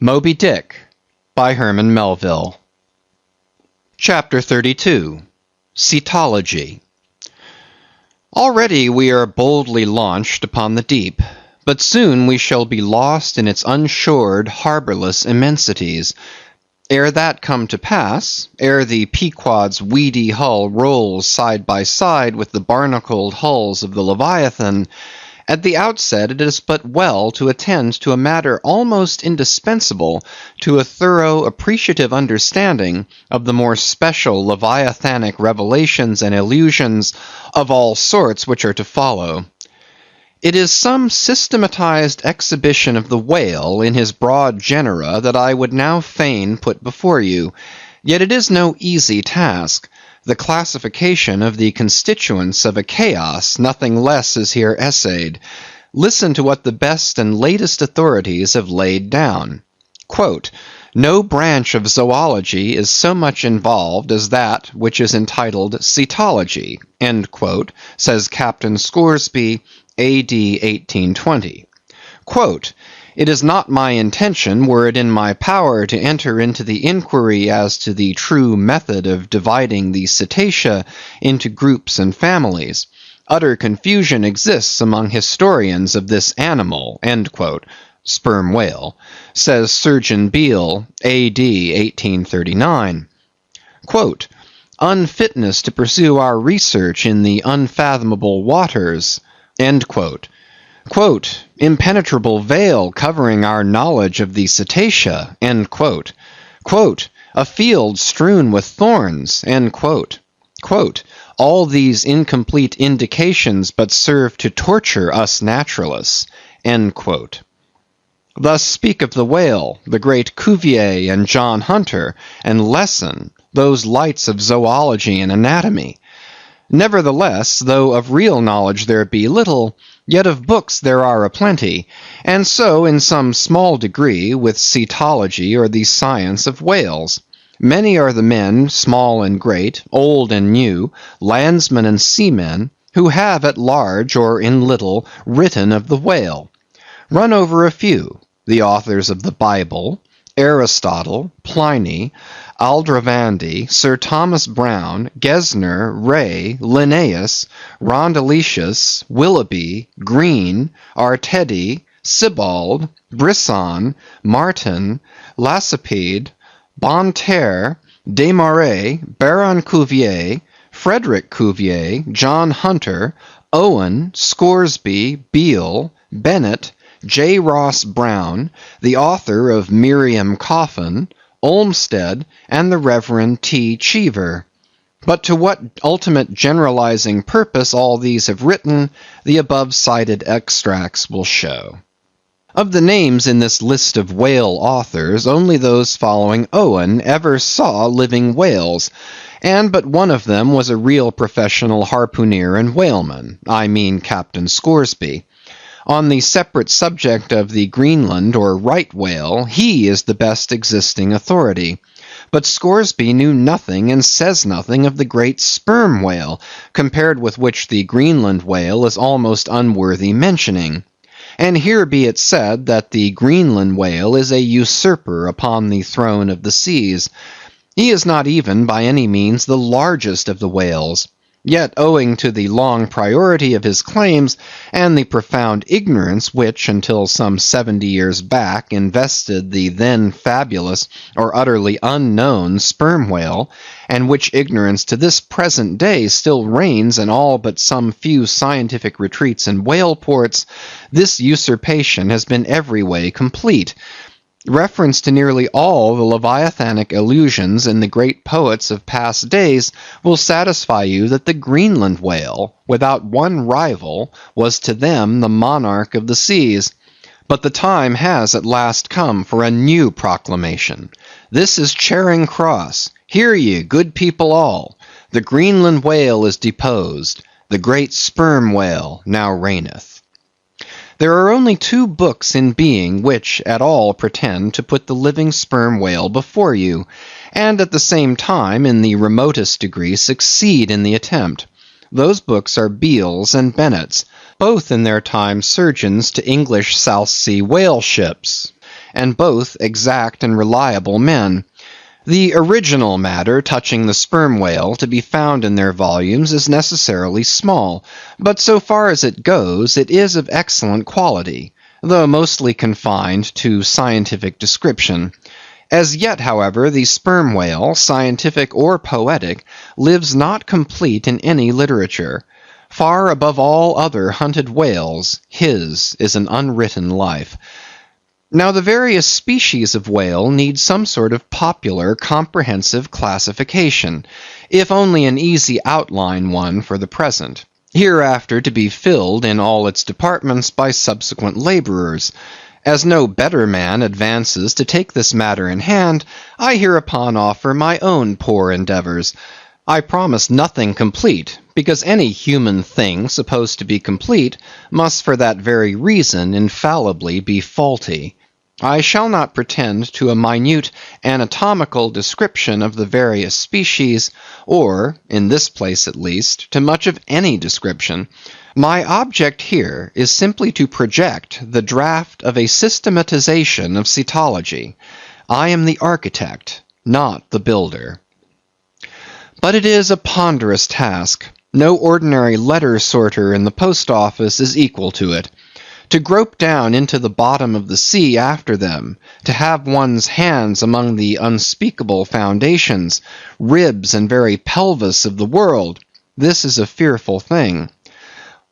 Moby-Dick by Herman Melville. Chapter 32. Cetology. Already we are boldly launched upon the deep, but soon we shall be lost in its unshored, harborless immensities. Ere that come to pass, ere the Pequod's weedy hull rolls side by side with the barnacled hulls of the Leviathan, at the outset it is but well to attend to a matter almost indispensable to a thorough appreciative understanding of the more special Leviathanic revelations and illusions of all sorts which are to follow. It is some systematized exhibition of the whale in his broad genera that I would now fain put before you, yet it is no easy task. The classification of the constituents of a chaos, nothing less is here essayed. Listen to what the best and latest authorities have laid down. Quote, "No branch of zoology is so much involved as that which is entitled cetology," end quote, says Captain Scoresby, A.D. 1820. Quote, "It is not my intention, were it in my power, to enter into the inquiry as to the true method of dividing the cetacea into groups and families. Utter confusion exists among historians of this animal," end quote, sperm whale, says Surgeon Beale, A.D. 1839. Quote, "Unfitness to pursue our research in the unfathomable waters," end quote. Quote, "Impenetrable veil covering our knowledge of the cetacea," end quote. Quote, "A field strewn with thorns," end quote. Quote, "All these incomplete indications but serve to torture us naturalists," end quote. Thus speak of the whale, the great Cuvier and John Hunter, and Lesson, those lights of zoology and anatomy. Nevertheless, though of real knowledge there be little, yet of books there are a plenty, and so in some small degree with cetology or the science of whales. Many are the men, small and great, old and new, landsmen and seamen, who have at large or in little written of the whale. Run over a few: the authors of the Bible, Aristotle, Pliny, Aldrovandi, Sir Thomas Browne, Gesner, Ray, Linnaeus, Rondeletius, Willoughby, Green, Artedi, Sibbald, Brisson, Martin, Lacépède, Bonterre, Desmarais, Baron Cuvier, Frederick Cuvier, John Hunter, Owen, Scoresby, Beale, Bennett, J. Ross Browne, the author of Miriam Coffin, Olmsted, and the Reverend T. Cheever. But to what ultimate generalizing purpose all these have written, the above cited extracts will show. Of the names in this list of whale authors, only those following Owen ever saw living whales, and but one of them was a real professional harpooner and whaleman, I mean Captain Scoresby. On the separate subject of the Greenland or right whale, he is the best existing authority. But Scoresby knew nothing and says nothing of the great sperm whale, compared with which the Greenland whale is almost unworthy mentioning. And here be it said that the Greenland whale is a usurper upon the throne of the seas. He is not even by any means the largest of the whales. Yet owing to the long priority of his claims, and the profound ignorance which, until some 70 years back, invested the then fabulous or utterly unknown sperm whale, and which ignorance to this present day still reigns in all but some few scientific retreats and whale ports, this usurpation has been every way complete. Reference to nearly all the Leviathanic allusions in the great poets of past days will satisfy you that the Greenland whale, without one rival, was to them the monarch of the seas. But the time has at last come for a new proclamation. This is Charing Cross. Hear ye, good people all. The Greenland whale is deposed. The great sperm whale now reigneth. There are only two books in being which at all pretend to put the living sperm whale before you, and at the same time in the remotest degree succeed in the attempt. Those books are Beale's and Bennett's, both in their time surgeons to English South Sea whale ships, and both exact and reliable men. The original matter touching the sperm whale to be found in their volumes is necessarily small, but so far as it goes, it is of excellent quality, though mostly confined to scientific description. As yet, however, the sperm whale, scientific or poetic, lives not complete in any literature. Far above all other hunted whales, his is an unwritten life. Now the various species of whale need some sort of popular, comprehensive classification, if only an easy outline one for the present, hereafter to be filled in all its departments by subsequent laborers. As no better man advances to take this matter in hand, I hereupon offer my own poor endeavors. I promise nothing complete, because any human thing supposed to be complete must for that very reason infallibly be faulty. I shall not pretend to a minute anatomical description of the various species, or, in this place at least, to much of any description. My object here is simply to project the draft of a systematization of cetology. I am the architect, not the builder. But it is a ponderous task. No ordinary letter sorter in the post office is equal to it. To grope down into the bottom of the sea after them, to have one's hands among the unspeakable foundations, ribs and very pelvis of the world, this is a fearful thing.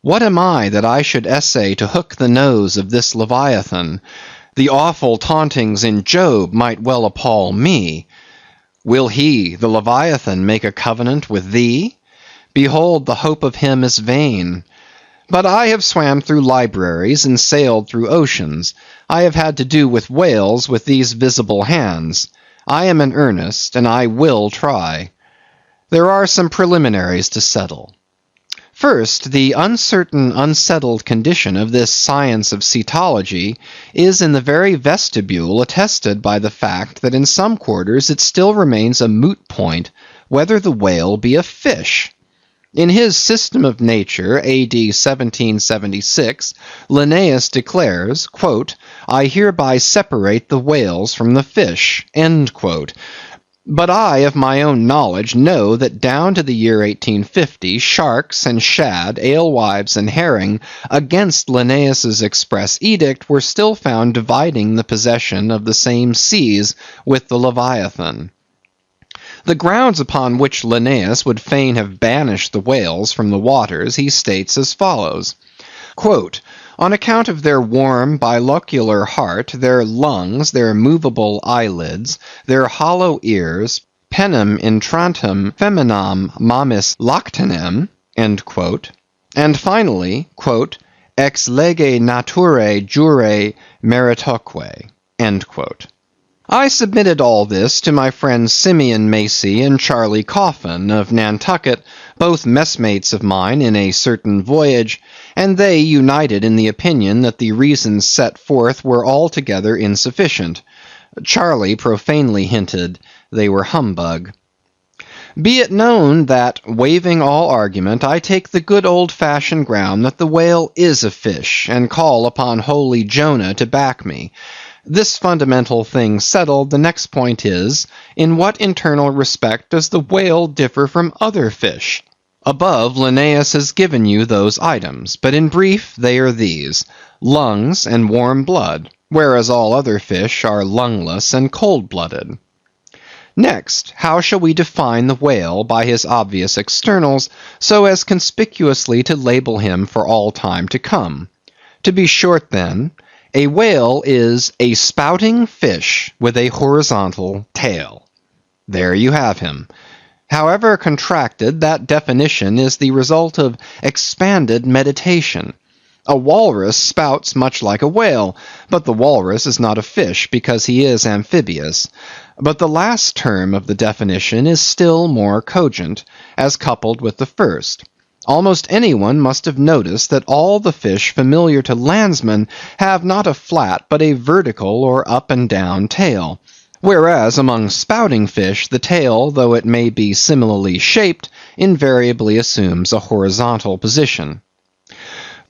What am I that I should essay to hook the nose of this Leviathan? The awful tauntings in Job might well appall me. Will he, the Leviathan, make a covenant with thee? Behold, the hope of him is vain. But I have swam through libraries and sailed through oceans. I have had to do with whales with these visible hands. I am in earnest, and I will try. There are some preliminaries to settle. First, the uncertain, unsettled condition of this science of cetology is in the very vestibule attested by the fact that in some quarters it still remains a moot point whether the whale be a fish. In his System of Nature, A.D. 1776, Linnaeus declares, quote, "I hereby separate the whales from the fish," end quote. But I, of my own knowledge, know that down to the year 1850, sharks and shad, alewives and herring, against Linnaeus's express edict, were still found dividing the possession of the same seas with the Leviathan. The grounds upon which Linnaeus would fain have banished the whales from the waters he states as follows, quote, "On account of their warm bilocular heart, their lungs, their movable eyelids, their hollow ears, penem intrantem feminam mamis lactanem," end quote, and finally, quote, "ex lege naturae jure meritoque," end quote. I submitted all this to my friends Simeon Macy and Charley Coffin of Nantucket, both messmates of mine in a certain voyage, and they united in the opinion that the reasons set forth were altogether insufficient. Charley profanely hinted they were humbug. Be it known that, waiving all argument, I take the good old-fashioned ground that the whale is a fish, and call upon holy Jonah to back me. This fundamental thing settled, the next point is, in what internal respect does the whale differ from other fish? Above, Linnaeus has given you those items, but in brief they are these: lungs and warm blood, whereas all other fish are lungless and cold-blooded. Next, how shall we define the whale by his obvious externals, so as conspicuously to label him for all time to come? To be short then, a whale is a spouting fish with a horizontal tail. There you have him. However contracted, that definition is the result of expanded meditation. A walrus spouts much like a whale, but the walrus is not a fish because he is amphibious. But the last term of the definition is still more cogent, as coupled with the first. Almost anyone must have noticed that all the fish familiar to landsmen have not a flat but a vertical or up and down tail, whereas among spouting fish the tail, though it may be similarly shaped, invariably assumes a horizontal position.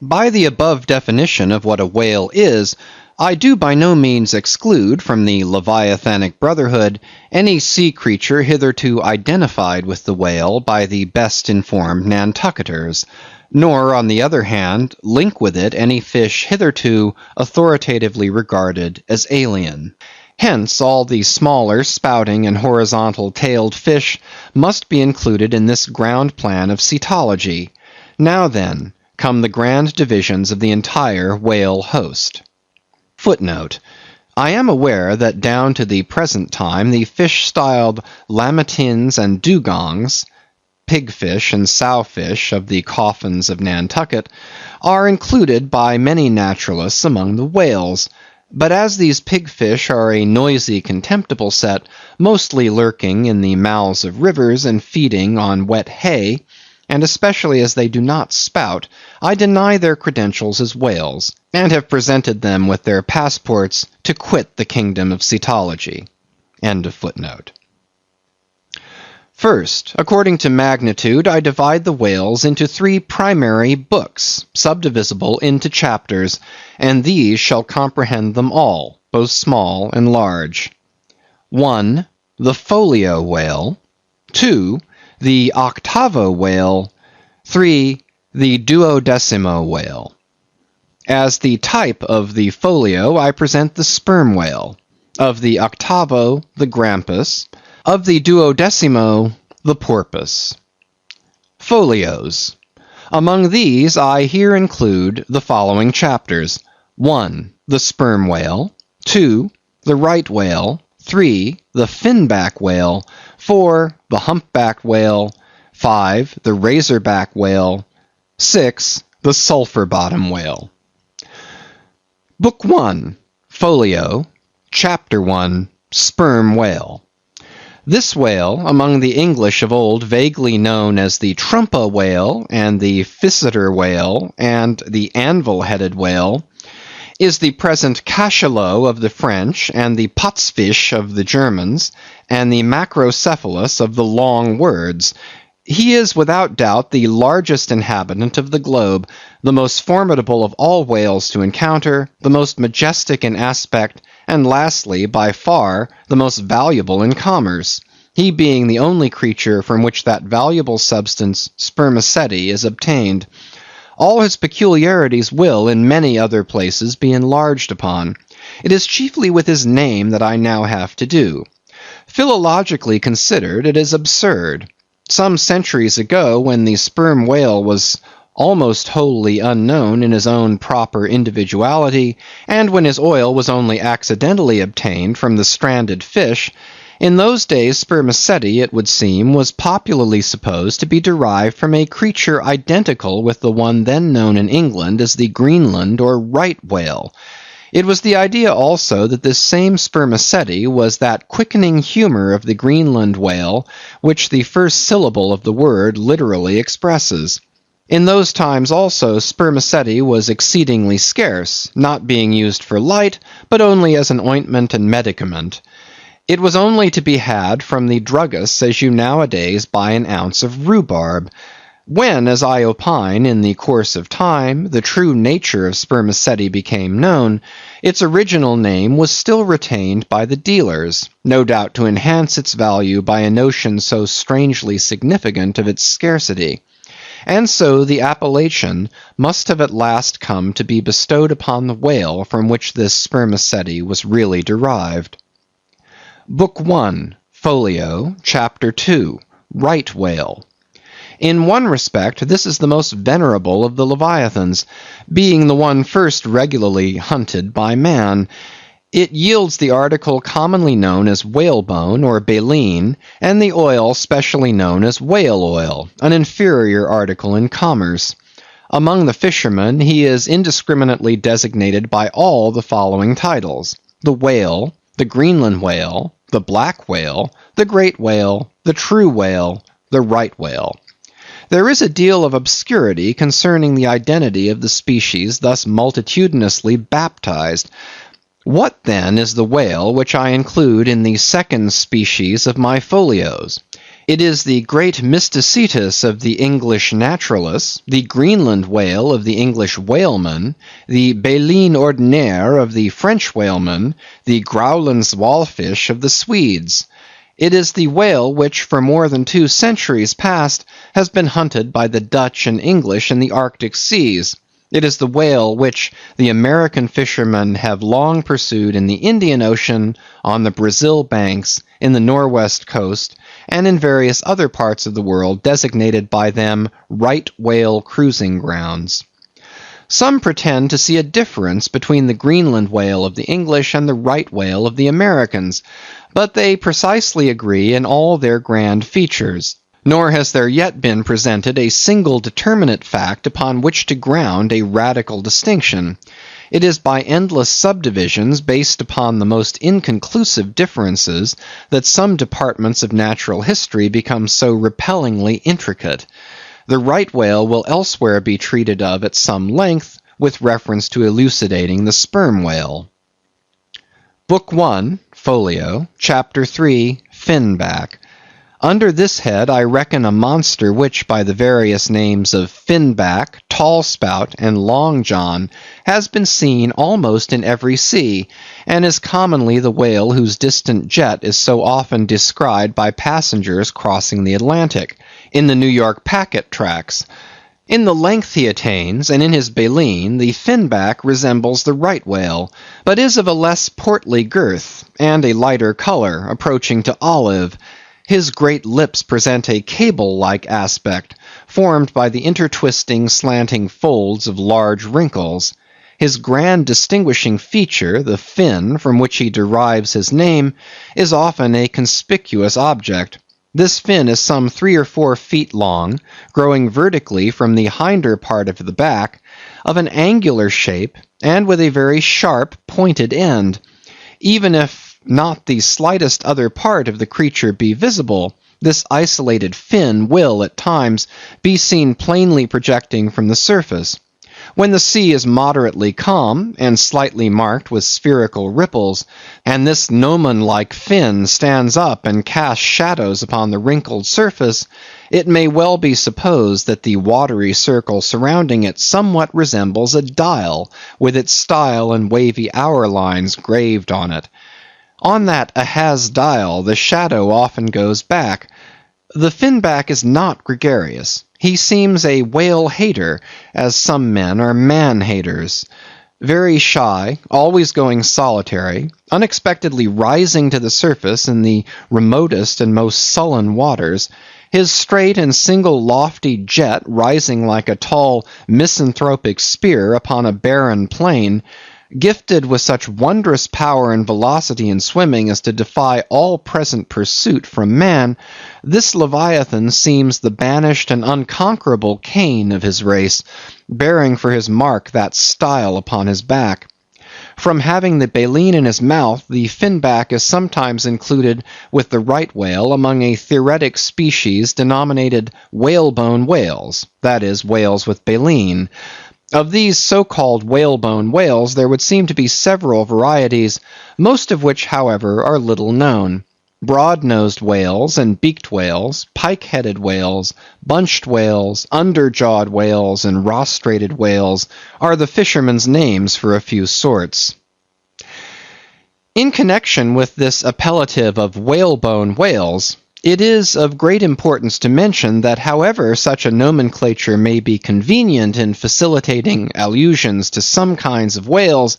By the above definition of what a whale is, I do by no means exclude from the Leviathanic Brotherhood any sea creature hitherto identified with the whale by the best informed Nantucketers, nor, on the other hand, link with it any fish hitherto authoritatively regarded as alien. Hence, all the smaller spouting and horizontal-tailed fish must be included in this ground plan of cetology. Now then, come the grand divisions of the entire whale host. Footnote: I am aware that down to the present time the fish styled lamatins and dugongs, pigfish and sowfish of the coffins of Nantucket, are included by many naturalists among the whales. But as these pigfish are a noisy, contemptible set, mostly lurking in the mouths of rivers and feeding on wet hay, and especially as they do not spout, I deny their credentials as whales, and have presented them with their passports to quit the kingdom of cetology. End of footnote. First, according to magnitude, I divide the whales into 3 primary books, subdivisible into chapters, and these shall comprehend them all, both small and large. 1. The folio whale. 2. The octavo whale. 3. The duodecimo whale. As the type of the folio, I present the sperm whale. Of the octavo, the grampus. Of the duodecimo, the porpoise. Folios. Among these I here include the following chapters. 1. The sperm whale. 2. The right whale. 3. The finback whale. 4. The humpback whale. 5. The razorback whale. 6. The sulphur bottom whale. Book 1. Folio. Chapter 1. Sperm whale. This whale, among the English of old vaguely known as the trumpa whale and the physeter whale and the anvil-headed whale, is the present cachalot of the French and the potzfisch of the Germans and the macrocephalus of the long words. He is without doubt the largest inhabitant of the globe, the most formidable of all whales to encounter, the most majestic in aspect, and lastly, by far, the most valuable in commerce, he being the only creature from which that valuable substance, spermaceti, is obtained. All his peculiarities will, in many other places, be enlarged upon. It is chiefly with his name that I now have to do. Philologically considered, it is absurd. Some centuries ago, when the sperm whale was almost wholly unknown in his own proper individuality, and when his oil was only accidentally obtained from the stranded fish, in those days spermaceti, it would seem, was popularly supposed to be derived from a creature identical with the one then known in England as the Greenland or right whale. It was the idea also that this same spermaceti was that quickening humor of the Greenland whale which the first syllable of the word literally expresses. In those times also spermaceti was exceedingly scarce, not being used for light, but only as an ointment and medicament. It was only to be had from the druggists as you nowadays buy an ounce of rhubarb. When, as I opine, in the course of time, the true nature of spermaceti became known, its original name was still retained by the dealers, no doubt to enhance its value by a notion so strangely significant of its scarcity. And so the appellation must have at last come to be bestowed upon the whale from which this spermaceti was really derived. Book 1, Folio, Chapter 2, Right Whale. In one respect, this is the most venerable of the Leviathans, being the one first regularly hunted by man. It yields the article commonly known as whalebone or baleen, and the oil specially known as whale oil, an inferior article in commerce. Among the fishermen, he is indiscriminately designated by all the following titles: the whale, the Greenland whale, the black whale, the great whale, the true whale, the right whale. There is a deal of obscurity concerning the identity of the species thus multitudinously baptized. What then is the whale which I include in the second species of my folios? It is the great mysticetus of the English naturalists, the Greenland whale of the English whaleman, the Baleine ordinaire of the French whaleman, the Growland's wallfish of the Swedes. It is the whale which for more than 2 centuries past has been hunted by the Dutch and English in the Arctic seas. It is the whale which the American fishermen have long pursued in the Indian Ocean, on the Brazil banks, in the Norwest coast, and in various other parts of the world designated by them right whale cruising grounds. Some pretend to see a difference between the Greenland whale of the English and the right whale of the Americans, but they precisely agree in all their grand features. Nor has there yet been presented a single determinate fact upon which to ground a radical distinction. It is by endless subdivisions based upon the most inconclusive differences that some departments of natural history become so repellingly intricate. The right whale will elsewhere be treated of at some length with reference to elucidating the sperm whale. Book 1, Folio, Chapter 3, Finback. Under this head I reckon a monster which by the various names of Finback, Tallspout, and Long John has been seen almost in every sea, and is commonly the whale whose distant jet is so often descried by passengers crossing the Atlantic, in the New York packet tracks. In the length he attains, and in his baleen, the Finback resembles the right whale, but is of a less portly girth, and a lighter color, approaching to olive. His great lips present a cable-like aspect, formed by the intertwisting, slanting folds of large wrinkles. His grand distinguishing feature, the fin, from which he derives his name, is often a conspicuous object. This fin is some 3 or 4 feet long, growing vertically from the hinder part of the back, of an angular shape, and with a very sharp, pointed end. Even if not the slightest other part of the creature be visible, this isolated fin will, at times, be seen plainly projecting from the surface. When the sea is moderately calm, and slightly marked with spherical ripples, and this gnomon-like fin stands up and casts shadows upon the wrinkled surface, it may well be supposed that the watery circle surrounding it somewhat resembles a dial, with its style and wavy hour lines graved on it. On that Ahaz dial the shadow often goes back. The Finback is not gregarious. He seems a whale-hater, as some men are man-haters. Very shy, always going solitary, unexpectedly rising to the surface in the remotest and most sullen waters, his straight and single lofty jet rising like a tall misanthropic spear upon a barren plain, gifted with such wondrous power and velocity in swimming as to defy all present pursuit from man, this Leviathan seems the banished and unconquerable Cain of his race, bearing for his mark that style upon his back. From having the baleen in his mouth, the Finback is sometimes included with the right whale among a theoretic species denominated whalebone whales, that is, whales with baleen. Of these so-called whalebone whales there would seem to be several varieties, most of which, however, are little known. Broad-nosed whales and beaked whales, pike-headed whales, bunched whales, under-jawed whales, and rostrated whales are the fishermen's names for a few sorts. In connection with this appellative of whalebone whales, it is of great importance to mention that however such a nomenclature may be convenient in facilitating allusions to some kinds of whales,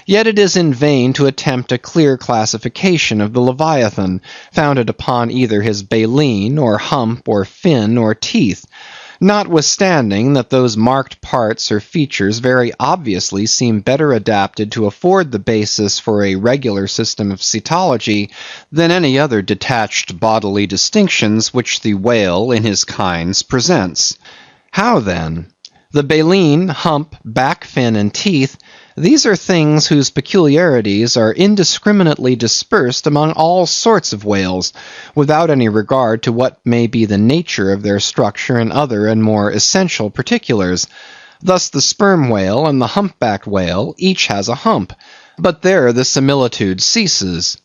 yet it is in vain to attempt a clear classification of the Leviathan, founded upon either his baleen, or hump, or fin, or teeth, notwithstanding that those marked parts or features very obviously seem better adapted to afford the basis for a regular system of cetology than any other detached bodily distinctions which the whale in his kinds presents. How then? The baleen, hump, back fin, and teeth, these are things whose peculiarities are indiscriminately dispersed among all sorts of whales, without any regard to what may be the nature of their structure and other and more essential particulars. Thus the sperm whale and the humpbacked whale each has a hump, but there the similitude ceases.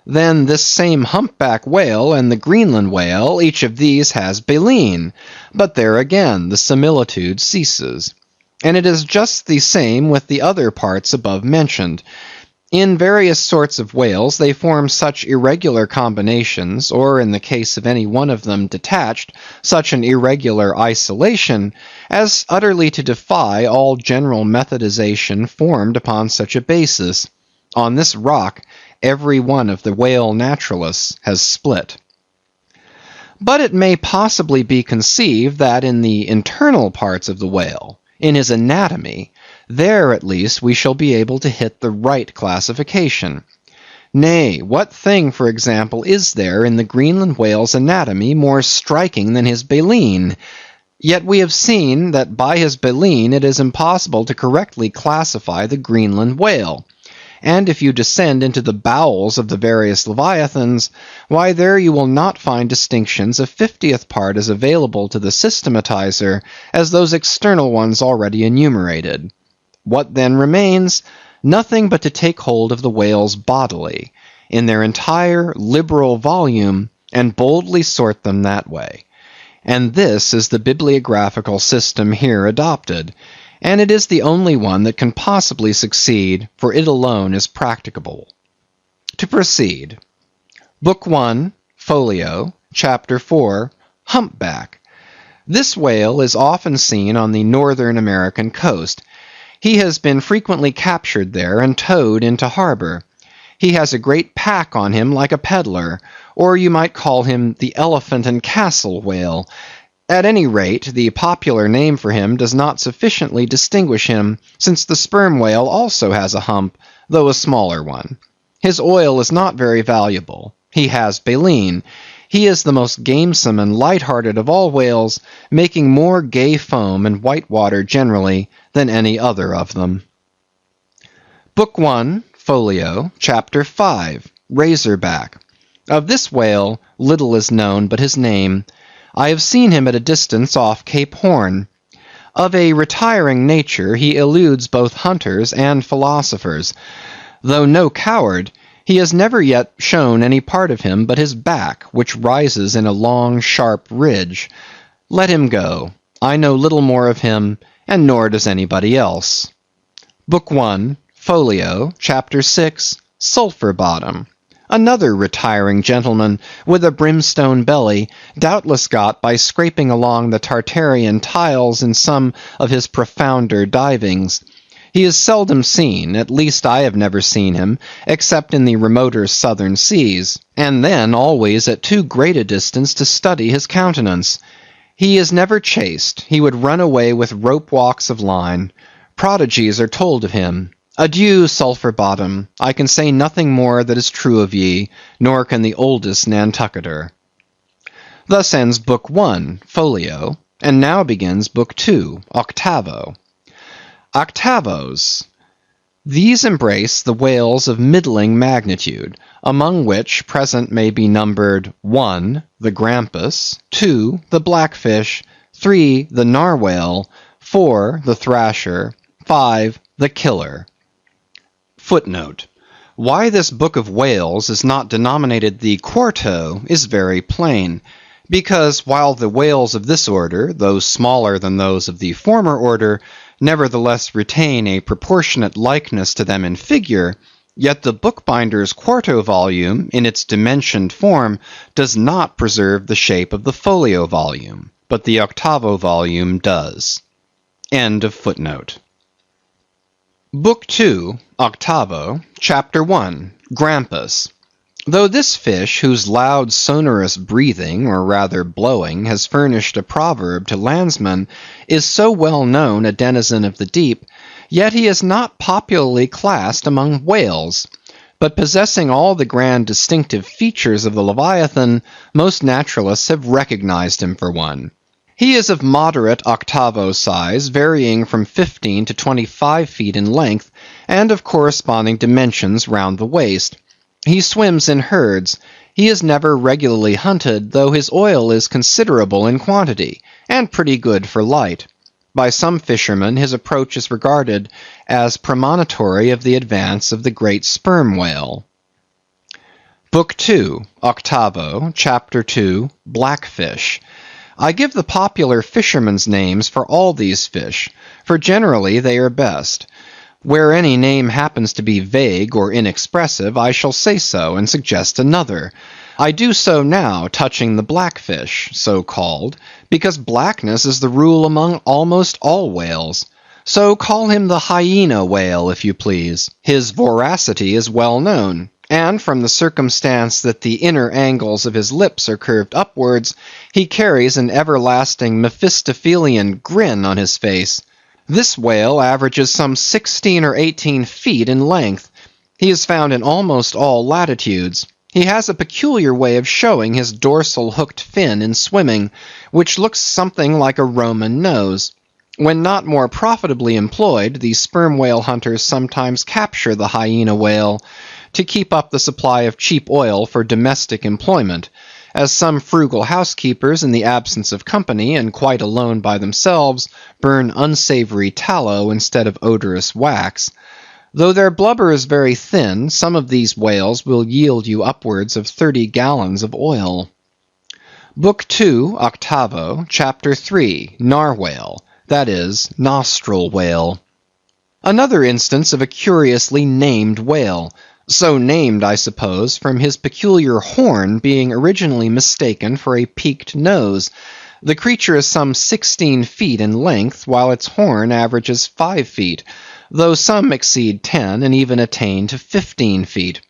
Then this same humpback whale and the Greenland whale, each of these has baleen, but there again the similitude ceases. And it is just the same with the other parts above mentioned. In various sorts of whales they form such irregular combinations, or in the case of any one of them detached, such an irregular isolation, as utterly to defy all general methodization formed upon such a basis. On this rock every one of the whale naturalists has split. But it may possibly be conceived that in the internal parts of the whale, in his anatomy, there at least we shall be able to hit the right classification. Nay, what thing, for example, is there in the Greenland whale's anatomy more striking than his baleen? Yet we have seen that by his baleen it is impossible to correctly classify the Greenland whale. And if you descend into the bowels of the various leviathans, why there you will not find distinctions a 50th part as available to the systematizer as those external ones already enumerated. What then remains? Nothing but to take hold of the whales bodily, in their entire liberal volume, and boldly sort them that way. And this is the bibliographical system here adopted, and it is the only one that can possibly succeed, for it alone is practicable. To proceed. Book 1, Folio, Chapter 4, Humpback. This whale is often seen on the northern American coast. He has been frequently captured there and towed into harbor. He has a great pack on him like a peddler, or you might call him the elephant and castle whale. At any rate, the popular name for him does not sufficiently distinguish him, since the sperm whale also has a hump, though a smaller one. His oil is not very valuable. He has baleen. He is the most gamesome and light-hearted of all whales, making more gay foam and white water generally than any other of them. Book 1, Folio, Chapter 5, Razorback. Of this whale little is known but his name. I have seen him at a distance off Cape Horn. Of a retiring nature, he eludes both hunters and philosophers. Though no coward, he has never yet shown any part of him but his back, which rises in a long, sharp ridge. Let him go. I know little more of him, and nor does anybody else. Book 1, Folio, Chapter 6, Sulphur Bottom. Another retiring gentleman, with a brimstone belly, doubtless got by scraping along the Tartarian tiles in some of his profounder divings. He is seldom seen, at least I have never seen him, except in the remoter southern seas, and then always at too great a distance to study his countenance. He is never chased. He would run away with rope walks of line. Prodigies are told of him. Adieu, Sulphur Bottom. I can say nothing more that is true of ye, nor can the oldest Nantucketer. Thus ends Book 1, Folio, and now begins Book 2, Octavo. Octavos. These embrace the whales of middling magnitude, among which present may be numbered 1, the grampus, 2, the blackfish, 3, the narwhale, 4, the thrasher, 5, the killer. Footnote. Why this book of whales is not denominated the quarto is very plain, because while the whales of this order, though smaller than those of the former order, nevertheless retain a proportionate likeness to them in figure, yet the bookbinder's quarto volume, in its dimensioned form, does not preserve the shape of the folio volume, but the octavo volume does. End of footnote. Book 2, Octavo, Chapter 1, Grampus. Though this fish, whose loud sonorous breathing, or rather blowing, has furnished a proverb to landsmen, is so well known a denizen of the deep, yet he is not popularly classed among whales. But possessing all the grand distinctive features of the Leviathan, most naturalists have recognized him for one. He is of moderate octavo size, varying from 15 to 25 feet in length, and of corresponding dimensions round the waist. He swims in herds. He is never regularly hunted, though his oil is considerable in quantity, and pretty good for light. By some fishermen his approach is regarded as premonitory of the advance of the great sperm whale. Book 2, Octavo, Chapter 2, Blackfish. I give the popular fishermen's names for all these fish, for generally they are best. Where any name happens to be vague or inexpressive, I shall say so, and suggest another. I do so now touching the blackfish, so called, because blackness is the rule among almost all whales. So call him the hyena whale, if you please. His voracity is well known, and from the circumstance that the inner angles of his lips are curved upwards, he carries an everlasting Mephistophelian grin on his face. This whale averages some 16 or 18 feet in length. He is found in almost all latitudes. He has a peculiar way of showing his dorsal hooked fin in swimming, which looks something like a Roman nose. When not more profitably employed, the sperm whale hunters sometimes capture the hyena whale to keep up the supply of cheap oil for domestic employment, as some frugal housekeepers, in the absence of company and quite alone by themselves, burn unsavory tallow instead of odorous wax. Though their blubber is very thin, some of these whales will yield you upwards of 30 gallons of oil. Book 2, Octavo, Chapter 3, Narwhale, that is, nostril whale. Another instance of a curiously named whale. So named, I suppose, from his peculiar horn being originally mistaken for a peaked nose. The creature is some 16 feet in length, while its horn averages 5 feet, though some exceed 10 and even attain to 15 feet.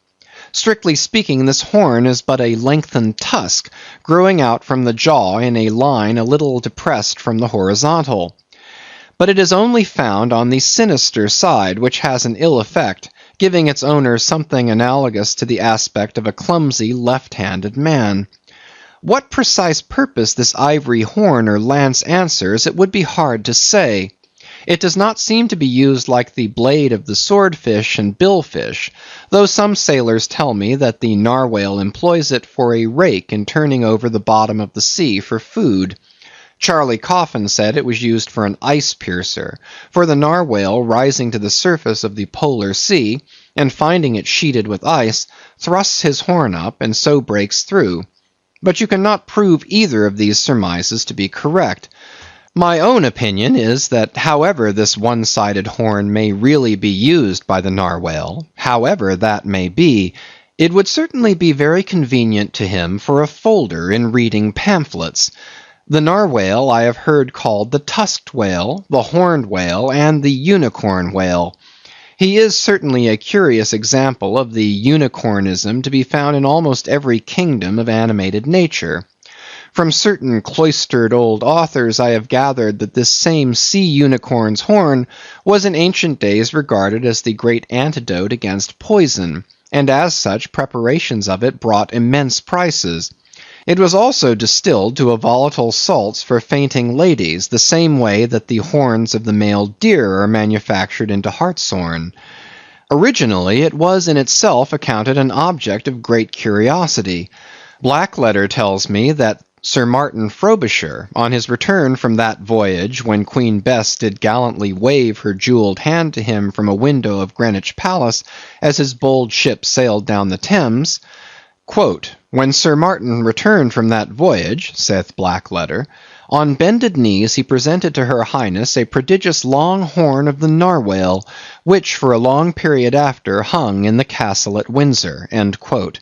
Strictly speaking, this horn is but a lengthened tusk, growing out from the jaw in a line a little depressed from the horizontal. But it is only found on the sinister side, which has an ill effect, giving its owner something analogous to the aspect of a clumsy left-handed man. What precise purpose this ivory horn or lance answers, it would be hard to say. It does not seem to be used like the blade of the swordfish and billfish, though some sailors tell me that the narwhale employs it for a rake in turning over the bottom of the sea for food. Charlie Coffin said it was used for an ice piercer, for the narwhale rising to the surface of the polar sea, and finding it sheeted with ice, thrusts his horn up, and so breaks through. But you cannot prove either of these surmises to be correct. My own opinion is that however this one-sided horn may really be used by the narwhale, however that may be, it would certainly be very convenient to him for a folder in reading pamphlets. The narwhale I have heard called the tusked whale, the horned whale, and the unicorn whale. He is certainly a curious example of the unicornism to be found in almost every kingdom of animated nature. From certain cloistered old authors I have gathered that this same sea unicorn's horn was in ancient days regarded as the great antidote against poison, and as such preparations of it brought immense prices. It was also distilled to a volatile salts for fainting ladies, the same way that the horns of the male deer are manufactured into hartshorn. Originally it was in itself accounted an object of great curiosity. Blackletter tells me that Sir Martin Frobisher, on his return from that voyage when Queen Bess did gallantly wave her jewelled hand to him from a window of Greenwich Palace as his bold ship sailed down the Thames, quote, "When Sir Martin returned from that voyage," saith Blackletter, "on bended knees he presented to her Highness a prodigious long horn of the narwhale, which for a long period after hung in the castle at Windsor." End quote.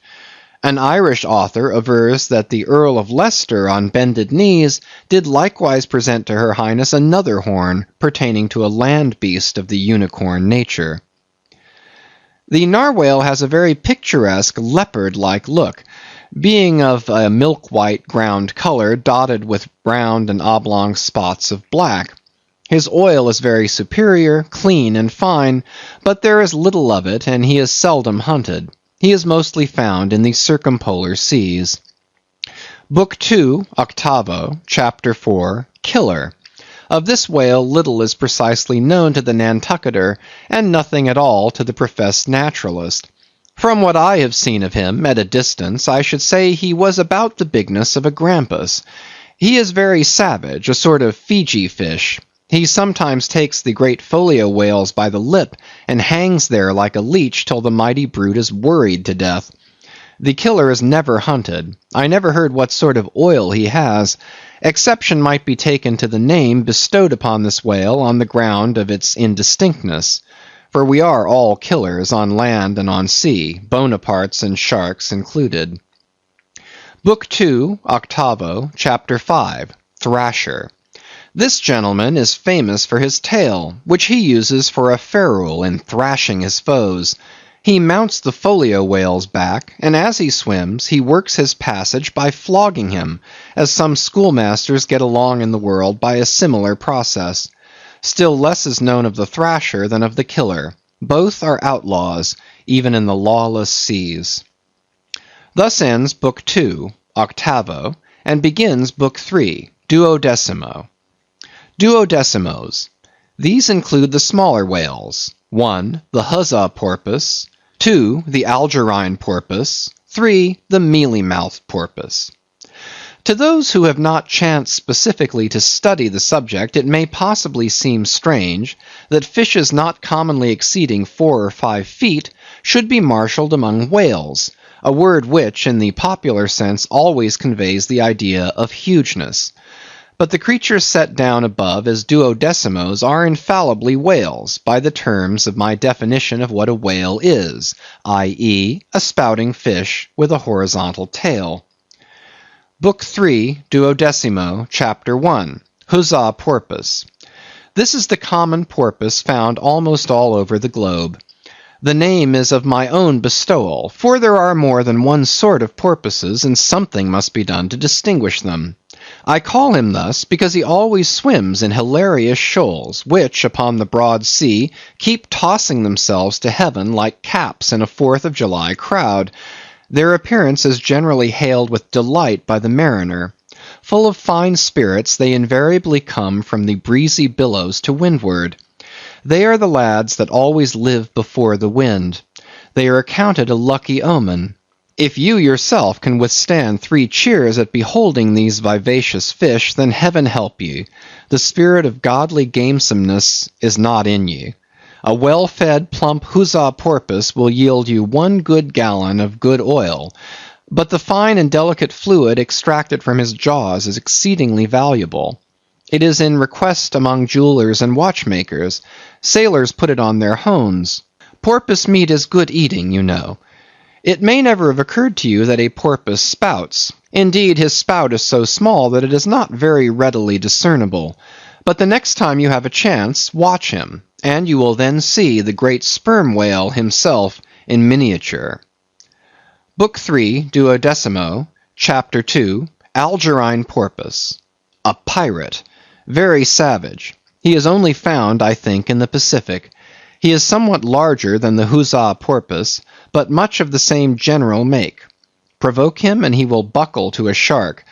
An Irish author avers that the Earl of Leicester on bended knees did likewise present to her Highness another horn pertaining to a land beast of the unicorn nature. The narwhale has a very picturesque leopard-like look, being of a milk-white ground color dotted with round and oblong spots of black. His oil is very superior, clean and fine, but there is little of it, and he is seldom hunted. He is mostly found in the circumpolar seas. Book 2, Octavo, Chapter 4, Killer. Of this whale little is precisely known to the Nantucketer, and nothing at all to the professed naturalist. From what I have seen of him, at a distance, I should say he was about the bigness of a grampus. He is very savage, a sort of Fiji fish. He sometimes takes the great folio whales by the lip, and hangs there like a leech till the mighty brute is worried to death. The killer is never hunted. I never heard what sort of oil he has. Exception might be taken to the name bestowed upon this whale on the ground of its indistinctness. For we are all killers on land and on sea, Bonapartes and sharks included. Book 2, Octavo, Chapter 5, Thrasher. This gentleman is famous for his tail, which he uses for a ferule in thrashing his foes. He mounts the folio whale's back, and as he swims, he works his passage by flogging him, as some schoolmasters get along in the world by a similar process. Still less is known of the thrasher than of the killer. Both are outlaws, even in the lawless seas. Thus ends Book 2, Octavo, and begins Book 3, Duodecimo. Duodecimos. These include the smaller whales. 1. The huzzah porpoise. 2. The algerine porpoise. 3. The mealy-mouthed porpoise. To those who have not chanced specifically to study the subject, it may possibly seem strange that fishes not commonly exceeding 4 or 5 feet should be marshaled among whales, a word which, in the popular sense, always conveys the idea of hugeness. But the creatures set down above as duodecimos are infallibly whales, by the terms of my definition of what a whale is, i.e., a spouting fish with a horizontal tail. Book 3, Duodecimo, Chapter 1, Huzzah Porpoise. This is the common porpoise found almost all over the globe. The name is of my own bestowal, for there are more than one sort of porpoises, and something must be done to distinguish them. I call him thus because he always swims in hilarious shoals, which, upon the broad sea, keep tossing themselves to heaven like caps in a 4th of July crowd. Their appearance is generally hailed with delight by the mariner. Full of fine spirits, they invariably come from the breezy billows to windward. They are the lads that always live before the wind. They are accounted a lucky omen. If you yourself can withstand 3 cheers at beholding these vivacious fish, then heaven help you. The spirit of godly gamesomeness is not in you. A well-fed, plump huzzah porpoise will yield you 1 good gallon of good oil, but the fine and delicate fluid extracted from his jaws is exceedingly valuable. It is in request among jewelers and watchmakers. Sailors put it on their hones. Porpoise meat is good eating, you know. It may never have occurred to you that a porpoise spouts. Indeed, his spout is so small that it is not very readily discernible. But the next time you have a chance, watch him, and you will then see the great sperm whale himself in miniature. Book 3, Duodecimo, Chapter 2, Algerine Porpoise. A pirate. Very savage. He is only found, I think, in the Pacific. He is somewhat larger than the huzzah porpoise, but much of the same general make. Provoke him and he will buckle to a shark.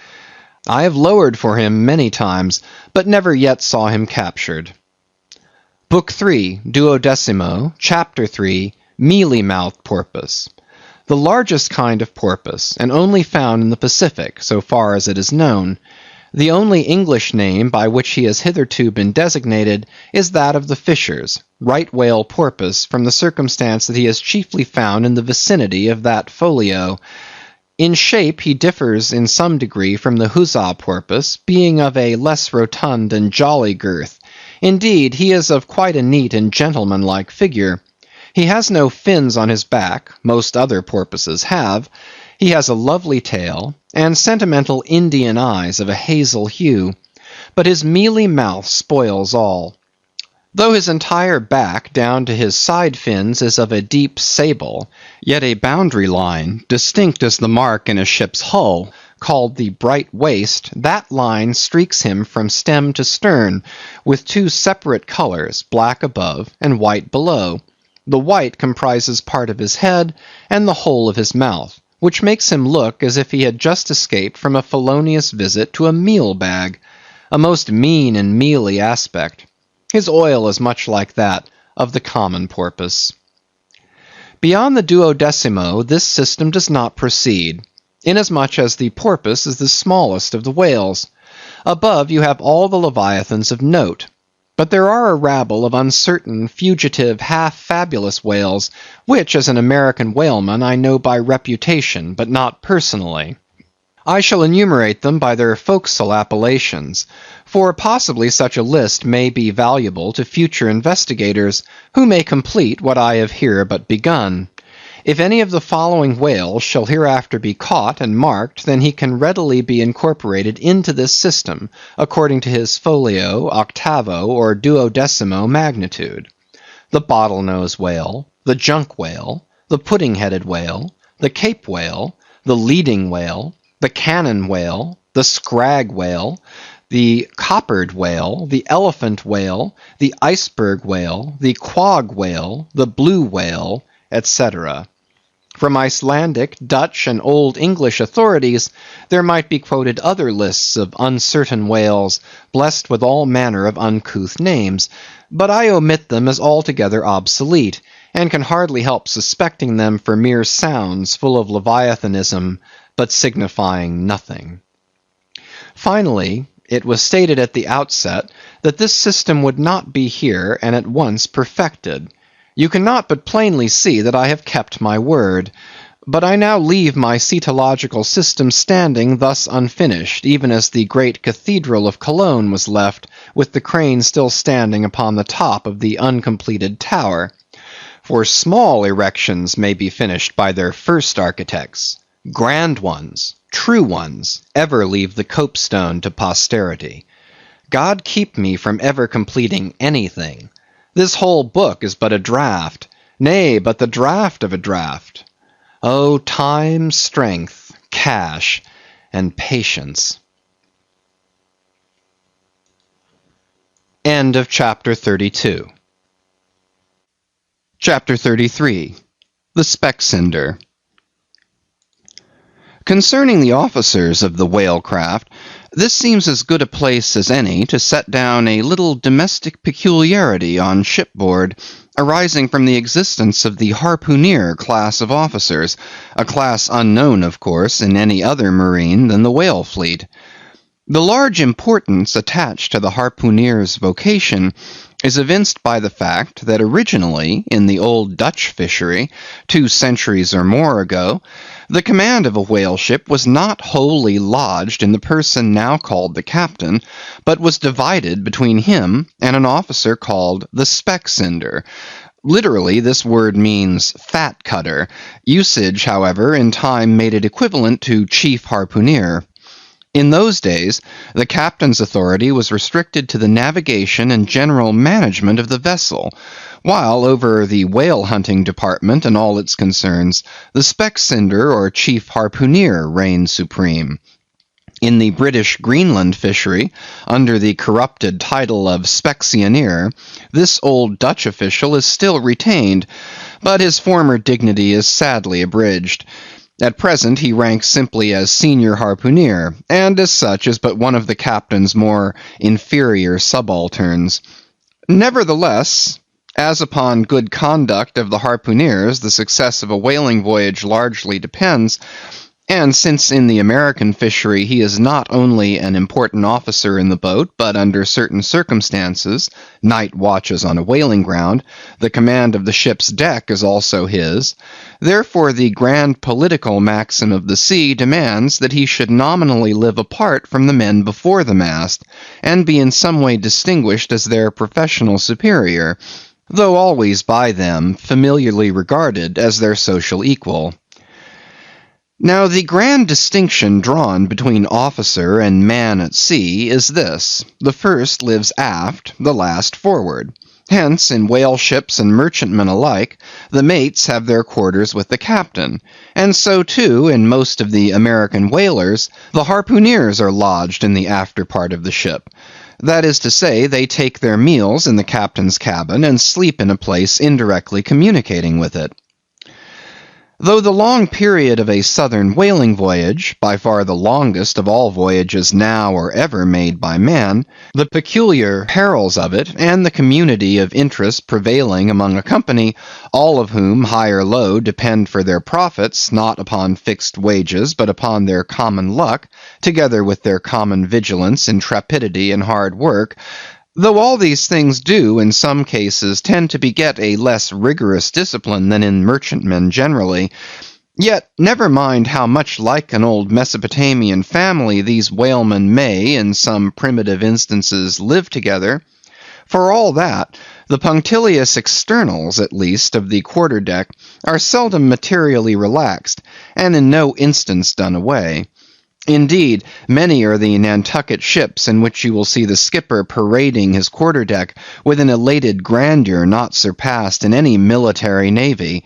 I have lowered for him many times, but never yet saw him captured. Book 3, Duodecimo, Chapter 3, Mealy-mouthed Porpoise. The largest kind of porpoise, and only found in the Pacific, so far as it is known. The only English name by which he has hitherto been designated is that of the fishers, right whale porpoise, from the circumstance that he is chiefly found in the vicinity of that folio. In shape he differs in some degree from the huzzah porpoise, being of a less rotund and jolly girth. Indeed, he is of quite a neat and gentlemanlike figure. He has no fins on his back, most other porpoises have. He has a lovely tail, and sentimental Indian eyes of a hazel hue, but his mealy mouth spoils all. Though his entire back down to his side fins is of a deep sable, yet a boundary line, distinct as the mark in a ship's hull, called the bright waist, that line streaks him from stem to stern, with 2 separate colors, black above and white below. The white comprises part of his head and the whole of his mouth, which makes him look as if he had just escaped from a felonious visit to a meal bag, a most mean and mealy aspect. His oil is much like that of the common porpoise. Beyond the duodecimo, this system does not proceed, inasmuch as the porpoise is the smallest of the whales. Above you have all the leviathans of note. But there are a rabble of uncertain, fugitive, half-fabulous whales, which, as an American whaleman, I know by reputation, but not personally. I shall enumerate them by their forecastle appellations, for possibly such a list may be valuable to future investigators, who may complete what I have here but begun. If any of the following whales shall hereafter be caught and marked, then he can readily be incorporated into this system, according to his folio, octavo, or duodecimo magnitude. The bottlenose whale, the junk whale, the pudding-headed whale, the Cape whale, the leading whale, the cannon whale, the scrag whale, the coppered whale, the elephant whale, the iceberg whale, the quag whale, the blue whale, etc. From Icelandic, Dutch, and Old English authorities, there might be quoted other lists of uncertain whales, blessed with all manner of uncouth names, but I omit them as altogether obsolete, and can hardly help suspecting them for mere sounds full of leviathanism, but signifying nothing. Finally, it was stated at the outset that this system would not be here and at once perfected. You cannot but plainly see that I have kept my word. But I now leave my cetological system standing thus unfinished, even as the great cathedral of Cologne was left, with the crane still standing upon the top of the uncompleted tower. For small erections may be finished by their first architects. Grand ones, true ones, ever leave the copestone to posterity. God keep me from ever completing anything. This whole book is but a draught, nay, but the draught of a draught. Oh, time, strength, cash, and patience. End of chapter 32. Chapter 33. The Speckcinder. Concerning the officers of the whale craft, this seems as good a place as any to set down a little domestic peculiarity on shipboard, arising from the existence of the harpooneer class of officers, a class unknown, of course, in any other marine than the whale fleet. The large importance attached to the harpooneer's vocation is evinced by the fact that originally, in the old Dutch fishery, 2 centuries or more ago, the command of a whale ship was not wholly lodged in the person now called the captain, but was divided between him and an officer called the Speckcinder. Literally, this word means fat cutter. Usage, however, in time made it equivalent to chief harpooneer. In those days, the captain's authority was restricted to the navigation and general management of the vessel, while over the whale hunting department and all its concerns, the Speckcinder or chief harpooneer reigned supreme. In the British Greenland fishery, under the corrupted title of Specksioneer, this old Dutch official is still retained, but his former dignity is sadly abridged. At present he ranks simply as senior harpooneer, and as such is but one of the captain's more inferior subalterns. Nevertheless, as upon good conduct of the harpooneers the success of a whaling voyage largely depends, and since in the American fishery he is not only an important officer in the boat, but under certain circumstances, night watches on a whaling ground, the command of the ship's deck is also his, therefore the grand political maxim of the sea demands that he should nominally live apart from the men before the mast, and be in some way distinguished as their professional superior, though always by them familiarly regarded as their social equal. Now the grand distinction drawn between officer and man at sea is this: the first lives aft, the last forward. Hence, in whale ships and merchantmen alike, the mates have their quarters with the captain, and so too, in most of the American whalers, the harpooneers are lodged in the after part of the ship. That is to say, they take their meals in the captain's cabin and sleep in a place indirectly communicating with it. Though the long period of a southern whaling voyage, by far the longest of all voyages now or ever made by man, the peculiar perils of it, and the community of interest prevailing among a company, all of whom, high or low, depend for their profits, not upon fixed wages, but upon their common luck, together with their common vigilance, intrepidity, and hard work, Though all these things do, in some cases, tend to beget a less rigorous discipline than in merchantmen generally, yet never mind how much like an old Mesopotamian family these whalemen may, in some primitive instances, live together. For all that, the punctilious externals, at least, of the quarter-deck are seldom materially relaxed, and in no instance done away. Indeed, many are the Nantucket ships in which you will see the skipper parading his quarter-deck with an elated grandeur not surpassed in any military navy,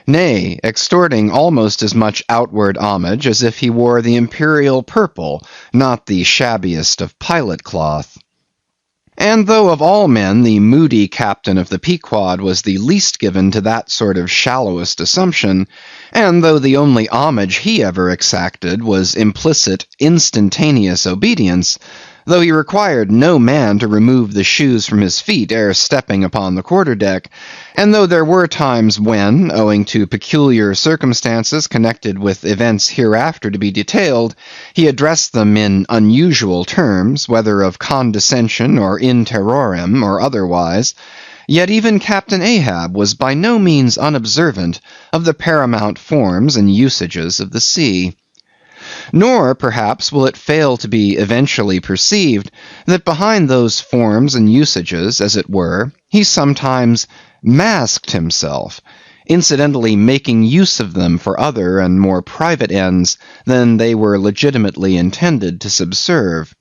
nay, extorting almost as much outward homage as if he wore the imperial purple, not the shabbiest of pilot cloth. And though of all men the moody captain of the Pequod was the least given to that sort of shallowest assumption, and though the only homage he ever exacted was implicit, instantaneous obedience, though he required no man to remove the shoes from his feet ere stepping upon the quarter-deck, and though there were times when, owing to peculiar circumstances connected with events hereafter to be detailed, he addressed them in unusual terms, whether of condescension or in terrorem or otherwise, yet even Captain Ahab was by no means unobservant of the paramount forms and usages of the sea. Nor, perhaps, will it fail to be eventually perceived that behind those forms and usages, as it were, he sometimes masked himself, incidentally making use of them for other and more private ends than they were legitimately intended to subserve.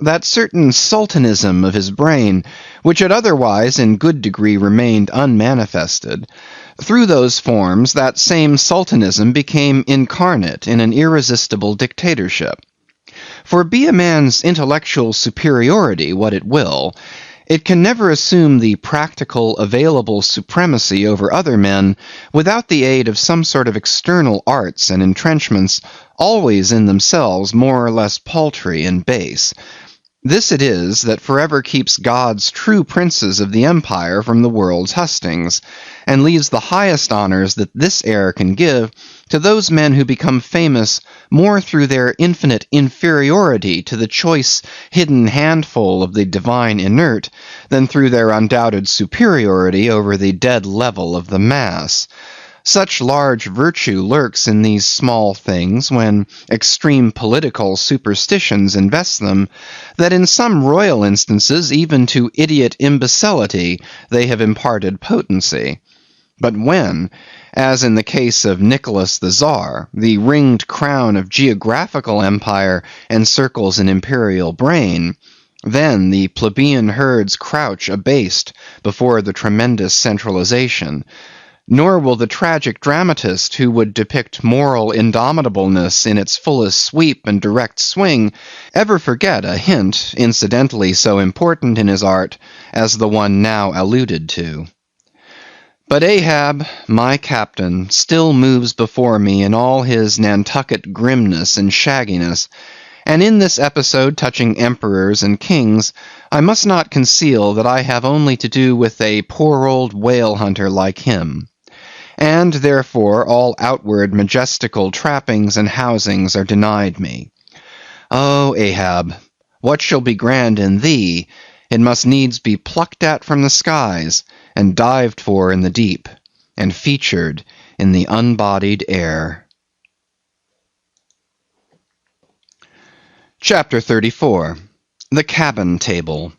That certain sultanism of his brain, which had otherwise in good degree remained unmanifested, through those forms that same sultanism became incarnate in an irresistible dictatorship. For be a man's intellectual superiority what it will, it can never assume the practical available supremacy over other men without the aid of some sort of external arts and entrenchments, always in themselves more or less paltry and base. This it is that forever keeps God's true princes of the empire from the world's hustings, and leaves the highest honors that this air can give to those men who become famous more through their infinite inferiority to the choice hidden handful of the divine inert, than through their undoubted superiority over the dead level of the mass. Such large virtue lurks in these small things when extreme political superstitions invest them, that in some royal instances even to idiot imbecility they have imparted potency. But when, as in the case of Nicholas the Tsar, the ringed crown of geographical empire encircles an imperial brain, then the plebeian herds crouch abased before the tremendous centralization. Nor will the tragic dramatist who would depict moral indomitableness in its fullest sweep and direct swing ever forget a hint incidentally so important in his art as the one now alluded to. But Ahab, my captain, still moves before me in all his Nantucket grimness and shagginess, and in this episode touching emperors and kings, I must not conceal that I have only to do with a poor old whale hunter like him. And therefore all outward majestical trappings and housings are denied me. O Ahab, what shall be grand in thee, it must needs be plucked at from the skies, and dived for in the deep, and featured in the unbodied air. Chapter 34. The Cabin Table.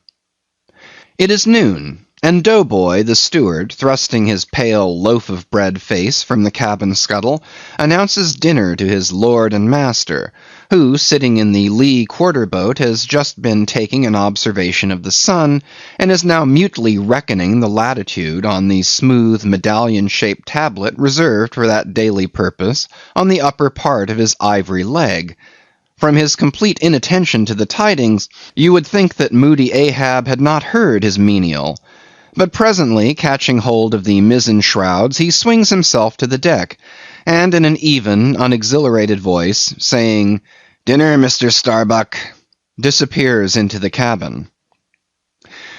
It is noon, and Doughboy, the steward, thrusting his pale loaf-of-bread face from the cabin scuttle, announces dinner to his lord and master, who, sitting in the lee quarter-boat, has just been taking an observation of the sun, and is now mutely reckoning the latitude on the smooth medallion-shaped tablet reserved for that daily purpose on the upper part of his ivory leg. From his complete inattention to the tidings, you would think that moody Ahab had not heard his menial. But presently, catching hold of the mizzen shrouds, he swings himself to the deck, and in an even, unexhilarated voice, saying, "Dinner, Mr. Starbuck," disappears into the cabin.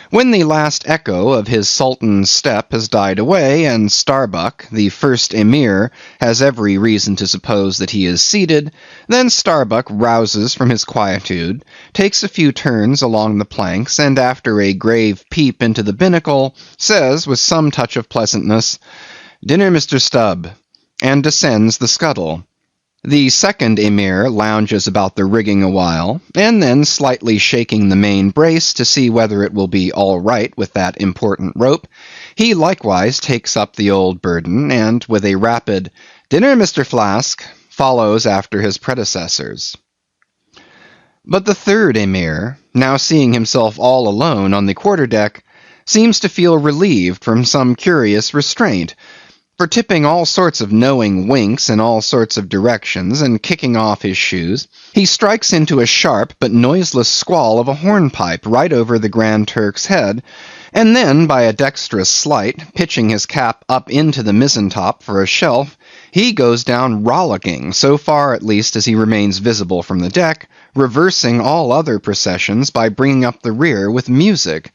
When the last echo of his sultan's step has died away, and Starbuck, the first emir, has every reason to suppose that he is seated, then Starbuck rouses from his quietude, takes a few turns along the planks, and after a grave peep into the binnacle, says with some touch of pleasantness, "Dinner, Mr. Stubb," and descends the scuttle. The second emir lounges about the rigging a while, and then slightly shaking the main brace to see whether it will be all right with that important rope, he likewise takes up the old burden, and with a rapid "Dinner, Mr. Flask," follows after his predecessors. But the third emir, now seeing himself all alone on the quarter-deck, seems to feel relieved from some curious restraint, for tipping all sorts of knowing winks in all sorts of directions, and kicking off his shoes, he strikes into a sharp but noiseless squall of a hornpipe right over the Grand Turk's head, and then, by a dexterous sleight, pitching his cap up into the mizzen-top for a shelf, he goes down rollicking, so far at least as he remains visible from the deck, reversing all other processions by bringing up the rear with music.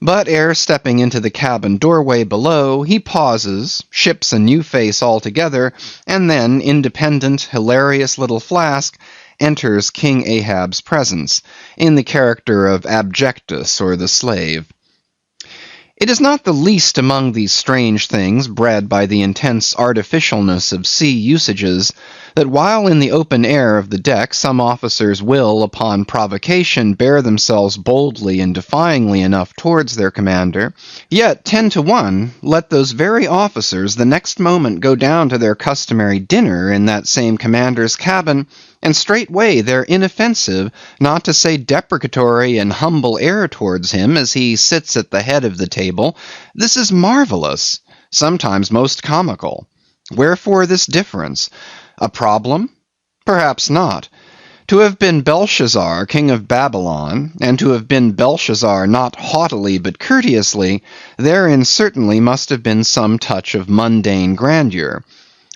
But ere stepping into the cabin doorway below, he pauses, ships a new face altogether, and then, independent, hilarious little Flask enters King Ahab's presence, in the character of Abjectus or the slave. It is not the least among these strange things bred by the intense artificialness of sea usages, that while in the open air of the deck some officers will, upon provocation, bear themselves boldly and defyingly enough towards their commander, yet 10 to 1 let those very officers the next moment go down to their customary dinner in that same commander's cabin, and straightway their inoffensive, not to say deprecatory and humble air towards him as he sits at the head of the table, this is marvellous, sometimes most comical. Wherefore this difference? A problem? Perhaps not. To have been Belshazzar, king of Babylon, and to have been Belshazzar not haughtily but courteously, therein certainly must have been some touch of mundane grandeur.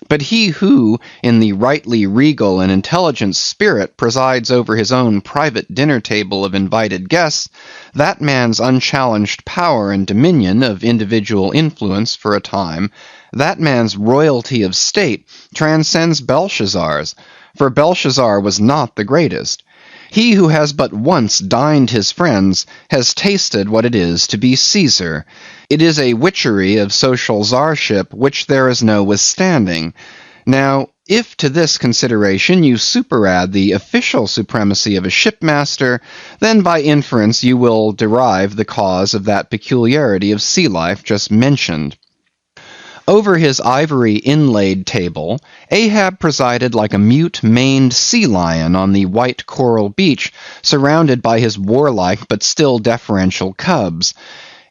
But he who, in the rightly regal and intelligent spirit, presides over his own private dinner table of invited guests, that man's unchallenged power and dominion of individual influence for a time, that man's royalty of state, transcends Belshazzar's, for Belshazzar was not the greatest. He who has but once dined his friends has tasted what it is to be Caesar. It is a witchery of social czarship which there is no withstanding. Now, if to this consideration you superadd the official supremacy of a shipmaster, then by inference you will derive the cause of that peculiarity of sea life just mentioned. Over his ivory inlaid table, Ahab presided like a mute-maned sea lion on the white coral beach, surrounded by his warlike but still deferential cubs.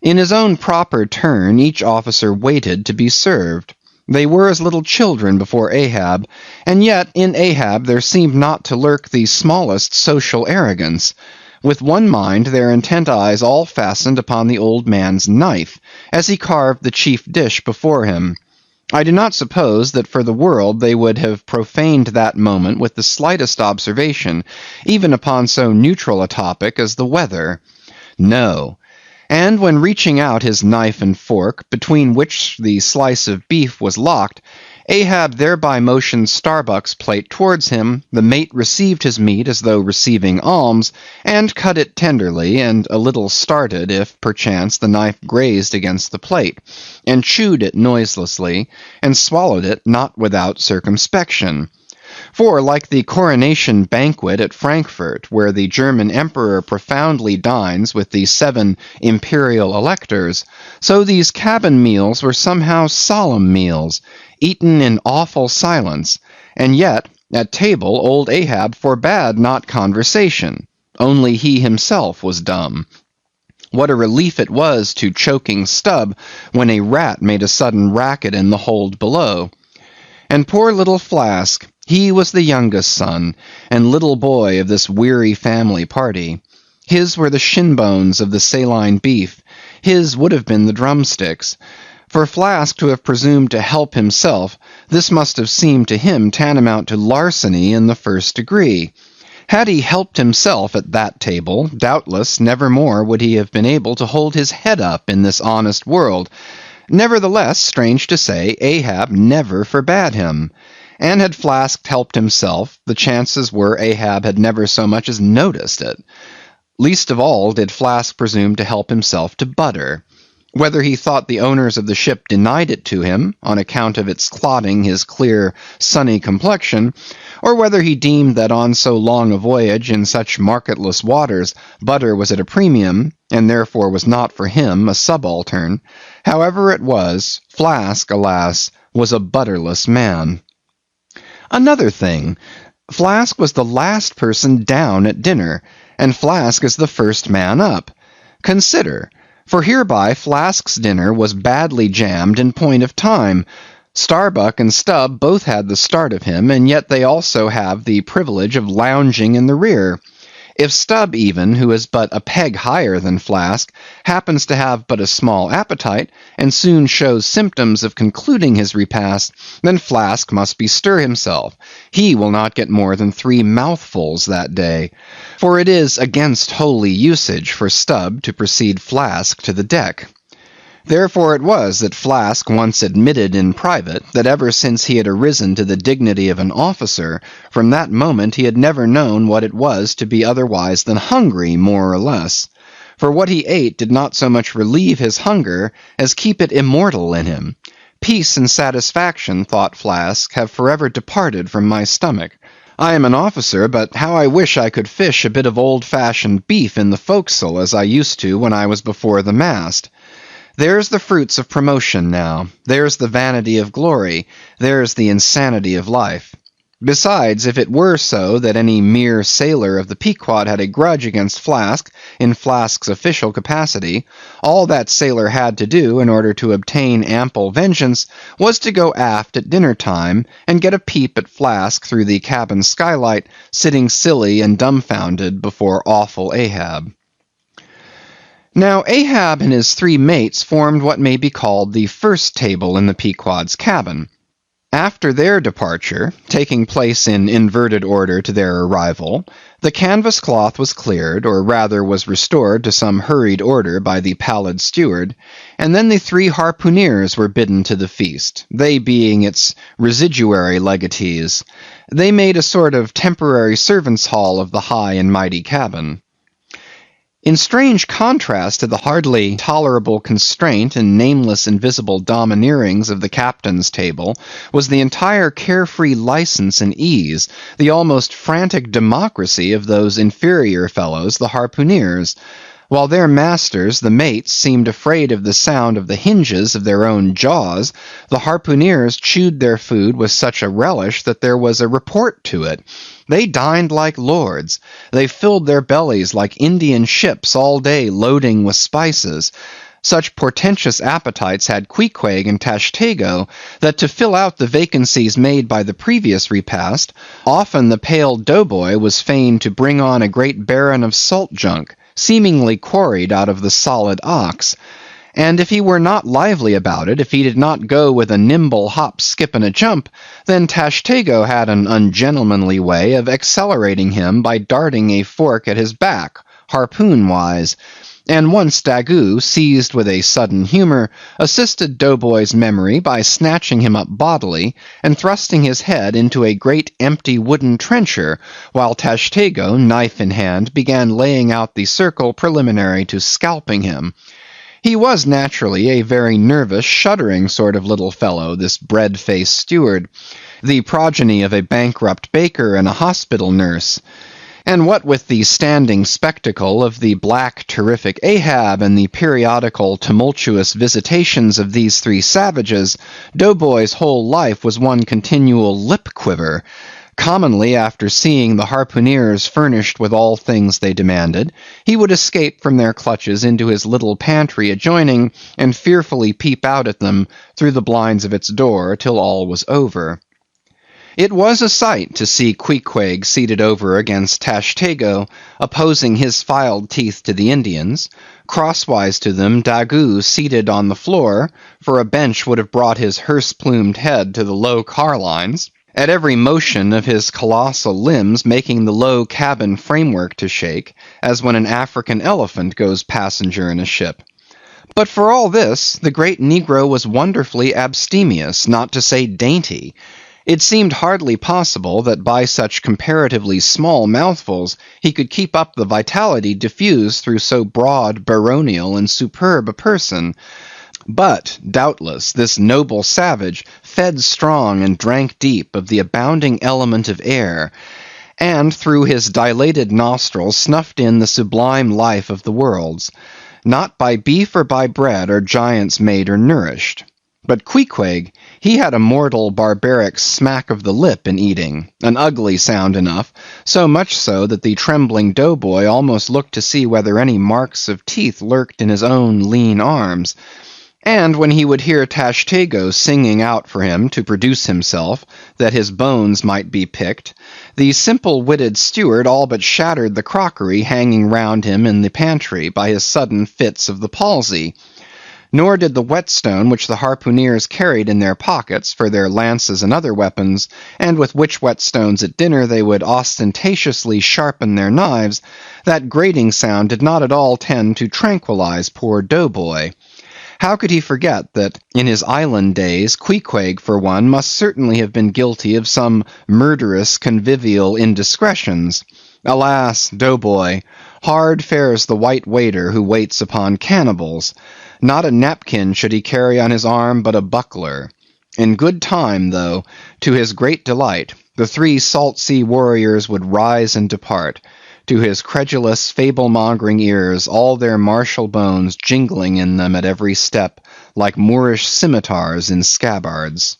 In his own proper turn, each officer waited to be served. They were as little children before Ahab, and yet in Ahab there seemed not to lurk the smallest social arrogance. With one mind, their intent eyes all fastened upon the old man's knife, as he carved the chief dish before him. I do not suppose that for the world they would have profaned that moment with the slightest observation, even upon so neutral a topic as the weather. No. And when reaching out his knife and fork, between which the slice of beef was locked, Ahab thereby motioned Starbuck's plate towards him, the mate received his meat as though receiving alms, and cut it tenderly, and a little started if, perchance, the knife grazed against the plate, and chewed it noiselessly, and swallowed it not without circumspection. For, like the coronation banquet at Frankfurt, where the German emperor profoundly dines with the 7 imperial electors, so these cabin meals were somehow solemn meals, eaten in awful silence, and yet, at table old Ahab forbade not conversation, only he himself was dumb. What a relief it was to choking Stubb when a rat made a sudden racket in the hold below. And poor little Flask, he was the youngest son, and little boy of this weary family party. His were the shin bones of the saline beef, his would have been the drumsticks. For Flask to have presumed to help himself, this must have seemed to him tantamount to larceny in the first degree. Had he helped himself at that table, doubtless never more would he have been able to hold his head up in this honest world. Nevertheless, strange to say, Ahab never forbade him. And had Flask helped himself, the chances were Ahab had never so much as noticed it. Least of all did Flask presume to help himself to butter. Whether he thought the owners of the ship denied it to him, on account of its clotting his clear, sunny complexion, or whether he deemed that on so long a voyage in such marketless waters, butter was at a premium, and therefore was not for him a subaltern, however it was, Flask, alas, was a butterless man. Another thing, Flask was the last person down at dinner, and Flask is the first man up. Consider, for hereby Flask's dinner was badly jammed in point of time. Starbuck and Stubb both had the start of him, and yet they also have the privilege of lounging in the rear. If Stubb even, who is but a peg higher than Flask, happens to have but a small appetite, and soon shows symptoms of concluding his repast, then Flask must bestir himself. He will not get more than 3 mouthfuls that day, for it is against holy usage for Stubb to precede Flask to the deck. Therefore it was that Flask once admitted in private that ever since he had arisen to the dignity of an officer, from that moment he had never known what it was to be otherwise than hungry, more or less. For what he ate did not so much relieve his hunger as keep it immortal in him. Peace and satisfaction, thought Flask, have forever departed from my stomach. I am an officer, but how I wish I could fish a bit of old-fashioned beef in the forecastle as I used to when I was before the mast. There's the fruits of promotion now. There's the vanity of glory. There's the insanity of life. Besides, if it were so that any mere sailor of the Pequod had a grudge against Flask, in Flask's official capacity, all that sailor had to do in order to obtain ample vengeance was to go aft at dinner time and get a peep at Flask through the cabin skylight, sitting silly and dumbfounded before awful Ahab. Now Ahab and his 3 mates formed what may be called the first table in the Pequod's cabin. After their departure, taking place in inverted order to their arrival, the canvas cloth was cleared, or rather was restored to some hurried order by the pallid steward, and then the 3 harpooneers were bidden to the feast, they being its residuary legatees. They made a sort of temporary servants' hall of the high and mighty cabin. In strange contrast to the hardly tolerable constraint and nameless invisible domineerings of the captain's table was the entire carefree license and ease, the almost frantic democracy of those inferior fellows, the harpooneers. While their masters, the mates, seemed afraid of the sound of the hinges of their own jaws, the harpooneers chewed their food with such a relish that there was a report to it. They dined like lords. They filled their bellies like Indian ships all day loading with spices. Such portentous appetites had Queequeg and Tashtego, that to fill out the vacancies made by the previous repast, often the pale doughboy was fain to bring on a great baron of salt junk, seemingly quarried out of the solid ox. And if he were not lively about it, if he did not go with a nimble hop, skip, and a jump, then Tashtego had an ungentlemanly way of accelerating him by darting a fork at his back, harpoon-wise. And once Daggoo, seized with a sudden humor, assisted Doughboy's memory by snatching him up bodily and thrusting his head into a great empty wooden trencher, while Tashtego, knife in hand, began laying out the circle preliminary to scalping him. He was naturally a very nervous, shuddering sort of little fellow, this bread-faced steward, the progeny of a bankrupt baker and a hospital nurse. And what with the standing spectacle of the black, terrific Ahab and the periodical, tumultuous visitations of these 3 savages, Doughboy's whole life was one continual lip-quiver. Commonly, after seeing the harpooneers furnished with all things they demanded, he would escape from their clutches into his little pantry adjoining, and fearfully peep out at them through the blinds of its door till all was over. It was a sight to see Queequeg seated over against Tashtego, opposing his filed teeth to the Indians, crosswise to them Daggoo seated on the floor, for a bench would have brought his hearse-plumed head to the low carlines, at every motion of his colossal limbs making the low cabin framework to shake, as when an African elephant goes passenger in a ship. But for all this, the great negro was wonderfully abstemious, not to say dainty. It seemed hardly possible that by such comparatively small mouthfuls he could keep up the vitality diffused through so broad, baronial, and superb a person. But, doubtless, this noble savage fed strong and drank deep of the abounding element of air, and through his dilated nostrils snuffed in the sublime life of the worlds. Not by beef or by bread are giants made or nourished. But Queequeg, he had a mortal barbaric smack of the lip in eating, an ugly sound enough, so much so that the trembling doughboy almost looked to see whether any marks of teeth lurked in his own lean arms. And when he would hear Tashtego singing out for him to produce himself, that his bones might be picked, the simple-witted steward all but shattered the crockery hanging round him in the pantry by his sudden fits of the palsy. Nor did the whetstone which the harpooneers carried in their pockets for their lances and other weapons, and with which whetstones at dinner they would ostentatiously sharpen their knives, that grating sound did not at all tend to tranquilize poor doughboy. How could he forget that in his island days Queequeg, for one, must certainly have been guilty of some murderous convivial indiscretions? Alas, doughboy, hard fares the white waiter who waits upon cannibals. Not a napkin should he carry on his arm, but a buckler. In good time, though, to his great delight, the three salt sea warriors would rise and depart, to his credulous, fable-mongering ears, all their martial bones jingling in them at every step, like Moorish scimitars in scabbards.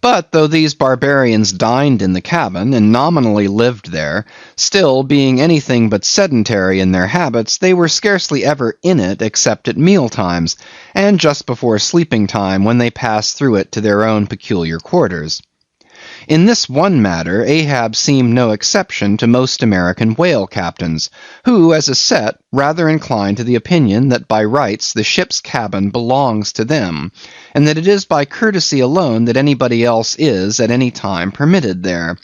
But though these barbarians dined in the cabin, and nominally lived there, still, being anything but sedentary in their habits, they were scarcely ever in it except at meal-times, and just before sleeping time, when they passed through it to their own peculiar quarters. In this one matter Ahab seemed no exception to most American whale captains, who, as a set, rather incline to the opinion that by rights the ship's cabin belongs to them, and that it is by courtesy alone that anybody else is at any time permitted there.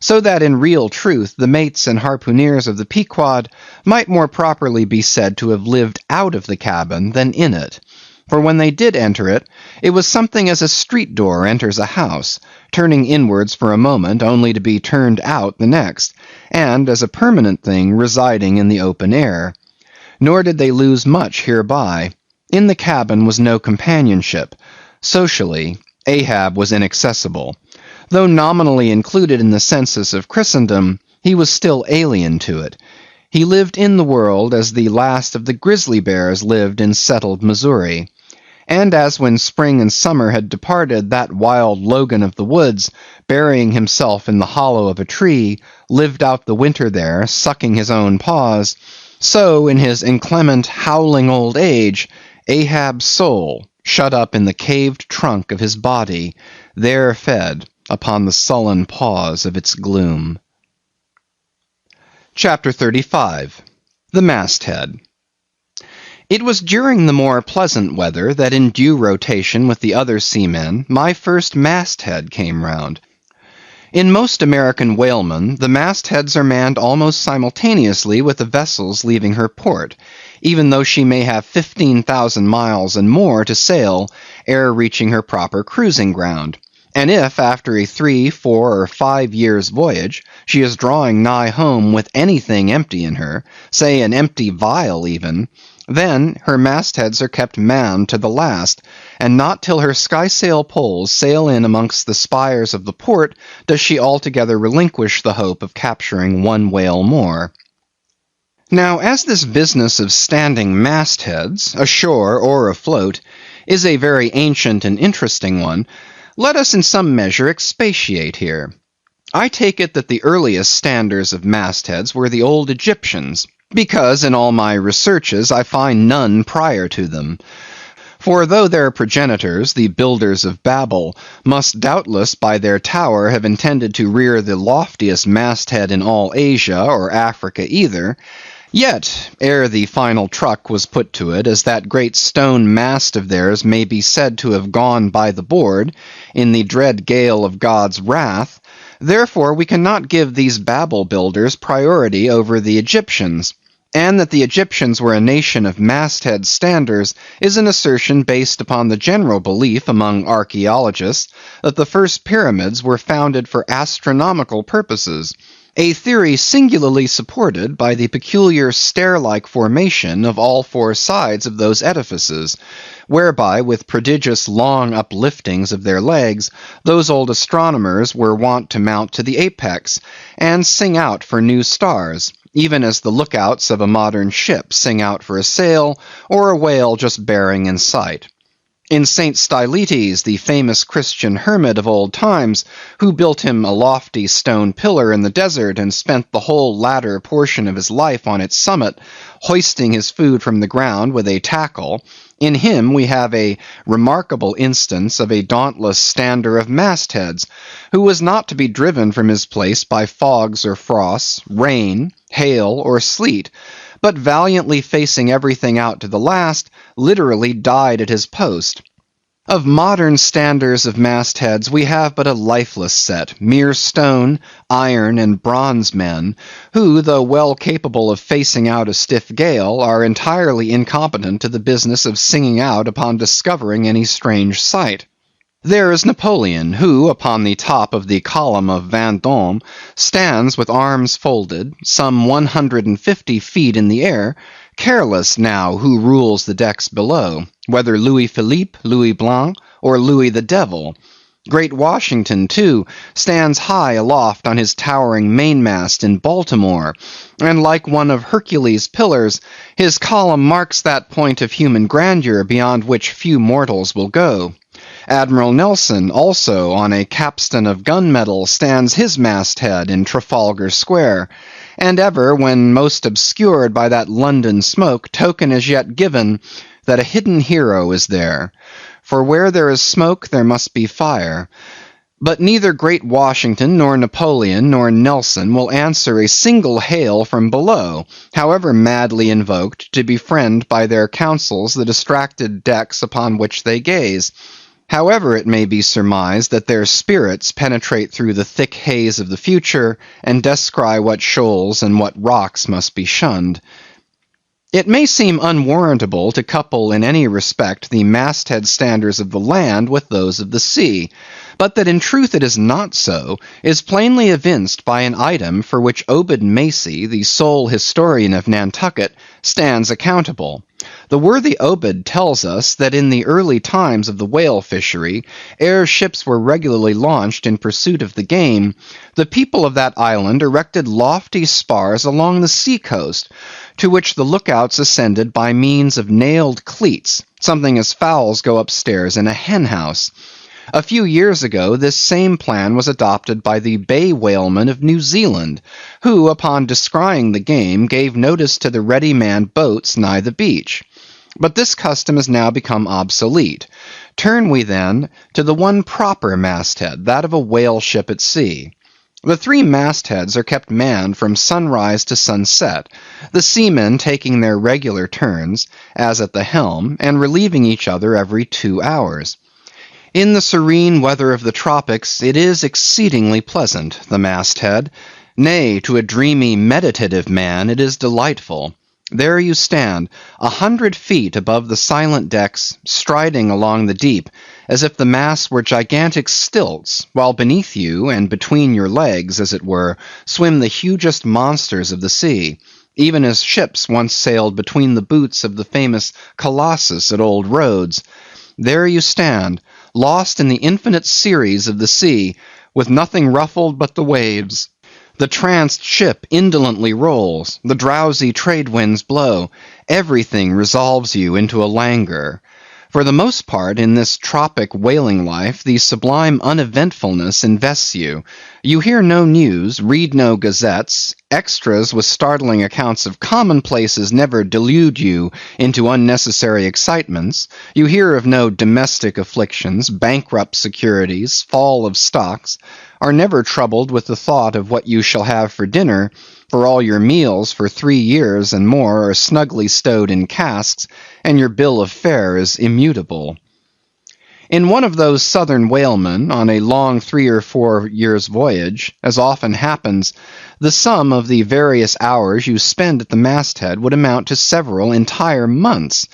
So that in real truth the mates and harpooneers of the Pequod might more properly be said to have lived out of the cabin than in it. For when they did enter it, it was something as a street door enters a house, turning inwards for a moment only to be turned out the next, and as a permanent thing residing in the open air. Nor did they lose much hereby. In the cabin was no companionship. Socially, Ahab was inaccessible. Though nominally included in the census of Christendom, he was still alien to it. He lived in the world as the last of the grizzly bears lived in settled Missouri. And as when spring and summer had departed, that wild Logan of the woods, burying himself in the hollow of a tree, lived out the winter there, sucking his own paws, so in his inclement, howling old age, Ahab's soul, shut up in the caved trunk of his body, there fed upon the sullen paws of its gloom. Chapter 35. The Masthead. It was during the more pleasant weather that in due rotation with the other seamen, my first masthead came round. In most American whalemen, the mastheads are manned almost simultaneously with the vessels leaving her port, even though she may have 15,000 miles and more to sail ere reaching her proper cruising ground. And if, after a 3, 4, or 5 years' voyage, she is drawing nigh home with anything empty in her, say an empty vial even, then her mastheads are kept manned to the last, and not till her skysail poles sail in amongst the spires of the port does she altogether relinquish the hope of capturing one whale more. Now, as this business of standing mastheads, ashore or afloat, is a very ancient and interesting one, let us in some measure expatiate here. I take it that the earliest standers of mastheads were the old Egyptians, because in all my researches I find none prior to them. For though their progenitors, the builders of Babel, must doubtless by their tower have intended to rear the loftiest masthead in all Asia or Africa either, Yet, ere the final truck was put to it, as that great stone mast of theirs may be said to have gone by the board, in the dread gale of God's wrath, therefore we cannot give these Babel builders priority over the Egyptians. And that the Egyptians were a nation of masthead standers is an assertion based upon the general belief among archaeologists that the first pyramids were founded for astronomical purposes, a theory singularly supported by the peculiar stair-like formation of all four sides of those edifices, whereby with prodigious long upliftings of their legs, those old astronomers were wont to mount to the apex, and sing out for new stars, even as the lookouts of a modern ship sing out for a sail, or a whale just bearing in sight. In St. Stylites, the famous Christian hermit of old times, who built him a lofty stone pillar in the desert and spent the whole latter portion of his life on its summit, hoisting his food from the ground with a tackle, in him we have a remarkable instance of a dauntless stander of mastheads, who was not to be driven from his place by fogs or frosts, rain, hail, or sleet, but valiantly facing everything out to the last, literally died at his post. Of modern standers of mastheads we have but a lifeless set, mere stone, iron, and bronze men, who, though well capable of facing out a stiff gale, are entirely incompetent to the business of singing out upon discovering any strange sight. There is Napoleon, who, upon the top of the column of Vendôme, stands with arms folded, some 150 feet in the air, careless now who rules the decks below, whether Louis Philippe, Louis Blanc, or Louis the Devil. Great Washington, too, stands high aloft on his towering mainmast in Baltimore, and like one of Hercules' pillars, his column marks that point of human grandeur beyond which few mortals will go. Admiral Nelson also, on a capstan of gunmetal, stands his masthead in Trafalgar Square, and ever, when most obscured by that London smoke, token is yet given that a hidden hero is there. For where there is smoke there must be fire. But neither great Washington, nor Napoleon, nor Nelson will answer a single hail from below, however madly invoked to befriend by their counsels the distracted decks upon which they gaze. However it may be surmised that their spirits penetrate through the thick haze of the future, and descry what shoals and what rocks must be shunned. It may seem unwarrantable to couple in any respect the masthead standards of the land with those of the sea, but that in truth it is not so, is plainly evinced by an item for which Obed Macy, the sole historian of Nantucket, stands accountable. The worthy Obed tells us that in the early times of the whale fishery, ere ships were regularly launched in pursuit of the game, the people of that island erected lofty spars along the sea coast, to which the lookouts ascended by means of nailed cleats, something as fowls go upstairs in a hen house. A few years ago this same plan was adopted by the bay whalemen of New Zealand, who, upon descrying the game, gave notice to the ready-manned boats nigh the beach. But this custom has now become obsolete. Turn we then to the one proper masthead, that of a whale ship at sea. The three mastheads are kept manned from sunrise to sunset, the seamen taking their regular turns, as at the helm, and relieving each other every 2 hours. In the serene weather of the tropics it is exceedingly pleasant, the masthead. Nay, to a dreamy, meditative man it is delightful. There you stand, 100 feet above the silent decks, striding along the deep, as if the masts were gigantic stilts, while beneath you, and between your legs, as it were, swim the hugest monsters of the sea, even as ships once sailed between the boots of the famous Colossus at Old Rhodes. There you stand, lost in the infinite series of the sea, with nothing ruffled but the waves. The tranced ship indolently rolls, the drowsy trade winds blow, everything resolves you into a languor. For the most part, in this tropic whaling life, the sublime uneventfulness invests you. You hear no news, read no gazettes, extras with startling accounts of commonplaces never delude you into unnecessary excitements. You hear of no domestic afflictions, bankrupt securities, fall of stocks. are never troubled with the thought of what you shall have for dinner, for all your meals for 3 years and more are snugly stowed in casks, and your bill of fare is immutable. In one of those southern whalemen, on a long 3 or 4 years' voyage, as often happens, the sum of the various hours you spend at the masthead would amount to several entire months,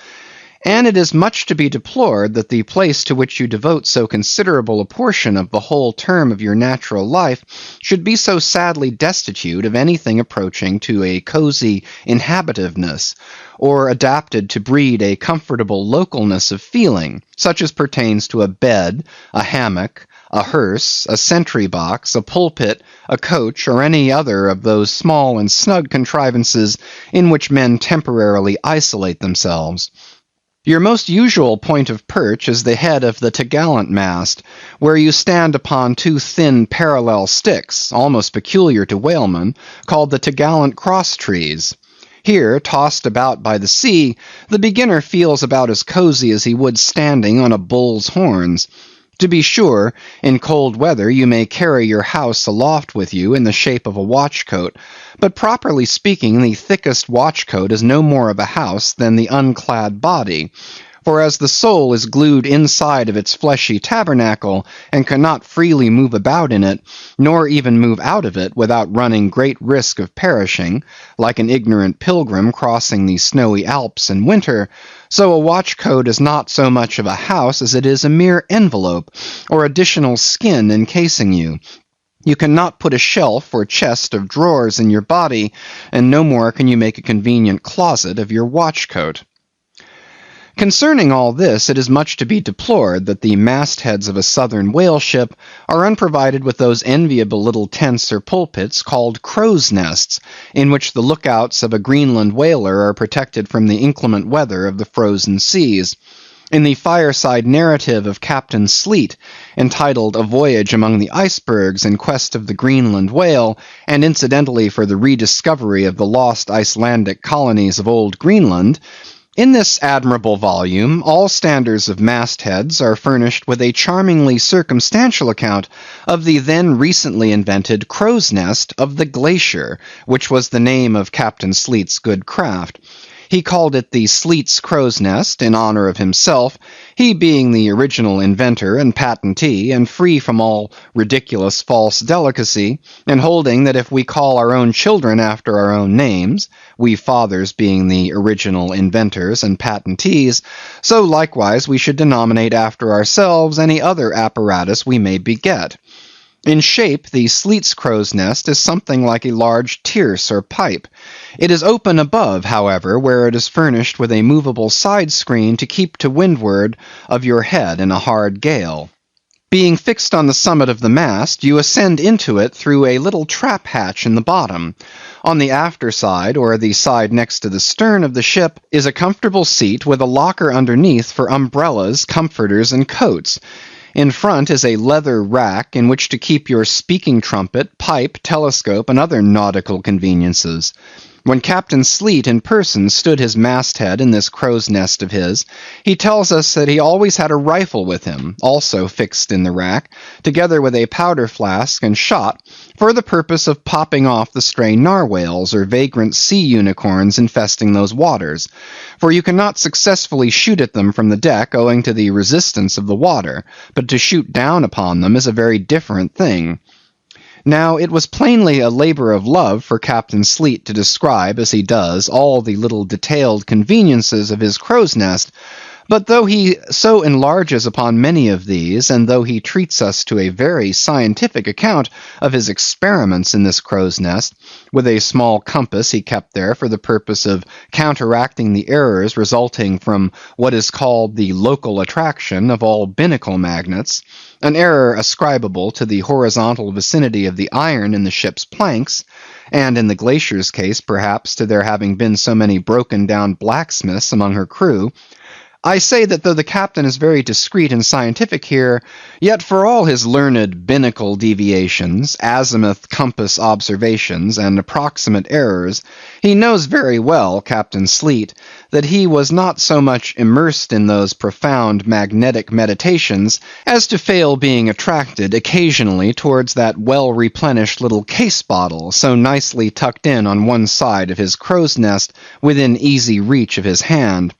and it is much to be deplored that the place to which you devote so considerable a portion of the whole term of your natural life should be so sadly destitute of anything approaching to a cozy inhabitiveness, or adapted to breed a comfortable localness of feeling, such as pertains to a bed, a hammock, a hearse, a sentry box, a pulpit, a coach, or any other of those small and snug contrivances in which men temporarily isolate themselves. Your most usual point of perch is the head of the topgallant mast, where you stand upon 2 thin parallel sticks, almost peculiar to whalemen, called the topgallant cross trees. Here, tossed about by the sea, the beginner feels about as cozy as he would standing on a bull's horns. To be sure, in cold weather you may carry your house aloft with you in the shape of a watchcoat, but properly speaking the thickest watchcoat is no more of a house than the unclad body, for as the soul is glued inside of its fleshy tabernacle, and cannot freely move about in it, nor even move out of it without running great risk of perishing, like an ignorant pilgrim crossing the snowy Alps in winter, so a watchcoat is not so much of a house as it is a mere envelope, or additional skin encasing you. You cannot put a shelf or chest of drawers in your body, and no more can you make a convenient closet of your watchcoat. Concerning all this, it is much to be deplored that the mastheads of a southern whale ship are unprovided with those enviable little tents or pulpits called crow's nests, in which the lookouts of a Greenland whaler are protected from the inclement weather of the frozen seas. In the fireside narrative of Captain Sleet, entitled A Voyage Among the Icebergs in Quest of the Greenland Whale, and incidentally for the rediscovery of the lost Icelandic colonies of Old Greenland, in this admirable volume, all standers of mastheads are furnished with a charmingly circumstantial account of the then recently invented crow's nest of the Glacier, which was the name of Captain Sleet's good craft. He called it the Sleet's Crow's Nest in honor of himself, he being the original inventor and patentee, and free from all ridiculous false delicacy, and holding that if we call our own children after our own names, we fathers being the original inventors and patentees, so likewise we should denominate after ourselves any other apparatus we may beget. In shape, the Sleet's crow's nest is something like a large tierce or pipe. It is open above, however, where it is furnished with a movable side screen to keep to windward of your head in a hard gale. Being fixed on the summit of the mast, you ascend into it through a little trap hatch in the bottom. On the after side, or the side next to the stern of the ship, is a comfortable seat with a locker underneath for umbrellas, comforters, and coats. In front is a leather rack in which to keep your speaking trumpet, pipe, telescope, and other nautical conveniences. When Captain Sleet in person stood his masthead in this crow's nest of his, he tells us that he always had a rifle with him, also fixed in the rack, together with a powder flask and shot, for the purpose of popping off the stray narwhales or vagrant sea unicorns infesting those waters, for you cannot successfully shoot at them from the deck owing to the resistance of the water, but to shoot down upon them is a very different thing. Now, it was plainly a labor of love for Captain Sleet to describe, as he does, all the little detailed conveniences of his crow's nest, but though he so enlarges upon many of these, and though he treats us to a very scientific account of his experiments in this crow's nest, with a small compass he kept there for the purpose of counteracting the errors resulting from what is called the local attraction of all binnacle magnets, an error ascribable to the horizontal vicinity of the iron in the ship's planks, and in the Glacier's case perhaps to there having been so many broken down blacksmiths among her crew, I say that though the captain is very discreet and scientific here, yet for all his learned binnacle deviations, azimuth compass observations, and approximate errors, he knows very well, Captain Sleet, that he was not so much immersed in those profound magnetic meditations as to fail being attracted occasionally towards that well-replenished little case bottle so nicely tucked in on one side of his crow's nest within easy reach of his hand.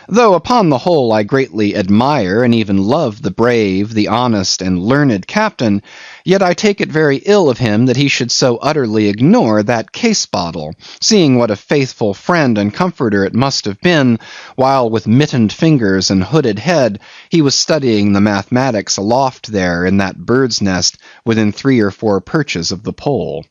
Though upon the whole I greatly admire and even love the brave, the honest, and learned captain, yet I take it very ill of him that he should so utterly ignore that case bottle, seeing what a faithful friend and comforter it must have been, while with mittened fingers and hooded head he was studying the mathematics aloft there in that bird's nest within 3 or 4 perches of the pole.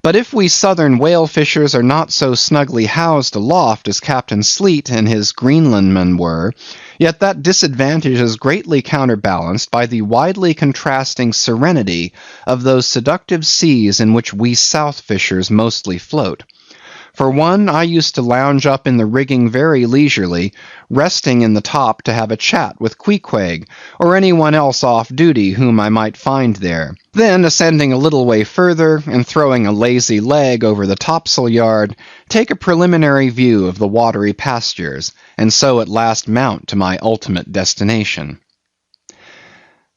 But if we southern whale fishers are not so snugly housed aloft as Captain Sleet and his Greenlandmen were, yet that disadvantage is greatly counterbalanced by the widely contrasting serenity of those seductive seas in which we south fishers mostly float. For one, I used to lounge up in the rigging very leisurely, resting in the top to have a chat with Queequeg, or anyone else off duty whom I might find there. Then, ascending a little way further, and throwing a lazy leg over the topsail yard, take a preliminary view of the watery pastures, and so at last mount to my ultimate destination.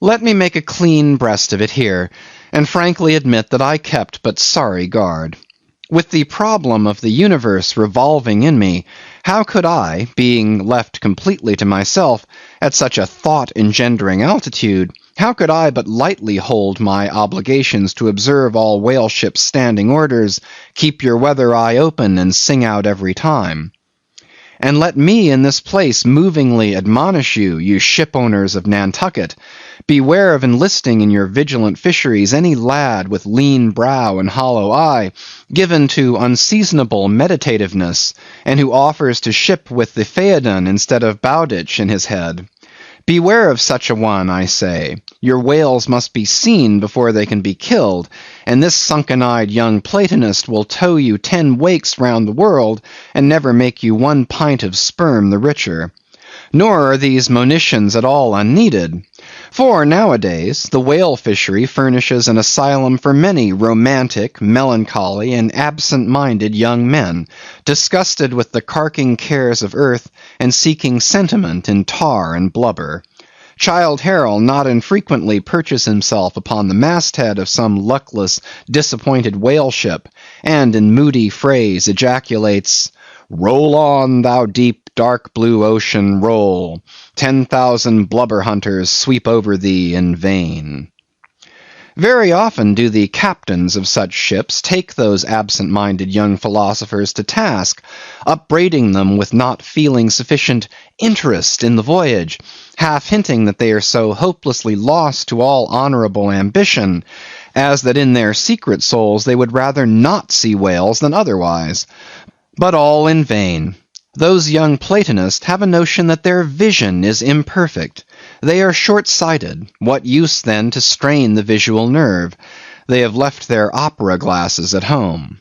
Let me make a clean breast of it here, and frankly admit that I kept but sorry guard. With the problem of the universe revolving in me, how could I, being left completely to myself at such a thought-engendering altitude, how could I but lightly hold my obligations to observe all whale ships' standing orders, keep your weather eye open, and sing out every time? And let me in this place movingly admonish you, you ship owners of Nantucket, beware of enlisting in your vigilant fisheries any lad with lean brow and hollow eye, given to unseasonable meditativeness, and who offers to ship with the Phaedon instead of Bowditch in his head. Beware of such a one, I say. Your whales must be seen before they can be killed, and this sunken-eyed young Platonist will tow you 10 wakes round the world, and never make you 1 pint of sperm the richer. Nor are these monitions at all unneeded. For nowadays the whale fishery furnishes an asylum for many romantic, melancholy, and absent-minded young men, disgusted with the carking cares of earth, and seeking sentiment in tar and blubber. Childe Harold not infrequently perches himself upon the masthead of some luckless, disappointed whale ship, and in moody phrase ejaculates, "Roll on, thou deep, dark blue ocean, roll. 10,000 blubber hunters sweep over thee in vain." Very often do the captains of such ships take those absent-minded young philosophers to task, upbraiding them with not feeling sufficient interest in the voyage, half hinting that they are so hopelessly lost to all honorable ambition, as that in their secret souls they would rather not see whales than otherwise. But all in vain. Those young Platonists have a notion that their vision is imperfect. They are short-sighted. What use then to strain the visual nerve? They have left their opera glasses at home.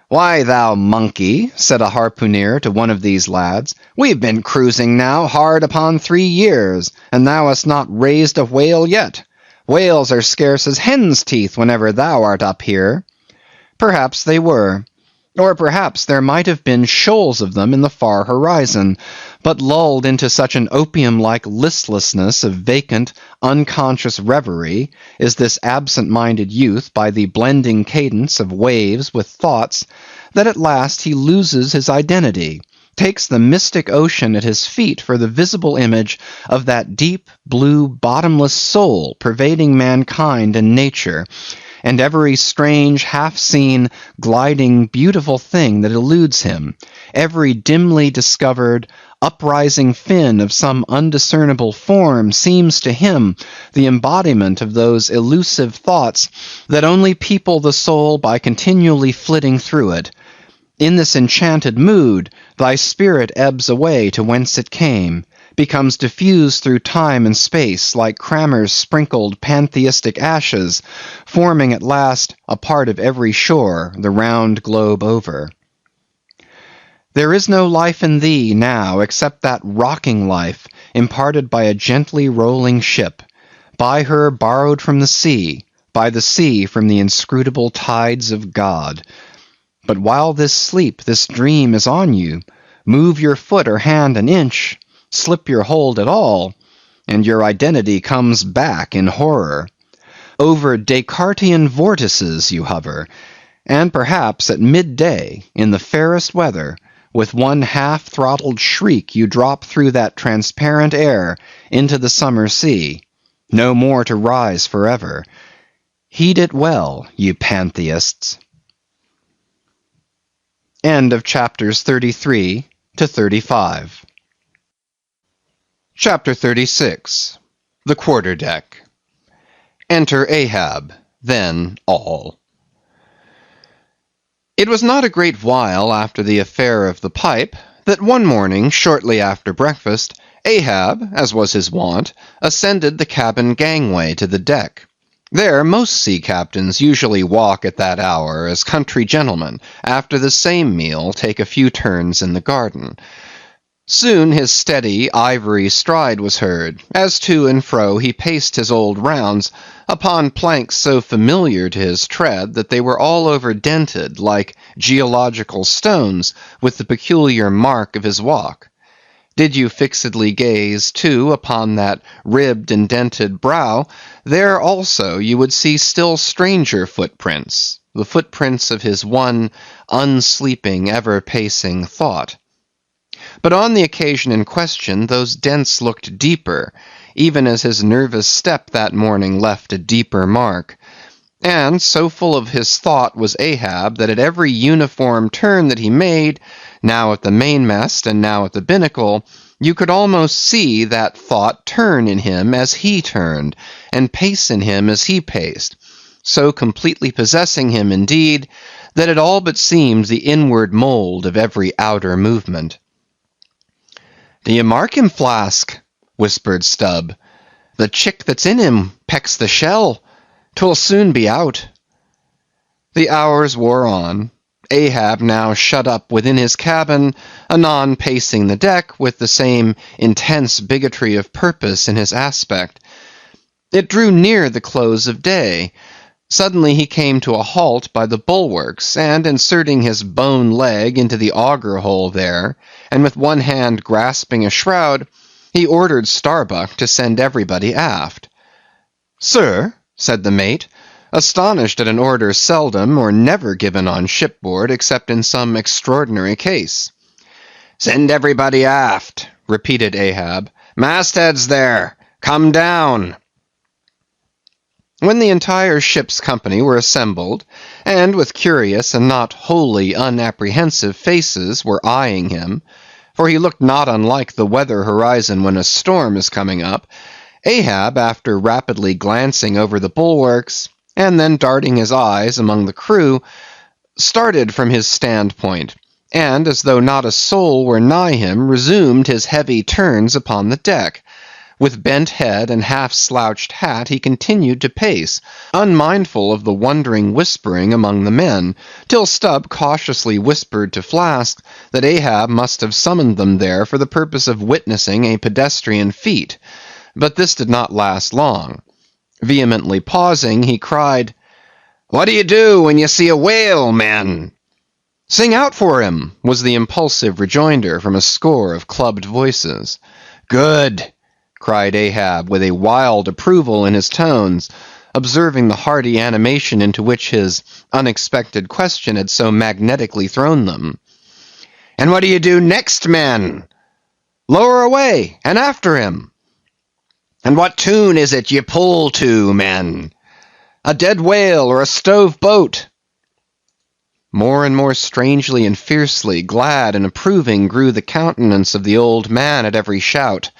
"Why, thou monkey," said a harpooneer to one of these lads, "we've been cruising now hard upon 3 years, and thou hast not raised a whale yet. Whales are scarce as hen's teeth whenever thou art up here." Perhaps they were. Or perhaps there might have been shoals of them in the far horizon, but lulled into such an opium-like listlessness of vacant, unconscious reverie is this absent-minded youth by the blending cadence of waves with thoughts, that at last he loses his identity, takes the mystic ocean at his feet for the visible image of that deep, blue, bottomless soul pervading mankind and nature, and every strange, half-seen, gliding, beautiful thing that eludes him, every dimly discovered, uprising fin of some undiscernible form seems to him the embodiment of those elusive thoughts that only people the soul by continually flitting through it. In this enchanted mood, thy spirit ebbs away to whence it came, becomes diffused through time and space like Cramer's sprinkled pantheistic ashes, forming at last a part of every shore the round globe over. There is no life in thee now except that rocking life imparted by a gently rolling ship, by her borrowed from the sea, by the sea from the inscrutable tides of God. But while this sleep, this dream is on you, move your foot or hand an inch, slip your hold at all, and your identity comes back in horror. Over Descartian vortices you hover, and perhaps at midday, in the fairest weather, with one half-throttled shriek you drop through that transparent air into the summer sea, no more to rise forever. Heed it well, you pantheists. End of chapters 33 to 35. Chapter 36. The Quarterdeck. Enter Ahab, then all. It was not a great while after the affair of the pipe, that one morning, shortly after breakfast, Ahab, as was his wont, ascended the cabin gangway to the deck. There most sea captains usually walk at that hour, as country gentlemen, after the same meal, take a few turns in the garden. Soon his steady, ivory stride was heard, as to and fro he paced his old rounds, upon planks so familiar to his tread that they were all over dented, like geological stones, with the peculiar mark of his walk. Did you fixedly gaze, too, upon that ribbed and dented brow, there also you would see still stranger footprints, the footprints of his one unsleeping, ever-pacing thought. But on the occasion in question, those dents looked deeper, even as his nervous step that morning left a deeper mark. And so full of his thought was Ahab, that at every uniform turn that he made, now at the mainmast and now at the binnacle, you could almost see that thought turn in him as he turned, and pace in him as he paced, so completely possessing him indeed, that it all but seemed the inward mould of every outer movement. "D'ye mark him, Flask?" whispered Stubb. "The chick that's in him pecks the shell. 'Twill soon be out." The hours wore on. Ahab now shut up within his cabin, anon pacing the deck, with the same intense bigotry of purpose in his aspect. It drew near the close of day. Suddenly he came to a halt by the bulwarks, and inserting his bone leg into the auger hole there, and with one hand grasping a shroud, he ordered Starbuck to send everybody aft. "Sir," said the mate, astonished at an order seldom or never given on shipboard except in some extraordinary case. "Send everybody aft," repeated Ahab. "Mastheads there! Come down!" When the entire ship's company were assembled, and with curious and not wholly unapprehensive faces were eyeing him, for he looked not unlike the weather horizon when a storm is coming up, Ahab, after rapidly glancing over the bulwarks, and then darting his eyes among the crew, started from his standpoint, and, as though not a soul were nigh him, resumed his heavy turns upon the deck. With bent head and half-slouched hat he continued to pace, unmindful of the wondering whispering among the men, till Stubb cautiously whispered to Flask that Ahab must have summoned them there for the purpose of witnessing a pedestrian feat. But this did not last long. Vehemently pausing, he cried, "What do you do when you see a whale, men?" "Sing out for him," was the impulsive rejoinder from a score of clubbed voices. "Good!" cried Ahab, with a wild approval in his tones, observing the hearty animation into which his unexpected question had so magnetically thrown them. "And what do you do next, men?" "Lower away, and after him." "And what tune is it ye pull to, men?" "A dead whale or a stove boat." More and more strangely and fiercely glad and approving grew the countenance of the old man at every shout,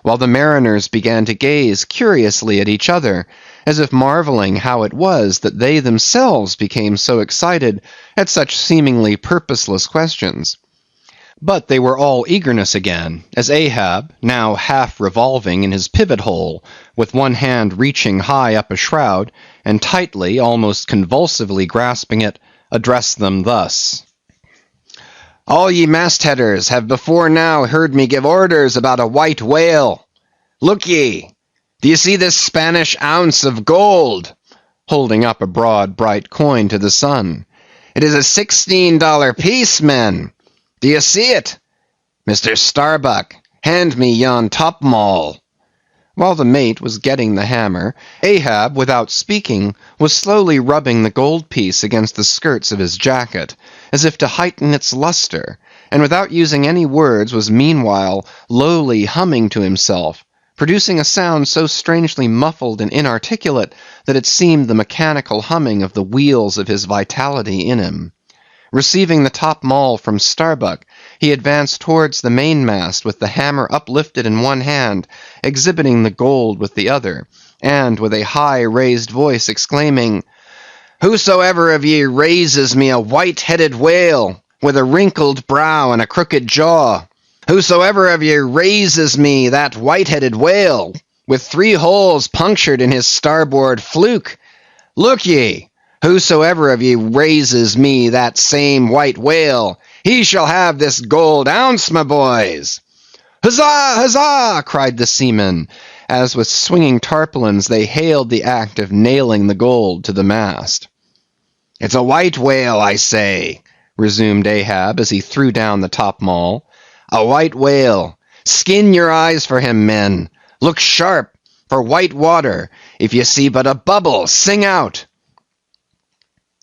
while the mariners began to gaze curiously at each other, as if marveling how it was that they themselves became so excited at such seemingly purposeless questions. But they were all eagerness again, as Ahab, now half revolving in his pivot hole, with one hand reaching high up a shroud, and tightly, almost convulsively grasping it, addressed them thus: All ye mastheaders have before now heard me give orders about a white whale. Look ye, do ye see this Spanish ounce of gold? Holding up a broad, bright coin to the sun. It is a $16 piece, men. Do ye see it? Mr. Starbuck, hand me yon topmaul. While the mate was getting the hammer, Ahab, without speaking, was slowly rubbing the gold piece against the skirts of his jacket, as if to heighten its luster, and without using any words was meanwhile lowly humming to himself, producing a sound so strangely muffled and inarticulate that it seemed the mechanical humming of the wheels of his vitality in him. Receiving the top-maul from Starbuck, he advanced towards the mainmast with the hammer uplifted in one hand, exhibiting the gold with the other, and with a high raised voice exclaiming, "Whosoever of ye raises me a white-headed whale, with a wrinkled brow and a crooked jaw, whosoever of ye raises me that white-headed whale, with 3 holes punctured in his starboard fluke, look ye, whosoever of ye raises me that same white whale, he shall have this gold ounce, my boys." "Huzzah! Huzzah!" cried the seamen, as with swinging tarpaulins they hailed the act of nailing the gold to the mast. "It's a white whale, I say," resumed Ahab as he threw down the topmaul. "A white whale. Skin your eyes for him, men. Look sharp, for white water. If ye see but a bubble, sing out."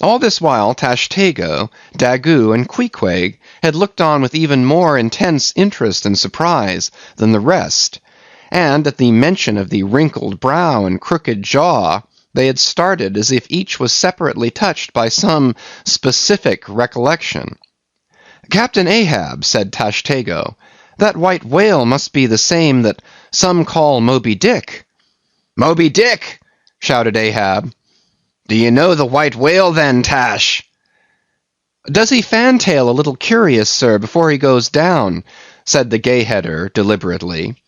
All this while Tashtego, Daggoo, and Queequeg had looked on with even more intense interest and surprise than the rest, and at the mention of the wrinkled brow and crooked jaw, they had started as if each was separately touched by some specific recollection. "Captain Ahab," said Tashtego, "that white whale must be the same that some call Moby-Dick." "Moby-Dick!" shouted Ahab. "Do you know the white whale then, Tash?" "Does he fantail a little curious, sir, before he goes down?" said the gay-header deliberately.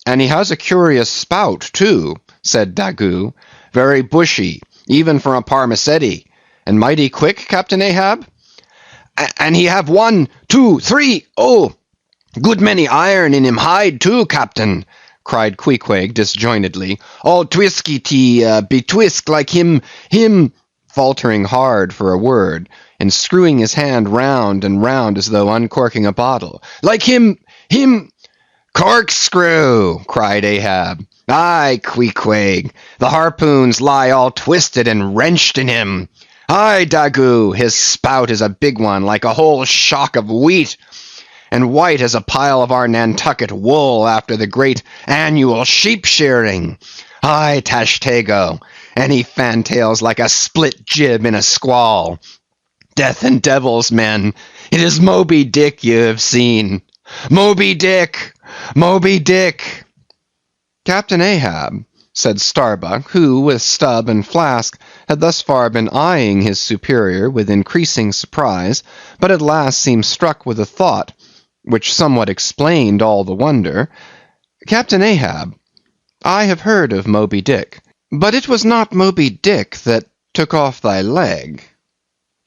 "And he has a curious spout, too," said Daggoo, "very bushy, even for a parmacetty, and mighty quick, Captain Ahab?" "And he have 1, 2, 3, oh, good many iron in him hide too, Captain," cried Queequeg disjointedly. "All twisky betwisk like him, faltering hard for a word, and screwing his hand round and round as though uncorking a bottle. "Like him, corkscrew," cried Ahab. "Aye, Queequeg, the harpoons lie all twisted and wrenched in him. Aye, Daggoo, his spout is a big one, like a whole shock of wheat, and white as a pile of our Nantucket wool after the great annual sheep shearing. Aye, Tashtego, and he fantails like a split jib in a squall. Death and devils, men, it is Moby-Dick you have seen. Moby-Dick! Moby-Dick!" "Captain Ahab," said Starbuck, who, with Stubb and Flask, had thus far been eyeing his superior with increasing surprise, but at last seemed struck with a thought, which somewhat explained all the wonder. "Captain Ahab, I have heard of Moby-Dick, but it was not Moby-Dick that took off thy leg."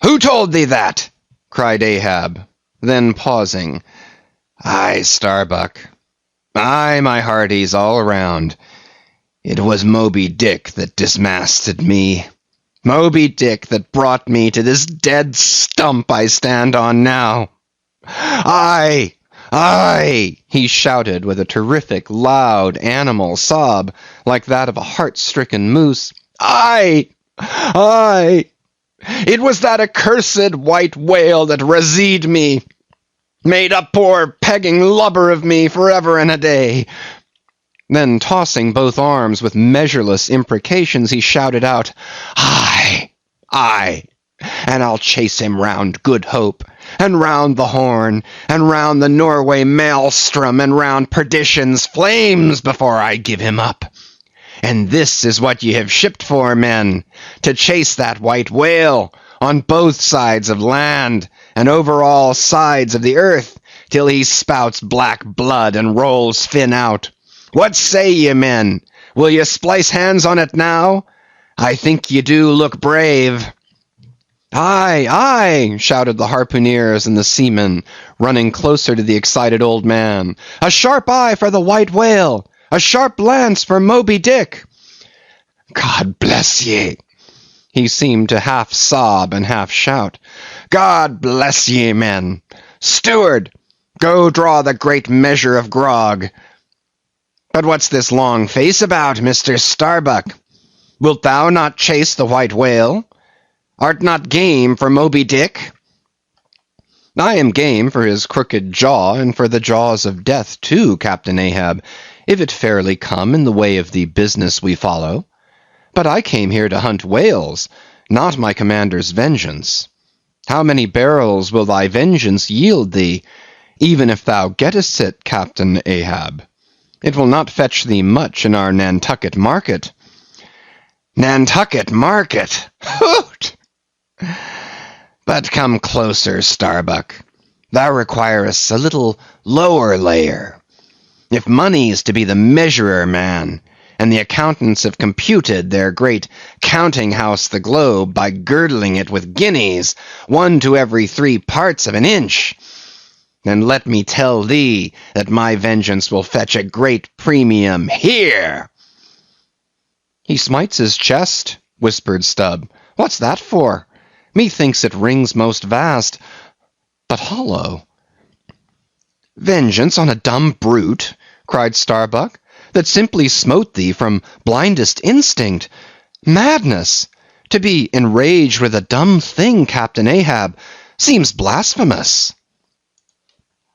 "Who told thee that?" cried Ahab, then pausing. "Aye, Starbuck. Aye, my hearties, all round. It was Moby-Dick that dismasted me. Moby-Dick that brought me to this dead stump I stand on now. Aye, aye," he shouted with a terrific, loud, animal sob, like that of a heart-stricken moose. "Aye, aye, it was that accursed white whale that razed me, made a poor pegging lubber of me forever and a day." Then tossing both arms with measureless imprecations, he shouted out, "Aye, aye, and I'll chase him round Good Hope, and round the Horn, and round the Norway Maelstrom, and round Perdition's flames before I give him up. And this is what ye have shipped for, men, to chase that white whale on both sides of land, and over all sides of the earth, till he spouts black blood and rolls fin out. What say ye, men? Will ye splice hands on it now? I think ye do look brave." Aye, aye, shouted the harpooneers and the seamen, running closer to the excited old man. A sharp eye for the white whale! A sharp lance for Moby-Dick! God bless ye! He seemed to half sob and half shout. God bless ye, men! Steward, go draw the great measure of grog. But what's this long face about, Mr. Starbuck? Wilt thou not chase the white whale? Art not game for Moby-Dick? I am game for his crooked jaw, and for the jaws of death too, Captain Ahab, if it fairly come in the way of the business we follow. But I came here to hunt whales, not my commander's vengeance. How many barrels will thy vengeance yield thee, even if thou gettest it, Captain Ahab? It will not fetch thee much in our Nantucket market. Nantucket market! Hoot! But come closer, Starbuck. Thou requirest a little lower layer. If money's to be the measurer, man, and the accountants have computed their great counting house the globe by girdling it with guineas, 1 to every 3 parts of an inch, then let me tell thee that my vengeance will fetch a great premium here. He smites his chest, whispered Stubb. What's that for? Methinks it rings most vast, but hollow. Vengeance on a dumb brute, cried Starbuck, that simply smote thee from blindest instinct. Madness! To be enraged with a dumb thing, Captain Ahab, seems blasphemous.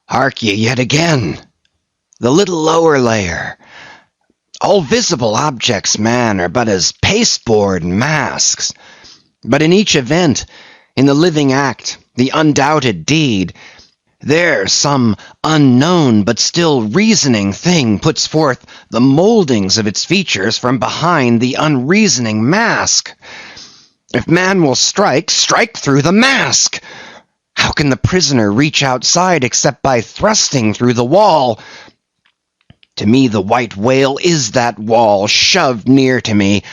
Hark ye yet again. The little lower layer. All visible objects, man, are but as pasteboard and masks. But in each event, in the living act, the undoubted deed, there some unknown but still reasoning thing puts forth the mouldings of its features from behind the unreasoning mask. If man will strike, strike through the mask. How can the prisoner reach outside except by thrusting through the wall? To me the white whale is that wall, shoved near to me.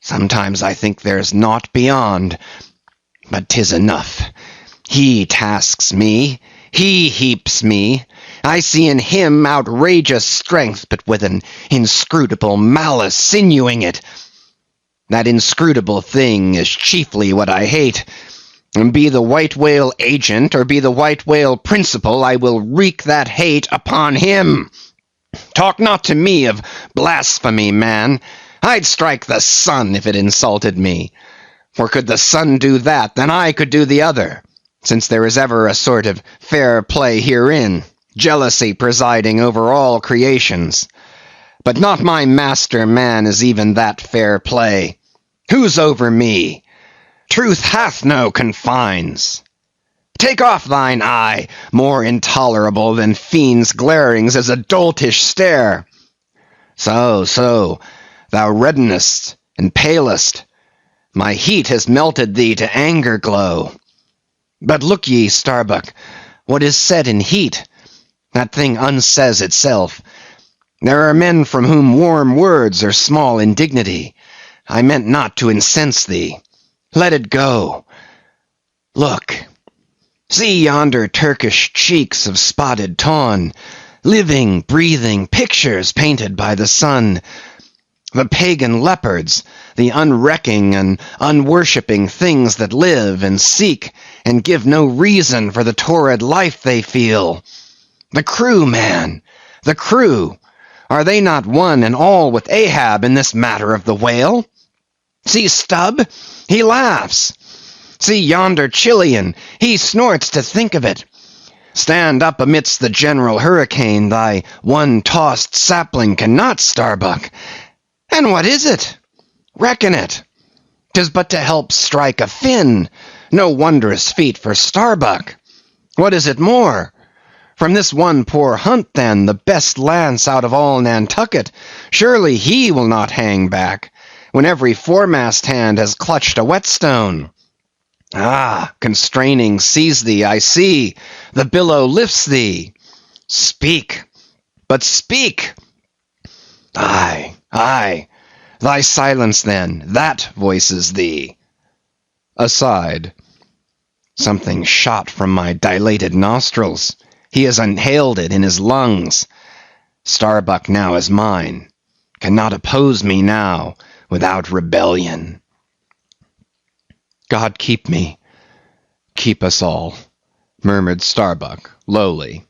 Sometimes I think there's naught beyond, but 'tis enough. He tasks me, he heaps me. I see in him outrageous strength, but with an inscrutable malice sinewing it. That inscrutable thing is chiefly what I hate. And be the white whale agent, or be the white whale principal, I will wreak that hate upon him. Talk not to me of blasphemy, man. I'd strike the sun if it insulted me. For could the sun do that, then I could do the other, since there is ever a sort of fair play herein, jealousy presiding over all creations. But not my master man is even that fair play. Who's over me? Truth hath no confines. Take off thine eye, more intolerable than fiends' glarings as a doltish stare. So, thou reddenest and palest. My heat has melted thee to anger glow. But look ye, Starbuck, what is said in heat, that thing unsays itself. There are men from whom warm words are small indignity. I meant not to incense thee. Let it go. Look, see yonder Turkish cheeks of spotted tawn, living, breathing pictures painted by the sun. The pagan leopards, the unrecking and unworshipping things that live and seek and give no reason for the torrid life they feel. The crew, man, the crew, are they not one and all with Ahab in this matter of the whale? See Stubb, he laughs. See yonder Chilean, he snorts to think of it. Stand up amidst the general hurricane, thy one-tossed sapling cannot, Starbuck. And what is it? Reckon it. 'Tis but to help strike a fin. No wondrous feat for Starbuck. What is it more? From this one poor hunt, then, the best lance out of all Nantucket, surely he will not hang back, when every foremast hand has clutched a whetstone. Ah, constraining seize thee, I see. The billow lifts thee. Speak, but speak. Aye, aye, thy silence then, that voices thee. Aside. Something shot from my dilated nostrils. He has inhaled it in his lungs. Starbuck now is mine. Cannot oppose me now without rebellion. God keep me. Keep us all, murmured Starbuck lowly.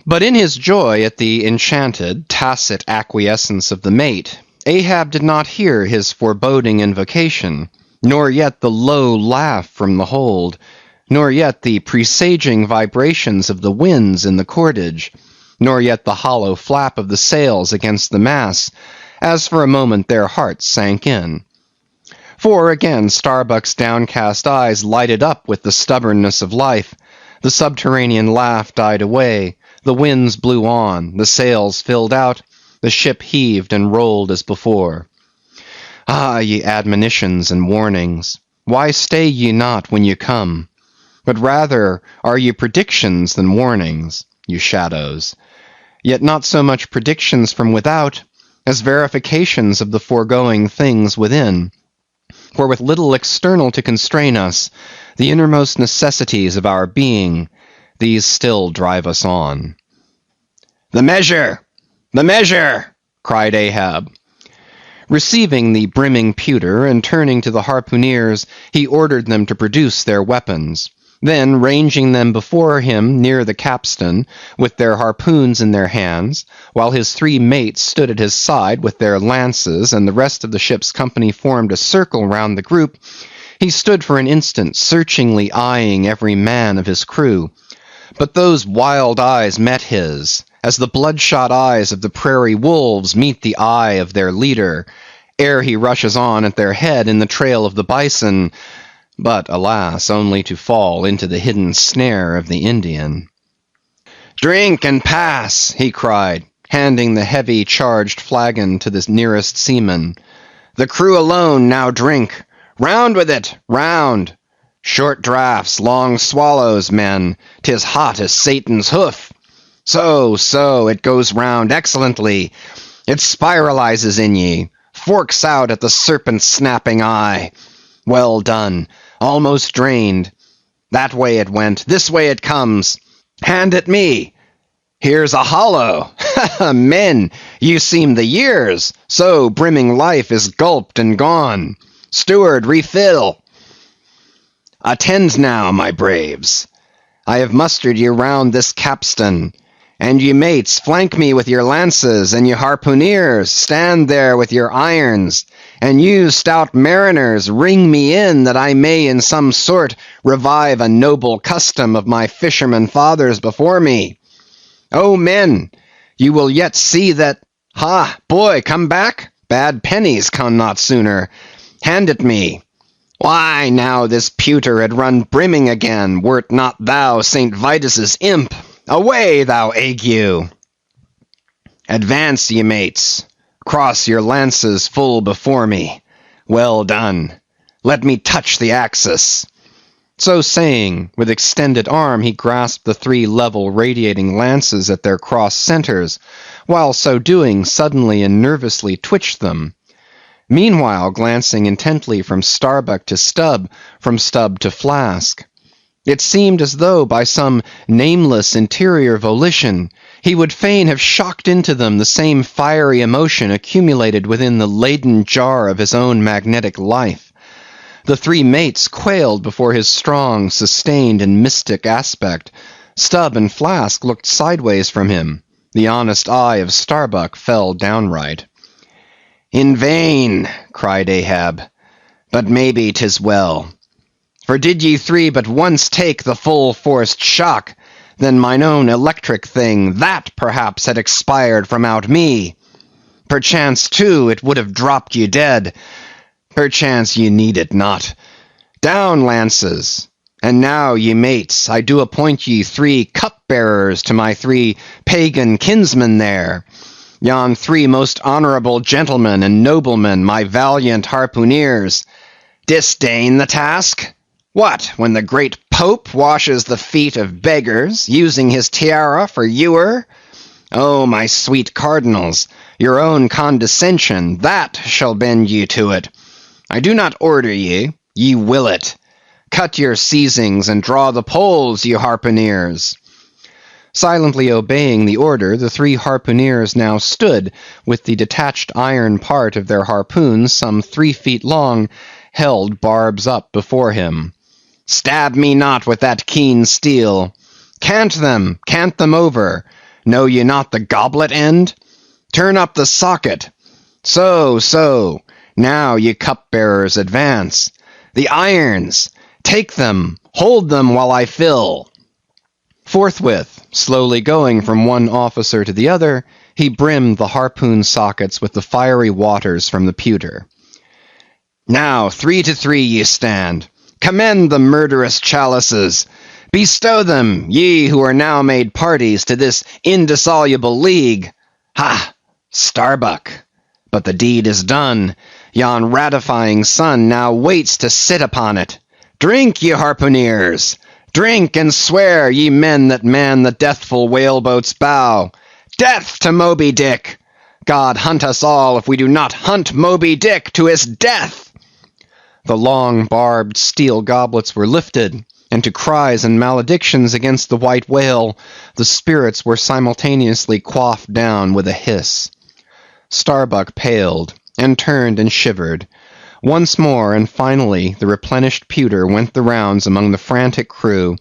But in his joy at the enchanted, tacit acquiescence of the mate, Ahab did not hear his foreboding invocation, nor yet the low laugh from the hold, nor yet the presaging vibrations of the winds in the cordage, nor yet the hollow flap of the sails against the mass, as for a moment their hearts sank in. For again Starbuck's downcast eyes lighted up with the stubbornness of life, the subterranean laugh died away, the winds blew on, the sails filled out, the ship heaved and rolled as before. Ah, ye admonitions and warnings, why stay ye not when ye come? But rather are ye predictions than warnings, you shadows. Yet not so much predictions from without, as verifications of the foregoing things within. For with little external to constrain us, the innermost necessities of our being, these still drive us on. The measure! The measure! Cried Ahab. Receiving the brimming pewter and turning to the harpooneers, he ordered them to produce their weapons. Then, ranging them before him near the capstan, with their harpoons in their hands, while his three mates stood at his side with their lances, and the rest of the ship's company formed a circle round the group, he stood for an instant searchingly eyeing every man of his crew. But those wild eyes met his, as the bloodshot eyes of the prairie wolves meet the eye of their leader, ere he rushes on at their head in the trail of the bison, but, alas, only to fall into the hidden snare of the Indian. Drink and pass, he cried, handing the heavy charged flagon to the nearest seaman. The crew alone now drink. Round with it, round. Short draughts, long swallows, men. 'Tis hot as Satan's hoof. So, it goes round excellently. It spiralizes in ye, forks out at the serpent's snapping eye. Well done, almost drained. That way it went, this way it comes. Hand it me. Here's a hollow. Men, you seem the years. So brimming life is gulped and gone. Steward, refill. Attend now, my braves. I have mustered ye round this capstan. And ye mates, flank me with your lances, and ye harpooneers, stand there with your irons, and you stout mariners, ring me in, that I may in some sort revive a noble custom of my fisherman fathers before me. O men, you will yet see that... Ha, boy, come back? Bad pennies come not sooner. Hand it me. Why, now this pewter had run brimming again, wert not thou St. Vitus's imp. Away, thou ague! Advance, ye mates. Cross your lances full before me. Well done. Let me touch the axis. So saying, with extended arm he grasped the three level radiating lances at their cross centers, while so doing suddenly and nervously twitched them. Meanwhile glancing intently from Starbuck to Stubb, from Stubb to Flask. It seemed as though by some nameless interior volition he would fain have shocked into them the same fiery emotion accumulated within the laden jar of his own magnetic life. The three mates quailed before his strong, sustained, and mystic aspect. Stubb and Flask looked sideways from him. The honest eye of Starbuck fell downright. In vain, cried Ahab, but maybe 'tis well. For did ye three but once take the full-forced shock, then mine own electric thing, that perhaps had expired from out me. Perchance, too, it would have dropped ye dead. Perchance ye need it not. Down, lances! And now, ye mates, I do appoint ye three cup-bearers to my three pagan kinsmen there. Yon three most honourable gentlemen and noblemen, my valiant harpooneers. Disdain the task? What, when the great Pope washes the feet of beggars, using his tiara for ewer? Oh, my sweet cardinals, your own condescension, that shall bend ye to it. I do not order ye, Ye will it. Cut your seizings and draw the poles, ye harpooneers. Silently obeying the order, the three harpooneers now stood, with the detached iron part of their harpoons, some 3 feet long, held barbs up before him. Stab me not with that keen steel. Cant them over. Know ye not the goblet end? Turn up the socket. So. Now, ye cupbearers, advance. The irons. Take them. Hold them while I fill. Forthwith, slowly going from one officer to the other, he brimmed the harpoon sockets with the fiery waters from the pewter. Now 3 to 3 ye stand. Commend the murderous chalices. Bestow them, ye who are now made parties to this indissoluble league. Ha! Starbuck! But the deed is done. Yon ratifying sun now waits to sit upon it. Drink, ye harpooneers! Drink and swear, ye men that man the deathful whaleboat's bow. Death to Moby-Dick! God hunt us all if we do not hunt Moby-Dick to his death! The long barbed steel goblets were lifted, and to cries and maledictions against the white whale, the spirits were simultaneously quaffed down with a hiss. Starbuck paled, and turned and shivered. Once more, and finally, the replenished pewter went the rounds among the frantic crew,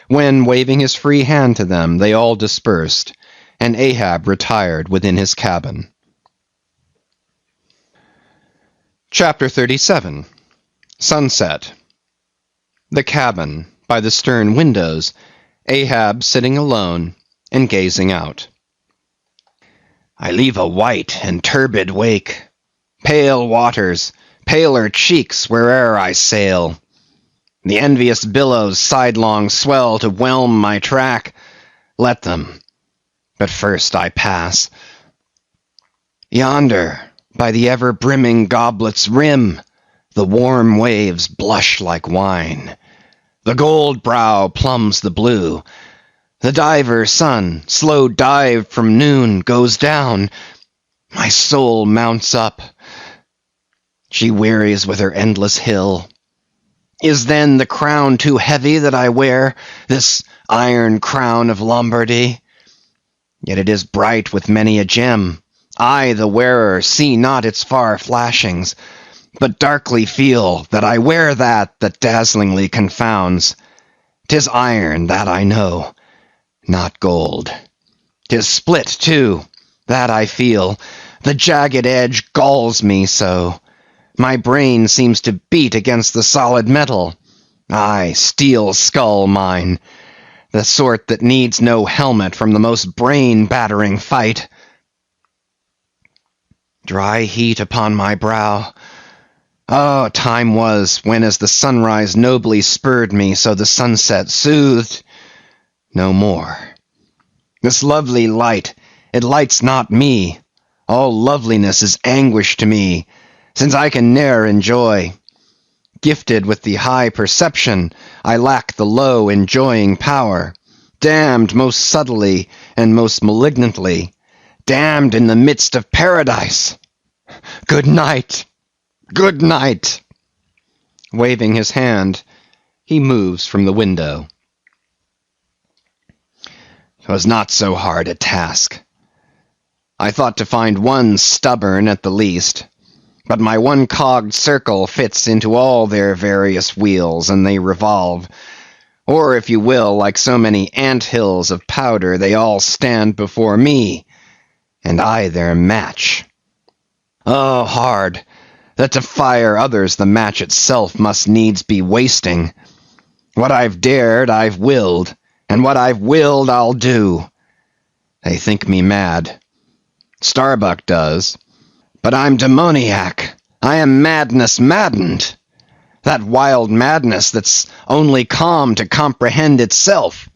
when, waving his free hand to them, they all dispersed, and Ahab retired within his cabin. Chapter 37. Sunset. The cabin, by the stern windows, Ahab sitting alone and gazing out. I leave a white and turbid wake, pale waters, paler cheeks where'er I sail. The envious billows sidelong swell to whelm my track. Let them, but first I pass. Yonder, by the ever-brimming goblet's rim, the warm waves blush like wine. The gold brow plumbs the blue. The diver sun, slow dived from noon, goes down. My soul mounts up. She wearies with her endless hill. Is then the crown too heavy that I wear, this iron crown of Lombardy? Yet it is bright with many a gem. I, the wearer, see not its far flashings, but darkly feel that I wear that dazzlingly confounds. 'Tis iron, that I know, not gold. 'Tis split, too, that I feel. The jagged edge galls me so. My brain seems to beat against the solid metal. Aye, steel skull mine, the sort that needs no helmet from the most brain-battering fight. Dry heat upon my brow. Oh, time was, when as the sunrise nobly spurred me, so the sunset soothed. No more. This lovely light, it lights not me. All loveliness is anguish to me, since I can ne'er enjoy. Gifted with the high perception, I lack the low enjoying power. Damned most subtly and most malignantly. Damned in the midst of paradise. Good night! Good night! Waving his hand, he moves from the window. 'Twas not so hard a task. I thought to find one stubborn at the least, but my one-cogged circle fits into all their various wheels, and they revolve. Or, if you will, like so many ant-hills of powder, they all stand before me, and I their match. Oh, hard, that to fire others the match itself must needs be wasting. What I've dared, I've willed, and what I've willed, I'll do. They think me mad. Starbuck does. But I'm demoniac. I am madness maddened. That wild madness that's only calm to comprehend itself.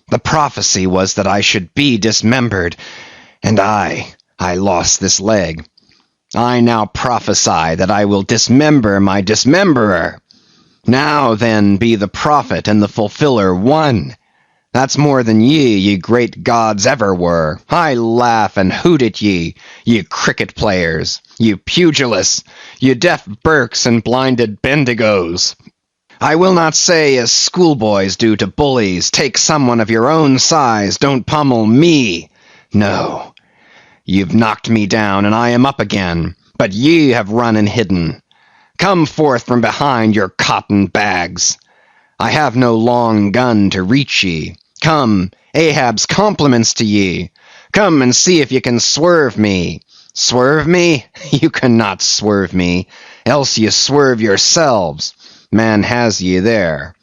The prophecy was that I should be dismembered, and I lost this leg. I now prophesy that I will dismember my dismemberer. Now then be the prophet and the fulfiller one. That's more than ye great gods ever were. I laugh and hoot at ye cricket players, you pugilists, you deaf Burkes and blinded Bendigos. I will not say as schoolboys do to bullies, take someone of your own size, don't pummel me. No, you've knocked me down, and I am up again, but ye have run and hidden. Come forth from behind your cotton bags. I have no long gun to reach ye. Come, Ahab's compliments to ye. Come and see if ye can swerve me. Swerve me? You cannot swerve me, else ye swerve yourselves. Man has ye there.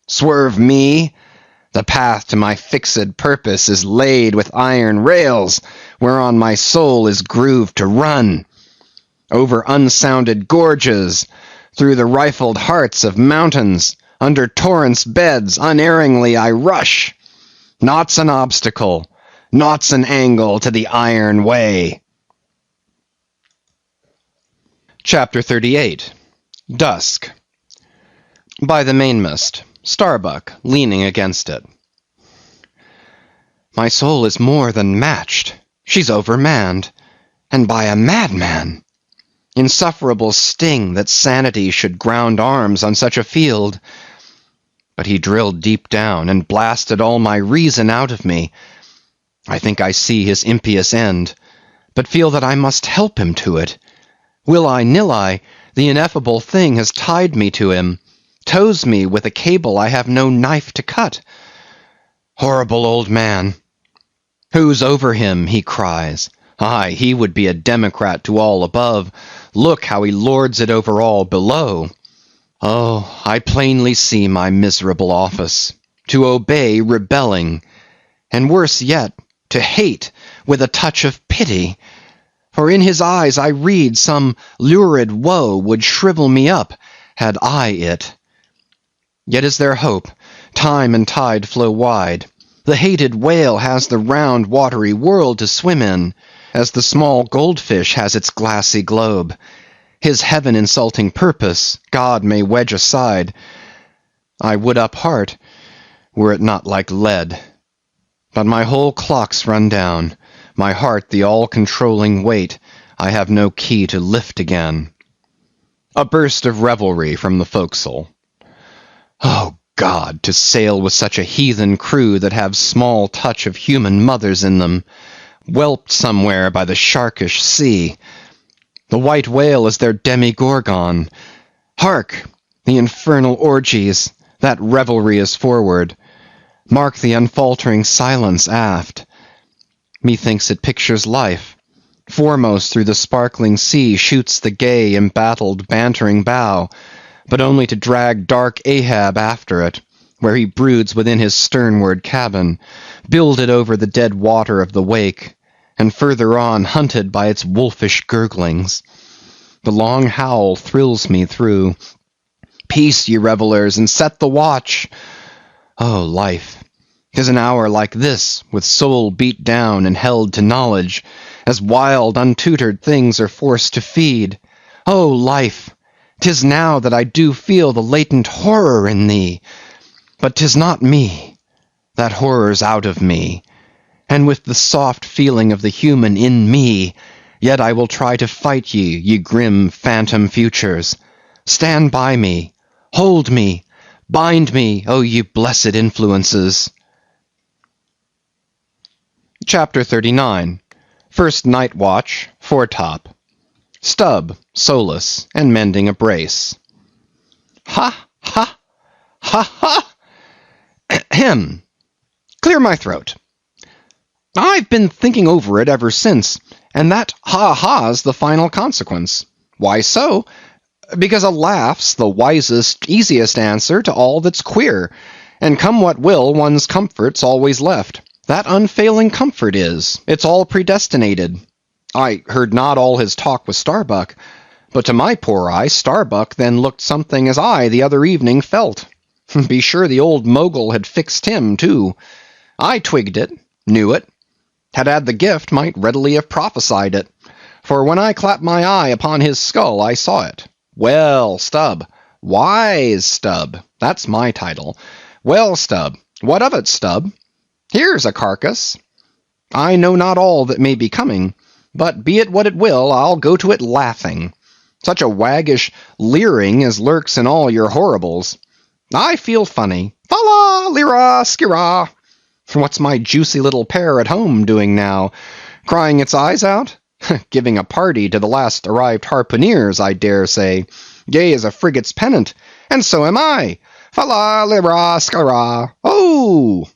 Swerve me? The path to my fixed purpose is laid with iron rails, whereon my soul is grooved to run. Over unsounded gorges, through the rifled hearts of mountains, under torrents' beds, unerringly I rush. Naught's an obstacle, naught's an angle to the iron way. Chapter 38. Dusk. By the mainmast, Starbuck leaning against it. My soul is more than matched. She's overmanned, and by a madman. Insufferable sting that sanity should ground arms on such a field. But he drilled deep down and blasted all my reason out of me. I think I see his impious end, but feel that I must help him to it. Will I, nill I, the ineffable thing has tied me to him, tows me with a cable I have no knife to cut. Horrible old man. Who's over him, he cries. Aye, he would be a democrat to all above. Look how he lords it over all below. Oh, I plainly see my miserable office, to obey rebelling, and worse yet, to hate with a touch of pity. For in his eyes I read some lurid woe would shrivel me up, had I it. Yet is there hope, time and tide flow wide. The hated whale has the round watery world to swim in, as the small goldfish has its glassy globe. His heaven-insulting purpose God may wedge aside. I would up heart, were it not like lead. But my whole clock's run down, my heart the all-controlling weight I have no key to lift again. A burst of revelry from the forecastle. Oh God, to sail with such a heathen crew that have small touch of human mothers in them, whelped somewhere by the sharkish sea. The white whale is their demigorgon. Hark! The infernal orgies, that revelry is forward. Mark the unfaltering silence aft. Methinks it pictures life. Foremost through the sparkling sea shoots the gay, embattled, bantering bow, but only to drag dark Ahab after it, where he broods within his sternward cabin, builded over the dead water of the wake, and further on hunted by its wolfish gurglings. The long howl thrills me through. Peace, ye revellers, and set the watch. Oh, life! 'Tis an hour like this, with soul beat down and held to knowledge, as wild, untutored things are forced to feed. Oh, life! 'Tis now that I do feel the latent horror in thee. But 'tis not me. That horror's out of me. And with the soft feeling of the human in me, yet I will try to fight ye grim phantom futures. Stand by me, hold me, bind me, O ye blessed influences. Chapter 39. First Night Watch, Foretop. Stubb, solus, and mending a brace. Ha, ha, ha, ha! Ahem. Clear my throat. I've been thinking over it ever since, and that ha-ha's the final consequence. Why so? Because a laugh's the wisest, easiest answer to all that's queer, and come what will, one's comfort's always left. That unfailing comfort is, it's all predestinated. I heard not all his talk with Starbuck, but to my poor eye, Starbuck then looked something as I the other evening felt. Be sure the old mogul had fixed him, too. I twigged it, knew it, had the gift, might readily have prophesied it, for when I clapped my eye upon his skull, I saw it. Well, Stubb, wise Stubb, that's my title. Well, Stubb, What of it, Stubb? Here's a carcass. I know not all that may be coming, but be it what it will, I'll go to it laughing. Such a waggish leering as lurks in all your horribles. I feel funny. Fa-la, lira, skira. What's my juicy little pair at home doing now? Crying its eyes out? Giving a party to the last arrived harpooneers, I dare say. Gay as a frigate's pennant, and so am I. Fa-la, lira, skira. Oh!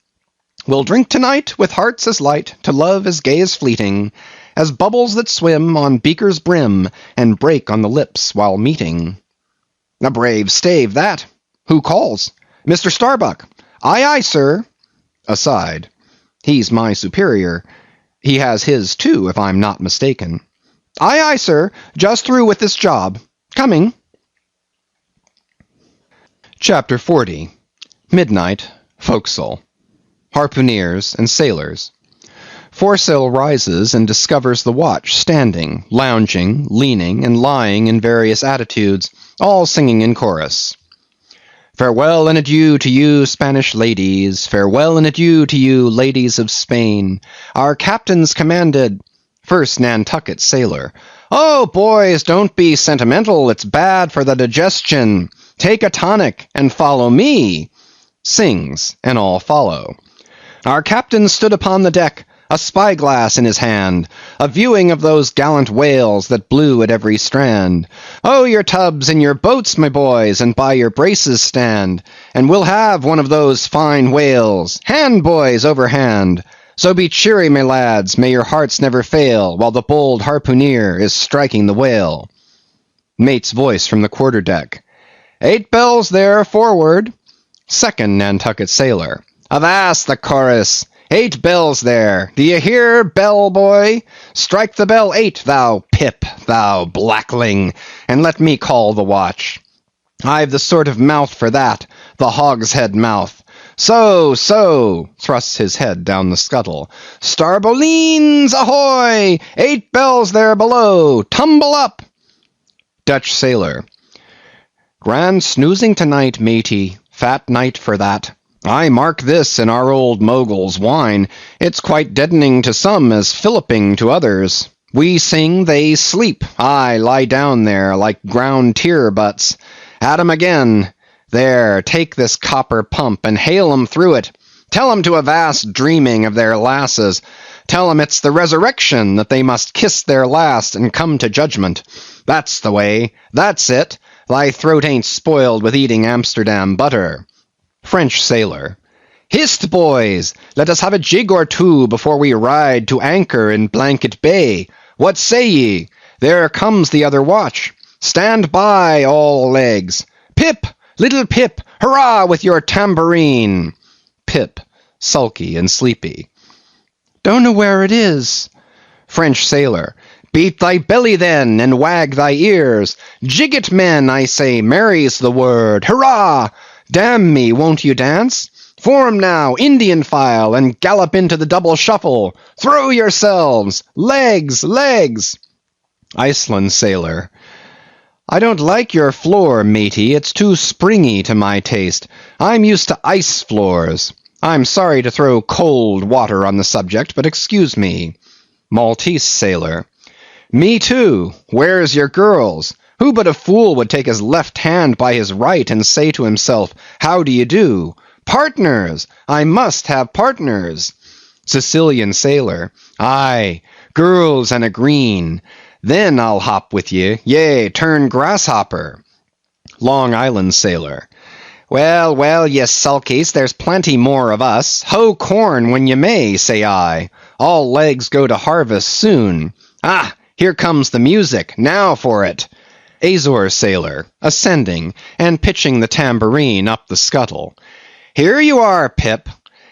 We'll drink tonight with hearts as light, to love as gay as fleeting, as bubbles that swim on beaker's brim, and break on the lips while meeting. A brave stave, that. Who calls? Mr. Starbuck. Aye, aye, sir. Aside. He's my superior. He has his, too, if I'm not mistaken. Aye, aye, sir. Just through with this job. Coming. Chapter 40. Midnight. Forecastle. Harpooneers and sailors. Foresail rises and discovers the watch standing, lounging, leaning, and lying in various attitudes, all singing in chorus. Farewell and adieu to you, Spanish ladies. Farewell and adieu to you, ladies of Spain. Our captains commanded... First Nantucket sailor. Oh, boys, don't be sentimental. It's bad for the digestion. Take a tonic and follow me. Sings, and all follow. Our captain stood upon the deck, a spyglass in his hand, a viewing of those gallant whales that blew at every strand. Oh, your tubs and your boats, my boys, and by your braces stand, and we'll have one of those fine whales. Hand, boys, over hand. So be cheery, my lads, may your hearts never fail, while the bold harpooneer is striking the whale. Mate's voice from the quarter-deck. 8 bells there, forward. Second Nantucket sailor. Avast the chorus! 8 bells there! Do you hear, bell boy? Strike the bell 8, thou pip, thou blackling, and let me call the watch. I've the sort of mouth for that, the hogshead mouth. So, so, thrusts his head down the scuttle. Starbolines, ahoy! 8 bells there below! Tumble up! Dutch sailor. Grand snoozing tonight, matey. Fat night for that. I mark this in our old mogul's wine. It's quite deadening to some as filliping to others. We sing, they sleep. I lie down there like ground tear butts. At 'em again. There, take this copper pump and hail 'em through it. Tell 'em to avast dreaming of their lasses. Tell 'em it's the resurrection, that they must kiss their last and come to judgment. That's the way. That's it. Thy throat ain't spoiled with eating Amsterdam butter. French sailor. Hist, boys! Let us have a jig or two before we ride to anchor in Blanket Bay. What say ye? There comes the other watch. Stand by, all legs. Pip! Little Pip! Hurrah with your tambourine! Pip, sulky and sleepy. Don't know where it is. French sailor. Beat thy belly then, and wag thy ears. Jig it, men, I say, merry's the word. Hurrah! Damn me, won't you dance? Form now, Indian file, and gallop into the double shuffle. Throw yourselves! Legs, legs! Iceland sailor. I don't like your floor, matey. It's too springy to my taste. I'm used to ice floors. I'm sorry to throw cold water on the subject, but excuse me. Maltese sailor. Me too. Where's your girls? Who but a fool would take his left hand by his right and say to himself, how do you do? Partners! I must have partners. Sicilian sailor. Aye, girls and a green. Then I'll hop with ye, yea, turn grasshopper. Long Island sailor. Well, well, ye sulkies, there's plenty more of us. Hoe corn when ye may, say I. All legs go to harvest soon. Ah, here comes the music. Now for it. Azore sailor, ascending, and pitching the tambourine up the scuttle. Here you are, Pip,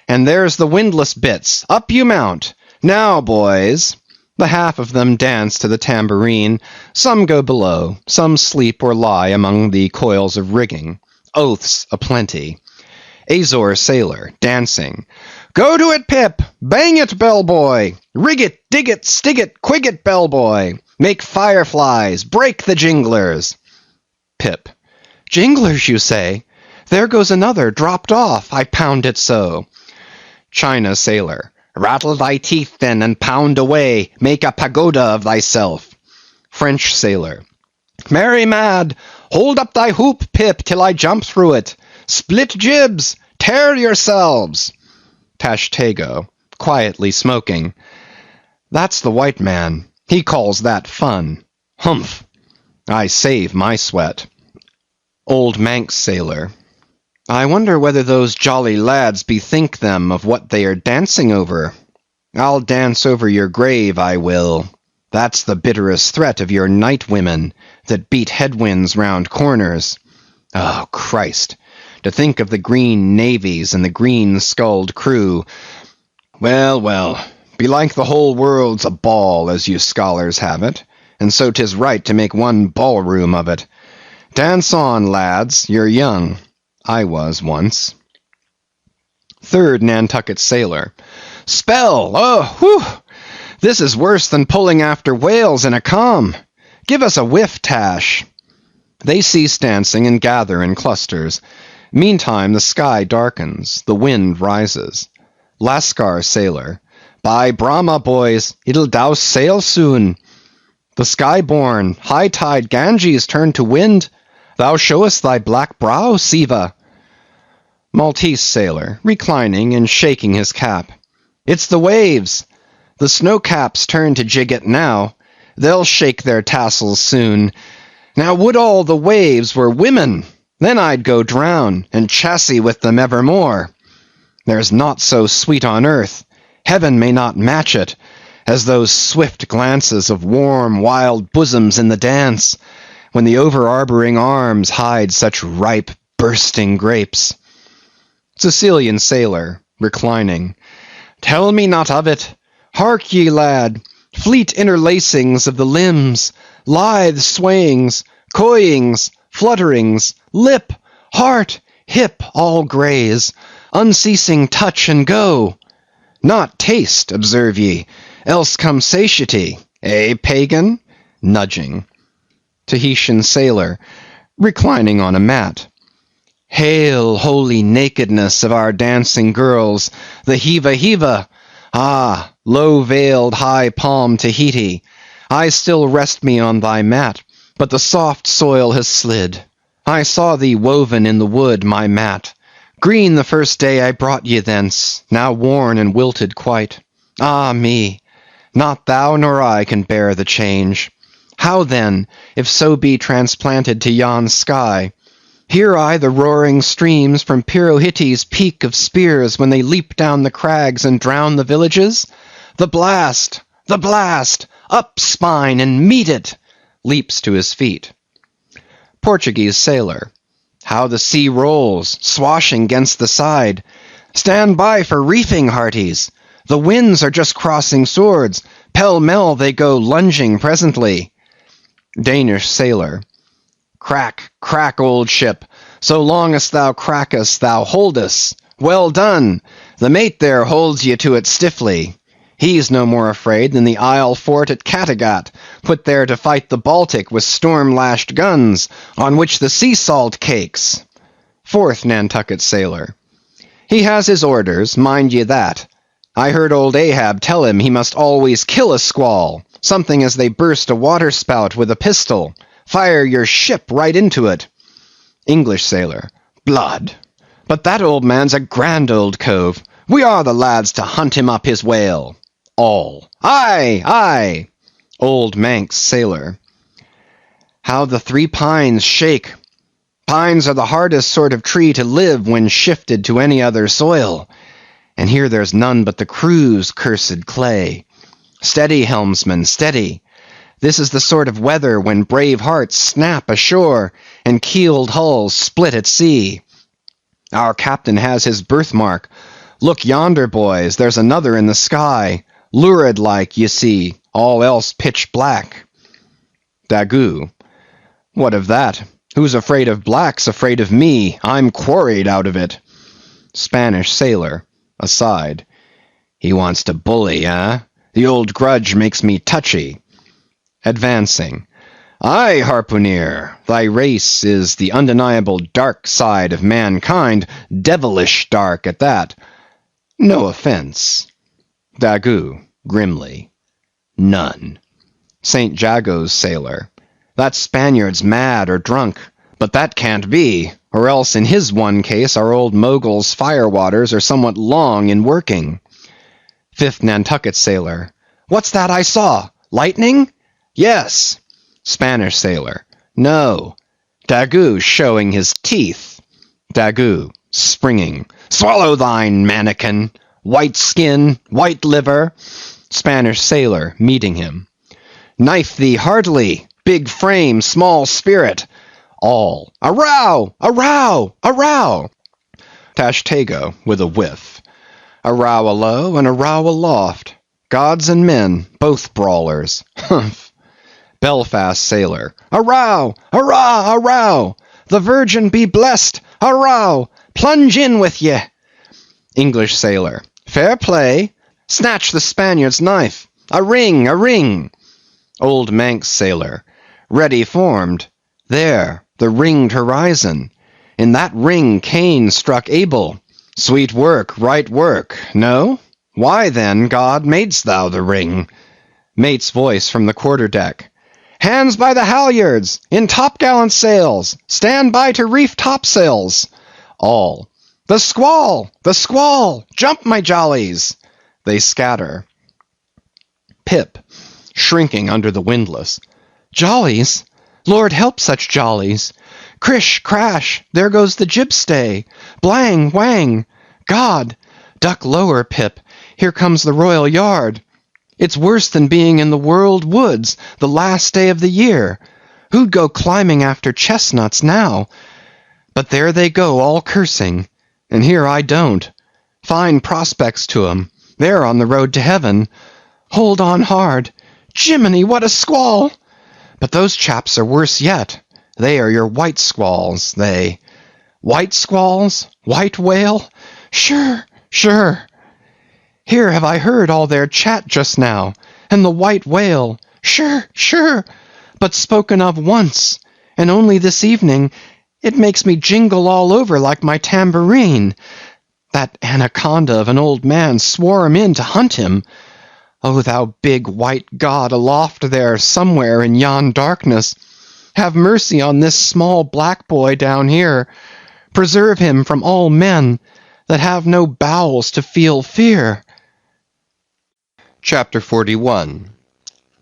and there's the windlass bits. Up you mount. Now, boys. The half of them dance to the tambourine. Some go below, some sleep or lie among the coils of rigging. Oaths aplenty. Azore sailor, dancing. Go to it, Pip! Bang it, bellboy! Rig it, dig it, stig it, quig it, bellboy! Make fireflies, break the jinglers! Pip. Jinglers, you say? There goes another, dropped off, I pound it so. China sailor. Rattle thy teeth then, and pound away, make a pagoda of thyself. French sailor. Merry mad, hold up thy hoop, Pip, till I jump through it. Split jibs, tear yourselves. Tashtego, quietly smoking. That's the white man. He calls that fun. Humph. I save my sweat. Old Manx sailor. I wonder whether those jolly lads bethink them of what they are dancing over. I'll dance over your grave, I will. That's the bitterest threat of your night women that beat headwinds round corners. Oh, Christ, to think of the green navies and the green-skulled crew. Well, well, belike the whole world's a ball, as you scholars have it, and so 'tis right to make one ballroom of it. Dance on, lads, you're young. I was once. Third Nantucket sailor. Spell! Oh, whew! This is worse than pulling after whales in a calm. Give us a whiff, Tash. They cease dancing and gather in clusters. Meantime the sky darkens, the wind rises. Lascar sailor. By Brahma, boys, it'll douse sail soon. The sky-born, high-tide Ganges turn to wind. Thou showest thy black brow, Siva. Maltese sailor, reclining and shaking his cap. It's the waves. The snow-caps turn to jig it now. They'll shake their tassels soon. Now would all the waves were women, then I'd go drown, and chassy with them evermore. There's naught so sweet on earth, heaven may not match it, as those swift glances of warm, wild bosoms in the dance, when the over-arboring arms hide such ripe, bursting grapes. Sicilian sailor, reclining. Tell me not of it. Hark ye, lad, fleet interlacings of the limbs, lithe swayings, coyings, flutterings, lip, heart, hip all graze, unceasing touch and go. Not taste, observe ye, else come satiety, eh, pagan? Nudging. Tahitian sailor, reclining on a mat. Hail, holy nakedness of our dancing girls, the heava-heava! Ah, low-veiled, high-palmed Tahiti, I still rest me on thy mat, but the soft soil has slid. I saw thee woven in the wood, my mat. Green the first day I brought ye thence, now worn and wilted quite. Ah me! Not thou nor I can bear the change. How then, if so be transplanted to yon sky? Hear I the roaring streams from Pirohite's peak of spears when they leap down the crags and drown the villages? The blast! The blast! Up, spine, and meet it! Leaps to his feet. Portuguese sailor. How the sea rolls, swashing against the side. Stand by for reefing, hearties. The winds are just crossing swords. Pell-mell they go lunging presently. Danish sailor. Crack, crack, old ship. So long as thou crackest, thou holdest. Well done. The mate there holds ye to it stiffly. He's no more afraid than the Isle fort at Kattegat, put there to fight the Baltic with storm-lashed guns, on which the sea salt cakes. Fourth Nantucket sailor. He has his orders, mind ye that. I heard old Ahab tell him he must always kill a squall, something as they burst a waterspout with a pistol. Fire your ship right into it. English sailor. Blood. But that old man's a grand old cove. We are the lads to hunt him up his whale. All. Aye, aye. Old Manx sailor. How the three pines shake. Pines are the hardest sort of tree to live when shifted to any other soil. And here there's none but the crew's cursed clay. Steady, helmsman, steady. This is the sort of weather when brave hearts snap ashore and keeled hulls split at sea. Our captain has his birthmark. Look yonder, boys, there's another in the sky, lurid like, ye see, all else pitch black. Daggoo. What of that? Who's afraid of black's afraid of me. I'm quarried out of it. Spanish sailor, aside. He wants to bully, eh? The old grudge makes me touchy. Advancing. Aye, harpooner, thy race is the undeniable dark side of mankind, devilish dark at that. No offence. Daggoo, grimly. None. St. Jago's sailor. That Spaniard's mad or drunk, but that can't be, or else in his one case our old Mogul's firewaters are somewhat long in working. Fifth Nantucket sailor. What's that I saw? Lightning? Yes. Spanish sailor. No. Daggoo showing his teeth. Daggoo, springing. Swallow thine, mannikin. White skin, white liver. Spanish sailor, meeting him. Knife thee heartily, big frame, small spirit. All. A row! A row! A row! Tashtego, with a whiff. A row alow and a row aloft. Gods and men, both brawlers. Humph. Belfast sailor. A row! Hurrah! A row! The Virgin be blessed! A row! Plunge in with ye! English sailor. Fair play! Snatch the Spaniard's knife! A ring! A ring! Old Manx sailor. Ready formed. There, the ringed horizon. In that ring Cain struck Abel. Sweet work, right work. No? Why then, God, madest thou the ring? Mate's voice from the quarter-deck. Hands by the halyards! In topgallant sails! Stand by to reef topsails! All. The squall! The squall! Jump, my jollies! They scatter. Pip, shrinking under the windlass. Jollies? Lord help such jollies! Crish, crash, there goes the jibstay! Blang, whang! God! Duck lower, Pip, here comes the royal yard! It's worse than being in the world woods, the last day of the year. Who'd go climbing after chestnuts now? But there they go, all cursing, and here I don't. Fine prospects to 'em. They're on the road to heaven. Hold on hard. Jiminy, what a squall! But those chaps are worse yet. They are your white squalls, they. White squalls? White whale? Sure, sure. Here have I heard all their chat just now, and the white whale, sure, sure, but spoken of once, and only this evening. It makes me jingle all over like my tambourine. That anaconda of an old man swore him in to hunt him. O thou big white God aloft there somewhere in yon darkness, have mercy on this small black boy down here. Preserve him from all men that have no bowels to feel fear. Chapter 41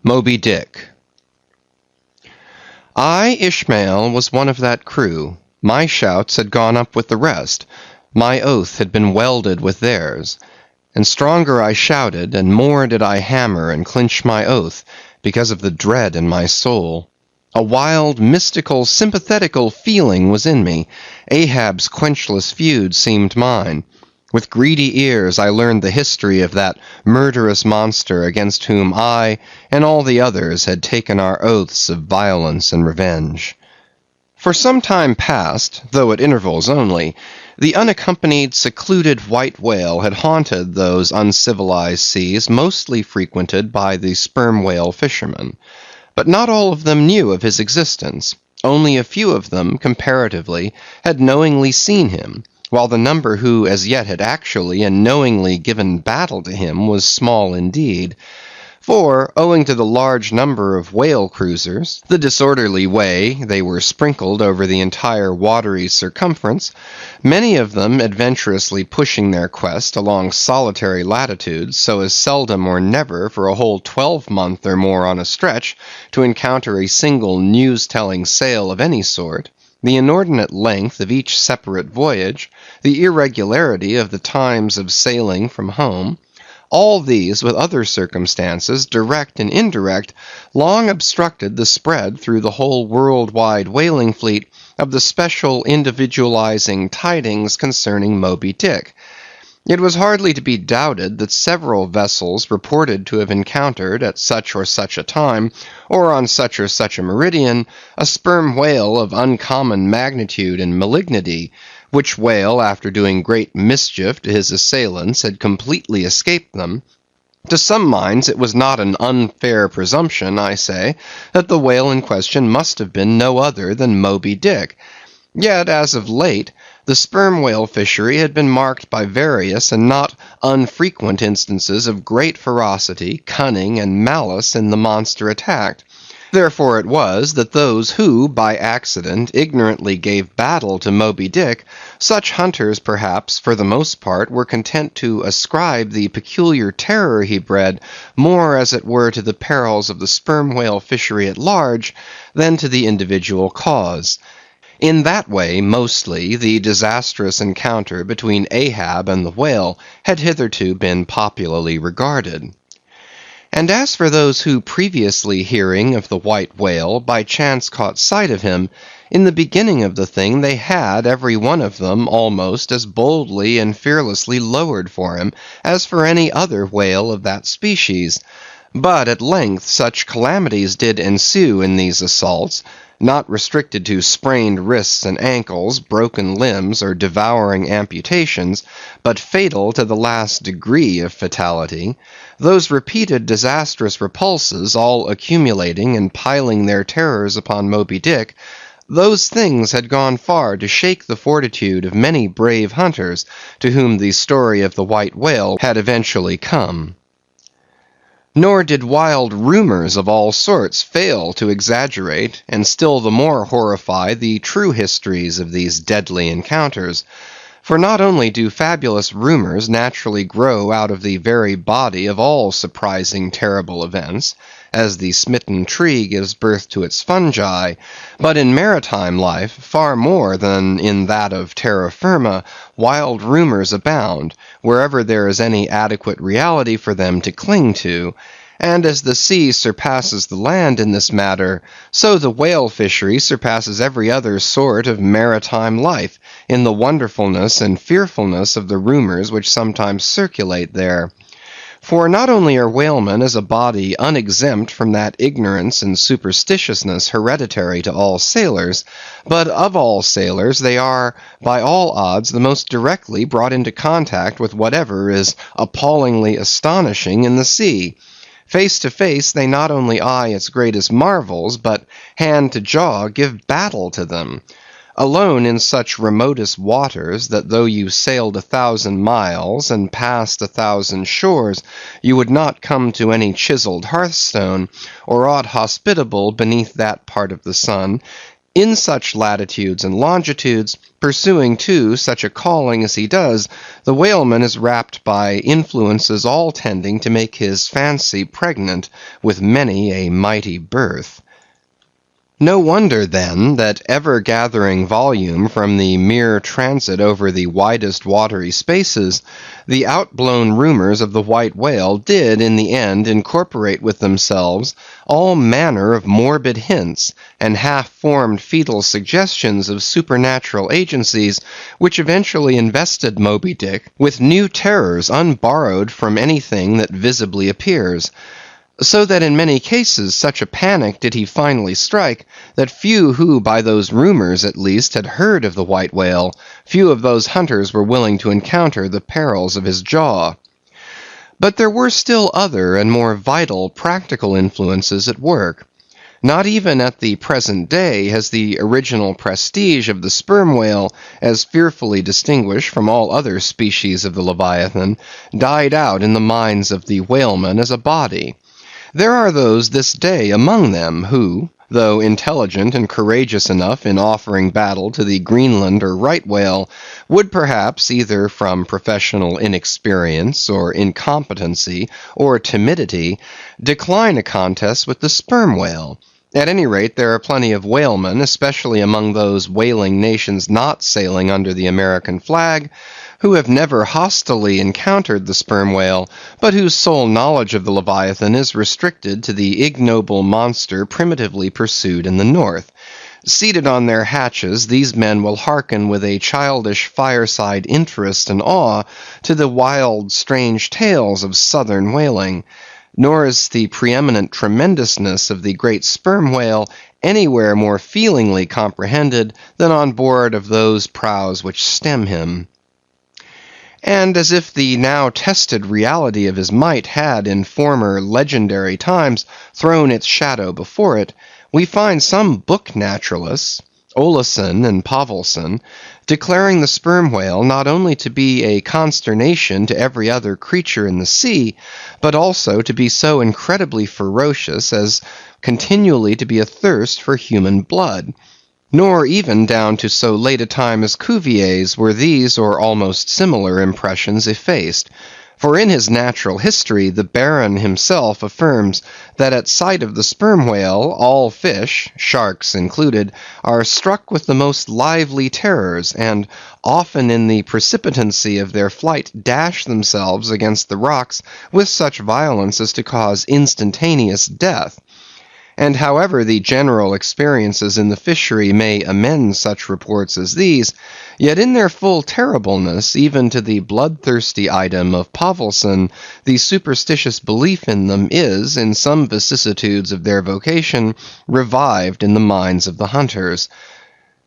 Moby-Dick. I, Ishmael, was one of that crew. My shouts had gone up with the rest. My oath had been welded with theirs. And stronger I shouted, and more did I hammer and clinch my oath, because of the dread in my soul. A wild, mystical, sympathetical feeling was in me. Ahab's quenchless feud seemed mine. With greedy ears I learned the history of that murderous monster against whom I and all the others had taken our oaths of violence and revenge. For some time past, though at intervals only, the unaccompanied, secluded white whale had haunted those uncivilized seas mostly frequented by the sperm whale fishermen. But not all of them knew of his existence. Only a few of them, comparatively, had knowingly seen him, while the number who as yet had actually and knowingly given battle to him was small indeed. For, owing to the large number of whale cruisers, the disorderly way they were sprinkled over the entire watery circumference, many of them adventurously pushing their quest along solitary latitudes so as seldom or never for a whole 12-month or more on a stretch to encounter a single news-telling sail of any sort, the inordinate length of each separate voyage, the irregularity of the times of sailing from home, all these, with other circumstances, direct and indirect, long obstructed the spread through the whole world-wide whaling fleet of the special individualizing tidings concerning Moby-Dick. It was hardly to be doubted that several vessels reported to have encountered at such or such a time, or on such or such a meridian, a sperm whale of uncommon magnitude and malignity, which whale, after doing great mischief to his assailants, had completely escaped them, To some minds it was not an unfair presumption, I say, that the whale in question must have been no other than Moby-Dick. Yet, as of late, the sperm whale fishery had been marked by various and not unfrequent instances of great ferocity, cunning, and malice in the monster attacked. Therefore it was that those who, by accident, ignorantly gave battle to Moby-Dick, such hunters perhaps, for the most part, were content to ascribe the peculiar terror he bred more as it were to the perils of the sperm whale fishery at large, than to the individual cause. In that way, mostly, the disastrous encounter between Ahab and the whale had hitherto been popularly regarded. And as for those who previously hearing of the white whale, by chance caught sight of him, in the beginning of the thing they had, every one of them, almost as boldly and fearlessly lowered for him, as for any other whale of that species. But at length such calamities did ensue in these assaults, not restricted to sprained wrists and ankles, broken limbs, or devouring amputations, but fatal to the last degree of fatality, those repeated disastrous repulses all accumulating and piling their terrors upon Moby-Dick, those things had gone far to shake the fortitude of many brave hunters to whom the story of the white whale had eventually come. Nor did wild rumors of all sorts fail to exaggerate, and still the more horrify, the true histories of these deadly encounters. For not only do fabulous rumors naturally grow out of the very body of all surprising terrible events, as the smitten tree gives birth to its fungi, but in maritime life, far more than in that of terra firma, wild rumors abound, wherever there is any adequate reality for them to cling to. And as the sea surpasses the land in this matter, so the whale fishery surpasses every other sort of maritime life in the wonderfulness and fearfulness of the rumors which sometimes circulate there. For not only are whalemen as a body unexempt from that ignorance and superstitiousness hereditary to all sailors, but of all sailors they are, by all odds, the most directly brought into contact with whatever is appallingly astonishing in the sea. Face to face, they not only eye its greatest marvels, but hand to jaw give battle to them. Alone in such remotest waters, that though you sailed 1,000 miles, and passed 1,000 shores, you would not come to any chiseled hearthstone, or aught hospitable beneath that part of the sun, in such latitudes and longitudes, pursuing too such a calling as he does, the whaleman is wrapped by influences all tending to make his fancy pregnant with many a mighty birth. No wonder, then, that ever-gathering volume from the mere transit over the widest watery spaces, the outblown rumors of the white whale did in the end incorporate with themselves all manner of morbid hints and half-formed fetal suggestions of supernatural agencies, which eventually invested Moby-Dick with new terrors unborrowed from anything that visibly appears. So that in many cases such a panic did he finally strike, that few who by those rumors at least had heard of the white whale, few of those hunters were willing to encounter the perils of his jaw. But there were still other and more vital practical influences at work. Not even at the present day has the original prestige of the sperm whale, as fearfully distinguished from all other species of the Leviathan, died out in the minds of the whalemen as a body. There are those this day among them who, though intelligent and courageous enough in offering battle to the Greenland or right whale, would perhaps, either from professional inexperience or incompetency or timidity, decline a contest with the sperm whale. At any rate, there are plenty of whalemen, especially among those whaling nations not sailing under the American flag, who have never hostilely encountered the sperm whale, but whose sole knowledge of the Leviathan is restricted to the ignoble monster primitively pursued in the north. Seated on their hatches, these men will hearken with a childish fireside interest and awe to the wild, strange tales of southern whaling. Nor is the preeminent tremendousness of the great sperm whale anywhere more feelingly comprehended than on board of those prows which stem him. And as if the now tested reality of his might had in former legendary times thrown its shadow before it, we find some book naturalists, Olason and Pavelson, declaring the sperm whale not only to be a consternation to every other creature in the sea, but also to be so incredibly ferocious as continually to be athirst for human blood. Nor even down to so late a time as Cuvier's were these or almost similar impressions effaced. For in his natural history the Baron himself affirms that at sight of the sperm whale all fish, sharks included, are struck with the most lively terrors, and often in the precipitancy of their flight dash themselves against the rocks with such violence as to cause instantaneous death. And however the general experiences in the fishery may amend such reports as these, yet in their full terribleness, even to the bloodthirsty item of Pavelson, the superstitious belief in them is, in some vicissitudes of their vocation, revived in the minds of the hunters.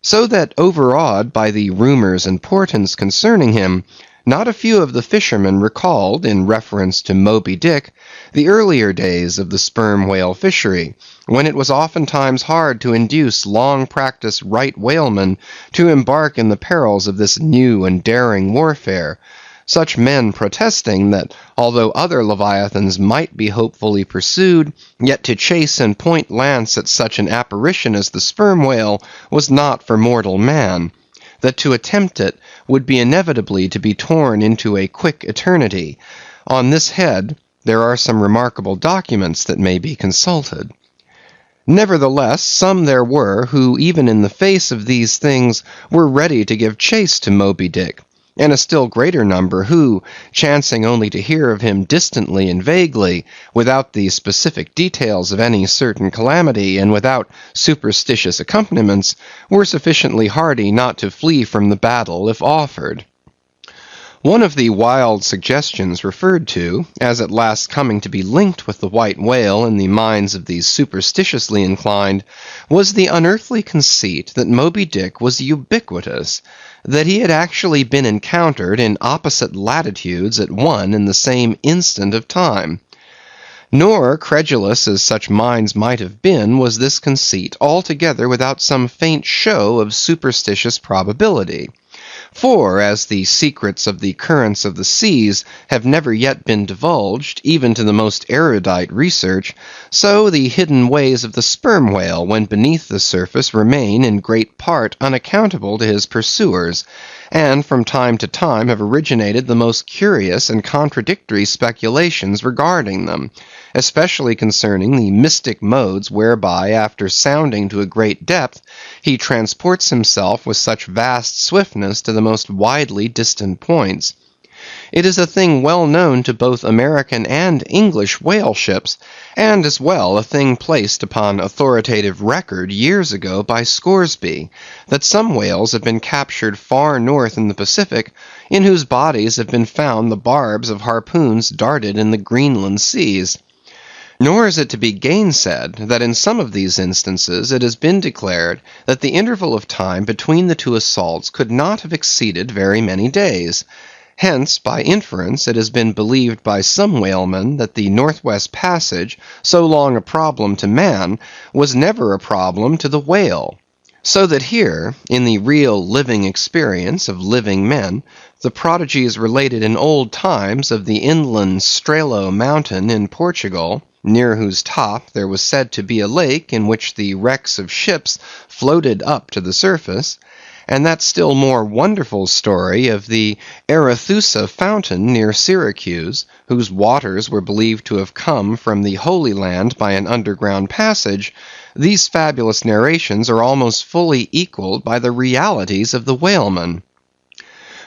So that overawed by the rumors and portents concerning him, not a few of the fishermen recalled, in reference to Moby-Dick, the earlier days of the sperm whale fishery, when it was oftentimes hard to induce long-practiced right whalemen to embark in the perils of this new and daring warfare, such men protesting that although other leviathans might be hopefully pursued, yet to chase and point lance at such an apparition as the sperm whale was not for mortal man, that to attempt it would be inevitably to be torn into a quick eternity. On this head there are some remarkable documents that may be consulted. Nevertheless, some there were who even in the face of these things were ready to give chase to Moby-Dick, and a still greater number who, chancing only to hear of him distantly and vaguely, without the specific details of any certain calamity, and without superstitious accompaniments, were sufficiently hardy not to flee from the battle if offered. One of the wild suggestions referred to, as at last coming to be linked with the white whale in the minds of these superstitiously inclined, was the unearthly conceit that Moby-Dick was ubiquitous, that he had actually been encountered in opposite latitudes at one and the same instant of time. Nor, credulous as such minds might have been, was this conceit altogether without some faint show of superstitious probability. For, as the secrets of the currents of the seas have never yet been divulged, even to the most erudite research, so the hidden ways of the sperm whale when beneath the surface remain in great part unaccountable to his pursuers, and from time to time have originated the most curious and contradictory speculations regarding them, especially concerning the mystic modes whereby, after sounding to a great depth, he transports himself with such vast swiftness to the most widely distant points. It is a thing well known to both American and English whale ships, and as well a thing placed upon authoritative record years ago by Scoresby, that some whales have been captured far north in the Pacific, in whose bodies have been found the barbs of harpoons darted in the Greenland seas. Nor is it to be gainsaid that in some of these instances it has been declared that the interval of time between the two assaults could not have exceeded very many days. Hence, by inference, it has been believed by some whalemen that the Northwest Passage, so long a problem to man, was never a problem to the whale. So that here, in the real living experience of living men, the prodigies related in old times of the inland Strelo mountain in Portugal, near whose top there was said to be a lake in which the wrecks of ships floated up to the surface, and that still more wonderful story of the Arethusa fountain near Syracuse, whose waters were believed to have come from the Holy Land by an underground passage, these fabulous narrations are almost fully equaled by the realities of the whaleman.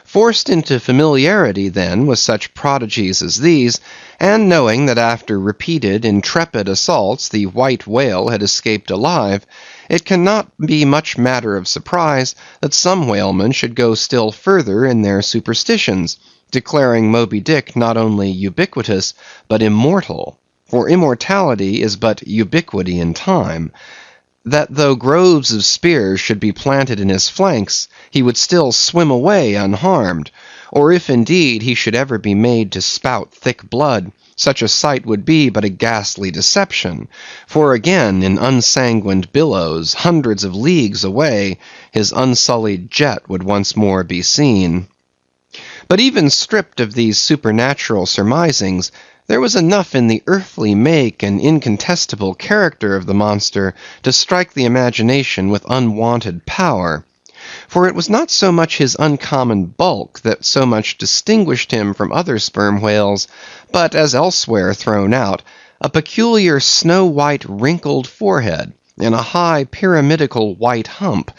Forced into familiarity, then, with such prodigies as these, and knowing that after repeated intrepid assaults the white whale had escaped alive, it cannot be much matter of surprise that some whalemen should go still further in their superstitions, declaring Moby-Dick not only ubiquitous, but immortal, for immortality is but ubiquity in time, that though groves of spears should be planted in his flanks, he would still swim away unharmed, or if indeed he should ever be made to spout thick blood, such a sight would be but a ghastly deception, for again in unsanguined billows, hundreds of leagues away, his unsullied jet would once more be seen. But even stripped of these supernatural surmisings, there was enough in the earthly make and incontestable character of the monster to strike the imagination with unwonted power. For it was not so much his uncommon bulk that so much distinguished him from other sperm whales, but, as elsewhere thrown out, a peculiar snow-white wrinkled forehead, and a high pyramidical white hump.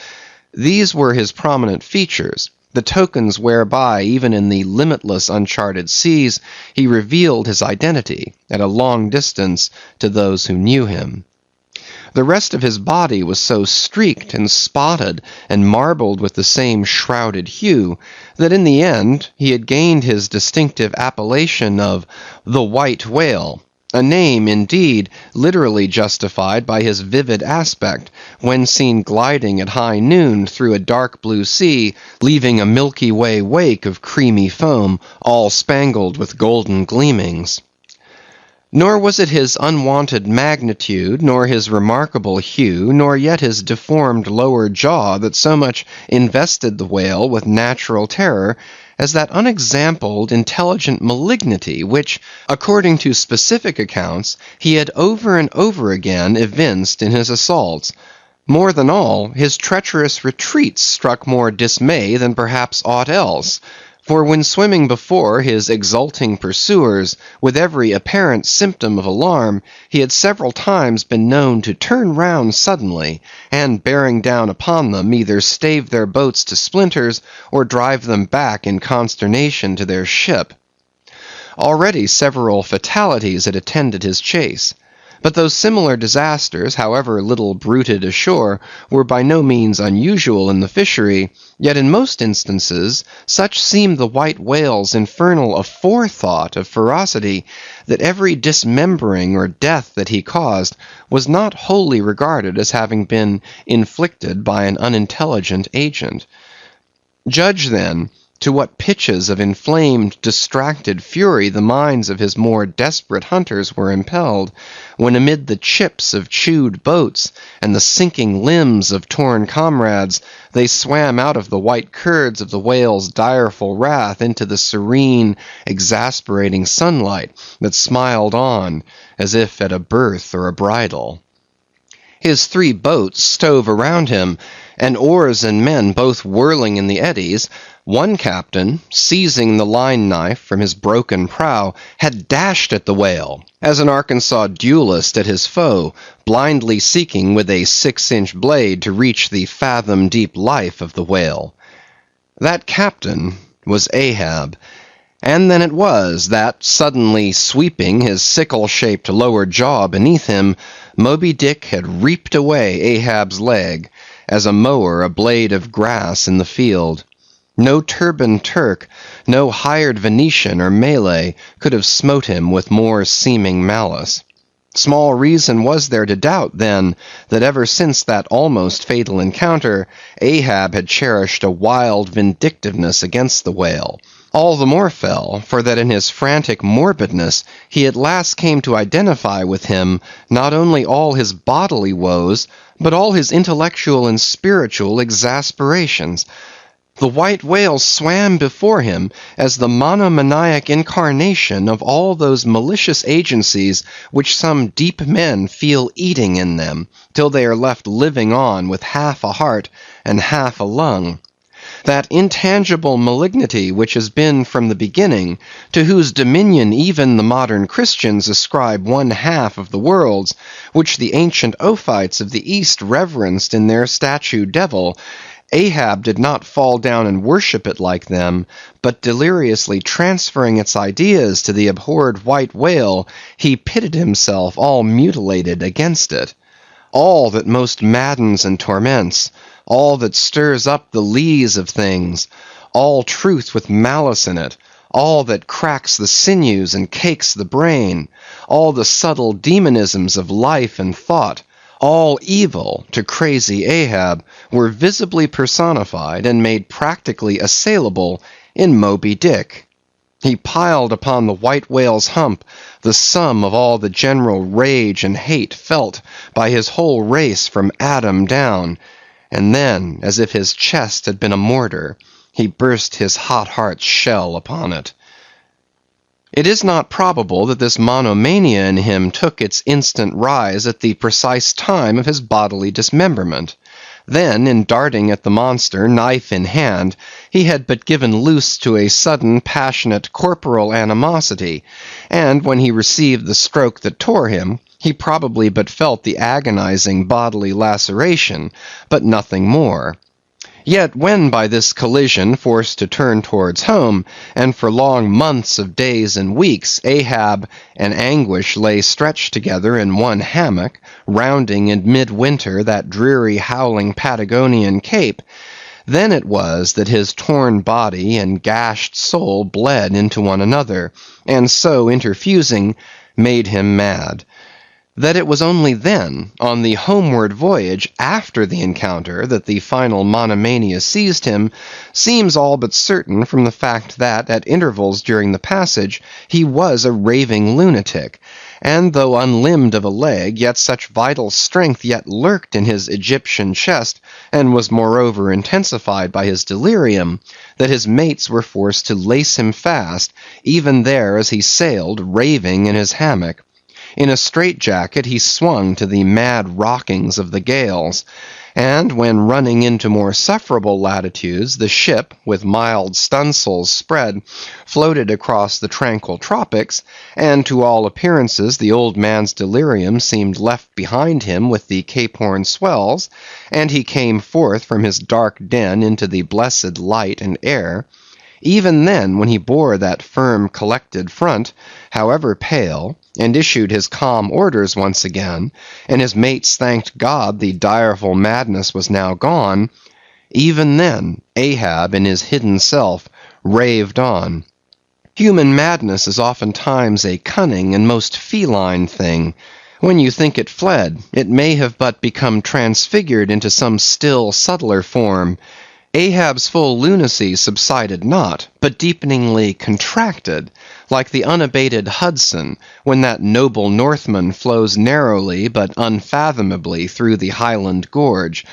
These were his prominent features, the tokens whereby, even in the limitless uncharted seas, he revealed his identity, at a long distance, to those who knew him. The rest of his body was so streaked and spotted and marbled with the same shrouded hue, that in the end he had gained his distinctive appellation of the White Whale, a name, indeed, literally justified by his vivid aspect, when seen gliding at high noon through a dark blue sea, leaving a Milky Way wake of creamy foam, all spangled with golden gleamings. Nor was it his unwonted magnitude, nor his remarkable hue, nor yet his deformed lower jaw that so much invested the whale with natural terror, as that unexampled, intelligent malignity which, according to specific accounts, he had over and over again evinced in his assaults. More than all, his treacherous retreats struck more dismay than perhaps aught else. For when swimming before his exulting pursuers, with every apparent symptom of alarm, he had several times been known to turn round suddenly, and bearing down upon them, either stave their boats to splinters, or drive them back in consternation to their ship. Already several fatalities had attended his chase. But those similar disasters, however little bruited ashore, were by no means unusual in the fishery, yet in most instances such seemed the white whale's infernal aforethought of ferocity, that every dismembering or death that he caused was not wholly regarded as having been inflicted by an unintelligent agent. Judge then to what pitches of inflamed, distracted fury the minds of his more desperate hunters were impelled, when amid the chips of chewed boats, and the sinking limbs of torn comrades, they swam out of the white curds of the whale's direful wrath into the serene, exasperating sunlight that smiled on, as if at a birth or a bridal. His 3 boats stove around him, and oars and men both whirling in the eddies. One captain, seizing the line knife from his broken prow, had dashed at the whale, as an Arkansas duelist at his foe, blindly seeking with a 6-inch blade to reach the fathom-deep life of the whale. That captain was Ahab. And then it was that, suddenly sweeping his sickle-shaped lower jaw beneath him, Moby-Dick had reaped away Ahab's leg, as a mower a blade of grass in the field. No turbaned Turk, no hired Venetian or Malay could have smote him with more seeming malice. Small reason was there to doubt, then, that ever since that almost fatal encounter, Ahab had cherished a wild vindictiveness against the whale. All the more fell, for that in his frantic morbidness he at last came to identify with him not only all his bodily woes, but all his intellectual and spiritual exasperations. The white whale swam before him as the monomaniac incarnation of all those malicious agencies which some deep men feel eating in them, till they are left living on with half a heart and half a lung. That intangible malignity which has been from the beginning, to whose dominion even the modern Christians ascribe 1/2 of the worlds, which the ancient Ophites of the East reverenced in their statue devil, Ahab did not fall down and worship it like them, but deliriously transferring its ideas to the abhorred white whale, he pitted himself all mutilated against it. All that most maddens and torments, all that stirs up the lees of things, all truth with malice in it, all that cracks the sinews and cakes the brain, all the subtle demonisms of life and thought, all evil to crazy Ahab, were visibly personified and made practically assailable in Moby-Dick. He piled upon the white whale's hump the sum of all the general rage and hate felt by his whole race from Adam down, and then, as if his chest had been a mortar, he burst his hot heart's shell upon it. It is not probable that this monomania in him took its instant rise at the precise time of his bodily dismemberment. Then, in darting at the monster, knife in hand, he had but given loose to a sudden, passionate, corporal animosity, and when he received the stroke that tore him, he probably but felt the agonizing bodily laceration, but nothing more. Yet when by this collision forced to turn towards home, and for long months of days and weeks Ahab and Anguish lay stretched together in one hammock, rounding in midwinter that dreary howling Patagonian cape, then it was that his torn body and gashed soul bled into one another, and so interfusing, made him mad. That it was only then, on the homeward voyage after the encounter, that the final monomania seized him, seems all but certain from the fact that, at intervals during the passage, he was a raving lunatic, and though unlimbed of a leg, yet such vital strength yet lurked in his Egyptian chest, and was moreover intensified by his delirium, that his mates were forced to lace him fast, even there as he sailed, raving in his hammock. In a straitjacket he swung to the mad rockings of the gales, and when running into more sufferable latitudes, the ship, with mild stunsails spread, floated across the tranquil tropics, and to all appearances the old man's delirium seemed left behind him with the Cape Horn swells, and he came forth from his dark den into the blessed light and air. Even then, when he bore that firm, collected front, however pale, and issued his calm orders once again, and his mates thanked God the direful madness was now gone, even then Ahab in his hidden self raved on. Human madness is oftentimes a cunning and most feline thing. When you think it fled, it may have but become transfigured into some still subtler form. Ahab's full lunacy subsided not, but deepeningly contracted, like the unabated Hudson, when that noble Northman flows narrowly but unfathomably through the Highland gorge.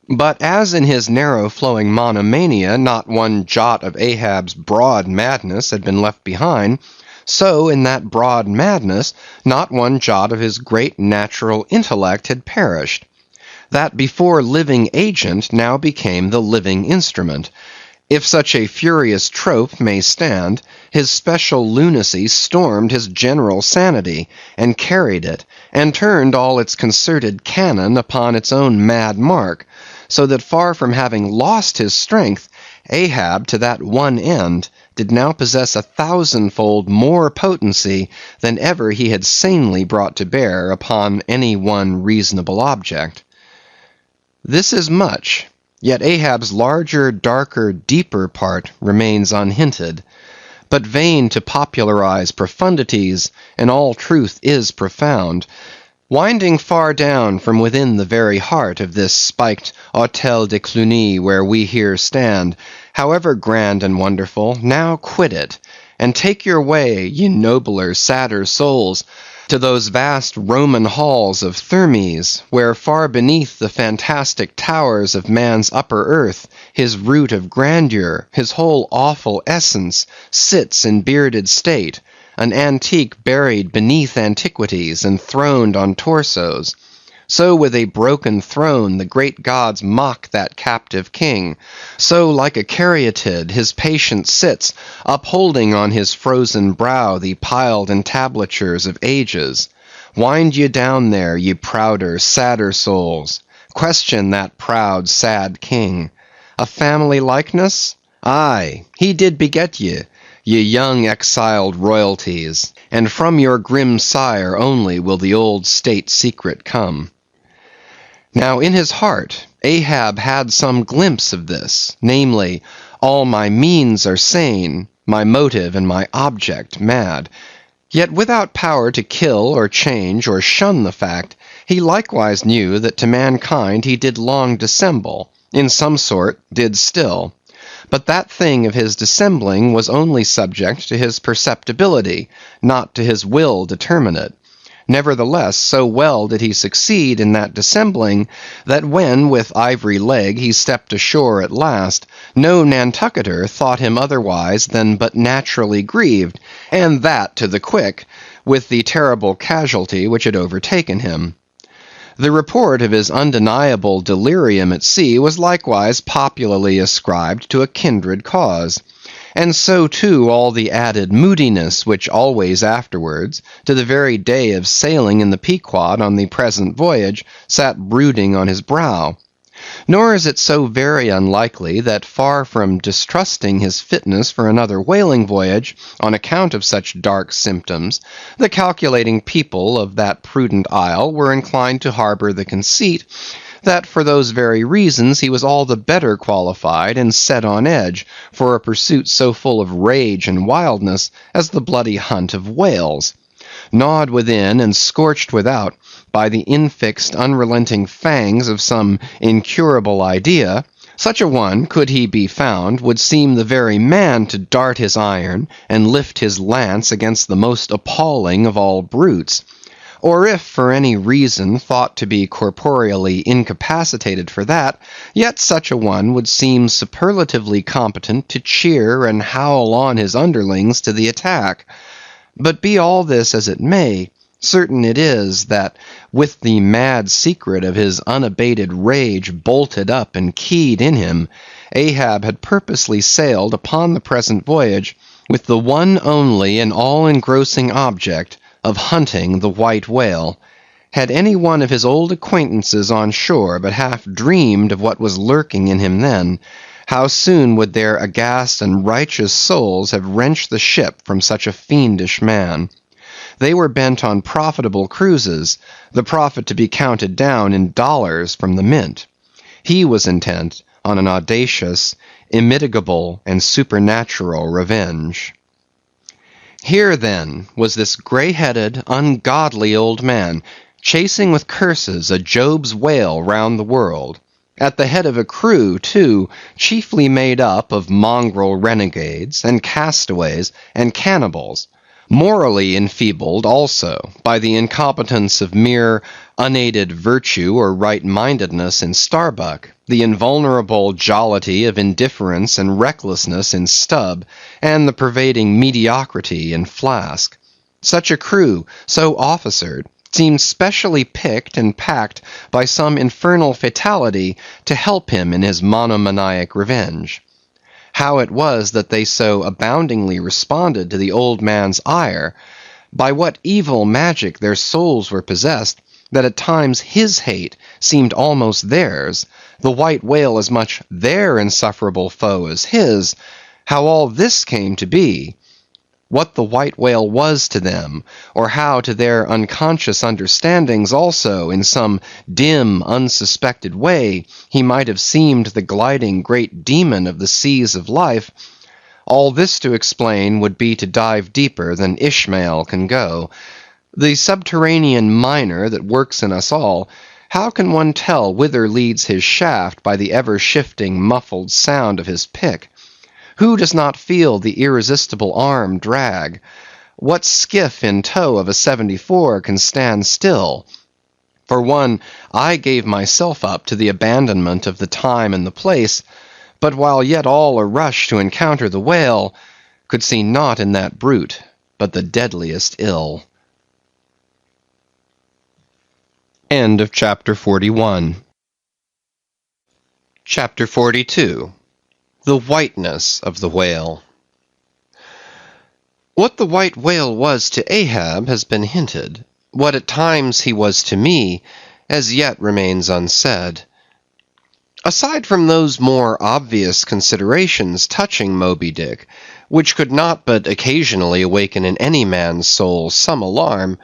But as in his narrow-flowing monomania not one jot of Ahab's broad madness had been left behind, so in that broad madness not one jot of his great natural intellect had perished. That before living agent now became the living instrument. If such a furious trope may stand, his special lunacy stormed his general sanity, and carried it, and turned all its concerted cannon upon its own mad mark, so that far from having lost his strength, Ahab to that one end did now possess 1,000-fold more potency than ever he had sanely brought to bear upon any one reasonable object. This is much, yet Ahab's larger, darker, deeper part remains unhinted. But vain to popularize profundities, and all truth is profound. Winding far down from within the very heart of this spiked Hôtel de Cluny where we here stand, however grand and wonderful, now quit it, and take your way, ye nobler, sadder souls, to those vast Roman halls of Thermes, where far beneath the fantastic towers of man's upper earth, his root of grandeur, his whole awful essence, sits in bearded state, an antique buried beneath antiquities, enthroned on torsos. So with a broken throne the great gods mock that captive king. So like a caryatid his patient sits, upholding on his frozen brow the piled entablatures of ages. Wind ye down there, ye prouder, sadder souls. Question that proud, sad king. A family likeness? Aye, he did beget ye, ye young exiled royalties, and from your grim sire only will the old state secret come. Now in his heart Ahab had some glimpse of this, namely, all my means are sane, my motive and my object mad. Yet without power to kill or change or shun the fact, he likewise knew that to mankind he did long dissemble, in some sort did still. But that thing of his dissembling was only subject to his perceptibility, not to his will determine it. Nevertheless, so well did he succeed in that dissembling, that when with ivory leg he stepped ashore at last, no Nantucketer thought him otherwise than but naturally grieved, and that to the quick, with the terrible casualty which had overtaken him. The report of his undeniable delirium at sea was likewise popularly ascribed to a kindred cause. And so too all the added moodiness which always afterwards, to the very day of sailing in the Pequod on the present voyage, sat brooding on his brow. Nor is it so very unlikely that far from distrusting his fitness for another whaling voyage, on account of such dark symptoms, the calculating people of that prudent isle were inclined to harbour the conceit, that for those very reasons he was all the better qualified and set on edge for a pursuit so full of rage and wildness as the bloody hunt of whales. Gnawed within and scorched without by the infixed unrelenting fangs of some incurable idea, such a one, could he be found, would seem the very man to dart his iron and lift his lance against the most appalling of all brutes. Or if for any reason thought to be corporeally incapacitated for that, yet such a one would seem superlatively competent to cheer and howl on his underlings to the attack. But be all this as it may, certain it is that, with the mad secret of his unabated rage bolted up and keyed in him, Ahab had purposely sailed upon the present voyage with the one only and all-engrossing object of hunting the white whale. Had any one of his old acquaintances on shore but half dreamed of what was lurking in him then, how soon would their aghast and righteous souls have wrenched the ship from such a fiendish man. They were bent on profitable cruises, the profit to be counted down in dollars from the mint. He was intent on an audacious, immitigable, and supernatural revenge. Here, then, was this grey-headed, ungodly old man, chasing with curses a Job's whale round the world, at the head of a crew, too, chiefly made up of mongrel renegades, and castaways, and cannibals, morally enfeebled also by the incompetence of mere unaided virtue or right-mindedness in Starbuck, the invulnerable jollity of indifference and recklessness in Stubb, and the pervading mediocrity in Flask. Such a crew, so officered, seemed specially picked and packed by some infernal fatality to help him in his monomaniac revenge. How it was that they so aboundingly responded to the old man's ire, by what evil magic their souls were possessed, that at times his hate seemed almost theirs, the white whale as much their insufferable foe as his, how all this came to be, what the white whale was to them, or how to their unconscious understandings also, in some dim, unsuspected way, he might have seemed the gliding great demon of the seas of life, all this to explain would be to dive deeper than Ishmael can go. The subterranean miner that works in us all, how can one tell whither leads his shaft by the ever-shifting muffled sound of his pick? Who does not feel the irresistible arm drag? What skiff in tow of a 74 can stand still? For one, I gave myself up to the abandonment of the time and the place, but while yet all a rush to encounter the whale, could see naught in that brute but the deadliest ill. End of chapter 41. Chapter 42. The whiteness of the whale. What the white whale was to Ahab has been hinted. What at times he was to me, as yet remains unsaid. Aside from those more obvious considerations touching Moby-Dick, which could not but occasionally awaken in any man's soul some alarm,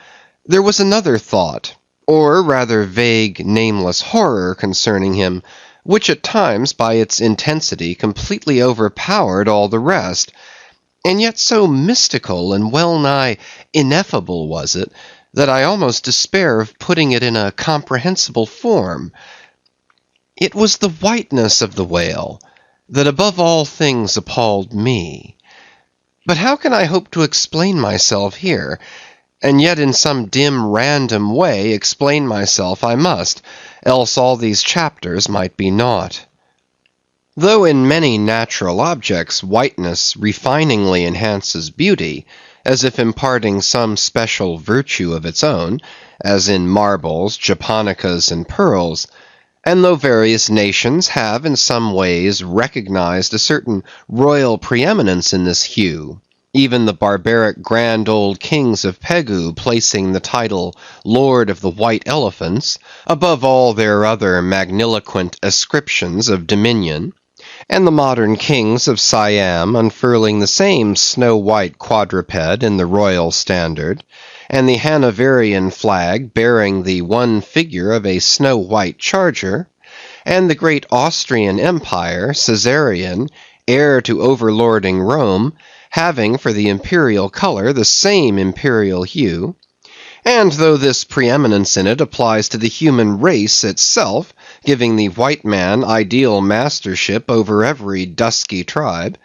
there was another thought, or rather vague, nameless horror concerning him, which at times by its intensity completely overpowered all the rest, and yet so mystical and well-nigh ineffable was it, that I almost despair of putting it in a comprehensible form. It was the whiteness of the whale, that above all things appalled me. But how can I hope to explain myself here? And yet in some dim random way explain myself I must, else all these chapters might be naught. Though in many natural objects whiteness refiningly enhances beauty, as if imparting some special virtue of its own, as in marbles, japonicas, and pearls, and though various nations have in some ways recognized a certain royal preeminence in this hue, even the barbaric grand old kings of Pegu placing the title Lord of the White Elephants above all their other magniloquent ascriptions of dominion, and the modern kings of Siam unfurling the same snow-white quadruped in the royal standard, and the Hanoverian flag bearing the one figure of a snow-white charger, and the great Austrian Empire, Caesarian, heir to overlording Rome, having for the imperial color the same imperial hue, and though this preeminence in it applies to the human race itself, giving the white man ideal mastership over every dusky tribe,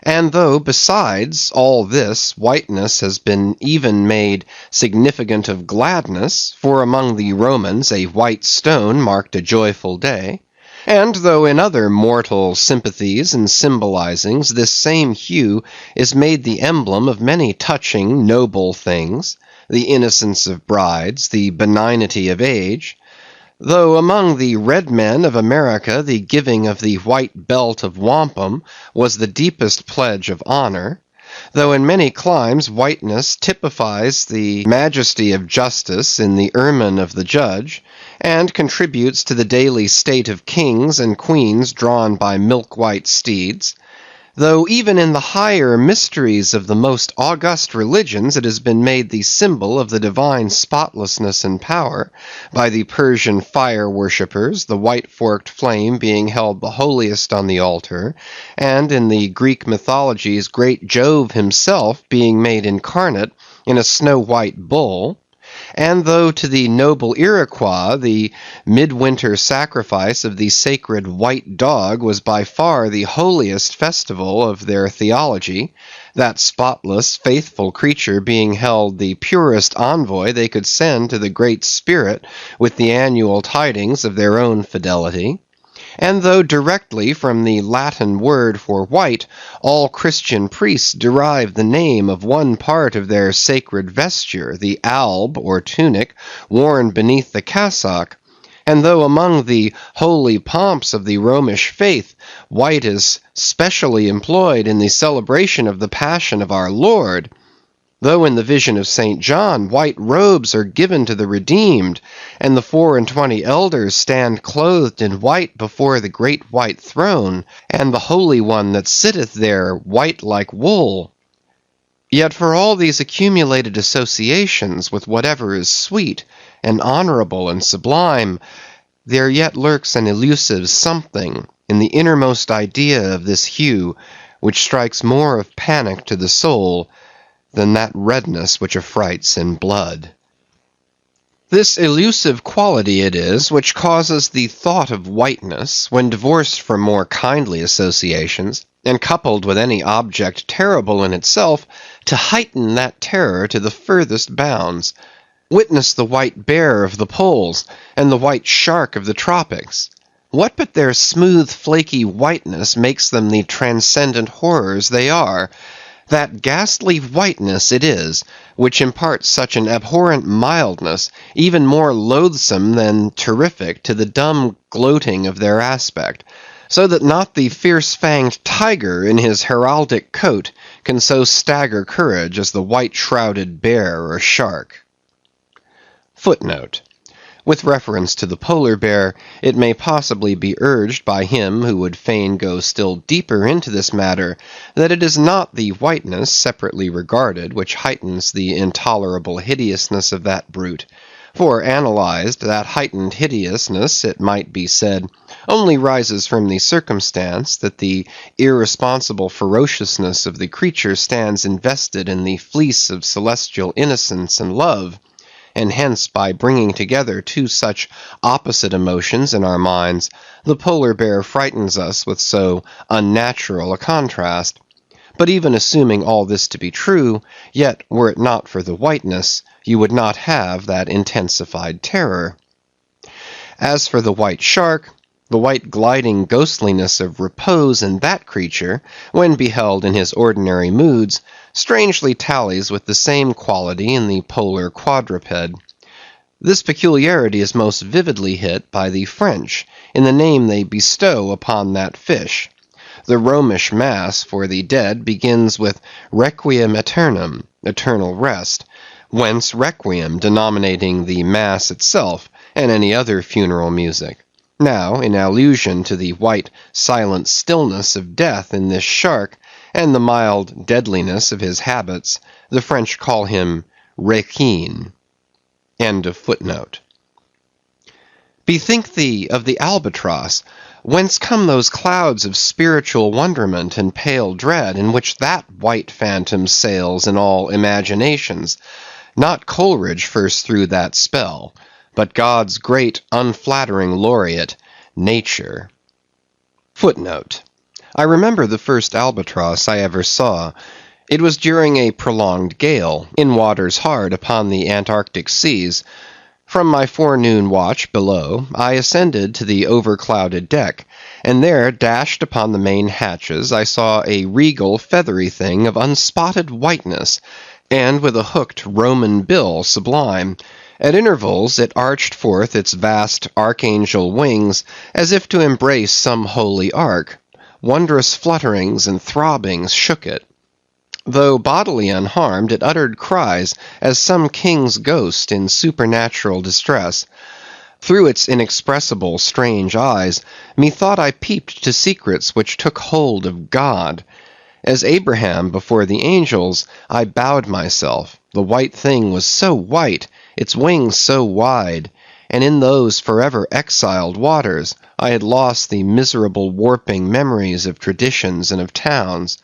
and though, besides all this, whiteness has been even made significant of gladness, for among the Romans a white stone marked a joyful day, and though in other mortal sympathies and symbolizings this same hue is made the emblem of many touching, noble things, the innocence of brides, the benignity of age, though among the red men of America the giving of the white belt of wampum was the deepest pledge of honor, though in many climes whiteness typifies the majesty of justice in the ermine of the judge, and contributes to the daily state of kings and queens drawn by milk-white steeds, though even in the higher mysteries of the most august religions it has been made the symbol of the divine spotlessness and power, by the Persian fire worshippers, the white forked flame being held the holiest on the altar, and in the Greek mythologies great Jove himself being made incarnate in a snow-white bull, and though to the noble Iroquois the midwinter sacrifice of the sacred white dog was by far the holiest festival of their theology, that spotless, faithful creature being held the purest envoy they could send to the Great Spirit with the annual tidings of their own fidelity, and though directly from the Latin word for white, all Christian priests derive the name of one part of their sacred vesture, the alb, or tunic, worn beneath the cassock, and though among the holy pomps of the Romish faith, white is specially employed in the celebration of the Passion of our Lord, though in the vision of St. John white robes are given to the redeemed, and the 24 elders stand clothed in white before the great white throne, and the Holy One that sitteth there white like wool, yet for all these accumulated associations with whatever is sweet, and honorable, and sublime, there yet lurks an elusive something in the innermost idea of this hue, which strikes more of panic to the soul than that redness which affrights in blood. This elusive quality it is which causes the thought of whiteness, when divorced from more kindly associations, and coupled with any object terrible in itself, to heighten that terror to the furthest bounds. Witness the white bear of the poles, and the white shark of the tropics. What but their smooth flaky whiteness makes them the transcendent horrors they are? That ghastly whiteness it is, which imparts such an abhorrent mildness, even more loathsome than terrific, to the dumb gloating of their aspect, so that not the fierce-fanged tiger in his heraldic coat can so stagger courage as the white-shrouded bear or shark. Footnote. With reference to the polar bear, it may possibly be urged by him who would fain go still deeper into this matter, that it is not the whiteness, separately regarded, which heightens the intolerable hideousness of that brute, for analyzed, that heightened hideousness, it might be said, only rises from the circumstance that the irresponsible ferociousness of the creature stands invested in the fleece of celestial innocence and love. and hence by bringing together two such opposite emotions in our minds, the polar bear frightens us with so unnatural a contrast. But even assuming all this to be true, yet were it not for the whiteness, you would not have that intensified terror. As for the white shark, the white gliding ghostliness of repose in that creature, when beheld in his ordinary moods, strangely tallies with the same quality in the polar quadruped. This peculiarity is most vividly hit by the French in the name they bestow upon that fish. The Romish Mass for the dead begins with Requiem Aeternam, eternal rest, whence Requiem denominating the Mass itself and any other funeral music. Now, in allusion to the white, silent stillness of death in this shark, and the mild deadliness of his habits, the French call him Requin. End of footnote. Bethink thee of the albatross. Whence come those clouds of spiritual wonderment and pale dread in which that white phantom sails in all imaginations? Not Coleridge first threw that spell, but God's great unflattering laureate, Nature. Footnote. I remember the first albatross I ever saw. It was during a prolonged gale, in waters hard upon the Antarctic seas. From my forenoon watch below, I ascended to the overclouded deck, and there, dashed upon the main hatches, I saw a regal feathery thing of unspotted whiteness, and with a hooked Roman bill sublime. At intervals it arched forth its vast archangel wings, as if to embrace some holy ark. Wondrous flutterings and throbbings shook it. Though bodily unharmed, it uttered cries as some king's ghost in supernatural distress. Through its inexpressible strange eyes, methought I peeped to secrets which took hold of God. As Abraham before the angels, I bowed myself. The white thing was so white, its wings so wide, and in those forever exiled waters, I had lost the miserable warping memories of traditions and of towns.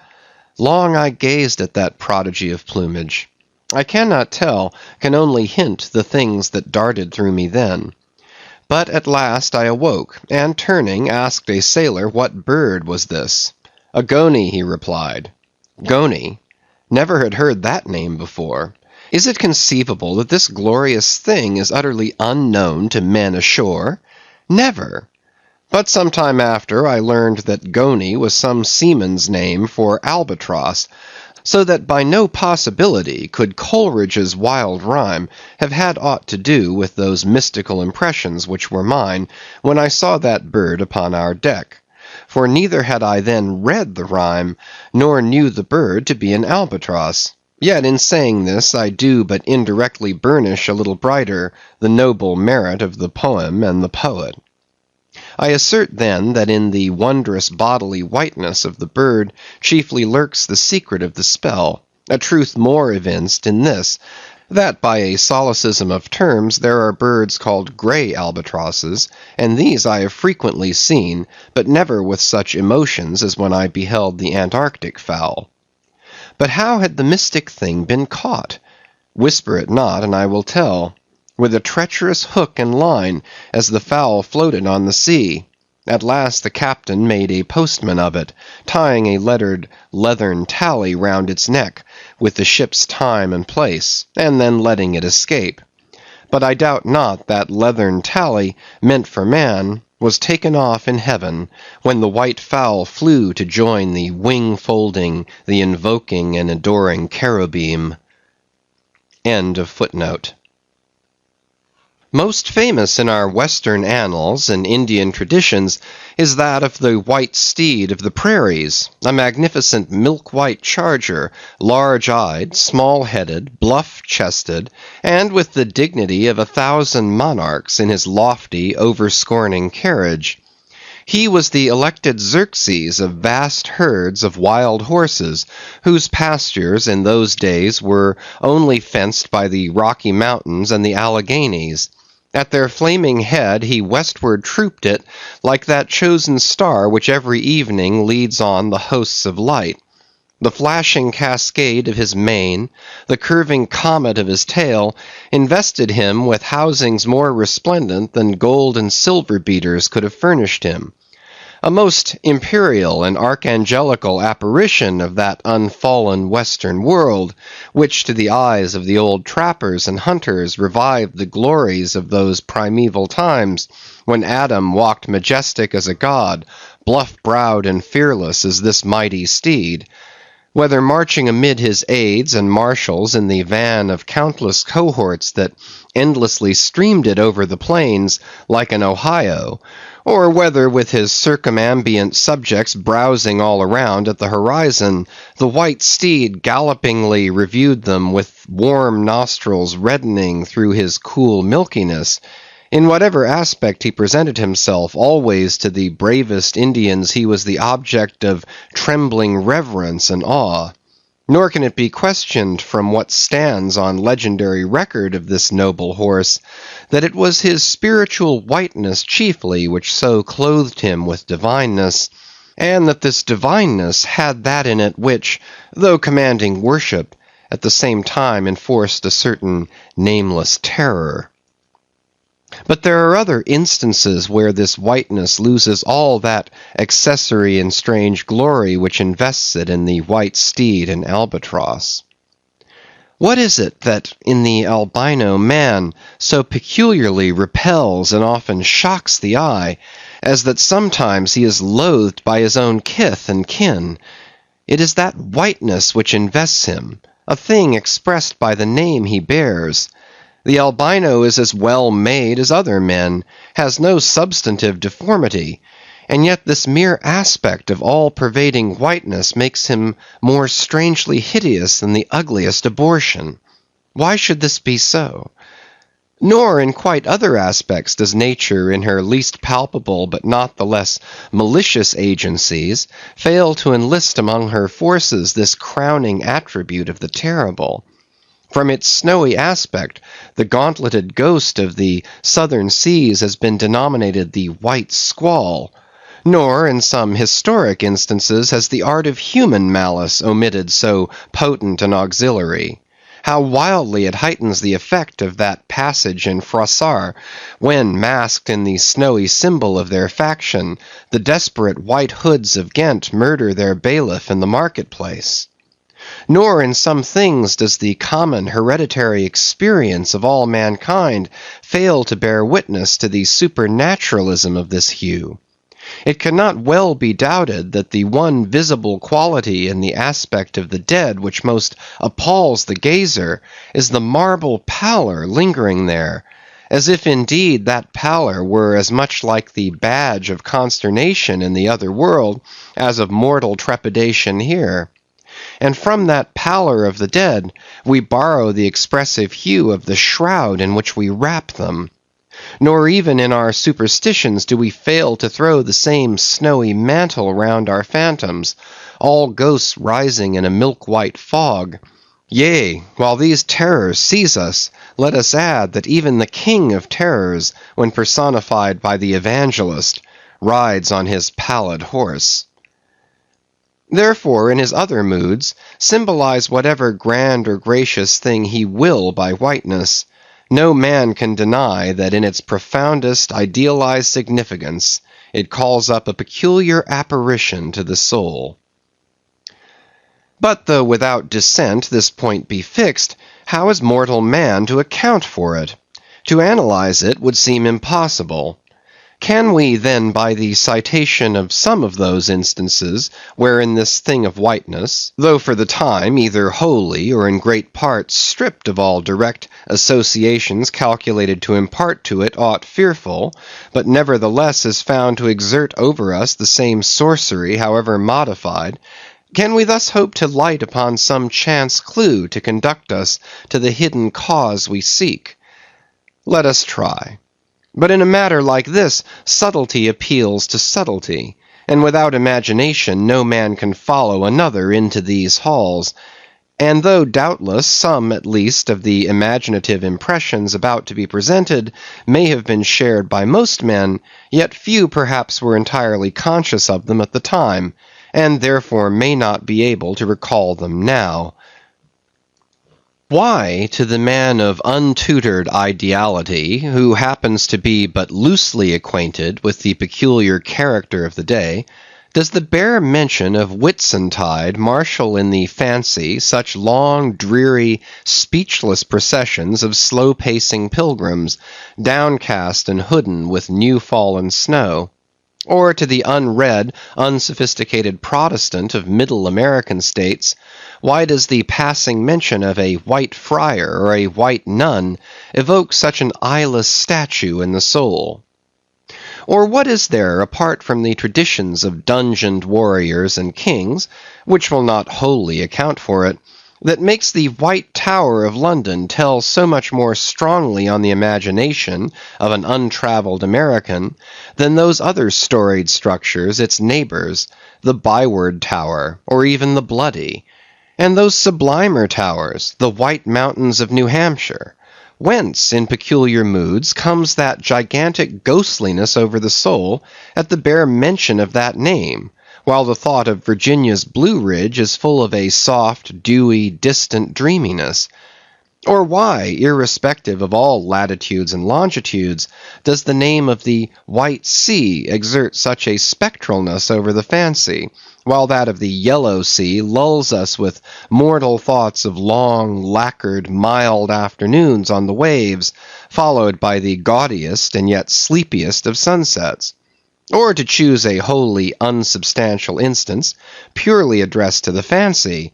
Long I gazed at that prodigy of plumage. I cannot tell, can only hint the things that darted through me then. But at last I awoke, and turning, asked a sailor what bird was this. A goney, he replied. Goney? Never had heard that name before. Is it conceivable that this glorious thing is utterly unknown to men ashore? Never. But some time after I learned that goney was some seaman's name for albatross, so that by no possibility could Coleridge's wild rhyme have had aught to do with those mystical impressions which were mine when I saw that bird upon our deck. For neither had I then read the rhyme, nor knew the bird to be an albatross. Yet in saying this I do but indirectly burnish a little brighter the noble merit of the poem and the poet. I assert then that in the wondrous bodily whiteness of the bird chiefly lurks the secret of the spell, a truth more evinced in this, that by a solecism of terms there are birds called grey albatrosses, and these I have frequently seen, but never with such emotions as when I beheld the Antarctic fowl. But how had the mystic thing been caught? Whisper it not, and I will tell. With a treacherous hook and line, as the fowl floated on the sea. At last the captain made a postman of it, tying a lettered leathern tally round its neck, with the ship's time and place, and then letting it escape. But I doubt not that leathern tally, meant for man, was taken off in heaven, when the white fowl flew to join the wing-folding, the invoking and adoring cherubim. End of footnote. Most famous in our Western annals and Indian traditions is that of the white steed of the prairies, a magnificent milk-white charger, large-eyed, small-headed, bluff-chested, and with the dignity of 1,000 monarchs in his lofty, over-scorning carriage. He was the elected Xerxes of vast herds of wild horses, whose pastures in those days were only fenced by the Rocky Mountains and the Alleghanies. At their flaming head he westward trooped it, like that chosen star which every evening leads on the hosts of light. The flashing cascade of his mane, the curving comet of his tail, invested him with housings more resplendent than gold and silver beaters could have furnished him. A most imperial and archangelical apparition of that unfallen western world, which to the eyes of the old trappers and hunters revived the glories of those primeval times, when Adam walked majestic as a god, bluff-browed and fearless as this mighty steed. Whether marching amid his aides and marshals in the van of countless cohorts that endlessly streamed it over the plains like an Ohio, or whether with his circumambient subjects browsing all around at the horizon, the white steed gallopingly reviewed them with warm nostrils reddening through his cool milkiness. In whatever aspect he presented himself, always to the bravest Indians he was the object of trembling reverence and awe. Nor can it be questioned from what stands on legendary record of this noble horse, that it was his spiritual whiteness chiefly which so clothed him with divineness, and that this divineness had that in it which, though commanding worship, at the same time enforced a certain nameless terror. But there are other instances where this whiteness loses all that accessory and strange glory which invests it in the white steed and albatross. What is it that in the albino man so peculiarly repels and often shocks the eye, as that sometimes he is loathed by his own kith and kin? It is that whiteness which invests him, a thing expressed by the name he bears. The albino is as well made as other men, has no substantive deformity, and yet this mere aspect of all-pervading whiteness makes him more strangely hideous than the ugliest abortion. Why should this be so? Nor in quite other aspects does nature, in her least palpable but not the less malicious agencies, fail to enlist among her forces this crowning attribute of the terrible. From its snowy aspect, the gauntleted ghost of the southern seas has been denominated the white squall. Nor, in some historic instances, has the art of human malice omitted so potent an auxiliary. How wildly it heightens the effect of that passage in Froissart, when, masked in the snowy symbol of their faction, the desperate White Hoods of Ghent murder their bailiff in the marketplace. Nor in some things does the common hereditary experience of all mankind fail to bear witness to the supernaturalism of this hue. It cannot well be doubted that the one visible quality in the aspect of the dead which most appalls the gazer is the marble pallor lingering there, as if indeed that pallor were as much like the badge of consternation in the other world as of mortal trepidation here. And from that pallor of the dead, we borrow the expressive hue of the shroud in which we wrap them. Nor even in our superstitions do we fail to throw the same snowy mantle round our phantoms, all ghosts rising in a milk-white fog. Yea, while these terrors seize us, let us add that even the king of terrors, when personified by the evangelist, rides on his pallid horse. Therefore, in his other moods, symbolize whatever grand or gracious thing he will by whiteness, no man can deny that in its profoundest idealized significance it calls up a peculiar apparition to the soul. But though without dissent this point be fixed, how is mortal man to account for it? To analyze it would seem impossible. Can we then, by the citation of some of those instances wherein this thing of whiteness, though for the time either wholly or in great part stripped of all direct associations calculated to impart to it aught fearful, but nevertheless is found to exert over us the same sorcery however modified, can we thus hope to light upon some chance clue to conduct us to the hidden cause we seek? Let us try. But in a matter like this, subtlety appeals to subtlety, and without imagination no man can follow another into these halls. And though doubtless some at least of the imaginative impressions about to be presented may have been shared by most men, yet few perhaps were entirely conscious of them at the time, and therefore may not be able to recall them now. Why, to the man of untutored ideality, who happens to be but loosely acquainted with the peculiar character of the day, does the bare mention of Whitsuntide marshal in the fancy such long, dreary, speechless processions of slow-pacing pilgrims, downcast and hooded with new-fallen snow? Or to the unread, unsophisticated Protestant of middle American states, why does the passing mention of a white friar or a white nun evoke such an eyeless statue in the soul? Or what is there, apart from the traditions of dungeoned warriors and kings, which will not wholly account for it, that makes the White Tower of London tell so much more strongly on the imagination of an untravelled American than those other storied structures its neighbours, the Byward Tower, or even the Bloody, and those sublimer towers, the White Mountains of New Hampshire? Whence, in peculiar moods, comes that gigantic ghostliness over the soul at the bare mention of that name, while the thought of Virginia's Blue Ridge is full of a soft, dewy, distant dreaminess? Or why, irrespective of all latitudes and longitudes, does the name of the White Sea exert such a spectralness over the fancy, while that of the Yellow Sea lulls us with mortal thoughts of long, lacquered, mild afternoons on the waves, followed by the gaudiest and yet sleepiest of sunsets? Or to choose a wholly unsubstantial instance, purely addressed to the fancy,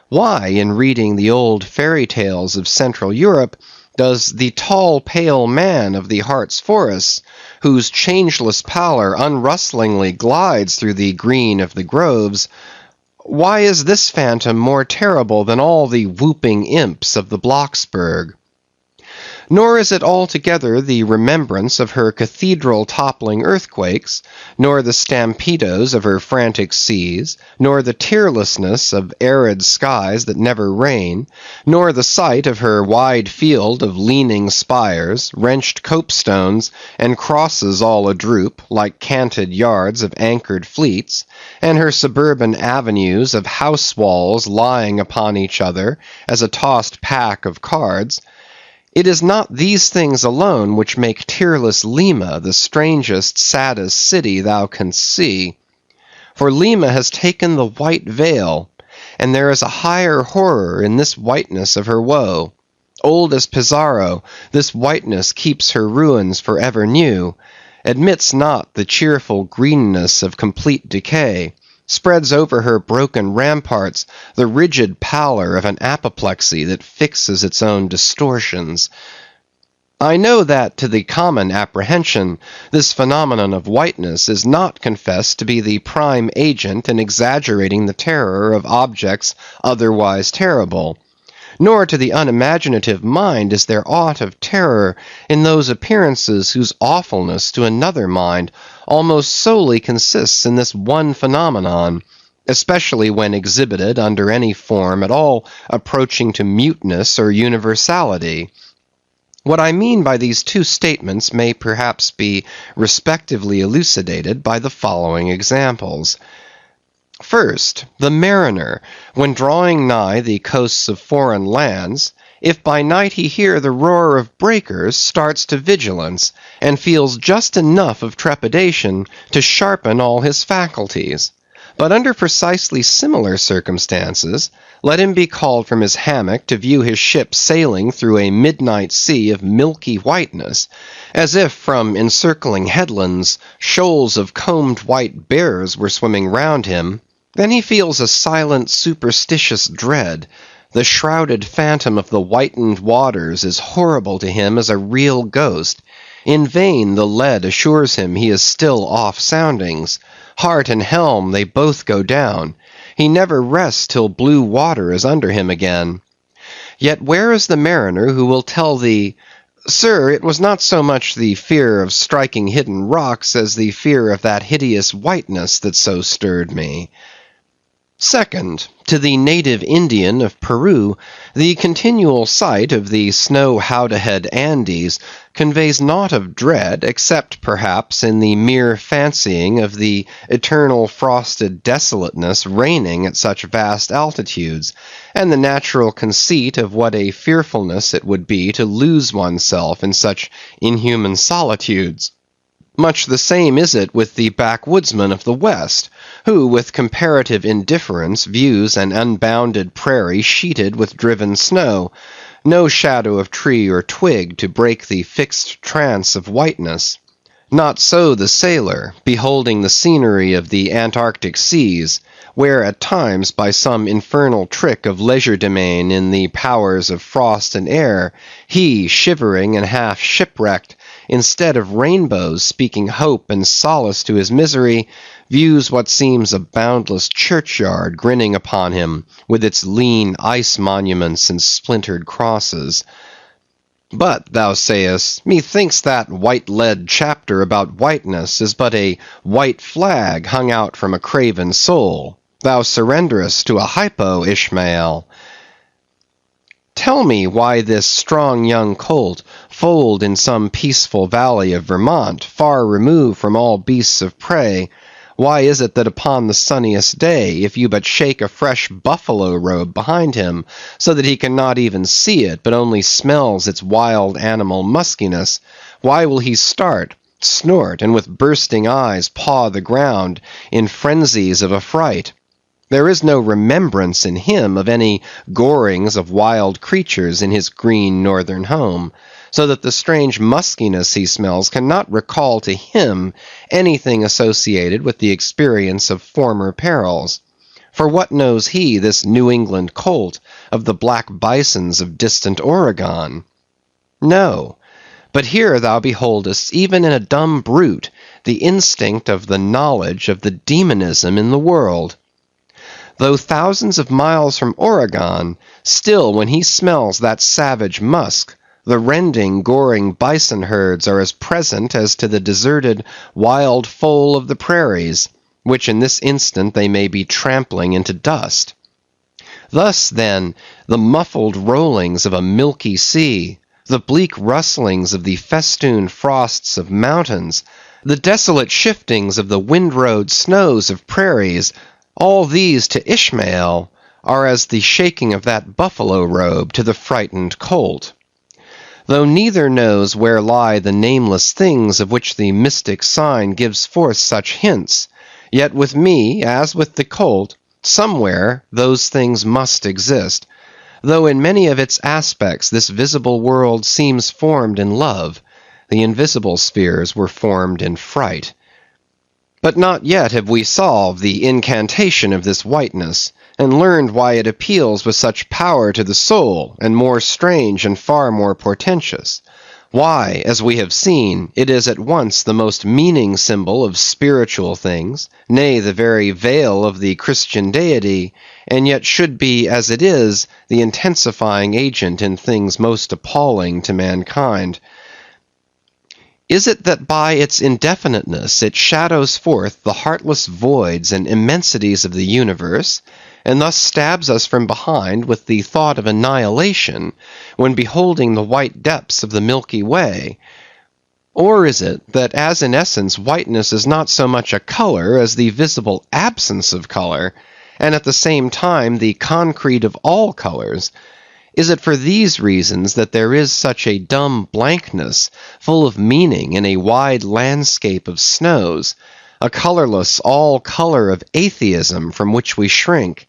why, in reading the old fairy tales of Central Europe, does the tall pale man of the Hartz forests, whose changeless pallor unrustlingly glides through the green of the groves, why is this phantom more terrible than all the whooping imps of the Blocksberg? Nor is it altogether the remembrance of her cathedral-toppling earthquakes, nor the stampedos of her frantic seas, nor the tearlessness of arid skies that never rain, nor the sight of her wide field of leaning spires, wrenched copestones, and crosses all adroop, like canted yards of anchored fleets, and her suburban avenues of house walls lying upon each other as a tossed pack of cards. It is not these things alone which make tearless Lima the strangest, saddest city thou canst see. For Lima has taken the white veil, and there is a higher horror in this whiteness of her woe. Old as Pizarro, this whiteness keeps her ruins for ever new, admits not the cheerful greenness of complete decay, spreads over her broken ramparts the rigid pallor of an apoplexy that fixes its own distortions. I know that to the common apprehension, this phenomenon of whiteness is not confessed to be the prime agent in exaggerating the terror of objects otherwise terrible. Nor to the unimaginative mind is there aught of terror in those appearances whose awfulness to another mind almost solely consists in this one phenomenon, especially when exhibited under any form at all approaching to muteness or universality. What I mean by these two statements may perhaps be respectively elucidated by the following examples. First, the mariner, when drawing nigh the coasts of foreign lands, if by night he hear the roar of breakers, starts to vigilance, and feels just enough of trepidation to sharpen all his faculties. But under precisely similar circumstances, let him be called from his hammock to view his ship sailing through a midnight sea of milky whiteness, as if from encircling headlands shoals of combed white bears were swimming round him. Then he feels a silent superstitious dread. The shrouded phantom of the whitened waters is horrible to him as a real ghost. In vain the lead assures him he is still off soundings. Heart and helm they both go down. He never rests till blue water is under him again. Yet where is the mariner who will tell thee, Sir, it was not so much the fear of striking hidden rocks as the fear of that hideous whiteness that so stirred me? Second, to the native Indian of Peru, the continual sight of the snow-howdahed Andes conveys naught of dread, except perhaps in the mere fancying of the eternal frosted desolateness reigning at such vast altitudes, and the natural conceit of what a fearfulness it would be to lose oneself in such inhuman solitudes. Much the same is it with the backwoodsman of the West, who with comparative indifference views an unbounded prairie sheeted with driven snow, no shadow of tree or twig to break the fixed trance of whiteness. Not so the sailor, beholding the scenery of the Antarctic seas, where at times by some infernal trick of legerdemain in the powers of frost and air, he, shivering and half shipwrecked, instead of rainbows speaking hope and solace to his misery, views what seems a boundless churchyard grinning upon him, with its lean ice monuments and splintered crosses. But, thou sayest, methinks that white lead chapter about whiteness is but a white flag hung out from a craven soul. Thou surrenderest to a hypo, Ishmael. Tell me why this strong young colt, foaled in some peaceful valley of Vermont, far removed from all beasts of prey, why is it that upon the sunniest day, if you but shake a fresh buffalo robe behind him, so that he cannot even see it, but only smells its wild animal muskiness, why will he start, snort, and with bursting eyes paw the ground in frenzies of affright? There is no remembrance in him of any gorings of wild creatures in his green northern home, so that the strange muskiness he smells cannot recall to him anything associated with the experience of former perils. For what knows he, this New England colt, of the black bisons of distant Oregon? No. But here thou beholdest, even in a dumb brute, the instinct of the knowledge of the demonism in the world. Though thousands of miles from Oregon, still when he smells that savage musk, the rending, goring bison herds are as present as to the deserted wild foal of the prairies, which in this instant they may be trampling into dust. Thus, then, the muffled rollings of a milky sea, the bleak rustlings of the festooned frosts of mountains, the desolate shiftings of the windrowed snows of prairies, all these to Ishmael are as the shaking of that buffalo robe to the frightened colt. Though neither knows where lie the nameless things of which the mystic sign gives forth such hints, yet with me, as with the colt, somewhere those things must exist, though in many of its aspects this visible world seems formed in love, the invisible spheres were formed in fright. But not yet have we solved the incantation of this whiteness, and learned why it appeals with such power to the soul, and more strange and far more portentous. Why, as we have seen, it is at once the most meaning symbol of spiritual things, nay, the very veil of the Christian deity, and yet should be, as it is, the intensifying agent in things most appalling to mankind. Is it that by its indefiniteness it shadows forth the heartless voids and immensities of the universe, and thus stabs us from behind with the thought of annihilation, when beholding the white depths of the Milky Way? Or is it, that as in essence whiteness is not so much a color as the visible absence of color, and at the same time the concrete of all colors? Is it for these reasons that there is such a dumb blankness, full of meaning in a wide landscape of snows, a colorless all color of atheism from which we shrink?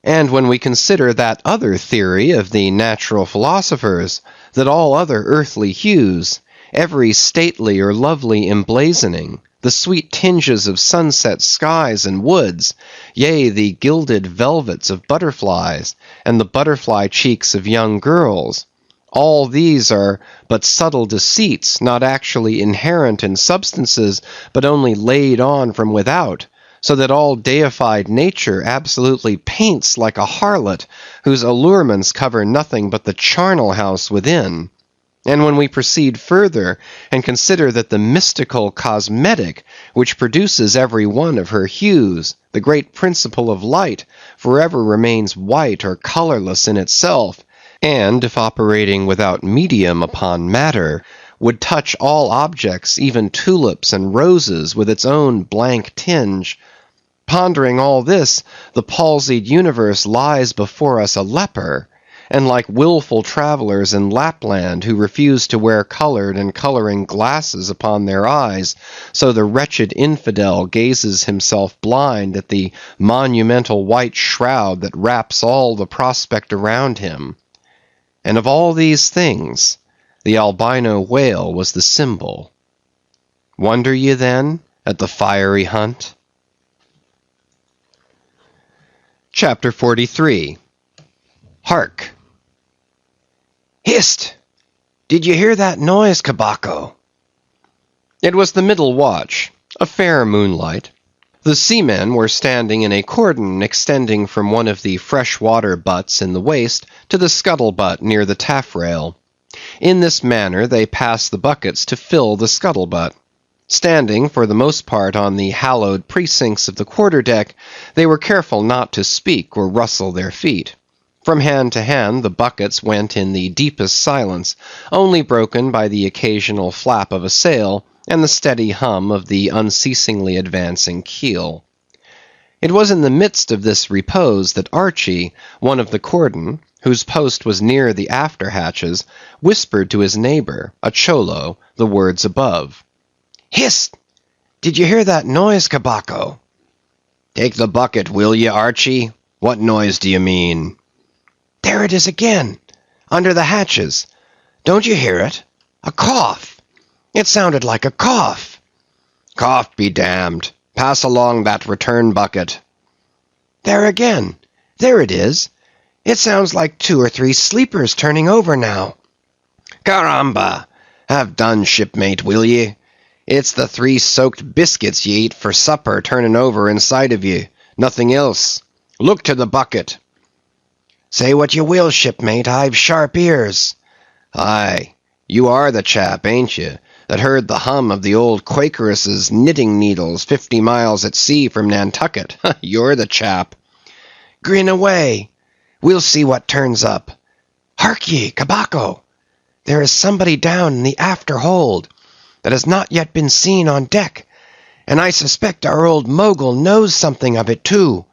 And when we consider that other theory of the natural philosophers, that all other earthly hues, every stately or lovely emblazoning, the sweet tinges of sunset skies and woods, yea, the gilded velvets of butterflies, and the butterfly cheeks of young girls, all these are but subtle deceits, not actually inherent in substances, but only laid on from without, so that all deified nature absolutely paints like a harlot, whose allurements cover nothing but the charnel house within. And when we proceed further, and consider that the mystical cosmetic, which produces every one of her hues, the great principle of light, forever remains white or colorless in itself, and, if operating without medium upon matter, would touch all objects, even tulips and roses, with its own blank tinge. Pondering all this, the palsied universe lies before us a leper, and like willful travelers in Lapland who refuse to wear colored and coloring glasses upon their eyes, so the wretched infidel gazes himself blind at the monumental white shroud that wraps all the prospect around him. And of all these things, the albino whale was the symbol. Wonder ye then at the fiery hunt? Chapter 43. Hark! Hist! Did you hear that noise, Cabaco? It was the middle watch, a fair moonlight. The seamen were standing in a cordon extending from one of the fresh-water butts in the waist to the scuttle-butt near the taffrail. In this manner they passed the buckets to fill the scuttle-butt. Standing for the most part on the hallowed precincts of the quarter-deck, they were careful not to speak or rustle their feet. From hand to hand the buckets went in the deepest silence, only broken by the occasional flap of a sail and the steady hum of the unceasingly advancing keel. It was in the midst of this repose that Archie, one of the cordon, whose post was near the after hatches, whispered to his neighbor, a Cholo, the words above. Hist! Did you hear that noise, Cabaco? Take the bucket, will ye, Archie? What noise do you mean? There it is again, under the hatches. Don't you hear it? A cough. It sounded like a cough. Cough be damned. Pass along that return bucket. There again. There it is. It sounds like 2 or 3 sleepers turning over now. Caramba! Have done, shipmate, will ye? It's the 3 soaked biscuits ye eat for supper turning over inside of ye. Nothing else. Look to the bucket. Say what you will, shipmate, I've sharp ears. Aye, you are the chap, ain't you, that heard the hum of the old Quakeress's knitting needles 50 miles at sea from Nantucket. You're the chap. Grin away. We'll see what turns up. Hark ye, Cabaco. There is somebody down in the after hold that has not yet been seen on deck, and I suspect our old mogul knows something of it too.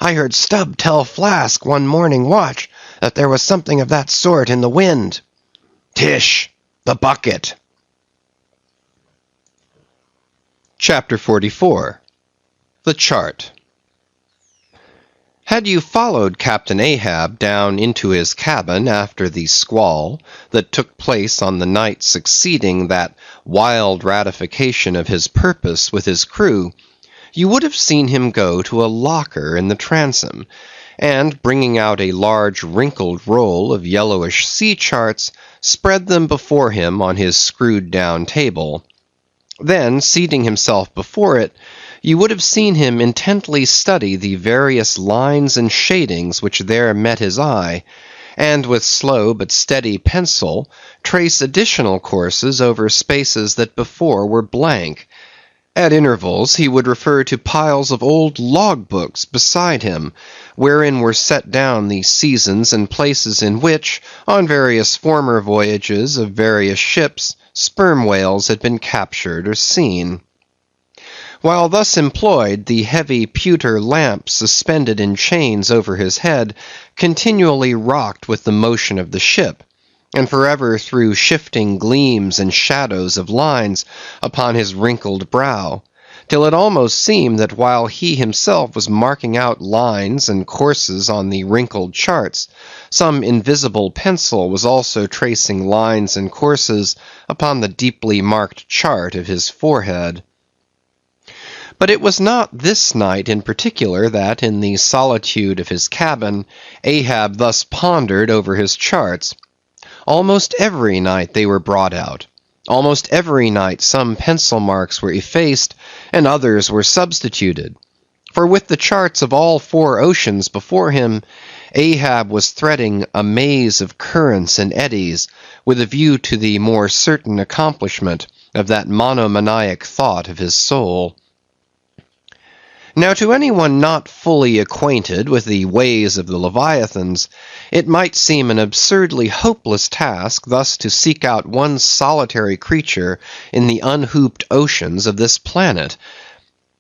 I heard Stubb tell Flask one morning watch that there was something of that sort in the wind. Tish, the bucket. Chapter 44. The Chart. Had you followed Captain Ahab down into his cabin after the squall that took place on the night succeeding that wild ratification of his purpose with his crew, you would have seen him go to a locker in the transom, and bringing out a large wrinkled roll of yellowish sea charts, spread them before him on his screwed-down table. Then, seating himself before it, you would have seen him intently study the various lines and shadings which there met his eye, and with slow but steady pencil trace additional courses over spaces that before were blank. At intervals he would refer to piles of old log-books beside him, wherein were set down the seasons and places in which, on various former voyages of various ships, sperm whales had been captured or seen. While thus employed, the heavy pewter lamp suspended in chains over his head continually rocked with the motion of the ship, and forever threw shifting gleams and shadows of lines upon his wrinkled brow, till it almost seemed that while he himself was marking out lines and courses on the wrinkled charts, some invisible pencil was also tracing lines and courses upon the deeply marked chart of his forehead. But it was not this night in particular that, in the solitude of his cabin, Ahab thus pondered over his charts. Almost every night they were brought out. Almost every night some pencil marks were effaced and others were substituted. For with the charts of all 4 oceans before him, Ahab was threading a maze of currents and eddies with a view to the more certain accomplishment of that monomaniac thought of his soul. Now to anyone not fully acquainted with the ways of the Leviathans, it might seem an absurdly hopeless task thus to seek out one solitary creature in the unhooped oceans of this planet.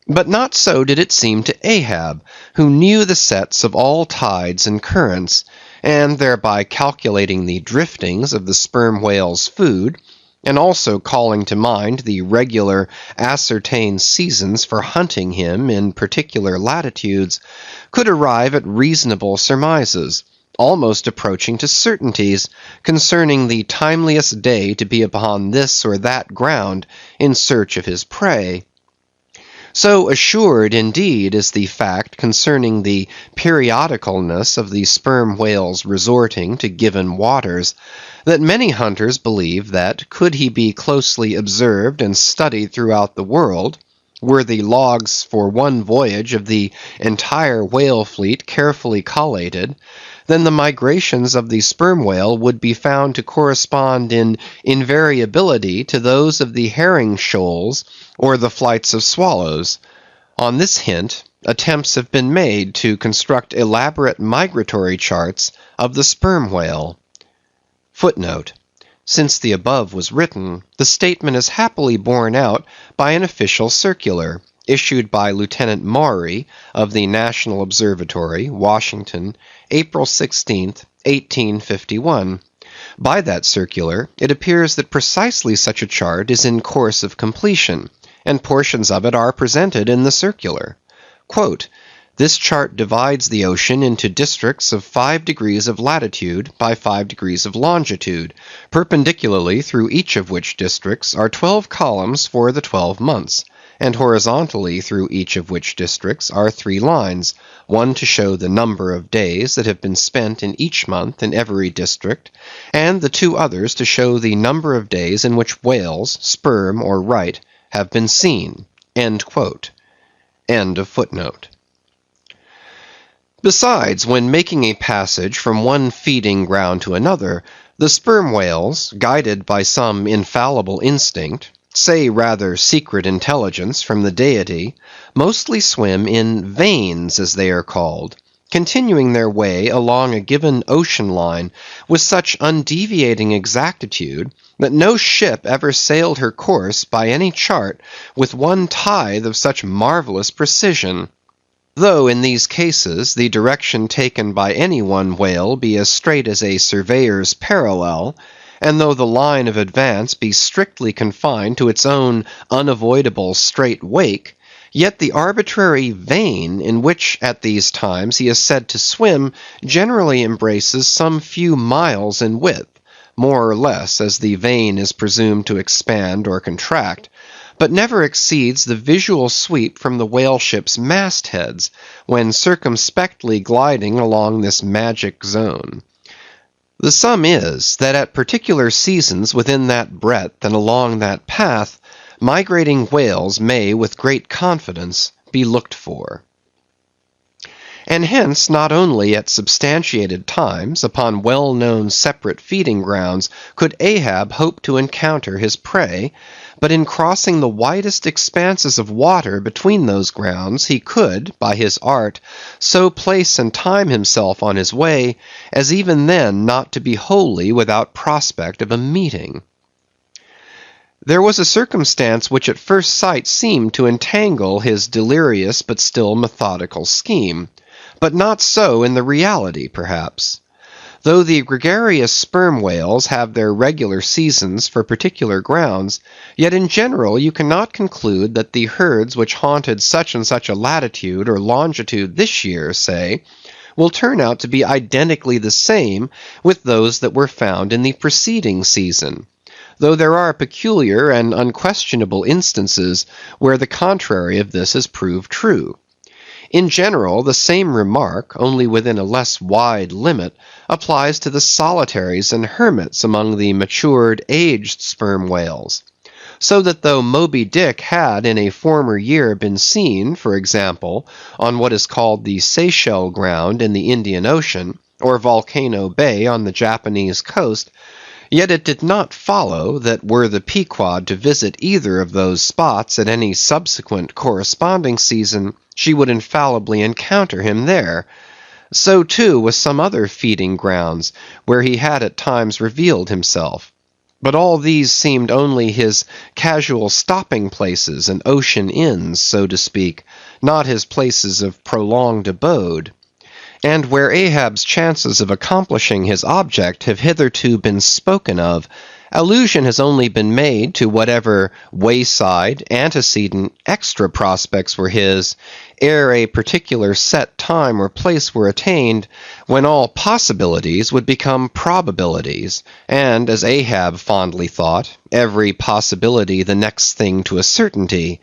But not so did it seem to Ahab, who knew the sets of all tides and currents, and thereby calculating the driftings of the sperm whale's food, and also calling to mind the regular ascertained seasons for hunting him in particular latitudes, could arrive at reasonable surmises, almost approaching to certainties, concerning the timeliest day to be upon this or that ground in search of his prey. So assured, indeed, is the fact concerning the periodicalness of the sperm whale's resorting to given waters, that many hunters believe that, could he be closely observed and studied throughout the world, were the logs for one voyage of the entire whale fleet carefully collated, then the migrations of the sperm whale would be found to correspond in invariability to those of the herring shoals or the flights of swallows. On this hint, attempts have been made to construct elaborate migratory charts of the sperm whale. Footnote: since the above was written, the statement is happily borne out by an official circular, issued by Lieutenant Maury of the National Observatory, Washington, April 16, 1851. By that circular, it appears that precisely such a chart is in course of completion, and portions of it are presented in the circular. Quote, "This chart divides the ocean into districts of 5 degrees of latitude by 5 degrees of longitude, perpendicularly through each of which districts are 12 columns for the 12 months, and horizontally through each of which districts are 3 lines, one to show the number of days that have been spent in each month in every district, and the 2 others to show the number of days in which whales, sperm or right, have been seen." End quote. End of footnote. Besides, when making a passage from one feeding ground to another, the sperm whales, guided by some infallible instinct, say rather secret intelligence from the deity, mostly swim in veins, as they are called, continuing their way along a given ocean line with such undeviating exactitude that no ship ever sailed her course by any chart with 1/10 of such marvelous precision. Though in these cases the direction taken by any one whale be as straight as a surveyor's parallel, and though the line of advance be strictly confined to its own unavoidable straight wake, yet the arbitrary vein in which at these times he is said to swim generally embraces some few miles in width, more or less as the vein is presumed to expand or contract, but never exceeds the visual sweep from the whale ship's mastheads, when circumspectly gliding along this magic zone. The sum is, that at particular seasons within that breadth and along that path, migrating whales may with great confidence be looked for. And hence not only at substantiated times, upon well-known separate feeding grounds, could Ahab hope to encounter his prey, but in crossing the widest expanses of water between those grounds, he could, by his art, so place and time himself on his way, as even then not to be wholly without prospect of a meeting. There was a circumstance which at first sight seemed to entangle his delirious but still methodical scheme, but not so in the reality perhaps. Though the gregarious sperm whales have their regular seasons for particular grounds, yet in general you cannot conclude that the herds which haunted such and such a latitude or longitude this year, say, will turn out to be identically the same with those that were found in the preceding season, though there are peculiar and unquestionable instances where the contrary of this has proved true. In general, the same remark, only within a less wide limit, applies to the solitaries and hermits among the matured, aged sperm whales. So that though Moby-Dick had in a former year been seen, for example, on what is called the Seychelles ground in the Indian Ocean, or Volcano Bay on the Japanese coast, Yet it did not follow that were the Pequod to visit either of those spots at any subsequent corresponding season, she would infallibly encounter him there. So too with some other feeding grounds, where he had at times revealed himself. But all these seemed only his casual stopping places and ocean inns, so to speak, not his places of prolonged abode. And where Ahab's chances of accomplishing his object have hitherto been spoken of, allusion has only been made to whatever wayside, antecedent, extra prospects were his, ere a particular set time or place were attained, when all possibilities would become probabilities, and, as Ahab fondly thought, every possibility the next thing to a certainty.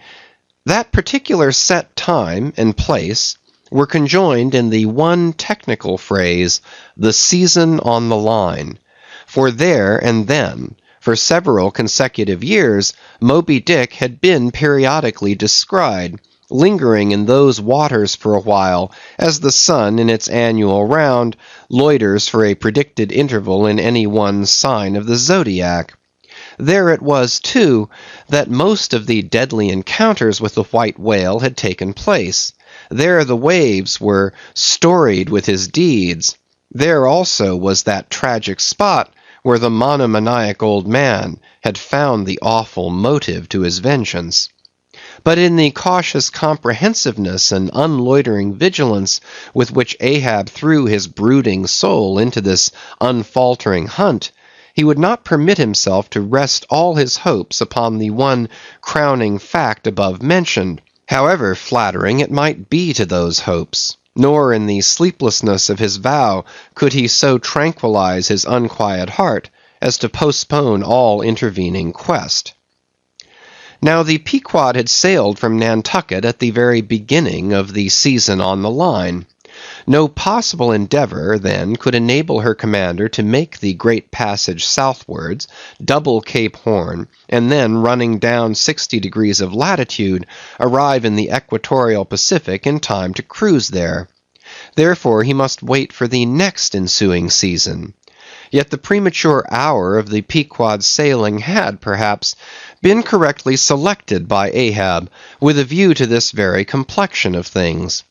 That particular set time and place were conjoined in the one technical phrase, the season on the line. For there and then, for several consecutive years, Moby-Dick had been periodically descried, lingering in those waters for a while, as the sun in its annual round loiters for a predicted interval in any one sign of the zodiac. There it was, too, that most of the deadly encounters with the white whale had taken place. There the waves were storied with his deeds. There also was that tragic spot where the monomaniac old man had found the awful motive to his vengeance. But in the cautious comprehensiveness and unloitering vigilance with which Ahab threw his brooding soul into this unfaltering hunt, he would not permit himself to rest all his hopes upon the one crowning fact above mentioned, however flattering it might be to those hopes. Nor in the sleeplessness of his vow could he so tranquilize his unquiet heart as to postpone all intervening quest. Now the Pequod had sailed from Nantucket at the very beginning of the season on the line. No possible endeavor, then, could enable her commander to make the great passage southwards, double Cape Horn, and then, running down 60 degrees of latitude, arrive in the equatorial Pacific in time to cruise there. Therefore he must wait for the next ensuing season. Yet the premature hour of the Pequod's sailing had, perhaps, been correctly selected by Ahab with a view to this very complexion of things,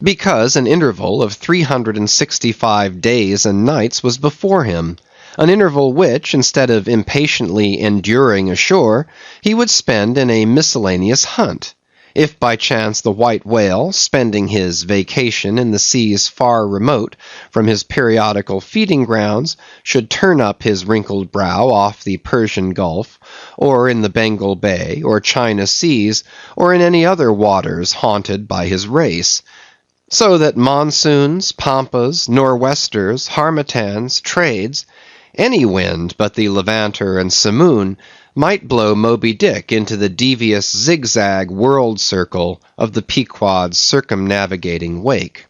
because an interval of 365 days and nights was before him, an interval which, instead of impatiently enduring ashore, he would spend in a miscellaneous hunt. If by chance the white whale, spending his vacation in the seas far remote from his periodical feeding grounds, should turn up his wrinkled brow off the Persian Gulf, or in the Bengal Bay, or China Seas, or in any other waters haunted by his race, so that monsoons, pampas, nor'westers, harmattans, trades, any wind but the levanter and simoon, might blow Moby-Dick into the devious zigzag world circle of the Pequod's circumnavigating wake.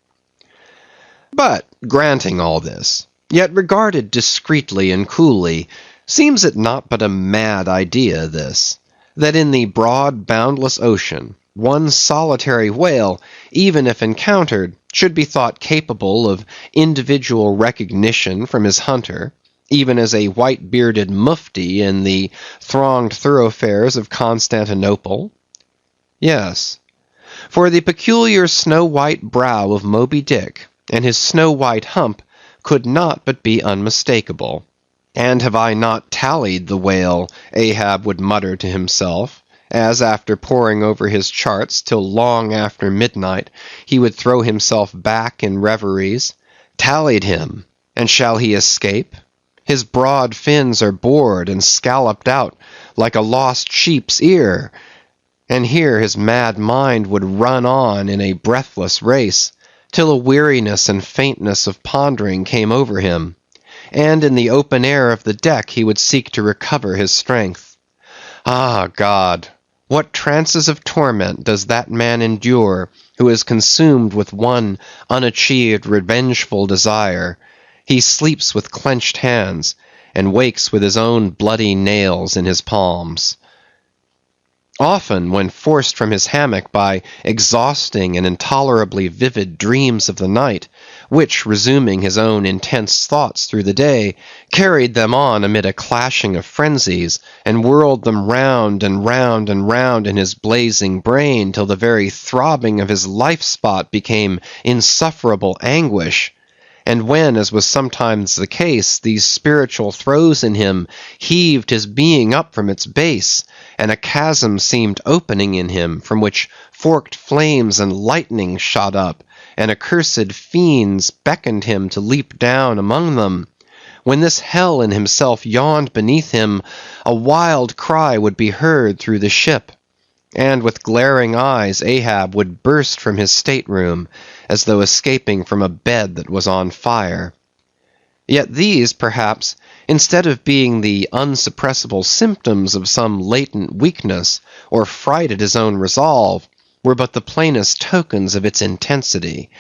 But, granting all this, yet regarded discreetly and coolly, seems it not but a mad idea this, that in the broad boundless ocean, one solitary whale, even if encountered, should be thought capable of individual recognition from his hunter, even as a white-bearded mufti in the thronged thoroughfares of Constantinople? Yes, for the peculiar snow-white brow of Moby-Dick and his snow-white hump could not but be unmistakable. And have I not tallied the whale, Ahab would mutter to himself, as after poring over his charts till long after midnight he would throw himself back in reveries, tallied him, and shall he escape? His broad fins are bored and scalloped out like a lost sheep's ear. And here his mad mind would run on in a breathless race, till a weariness and faintness of pondering came over him, and in the open air of the deck he would seek to recover his strength. Ah, God! What trances of torment does that man endure who is consumed with one unachieved revengeful desire? He sleeps with clenched hands, and wakes with his own bloody nails in his palms. Often, when forced from his hammock by exhausting and intolerably vivid dreams of the night, which, resuming his own intense thoughts through the day, carried them on amid a clashing of frenzies, and whirled them round and round and round in his blazing brain till the very throbbing of his life-spot became insufferable anguish, and when, as was sometimes the case, these spiritual throes in him heaved his being up from its base, and a chasm seemed opening in him, from which forked flames and lightning shot up, and accursed fiends beckoned him to leap down among them, when this hell in himself yawned beneath him, a wild cry would be heard through the ship, and with glaring eyes Ahab would burst from his stateroom, as though escaping from a bed that was on fire. Yet these, perhaps, instead of being the unsuppressible symptoms of some latent weakness, or fright at his own resolve, were but the plainest tokens of its intensity.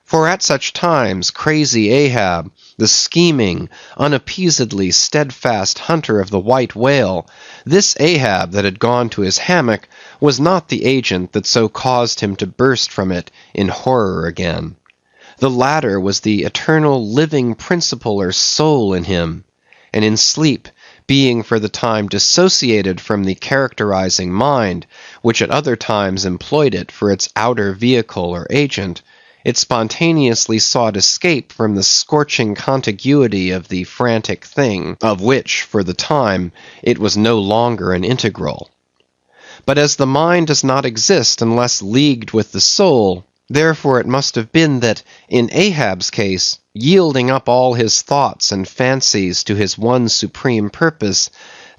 For at such times crazy Ahab, the scheming, unappeasedly steadfast hunter of the white whale, this Ahab that had gone to his hammock, was not the agent that so caused him to burst from it in horror again. The latter was the eternal living principle or soul in him, and in sleep, being for the time dissociated from the characterizing mind, which at other times employed it for its outer vehicle or agent, it spontaneously sought escape from the scorching contiguity of the frantic thing, of which, for the time, it was no longer an integral. But as the mind does not exist unless leagued with the soul, therefore it must have been that, in Ahab's case, yielding up all his thoughts and fancies to his one supreme purpose,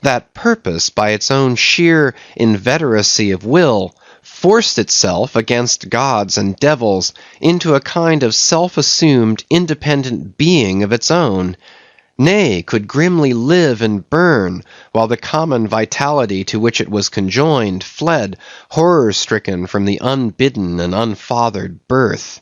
that purpose, by its own sheer inveteracy of will, forced itself against gods and devils into a kind of self-assumed independent being of its own, nay, could grimly live and burn, while the common vitality to which it was conjoined fled, horror-stricken, from the unbidden and unfathered birth.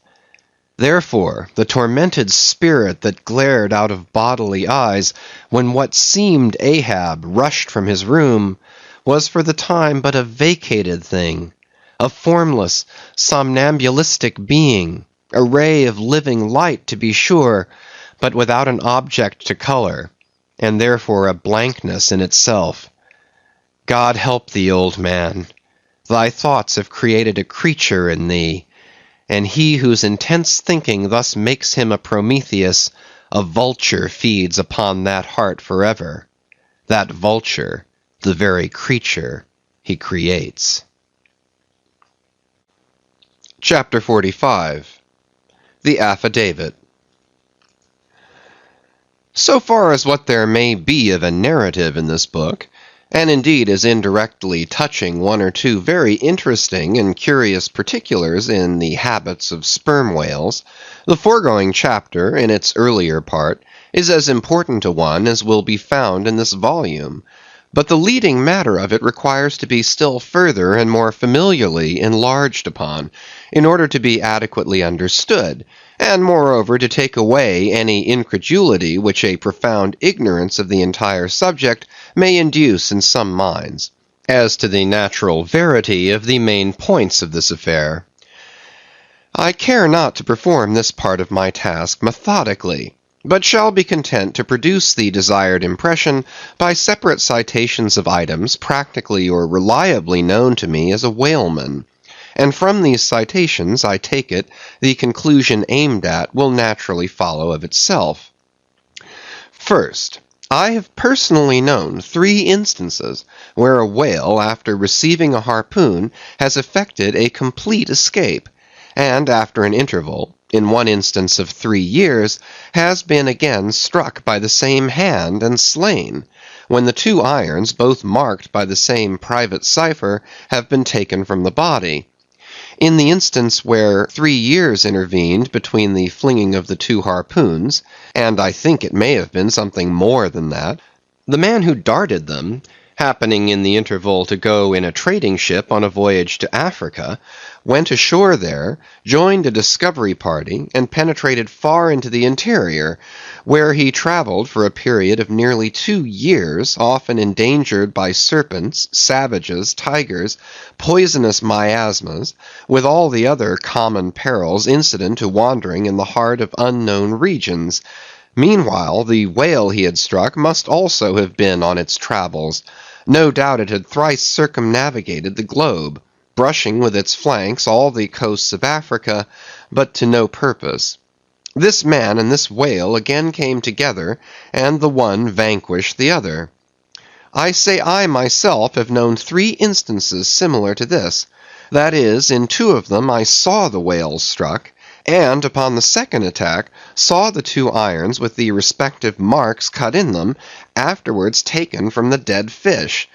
Therefore, the tormented spirit that glared out of bodily eyes when what seemed Ahab rushed from his room, was for the time but a vacated thing, a formless, somnambulistic being, a ray of living light to be sure, but without an object to color, and therefore a blankness in itself. God help thee, old man. Thy thoughts have created a creature in thee, and he whose intense thinking thus makes him a Prometheus, a vulture feeds upon that heart forever. That vulture, the very creature he creates. Chapter 45. The Affidavit. So far as what there may be of a narrative in this book, and indeed is indirectly touching one or two very interesting and curious particulars in the habits of sperm whales, the foregoing chapter, in its earlier part, is as important a one as will be found in this volume. But the leading matter of it requires to be still further and more familiarly enlarged upon, in order to be adequately understood, and moreover to take away any incredulity which a profound ignorance of the entire subject may induce in some minds, as to the natural verity of the main points of this affair. I care not to perform this part of my task methodically, but shall be content to produce the desired impression by separate citations of items practically or reliably known to me as a whaleman, and from these citations, I take it, the conclusion aimed at will naturally follow of itself. First, I have personally known 3 instances where a whale, after receiving a harpoon, has effected a complete escape, and after an interval, in one instance of 3 years, has been again struck by the same hand and slain, when the 2 irons, both marked by the same private cipher, have been taken from the body. In the instance where 3 years intervened between the flinging of the 2 harpoons, and I think it may have been something more than that, the man who darted them happening in the interval to go in a trading ship on a voyage to Africa, went ashore there, joined a discovery party, and penetrated far into the interior, where he traveled for a period of nearly 2 years, often endangered by serpents, savages, tigers, poisonous miasmas, with all the other common perils incident to wandering in the heart of unknown regions. Meanwhile, the whale he had struck must also have been on its travels. No doubt it had thrice circumnavigated the globe, brushing with its flanks all the coasts of Africa, but to no purpose. This man and this whale again came together, and the one vanquished the other. I say I myself have known 3 instances similar to this. That is, in 2 of them I saw the whales struck, and upon the second attack saw the 2 irons with the respective marks cut in them, afterwards taken from the dead fish.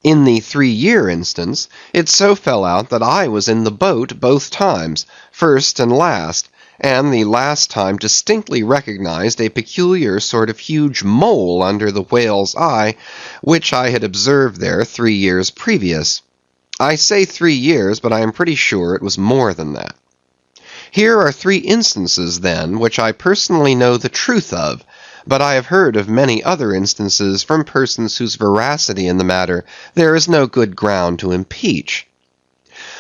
In the 3-year instance, it so fell out that I was in the boat both times, first and last, and the last time distinctly recognized a peculiar sort of huge mole under the whale's eye, which I had observed there 3 years previous. I say 3 years, but I am pretty sure it was more than that. Here are 3 instances, then, which I personally know the truth of, but I have heard of many other instances from persons whose veracity in the matter there is no good ground to impeach.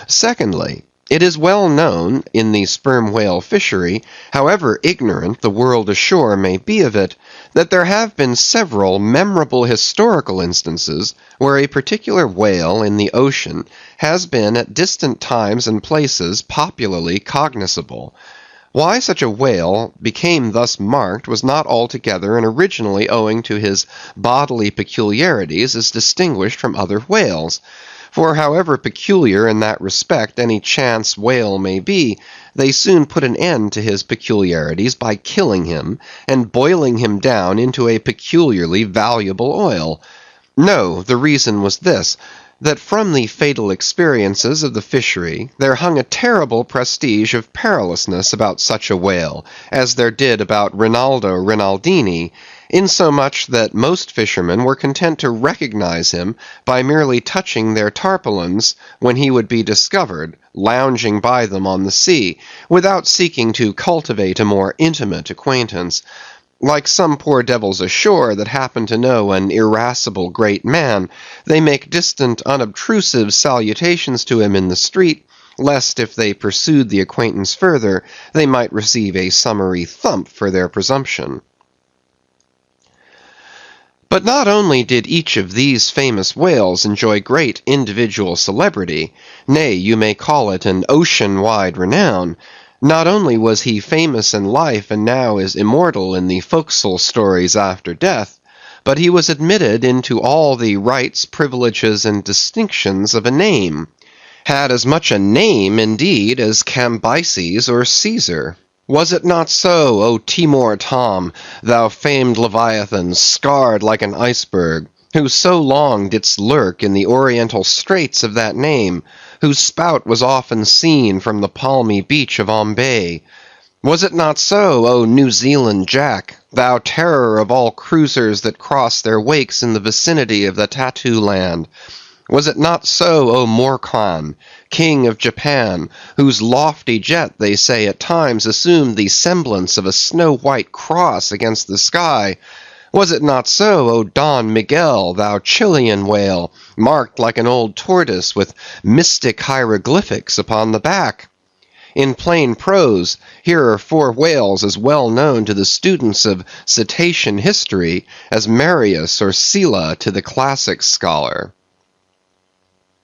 Secondly, it is well known in the sperm whale fishery, however ignorant the world ashore may be of it, that there have been several memorable historical instances where a particular whale in the ocean has been at distant times and places popularly cognizable. Why such a whale became thus marked was not altogether and originally owing to his bodily peculiarities as distinguished from other whales. For however peculiar in that respect any chance whale may be, they soon put an end to his peculiarities by killing him, and boiling him down into a peculiarly valuable oil. No, the reason was this, that from the fatal experiences of the fishery there hung a terrible prestige of perilousness about such a whale, as there did about Rinaldo Rinaldini, insomuch that most fishermen were content to recognize him by merely touching their tarpaulins when he would be discovered, lounging by them on the sea, without seeking to cultivate a more intimate acquaintance. Like some poor devils ashore that happen to know an irascible great man, they make distant unobtrusive salutations to him in the street, lest if they pursued the acquaintance further, they might receive a summary thump for their presumption. But not only did each of these famous whales enjoy great individual celebrity, nay, you may call it an ocean-wide renown. Not only was he famous in life and now is immortal in the forecastle stories after death, but he was admitted into all the rights, privileges, and distinctions of a name. Had as much a name, indeed, as Cambyses or Caesar. Was it not so, O Timor Tom, thou famed Leviathan, scarred like an iceberg, who so long didst lurk in the oriental straits of that name, whose spout was often seen from the palmy beach of Ombay? Was it not so, O New Zealand Jack, thou terror of all cruisers that cross their wakes in the vicinity of the Tattoo Land? Was it not so, O Morkan, king of Japan, whose lofty jet, they say, at times assumed the semblance of a snow-white cross against the sky? Was it not so, O Don Miguel, thou Chilean whale, marked like an old tortoise with mystic hieroglyphics upon the back? In plain prose, here are 4 whales as well known to the students of cetacean history as Marius or Scylla to the classic scholar.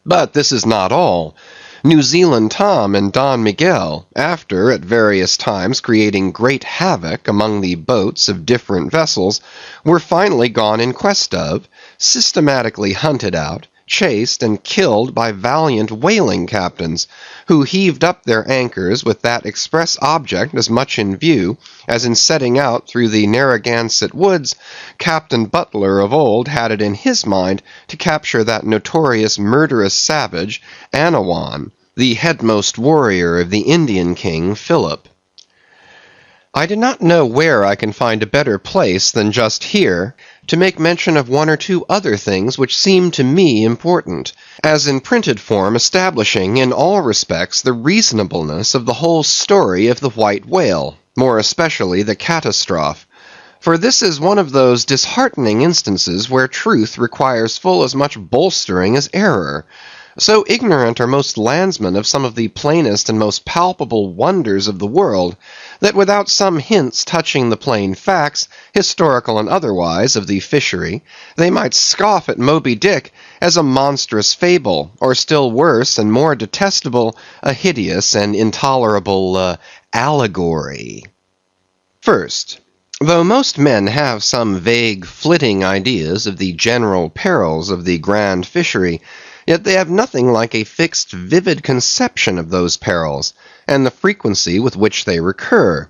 But this is not all. New Zealand Tom and Don Miguel, after at various times creating great havoc among the boats of different vessels, were finally gone in quest of, systematically hunted out, chased, and killed by valiant whaling captains, who heaved up their anchors with that express object as much in view, as in setting out through the Narragansett woods, Captain Butler of old had it in his mind to capture that notorious murderous savage, Anawan, the headmost warrior of the Indian king, Philip. I do not know where I can find a better place than just here to make mention of one or two other things which seem to me important, as in printed form establishing in all respects the reasonableness of the whole story of the white whale, more especially the catastrophe. For this is one of those disheartening instances where truth requires full as much bolstering as error. So ignorant are most landsmen of some of the plainest and most palpable wonders of the world, that without some hints touching the plain facts, historical and otherwise, of the fishery, they might scoff at Moby-Dick as a monstrous fable, or still worse and more detestable, a hideous and intolerable allegory. First, though most men have some vague, flitting ideas of the general perils of the grand fishery, yet they have nothing like a fixed, vivid conception of those perils, and the frequency with which they recur.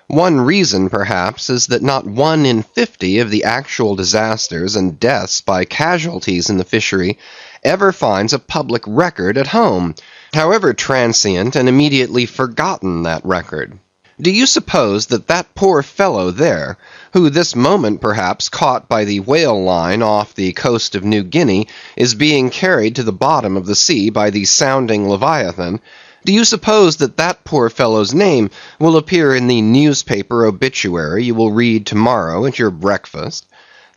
One reason, perhaps, is that not 1 in 50 of the actual disasters and deaths by casualties in the fishery ever finds a public record at home, however transient and immediately forgotten that record. Do you suppose that that poor fellow there, who this moment perhaps caught by the whale line off the coast of New Guinea, is being carried to the bottom of the sea by the sounding Leviathan, do you suppose that that poor fellow's name will appear in the newspaper obituary you will read tomorrow at your breakfast?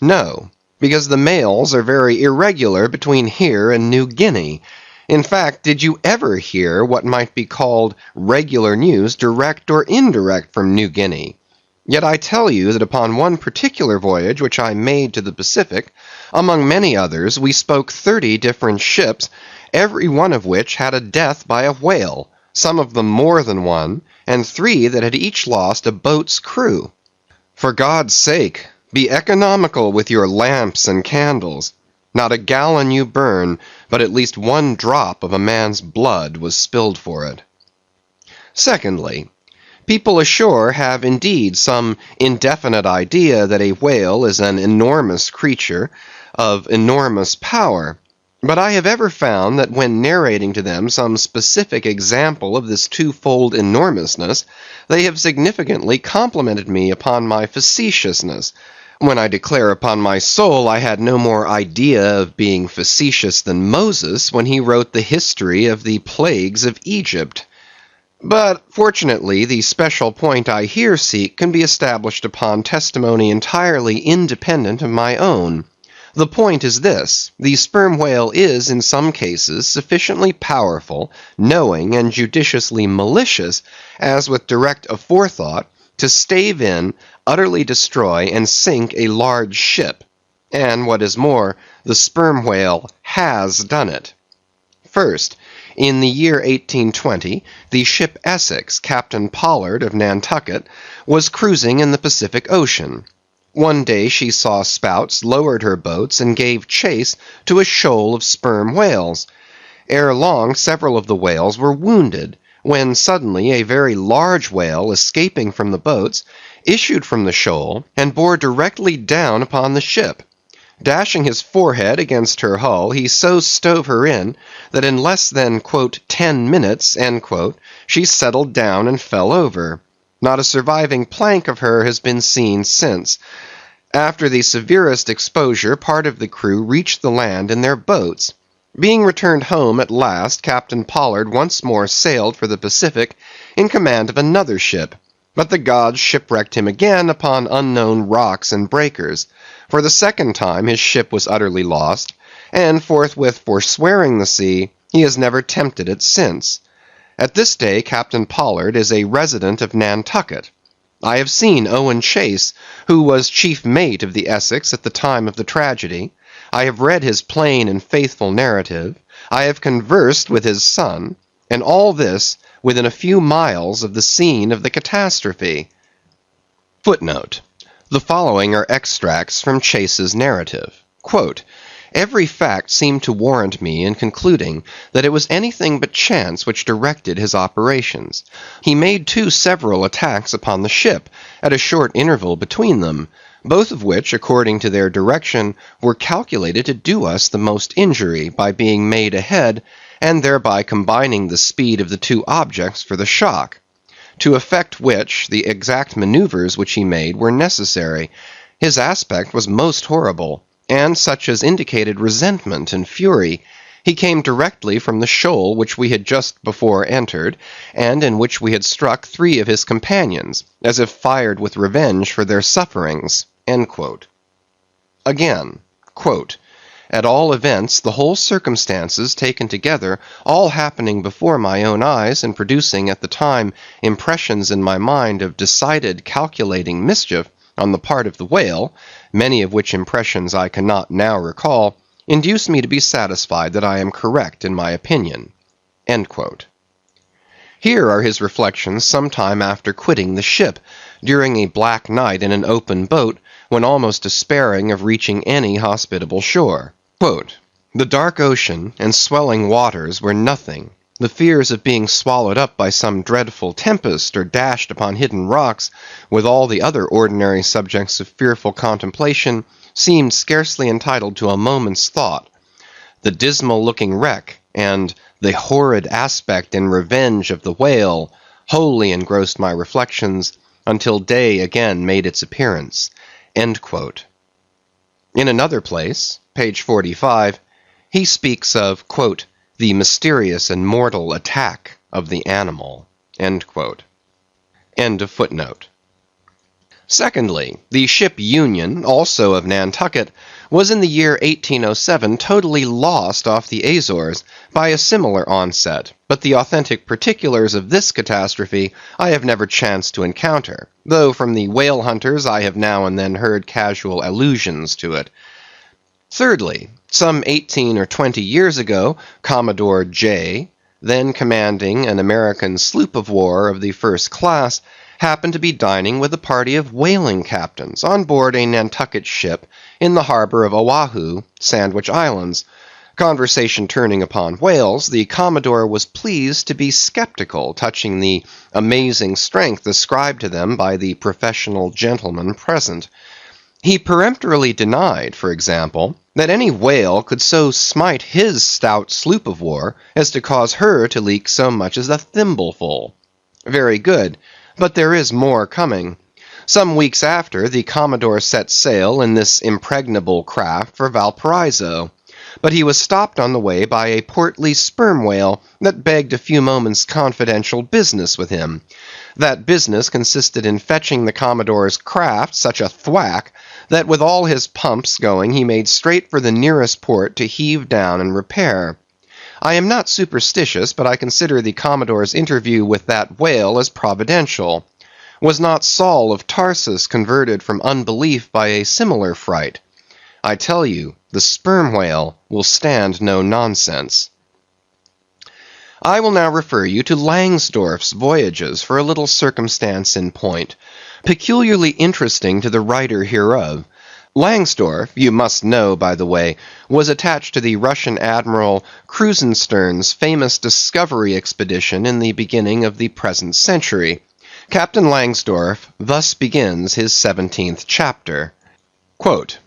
No, because the mails are very irregular between here and New Guinea. In fact, did you ever hear what might be called regular news, direct or indirect, from New Guinea? Yet I tell you that upon one particular voyage which I made to the Pacific, among many others, we spoke 30 different ships, every one of which had a death by a whale, some of them more than one, and 3 that had each lost a boat's crew. For God's sake, be economical with your lamps and candles. Not a gallon you burn, but at least 1 drop of a man's blood was spilled for it. Secondly, people ashore have indeed some indefinite idea that a whale is an enormous creature of enormous power, but I have ever found that when narrating to them some specific example of this twofold enormousness, they have significantly complimented me upon my facetiousness, when I declare upon my soul I had no more idea of being facetious than Moses when he wrote the history of the plagues of Egypt. But fortunately the special point I here seek can be established upon testimony entirely independent of my own. The point is this: the sperm whale is in some cases sufficiently powerful, knowing, and judiciously malicious, as with direct aforethought, to stave in, utterly destroy, and sink a large ship. And what is more, the sperm whale has done it. First, in the year 1820, the ship Essex, Captain Pollard of Nantucket, was cruising in the Pacific Ocean. One day she saw spouts, lowered her boats, and gave chase to a shoal of sperm whales. Ere long several of the whales were wounded, when suddenly a very large whale, escaping from the boats, issued from the shoal, and bore directly down upon the ship. Dashing his forehead against her hull, he so stove her in, that in less than, quote, 10 minutes, end quote, she settled down and fell over. Not a surviving plank of her has been seen since. After the severest exposure, part of the crew reached the land in their boats. Being returned home at last, Captain Pollard once more sailed for the Pacific in command of another ship, but the gods shipwrecked him again upon unknown rocks and breakers. For the second time his ship was utterly lost, and forthwith forswearing the sea, he has never tempted it since. At this day Captain Pollard is a resident of Nantucket. I have seen Owen Chase, who was chief mate of the Essex at the time of the tragedy. I have read his plain and faithful narrative. I have conversed with his son, and all this within a few miles of the scene of the catastrophe. Footnote: the following are extracts from Chase's narrative. Quote, "Every fact seemed to warrant me in concluding that it was anything but chance which directed his operations. He made too several attacks upon the ship, at a short interval between them, both of which, according to their direction, were calculated to do us the most injury, by being made ahead, and thereby combining the speed of the 2 objects for the shock; to effect which, the exact manoeuvres which he made were necessary. His aspect was most horrible, and such as indicated resentment and fury. He came directly from the shoal which we had just before entered, and in which we had struck 3 of his companions, as if fired with revenge for their sufferings." Again, quote, "At all events, the whole circumstances taken together, all happening before my own eyes, and producing at the time impressions in my mind of decided calculating mischief on the part of the whale, many of which impressions I cannot now recall, induce me to be satisfied that I am correct in my opinion." Here are his reflections some time after quitting the ship, during a black night in an open boat, when almost despairing of reaching any hospitable shore. "The dark ocean and swelling waters were nothing. The fears of being swallowed up by some dreadful tempest, or dashed upon hidden rocks, with all the other ordinary subjects of fearful contemplation, seemed scarcely entitled to a moment's thought. The dismal-looking wreck, and the horrid aspect and revenge of the whale, wholly engrossed my reflections, until day again made its appearance." In another place, page 45, he speaks of, quote, "the mysterious and mortal attack of the animal." End of footnote. Secondly, the ship Union, also of Nantucket, was in the year 1807 totally lost off the Azores by a similar onset, but the authentic particulars of this catastrophe I have never chanced to encounter, though from the whale hunters I have now and then heard casual allusions to it. Thirdly, some 18 or 20 years ago, Commodore J, then commanding an American sloop of war of the first class, happened to be dining with a party of whaling captains on board a Nantucket ship in the harbor of Oahu, Sandwich Islands. Conversation turning upon whales, the Commodore was pleased to be skeptical touching the amazing strength ascribed to them by the professional gentlemen present. He peremptorily denied, for example, that any whale could so smite his stout sloop of war as to cause her to leak so much as a thimbleful. Very good, but there is more coming. Some weeks after, the Commodore set sail in this impregnable craft for Valparaiso, but he was stopped on the way by a portly sperm whale that begged a few moments' confidential business with him. That business consisted in fetching the Commodore's craft such a thwack that with all his pumps going he made straight for the nearest port to heave down and repair. I am not superstitious, but I consider the Commodore's interview with that whale as providential. Was not Saul of Tarsus converted from unbelief by a similar fright? I tell you, the sperm whale will stand no nonsense. I will now refer you to Langsdorff's voyages for a little circumstance in point, peculiarly interesting to the writer hereof. Langsdorff, you must know, by the way, was attached to the Russian Admiral Krusenstern's famous discovery expedition in the beginning of the present century. Captain Langsdorff thus begins his 17th chapter. Quote,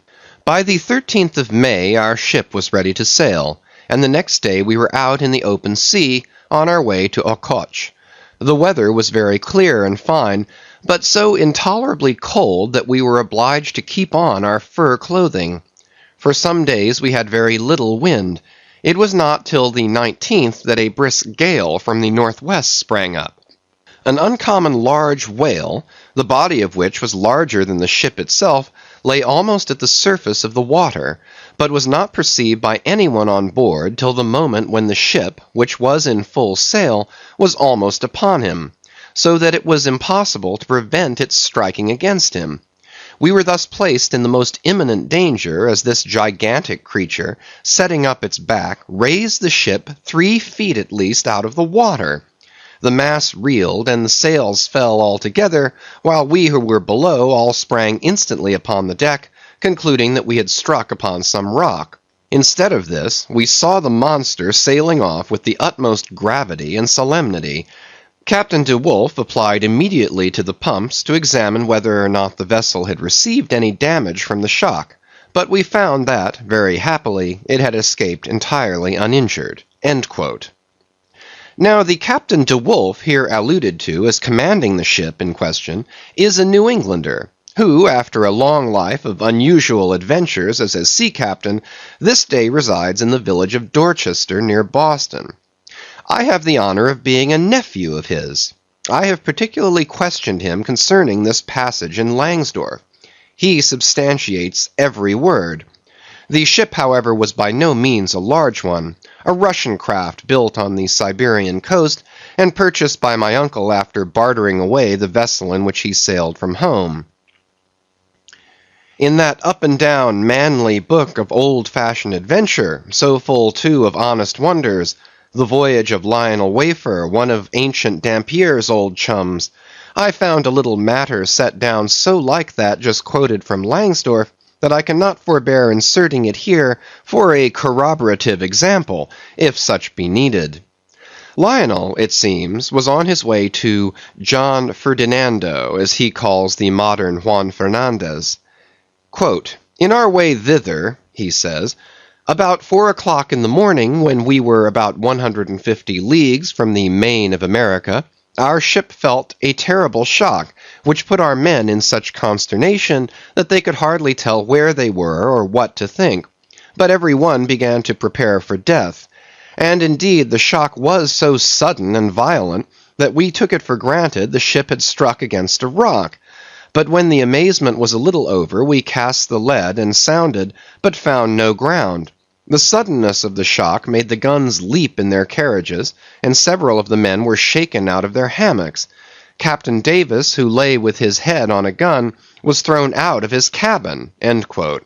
"By the 13th of May our ship was ready to sail, and the next day we were out in the open sea on our way to Okhotsk. The weather was very clear and fine, but so intolerably cold that we were obliged to keep on our fur clothing. For some days we had very little wind. It was not till the 19th that a brisk gale from the northwest sprang up. An uncommon large whale, the body of which was larger than the ship itself, lay almost at the surface of the water, but was not perceived by anyone on board till the moment when the ship, which was in full sail, was almost upon him, so that it was impossible to prevent its striking against him. We were thus placed in the most imminent danger, as this gigantic creature, setting up its back, raised the ship 3 feet at least out of the water. The mast reeled, and the sails fell altogether, while we who were below all sprang instantly upon the deck, concluding that we had struck upon some rock. Instead of this, we saw the monster sailing off with the utmost gravity and solemnity. Captain De Wolf applied immediately to the pumps to examine whether or not the vessel had received any damage from the shock, but we found that, very happily, it had escaped entirely uninjured." End quote. Now the Captain De Wolf here alluded to as commanding the ship in question is a New Englander, who, after a long life of unusual adventures as a sea captain, this day resides in the village of Dorchester near Boston. I have the honor of being a nephew of his. I have particularly questioned him concerning this passage in Langsdorff. He substantiates every word. The ship, however, was by no means a large one, a Russian craft built on the Siberian coast and purchased by my uncle after bartering away the vessel in which he sailed from home. In that up-and-down, manly book of old-fashioned adventure, so full, too, of honest wonders, The Voyage of Lionel Wafer, one of ancient Dampier's old chums, I found a little matter set down so like that just quoted from Langsdorff, that I cannot forbear inserting it here for a corroborative example, if such be needed. Lionel, it seems, was on his way to John Ferdinando, as he calls the modern Juan Fernandez. Quote, "In our way thither," he says, "about 4 o'clock in the morning, when we were about 150 leagues from the main of America, our ship felt a terrible shock, which put our men in such consternation that they could hardly tell where they were or what to think, but every one began to prepare for death. And indeed the shock was so sudden and violent that we took it for granted the ship had struck against a rock. But when the amazement was a little over, we cast the lead and sounded, but found no ground. The suddenness of the shock made the guns leap in their carriages, and several of the men were shaken out of their hammocks. Captain Davis, who lay with his head on a gun, was thrown out of his cabin." End quote.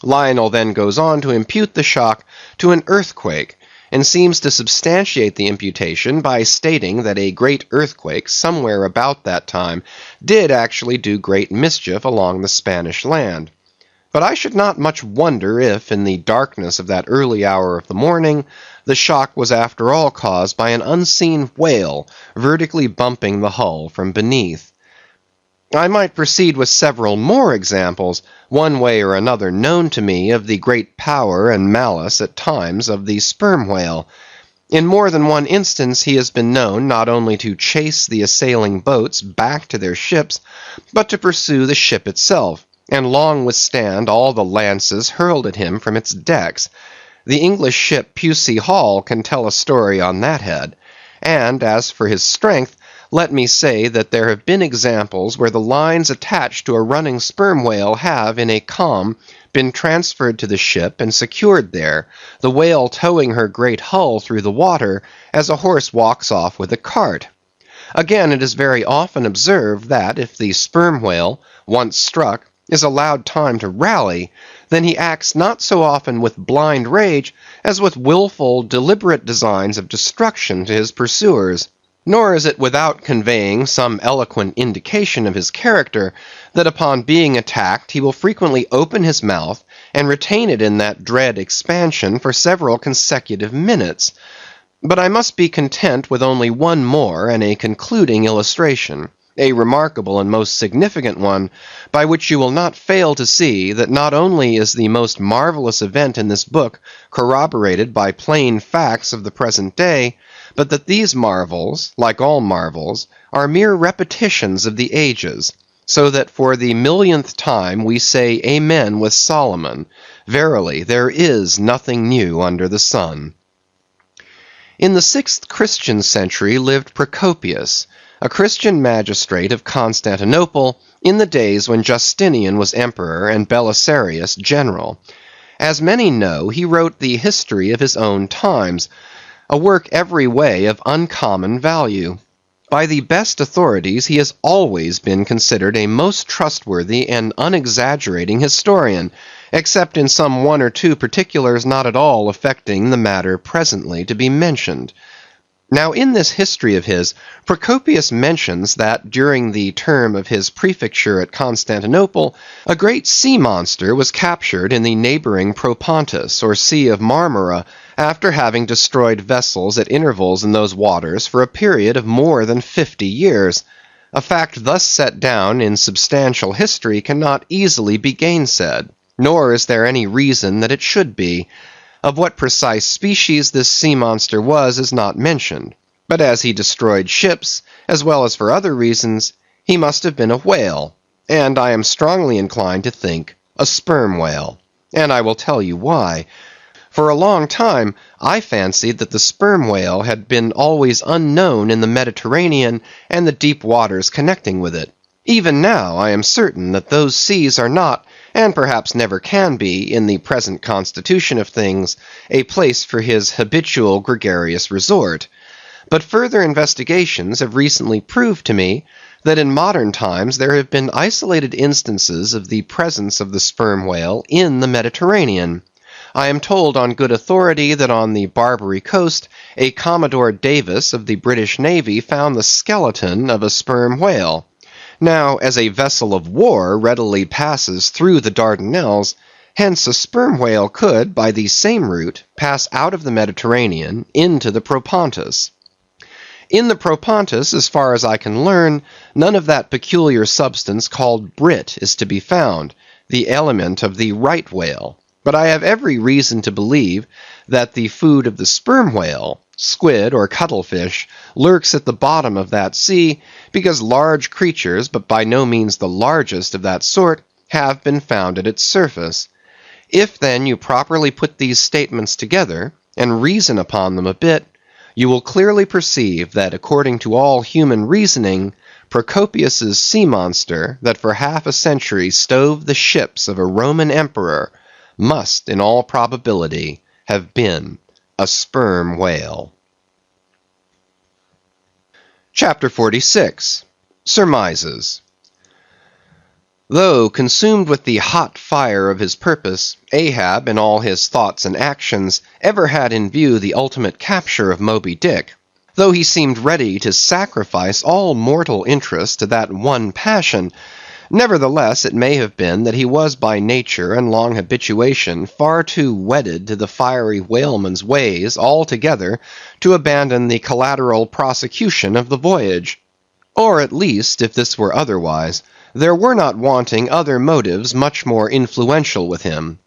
Lionel then goes on to impute the shock to an earthquake, and seems to substantiate the imputation by stating that a great earthquake somewhere about that time did actually do great mischief along the Spanish land. But I should not much wonder if, in the darkness of that early hour of the morning, the shock was after all caused by an unseen whale vertically bumping the hull from beneath. I might proceed with several more examples, one way or another known to me, of the great power and malice at times of the sperm whale. In more than one instance he has been known not only to chase the assailing boats back to their ships, but to pursue the ship itself, and long withstand all the lances hurled at him from its decks. The English ship Pusey Hall can tell a story on that head. And as for his strength, let me say that there have been examples where the lines attached to a running sperm whale have, in a calm, been transferred to the ship and secured there, the whale towing her great hull through the water as a horse walks off with a cart. Again, it is very often observed that if the sperm whale, once struck, is allowed time to rally, then he acts not so often with blind rage as with willful, deliberate designs of destruction to his pursuers. Nor is it without conveying some eloquent indication of his character, that upon being attacked he will frequently open his mouth and retain it in that dread expansion for several consecutive minutes. But I must be content with only one more and a concluding illustration, a remarkable and most significant one, by which you will not fail to see that not only is the most marvelous event in this book corroborated by plain facts of the present day, but that these marvels, like all marvels, are mere repetitions of the ages, so that for the millionth time we say Amen with Solomon, verily there is nothing new under the sun. In the 6th Christian century lived Procopius, a Christian magistrate of Constantinople, in the days when Justinian was emperor and Belisarius general. As many know, he wrote the history of his own times, a work every way of uncommon value. By the best authorities he has always been considered a most trustworthy and unexaggerating historian, except in some one or two particulars not at all affecting the matter presently to be mentioned. Now in this history of his, Procopius mentions that during the term of his prefecture at Constantinople, a great sea monster was captured in the neighboring Propontis, or Sea of Marmora, after having destroyed vessels at intervals in those waters for a period of more than 50 years. A fact thus set down in substantial history cannot easily be gainsaid, nor is there any reason that it should be. Of what precise species this sea monster was is not mentioned, but as he destroyed ships, as well as for other reasons, he must have been a whale, and I am strongly inclined to think a sperm whale. And I will tell you why. For a long time, I fancied that the sperm whale had been always unknown in the Mediterranean and the deep waters connecting with it. Even now, I am certain that those seas are not, and perhaps never can be, in the present constitution of things, a place for his habitual gregarious resort. But further investigations have recently proved to me that in modern times there have been isolated instances of the presence of the sperm whale in the Mediterranean. I am told on good authority that on the Barbary coast, a Commodore Davis of the British Navy found the skeleton of a sperm whale. Now, as a vessel of war readily passes through the Dardanelles, hence a sperm whale could, by the same route, pass out of the Mediterranean into the Propontis. In the Propontis, as far as I can learn, none of that peculiar substance called brit is to be found, the element of the right whale. But I have every reason to believe that the food of the sperm whale, squid or cuttlefish, lurks at the bottom of that sea, because large creatures, but by no means the largest of that sort, have been found at its surface. If then you properly put these statements together, and reason upon them a bit, you will clearly perceive that according to all human reasoning, Procopius's sea monster, that for half a century stove the ships of a Roman emperor, must in all probability have been a sperm whale. Chapter 46. Surmises. Though consumed with the hot fire of his purpose, Ahab in all his thoughts and actions ever had in view the ultimate capture of Moby-Dick. Though he seemed ready to sacrifice all mortal interest to that one passion, nevertheless, it may have been that he was by nature and long habituation far too wedded to the fiery whaleman's ways altogether to abandon the collateral prosecution of the voyage. Or at least, if this were otherwise, there were not wanting other motives much more influential with him.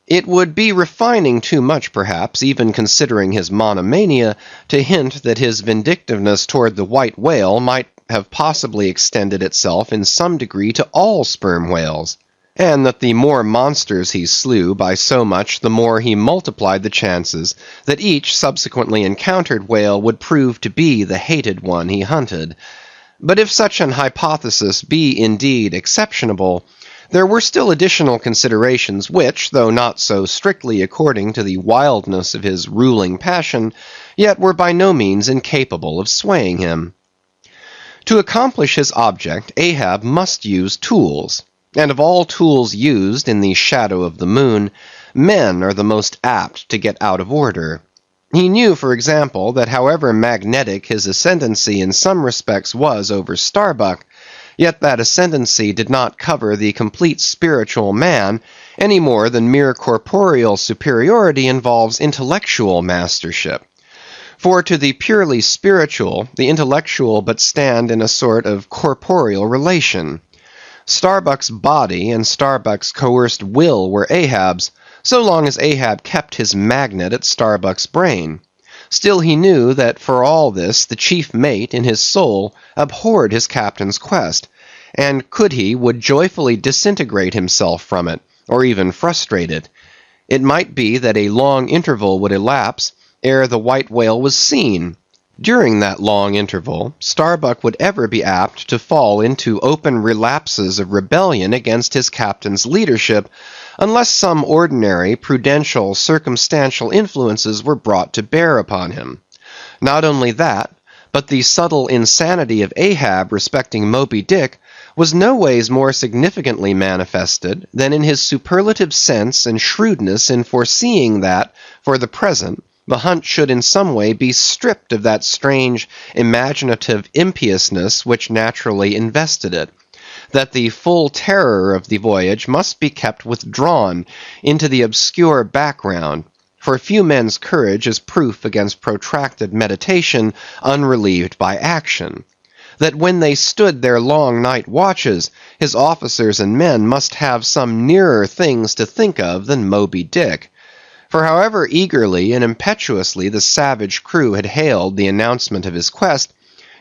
It would be refining too much, perhaps, even considering his monomania, to hint that his vindictiveness toward the white whale might have possibly extended itself in some degree to all sperm whales, and that the more monsters he slew by so much, the more he multiplied the chances that each subsequently encountered whale would prove to be the hated one he hunted. But if such an hypothesis be indeed exceptionable, there were still additional considerations which, though not so strictly according to the wildness of his ruling passion, yet were by no means incapable of swaying him. To accomplish his object, Ahab must use tools, and of all tools used in the shadow of the moon, men are the most apt to get out of order. He knew, for example, that however magnetic his ascendancy in some respects was over Starbuck, yet that ascendancy did not cover the complete spiritual man any more than mere corporeal superiority involves intellectual mastership. For to the purely spiritual, the intellectual but stand in a sort of corporeal relation. Starbuck's body and Starbuck's coerced will were Ahab's, so long as Ahab kept his magnet at Starbuck's brain. Still he knew that for all this the chief mate in his soul abhorred his captain's quest, and could he, would joyfully disintegrate himself from it, or even frustrate it. It might be that a long interval would elapse ere the white whale was seen. During that long interval, Starbuck would ever be apt to fall into open relapses of rebellion against his captain's leadership, unless some ordinary, prudential, circumstantial influences were brought to bear upon him. Not only that, but the subtle insanity of Ahab respecting Moby-Dick was no ways more significantly manifested than in his superlative sense and shrewdness in foreseeing that, for the present, the hunt should in some way be stripped of that strange, imaginative impiousness which naturally invested it, that the full terror of the voyage must be kept withdrawn into the obscure background, for few men's courage is proof against protracted meditation unrelieved by action, that when they stood their long night watches, his officers and men must have some nearer things to think of than Moby-Dick. For however eagerly and impetuously the savage crew had hailed the announcement of his quest,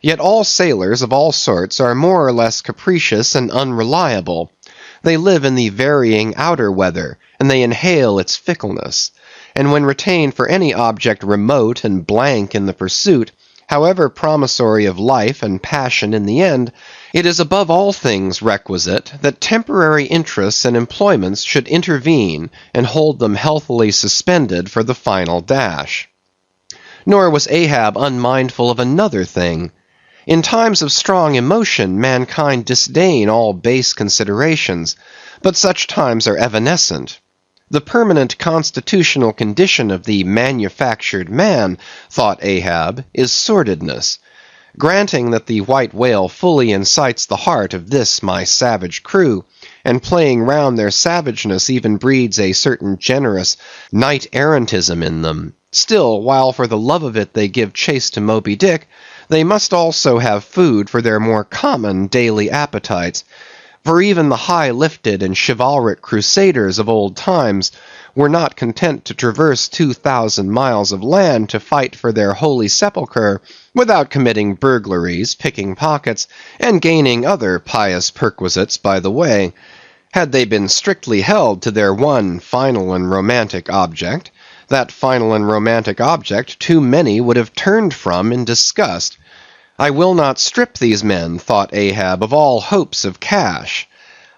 Yet all sailors of all sorts are more or less capricious and unreliable. They live in the varying outer weather, and they inhale its fickleness. And when retained for any object remote and blank in the pursuit, however promissory of life and passion in the end, it is above all things requisite that temporary interests and employments should intervene and hold them healthily suspended for the final dash. Nor was Ahab unmindful of another thing. In times of strong emotion, mankind disdain all base considerations, but such times are evanescent. The permanent constitutional condition of the manufactured man, thought Ahab, is sordidness. Granting that the white whale fully incites the heart of this my savage crew, and playing round their savageness even breeds a certain generous knight-errantism in them, still, while for the love of it they give chase to Moby-Dick, they must also have food for their more common daily appetites. For even the high-lifted and chivalric crusaders of old times were not content to traverse 2,000 miles of land to fight for their holy sepulchre without committing burglaries, picking pockets, and gaining other pious perquisites by the way. Had they been strictly held to their one final and romantic object, that final and romantic object too many would have turned from in disgust. I will not strip these men, thought Ahab, of all hopes of cash.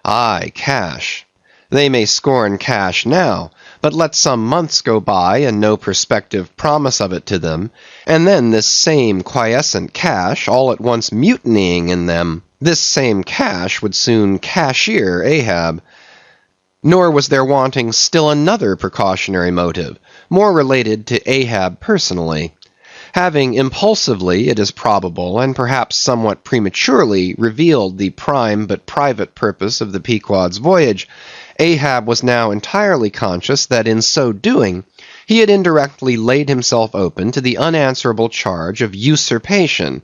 Aye, cash. They may scorn cash now, but let some months go by and no prospective promise of it to them, and then this same quiescent cash all at once mutinying in them, this same cash would soon cashier Ahab. Nor was there wanting still another precautionary motive, more related to Ahab personally. Having impulsively, it is probable, and perhaps somewhat prematurely, revealed the prime but private purpose of the Pequod's voyage, Ahab was now entirely conscious that in so doing he had indirectly laid himself open to the unanswerable charge of usurpation,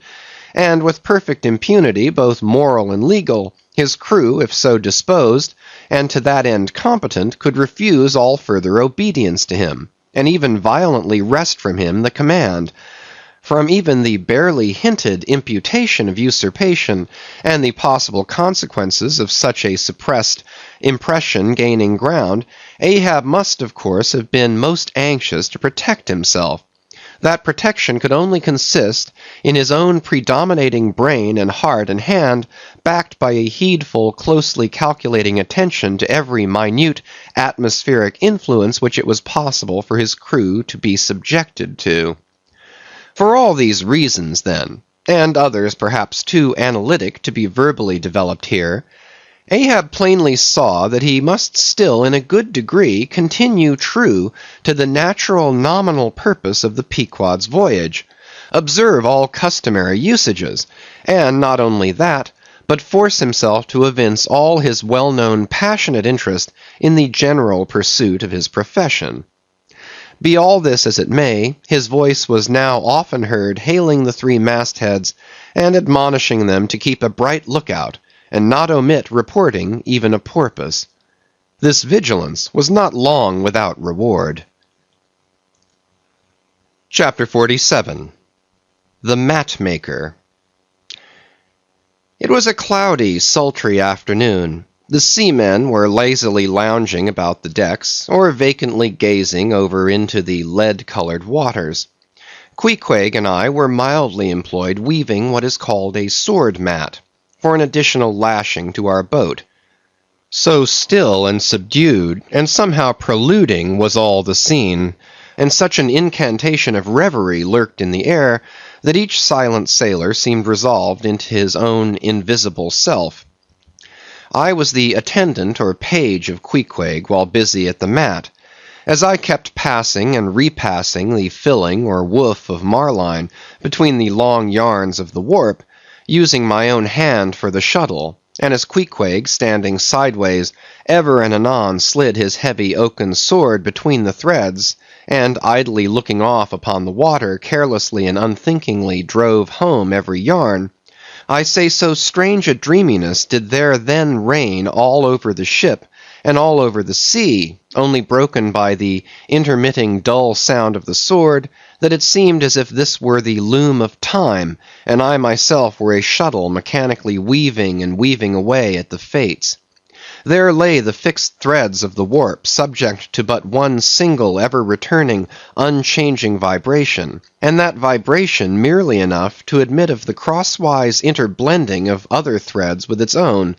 and with perfect impunity, both moral and legal, his crew, if so disposed, and to that end competent, could refuse all further obedience to him, and even violently wrest from him the command. From even the barely hinted imputation of usurpation, and the possible consequences of such a suppressed impression gaining ground, Ahab must of course have been most anxious to protect himself. That protection could only consist in his own predominating brain and heart and hand, backed by a heedful, closely calculating attention to every minute atmospheric influence which it was possible for his crew to be subjected to. For all these reasons, then, and others perhaps too analytic to be verbally developed here, Ahab plainly saw that he must still in a good degree continue true to the natural nominal purpose of the Pequod's voyage, observe all customary usages, and not only that, but force himself to evince all his well-known passionate interest in the general pursuit of his profession. Be all this as it may, his voice was now often heard hailing the three mastheads and admonishing them to keep a bright lookout, and not omit reporting even a porpoise. This vigilance was not long without reward. Chapter 47. The Mat-Maker. It was a cloudy, sultry afternoon. The seamen were lazily lounging about the decks, or vacantly gazing over into the lead-colored waters. Queequeg and I were mildly employed weaving what is called a sword mat, for an additional lashing to our boat. So still and subdued, and somehow preluding was all the scene, and such an incantation of reverie lurked in the air, that each silent sailor seemed resolved into his own invisible self. I was the attendant or page of Queequeg while busy at the mat. As I kept passing and repassing the filling or woof of marline between the long yarns of the warp, using my own hand for the shuttle, and as Queequeg, standing sideways, ever and anon slid his heavy oaken sword between the threads, and idly looking off upon the water, carelessly and unthinkingly drove home every yarn, I say so strange a dreaminess did there then reign all over the ship, and all over the sea, only broken by the intermitting dull sound of the sword, that it seemed as if this were the loom of time, and I myself were a shuttle mechanically weaving and weaving away at the fates. There lay the fixed threads of the warp, subject to but one single, ever-returning, unchanging vibration, and that vibration merely enough to admit of the crosswise interblending of other threads with its own.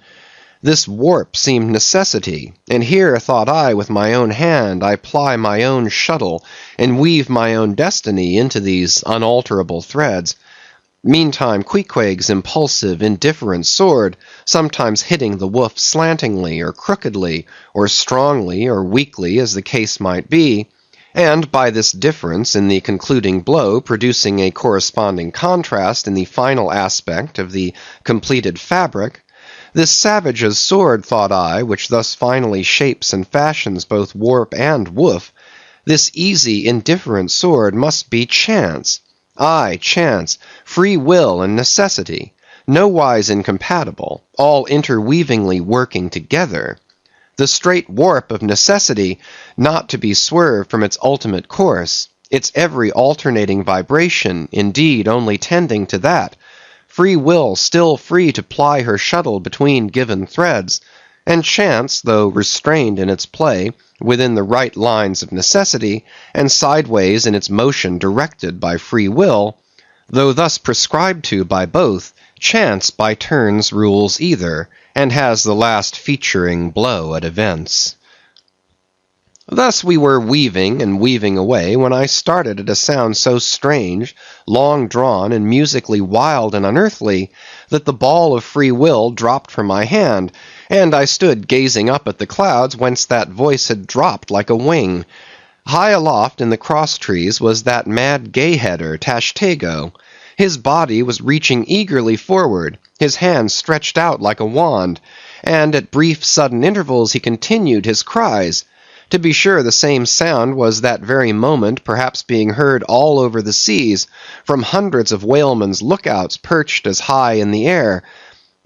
This warp seemed necessity, and here, thought I, with my own hand I ply my own shuttle, and weave my own destiny into these unalterable threads. Meantime Queequeg's impulsive, indifferent sword, sometimes hitting the woof slantingly, or crookedly, or strongly, or weakly, as the case might be, and by this difference in the concluding blow producing a corresponding contrast in the final aspect of the completed fabric, this savage's sword, thought I, which thus finally shapes and fashions both warp and woof, this easy, indifferent sword must be chance. Aye, chance, free will, and necessity, nowise incompatible, all interweavingly working together. The straight warp of necessity, not to be swerved from its ultimate course, its every alternating vibration, indeed, only tending to that. Free will still free to ply her shuttle between given threads, and chance, though restrained in its play, within the right lines of necessity, and sideways in its motion directed by free will, though thus prescribed to by both, chance by turns rules either, and has the last featuring blow at events. Thus we were weaving and weaving away, when I started at a sound so strange, long drawn, and musically wild and unearthly, that the ball of free will dropped from my hand, and I stood gazing up at the clouds whence that voice had dropped like a wing. High aloft in the cross trees was that mad gay-header, Tashtego. His body was reaching eagerly forward, his hand stretched out like a wand, and at brief sudden intervals he continued his cries. To be sure, the same sound was that very moment perhaps being heard all over the seas, from hundreds of whalemen's lookouts perched as high in the air.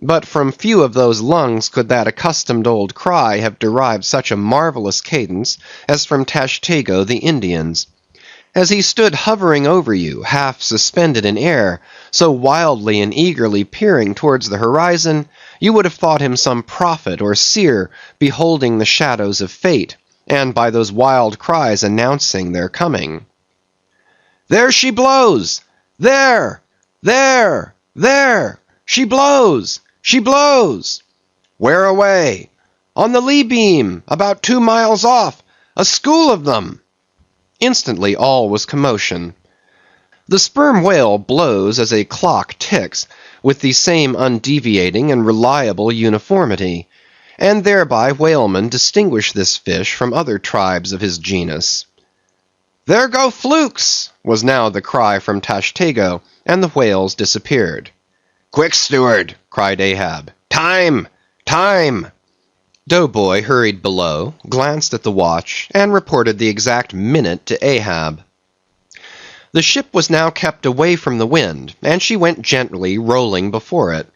But from few of those lungs could that accustomed old cry have derived such a marvellous cadence as from Tashtego the Indian's. As he stood hovering over you, half suspended in air, so wildly and eagerly peering towards the horizon, you would have thought him some prophet or seer beholding the shadows of fate, and by those wild cries announcing their coming. "There she blows! There! There! There! She blows! She blows! Where away? On the lee beam, about 2 miles off, a school of them!" Instantly all was commotion. The sperm whale blows as a clock ticks, with the same undeviating and reliable uniformity, and thereby whalemen distinguish this fish from other tribes of his genus. "There go flukes!" was now the cry from Tashtego, and the whales disappeared. "Quick, steward!" cried Ahab. "Time! Time!" Doughboy hurried below, glanced at the watch, and reported the exact minute to Ahab. The ship was now kept away from the wind, and she went gently rolling before it.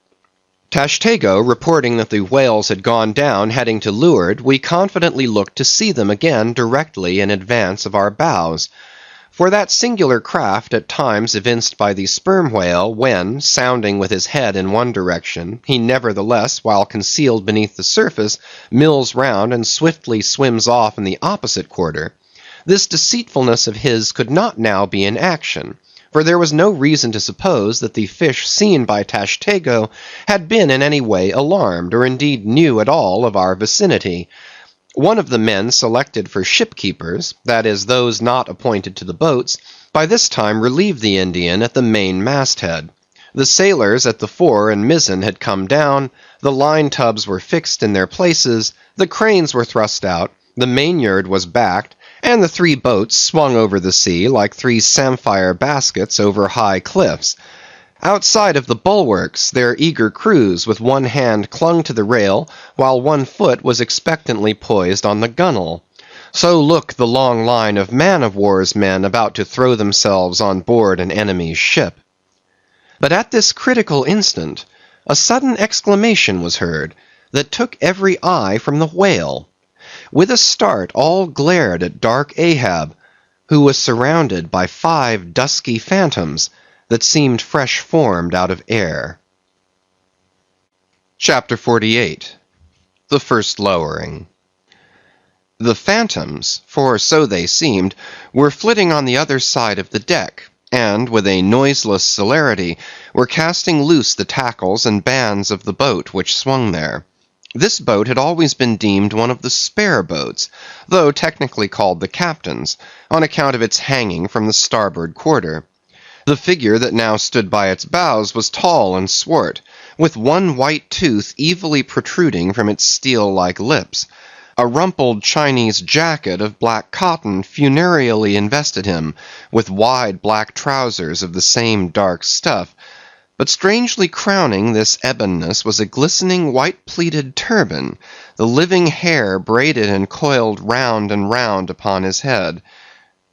Tashtego reporting that the whales had gone down heading to leeward, we confidently looked to see them again directly in advance of our bows. For that singular craft at times evinced by the sperm whale, when, sounding with his head in one direction, he nevertheless, while concealed beneath the surface, mills round and swiftly swims off in the opposite quarter, this deceitfulness of his could not now be in action, for there was no reason to suppose that the fish seen by Tashtego had been in any way alarmed, or indeed knew at all of our vicinity. One of the men selected for shipkeepers, that is, those not appointed to the boats, by this time relieved the Indian at the main masthead. The sailors at the fore and mizzen had come down, the line tubs were fixed in their places, the cranes were thrust out, the mainyard was backed, and the 3 boats swung over the sea like 3 samphire baskets over high cliffs. Outside of the bulwarks, their eager crews with one hand clung to the rail, while one foot was expectantly poised on the gunwale. So looked the long line of man-of-war's men about to throw themselves on board an enemy's ship. But at this critical instant, a sudden exclamation was heard that took every eye from the whale. With a start, all glared at dark Ahab, who was surrounded by 5 dusky phantoms that seemed fresh formed out of air. Chapter 48. The First Lowering. The phantoms, for so they seemed, were flitting on the other side of the deck, and, with a noiseless celerity, were casting loose the tackles and bands of the boat which swung there. This boat had always been deemed one of the spare boats, though technically called the captain's, on account of its hanging from the starboard quarter. The figure that now stood by its bows was tall and swart, with one white tooth evilly protruding from its steel-like lips. A rumpled Chinese jacket of black cotton funereally invested him, with wide black trousers of the same dark stuff. But strangely crowning this ebonness was a glistening white-pleated turban, the living hair braided and coiled round and round upon his head.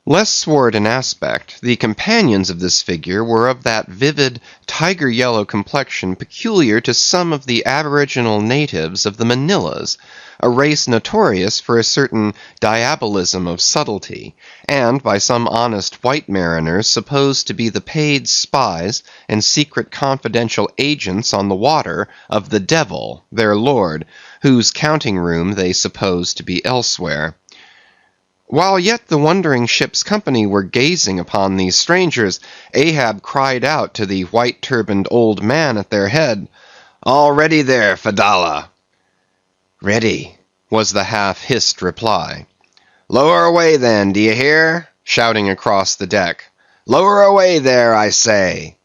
Less swart in aspect, the companions of this figure were of that vivid, tiger-yellow complexion peculiar to some of the aboriginal natives of the Manilas, a race notorious for a certain diabolism of subtlety, and by some honest white mariners supposed to be the paid spies and secret confidential agents on the water of the devil, their lord, whose counting-room they supposed to be elsewhere. While yet the wondering ship's company were gazing upon these strangers, Ahab cried out to the white-turbaned old man at their head, "All ready there, Fedallah?" "Ready," was the half-hissed reply. "Lower away then, do you hear?" shouting across the deck. "Lower away there, I say."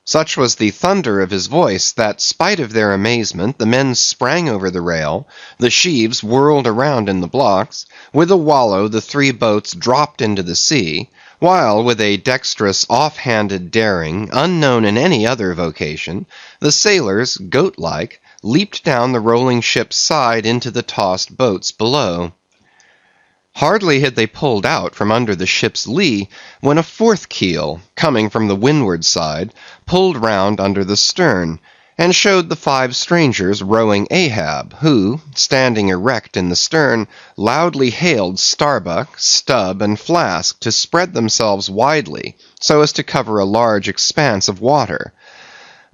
Such was the thunder of his voice that, spite of their amazement, the men sprang over the rail, the sheaves whirled around in the blocks, with a wallow the 3 boats dropped into the sea, while with a dexterous off-handed daring, unknown in any other vocation, the sailors, goat-like, leaped down the rolling ship's side into the tossed boats below. Hardly had they pulled out from under the ship's lee, when a 4th keel, coming from the windward side, pulled round under the stern, and showed the 5 strangers rowing Ahab, who, standing erect in the stern, loudly hailed Starbuck, Stubb, and Flask to spread themselves widely, so as to cover a large expanse of water.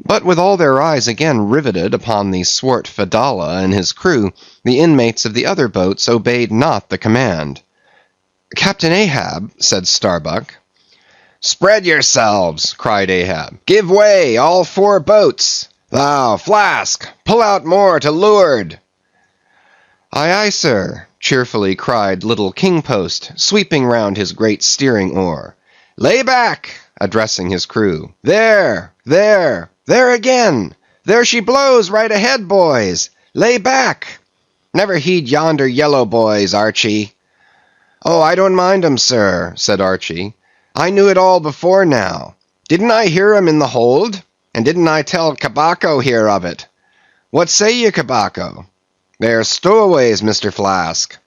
But with all their eyes again riveted upon the swart Fedallah and his crew, the inmates of the other boats obeyed not the command. "Captain Ahab," said Starbuck. "Spread yourselves," cried Ahab. "Give way, all 4 boats. Thou, Flask, pull out more to leeward." "Aye, aye, sir," cheerfully cried little Kingpost, sweeping round his great steering oar. "Lay back," addressing his crew. "There, there. There again! There she blows right ahead, boys! Lay back! Never heed yonder yellow boys, Archie." "Oh, I don't mind 'em, sir," said Archie. "I knew it all before now. Didn't I hear 'em in the hold? And didn't I tell Cabaco here of it? What say ye, Cabaco? They're stowaways, Mr. Flask."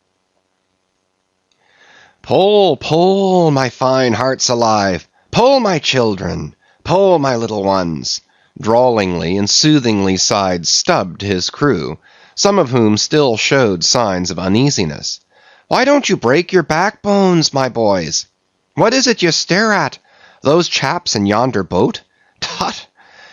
"Pull, pull, my fine hearts alive! Pull, my children! Pull, my little ones!" drawlingly and soothingly sighed Stubb to his crew, some of whom still showed signs of uneasiness. "Why don't you break your backbones, my boys? What is it you stare at? Those chaps in yonder boat? Tut!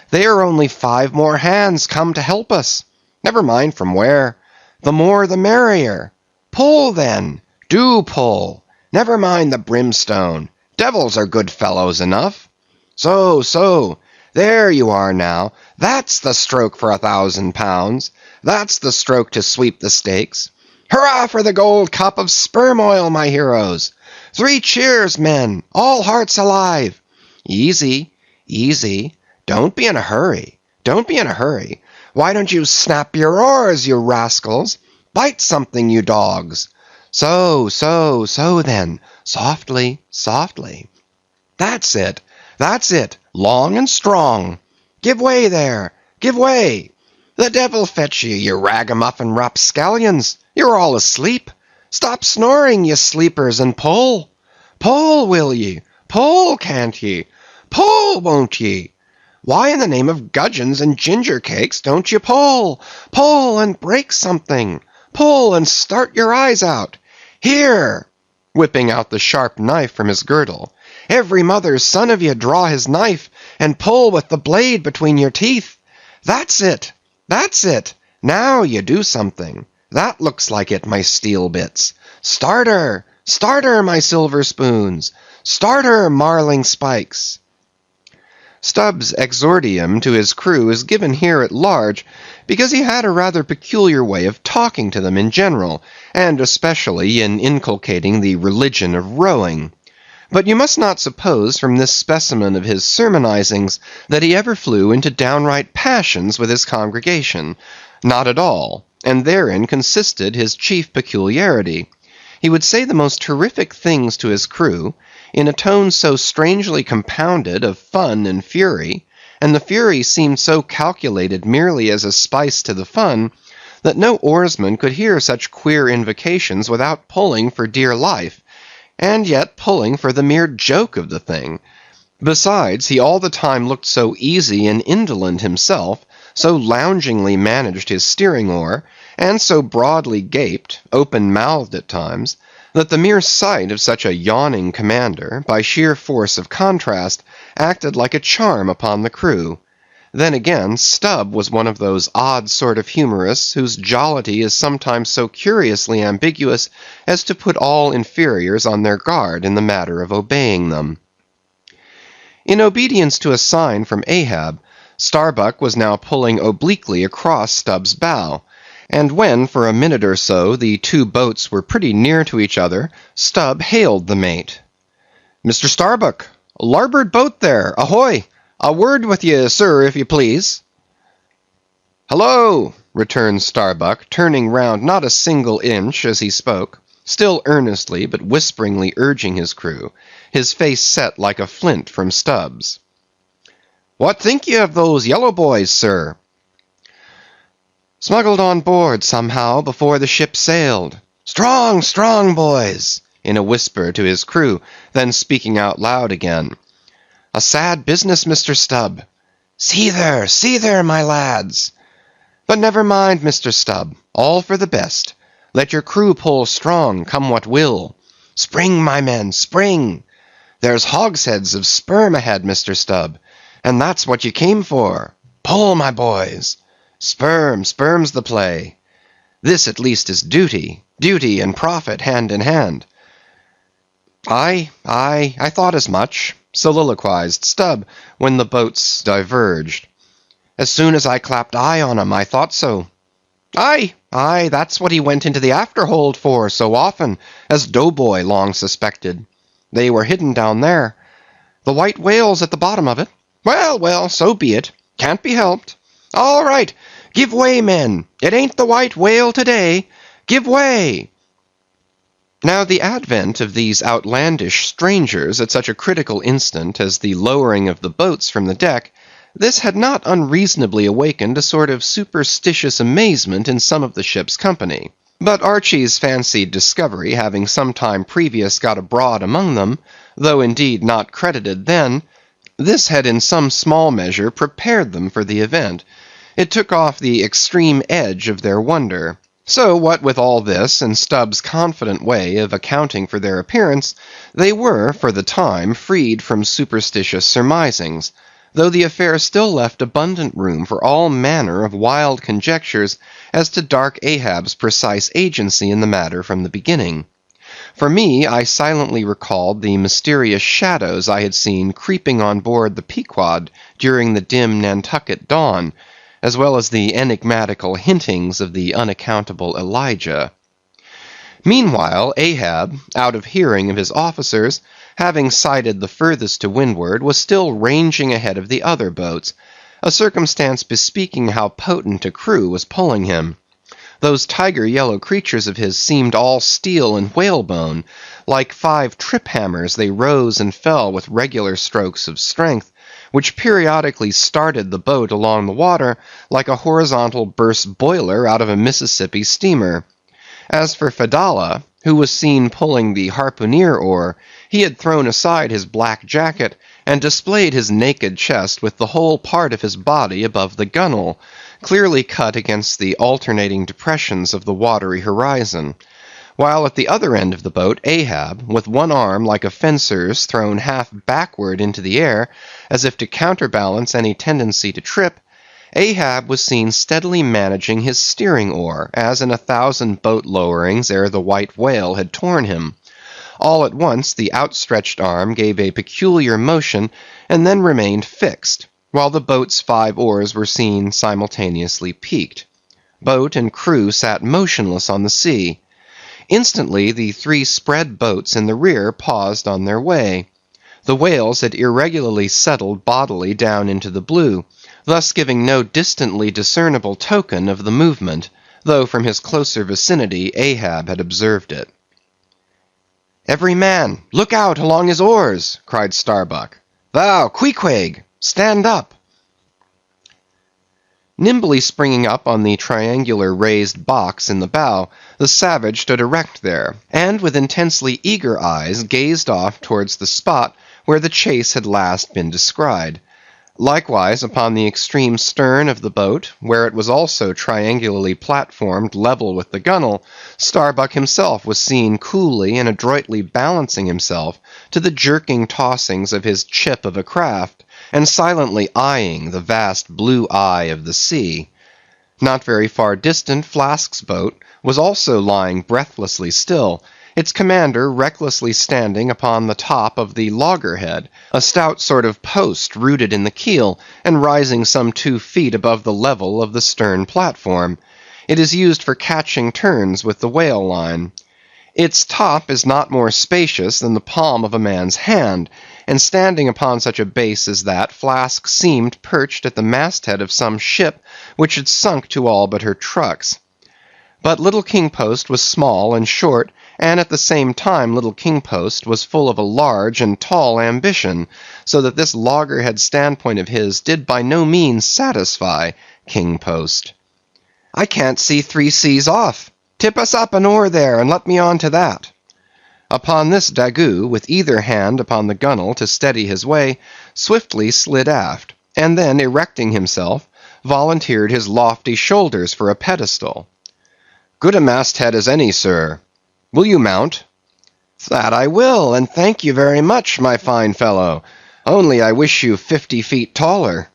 They are only 5 more hands come to help us. Never mind from where. The more the merrier. Pull then, do pull. Never mind the brimstone. Devils are good fellows enough. So, so. There you are now. That's the stroke for £1,000. That's the stroke to sweep the stakes. Hurrah for the gold cup of sperm oil, my heroes! 3 cheers, men! All hearts alive! Easy, easy. Don't be in a hurry. Don't be in a hurry. Why don't you snap your oars, you rascals? Bite something, you dogs. So, so, so then. Softly, softly. That's it. That's it. Long and strong. Give way there. Give way. The devil fetch you, you ragamuffin rapscallions. You're all asleep. Stop snoring, you sleepers, and pull. Pull, will ye? Pull, can't ye? Pull, won't ye? Why in the name of gudgeons and ginger cakes don't you pull? Pull and break something. Pull and start your eyes out. Here!" whipping out the sharp knife from his girdle. "Every mother's son of ye draw his knife, and pull with the blade between your teeth. That's it! That's it! Now you do something. That looks like it, my steel bits. Start her! Start her, my silver spoons! Start her, marling spikes!" Stubb's exordium to his crew is given here at large because he had a rather peculiar way of talking to them in general, and especially in inculcating the religion of rowing. But you must not suppose from this specimen of his sermonizings that he ever flew into downright passions with his congregation. Not at all, and therein consisted his chief peculiarity. He would say the most terrific things to his crew, in a tone so strangely compounded of fun and fury, and the fury seemed so calculated merely as a spice to the fun, that no oarsman could hear such queer invocations without pulling for dear life, and yet pulling for the mere joke of the thing. Besides, he all the time looked so easy and indolent himself, so loungingly managed his steering oar, and so broadly gaped, open-mouthed at times, that the mere sight of such a yawning commander, by sheer force of contrast, acted like a charm upon the crew. Then again, Stubb was one of those odd sort of humorists whose jollity is sometimes so curiously ambiguous as to put all inferiors on their guard in the matter of obeying them. In obedience to a sign from Ahab, Starbuck was now pulling obliquely across Stubb's bow, and when for a minute or so the two boats were pretty near to each other, Stubb hailed the mate. "Mr. Starbuck, larboard boat there, ahoy! A word with ye, sir, if you please." "Hello!" returned Starbuck, turning round not a single inch as he spoke, still earnestly but whisperingly urging his crew, his face set like a flint from Stubb's. "What think ye of those yellow boys, sir?" "Smuggled on board somehow before the ship sailed. Strong, strong boys!" in a whisper to his crew, then speaking out loud again. "A sad business, Mr. Stubb. See there, my lads. But never mind, Mr. Stubb, all for the best. Let your crew pull strong, come what will. Spring, my men, spring. There's hogsheads of sperm ahead, Mr. Stubb, and that's what you came for. Pull, my boys. Sperm's the play. This at least is duty and profit hand in hand." Aye, I thought as much," soliloquized Stubb, when the boats diverged. "As soon as I clapped eye on 'em, I thought so. Aye, that's what he went into the afterhold for so often, as Doughboy long suspected. They were hidden down there. The white whale's at the bottom of it. Well, so be it. Can't be helped. All right, give way, men. It ain't the white whale today. Give way." Now the advent of these outlandish strangers at such a critical instant as the lowering of the boats from the deck, this had not unreasonably awakened a sort of superstitious amazement in some of the ship's company. But Archy's fancied discovery having some time previous got abroad among them, though indeed not credited then, this had in some small measure prepared them for the event. It took off the extreme edge of their wonder. So what with all this, and Stubb's confident way of accounting for their appearance, they were, for the time, freed from superstitious surmisings, though the affair still left abundant room for all manner of wild conjectures as to dark Ahab's precise agency in the matter from the beginning. For me, I silently recalled the mysterious shadows I had seen creeping on board the Pequod during the dim Nantucket dawn, as well as the enigmatical hintings of the unaccountable Elijah. Meanwhile, Ahab, out of hearing of his officers, having sighted the furthest to windward, was still ranging ahead of the other boats, a circumstance bespeaking how potent a crew was pulling him. Those tiger-yellow creatures of his seemed all steel and whalebone. Like 5 trip-hammers they rose and fell with regular strokes of strength, which periodically started the boat along the water like a horizontal burst boiler out of a Mississippi steamer. As for Fedallah, who was seen pulling the harpooneer oar, he had thrown aside his black jacket and displayed his naked chest with the whole part of his body above the gunwale, clearly cut against the alternating depressions of the watery horizon, while at the other end of the boat Ahab, with one arm like a fencer's thrown half backward into the air, as if to counterbalance any tendency to trip, Ahab was seen steadily managing his steering oar, as in 1,000 boat lowerings ere the white whale had torn him. All at once the outstretched arm gave a peculiar motion, and then remained fixed, while the boat's 5 oars were seen simultaneously peaked. Boat and crew sat motionless on the sea. Instantly the 3 spread boats in the rear paused on their way. The whales had irregularly settled bodily down into the blue, thus giving no distantly discernible token of the movement, though from his closer vicinity Ahab had observed it. "Every man, look out along his oars!" cried Starbuck. "Thou, Queequeg, stand up!" Nimbly springing up on the triangular raised box in the bow, the savage stood erect there, and with intensely eager eyes gazed off towards the spot where the chase had last been descried. Likewise upon the extreme stern of the boat, where it was also triangularly platformed level with the gunwale, Starbuck himself was seen coolly and adroitly balancing himself to the jerking tossings of his chip of a craft, and silently eyeing the vast blue eye of the sea. Not very far distant Flask's boat was also lying breathlessly still, its commander recklessly standing upon the top of the loggerhead, a stout sort of post rooted in the keel, and rising some 2 feet above the level of the stern platform. It is used for catching turns with the whale line. Its top is not more spacious than the palm of a man's hand, and standing upon such a base as that, Flask seemed perched at the masthead of some ship which had sunk to all but her trucks. But Little King Post was small and short, and at the same time Little King Post was full of a large and tall ambition, so that this loggerhead standpoint of his did by no means satisfy King Post. "I can't see 3 seas off. Tip us up an oar there, and let me on to that." Upon this Daggoo, with either hand upon the gunwale to steady his way, swiftly slid aft, and then erecting himself, volunteered his lofty shoulders for a pedestal. "Good a masthead as any, sir. Will you mount?" "That I will, and thank you very much, my fine fellow. Only I wish you 50 feet taller."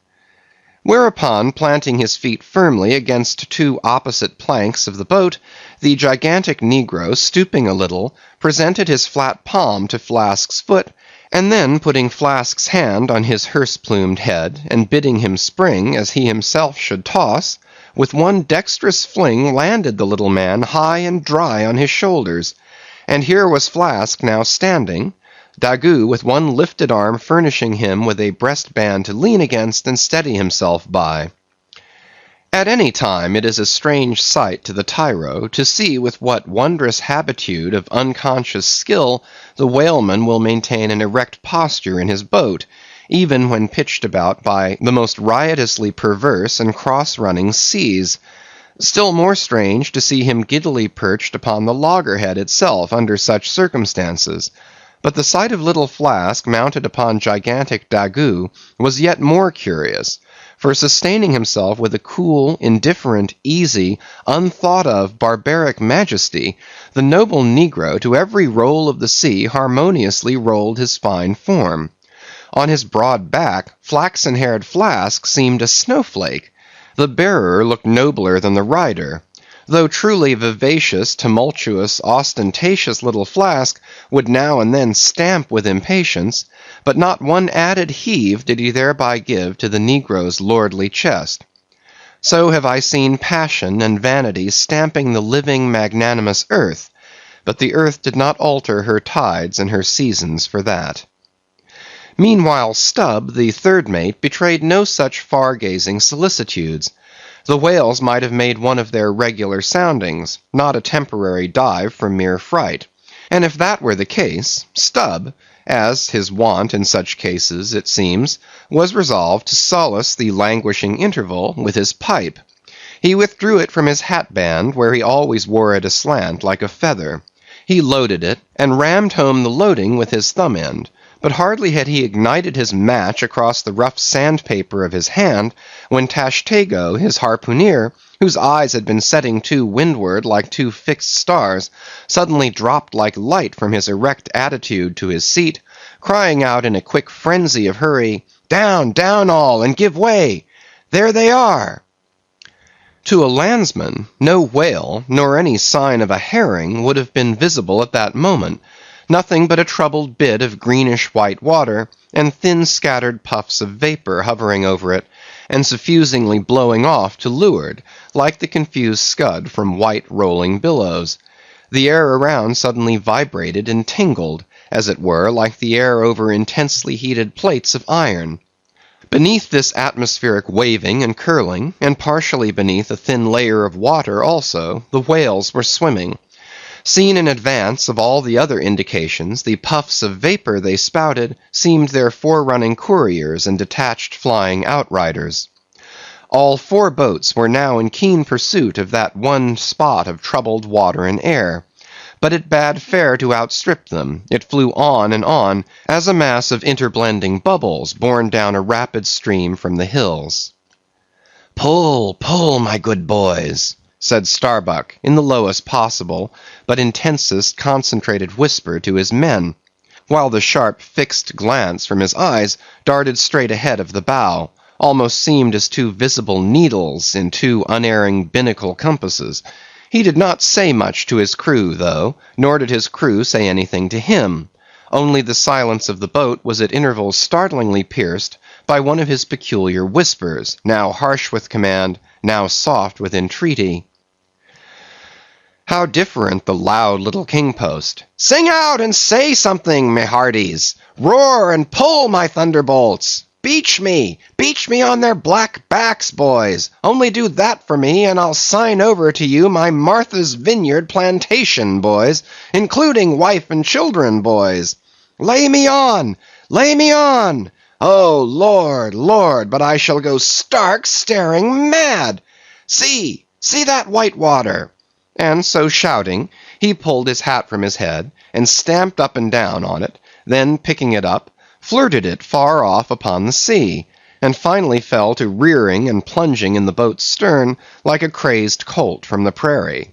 Whereupon, planting his feet firmly against 2 opposite planks of the boat, the gigantic negro, stooping a little, presented his flat palm to Flask's foot, and then putting Flask's hand on his hearse-plumed head, and bidding him spring as he himself should toss, with one dexterous fling landed the little man high and dry on his shoulders, and here was Flask now standing, Daggoo with one lifted arm furnishing him with a breastband to lean against and steady himself by. At any time it is a strange sight to the tyro to see with what wondrous habitude of unconscious skill the whaleman will maintain an erect posture in his boat, even when pitched about by the most riotously perverse and cross-running seas. Still more strange to see him giddily perched upon the loggerhead itself under such circumstances. But the sight of little Flask mounted upon gigantic Daggoo was yet more curious, for sustaining himself with a cool, indifferent, easy, unthought of, barbaric majesty, the noble negro to every roll of the sea harmoniously rolled his fine form. On his broad back, flaxen-haired Flask seemed a snowflake. The bearer looked nobler than the rider. Though truly vivacious, tumultuous, ostentatious little Flask would now and then stamp with impatience, but not one added heave did he thereby give to the negro's lordly chest. So have I seen passion and vanity stamping the living magnanimous earth, but the earth did not alter her tides and her seasons for that. Meanwhile Stubb, the third mate, betrayed no such far-gazing solicitudes. The whales might have made one of their regular soundings, not a temporary dive from mere fright. And if that were the case, Stubb, as his wont in such cases it seems, was resolved to solace the languishing interval with his pipe. He withdrew it from his hat-band, where he always wore it aslant like a feather. He loaded it, and rammed home the loading with his thumb end. But hardly had he ignited his match across the rough sandpaper of his hand, when Tashtego, his harpooneer, whose eyes had been setting to windward like two fixed stars, suddenly dropped like light from his erect attitude to his seat, crying out in a quick frenzy of hurry, "Down, down all, and give way! There they are!" To a landsman, no whale, nor any sign of a herring would have been visible at that moment. Nothing but a troubled bit of greenish-white water, and thin scattered puffs of vapor hovering over it, and suffusingly blowing off to leeward, like the confused scud from white rolling billows. The air around suddenly vibrated and tingled, as it were, like the air over intensely heated plates of iron. Beneath this atmospheric waving and curling, and partially beneath a thin layer of water also, the whales were swimming. Seen in advance of all the other indications, the puffs of vapor they spouted seemed their forerunning couriers and detached flying outriders. All 4 boats were now in keen pursuit of that one spot of troubled water and air. But it bade fair to outstrip them. It flew on, as a mass of interblending bubbles borne down a rapid stream from the hills. "Pull, pull, my good boys," said Starbuck in the lowest possible, but intensest concentrated whisper to his men, while the sharp fixed glance from his eyes darted straight ahead of the bow, almost seemed as 2 visible needles in 2 unerring binnacle compasses. He did not say much to his crew, though, nor did his crew say anything to him. Only the silence of the boat was at intervals startlingly pierced by one of his peculiar whispers, now harsh with command, now soft with entreaty. How different the loud little king-post. "Sing out and say something, me hearties! Roar and pull, my thunderbolts! Beach me on their black backs, boys! Only do that for me, and I'll sign over to you my Martha's Vineyard plantation, boys, including wife and children, boys! Lay me on! Lay me on! Oh, Lord, Lord, but I shall go stark staring mad! See that white water!" And so shouting, he pulled his hat from his head, and stamped up and down on it, then picking it up, flirted it far off upon the sea, and finally fell to rearing and plunging in the boat's stern like a crazed colt from the prairie.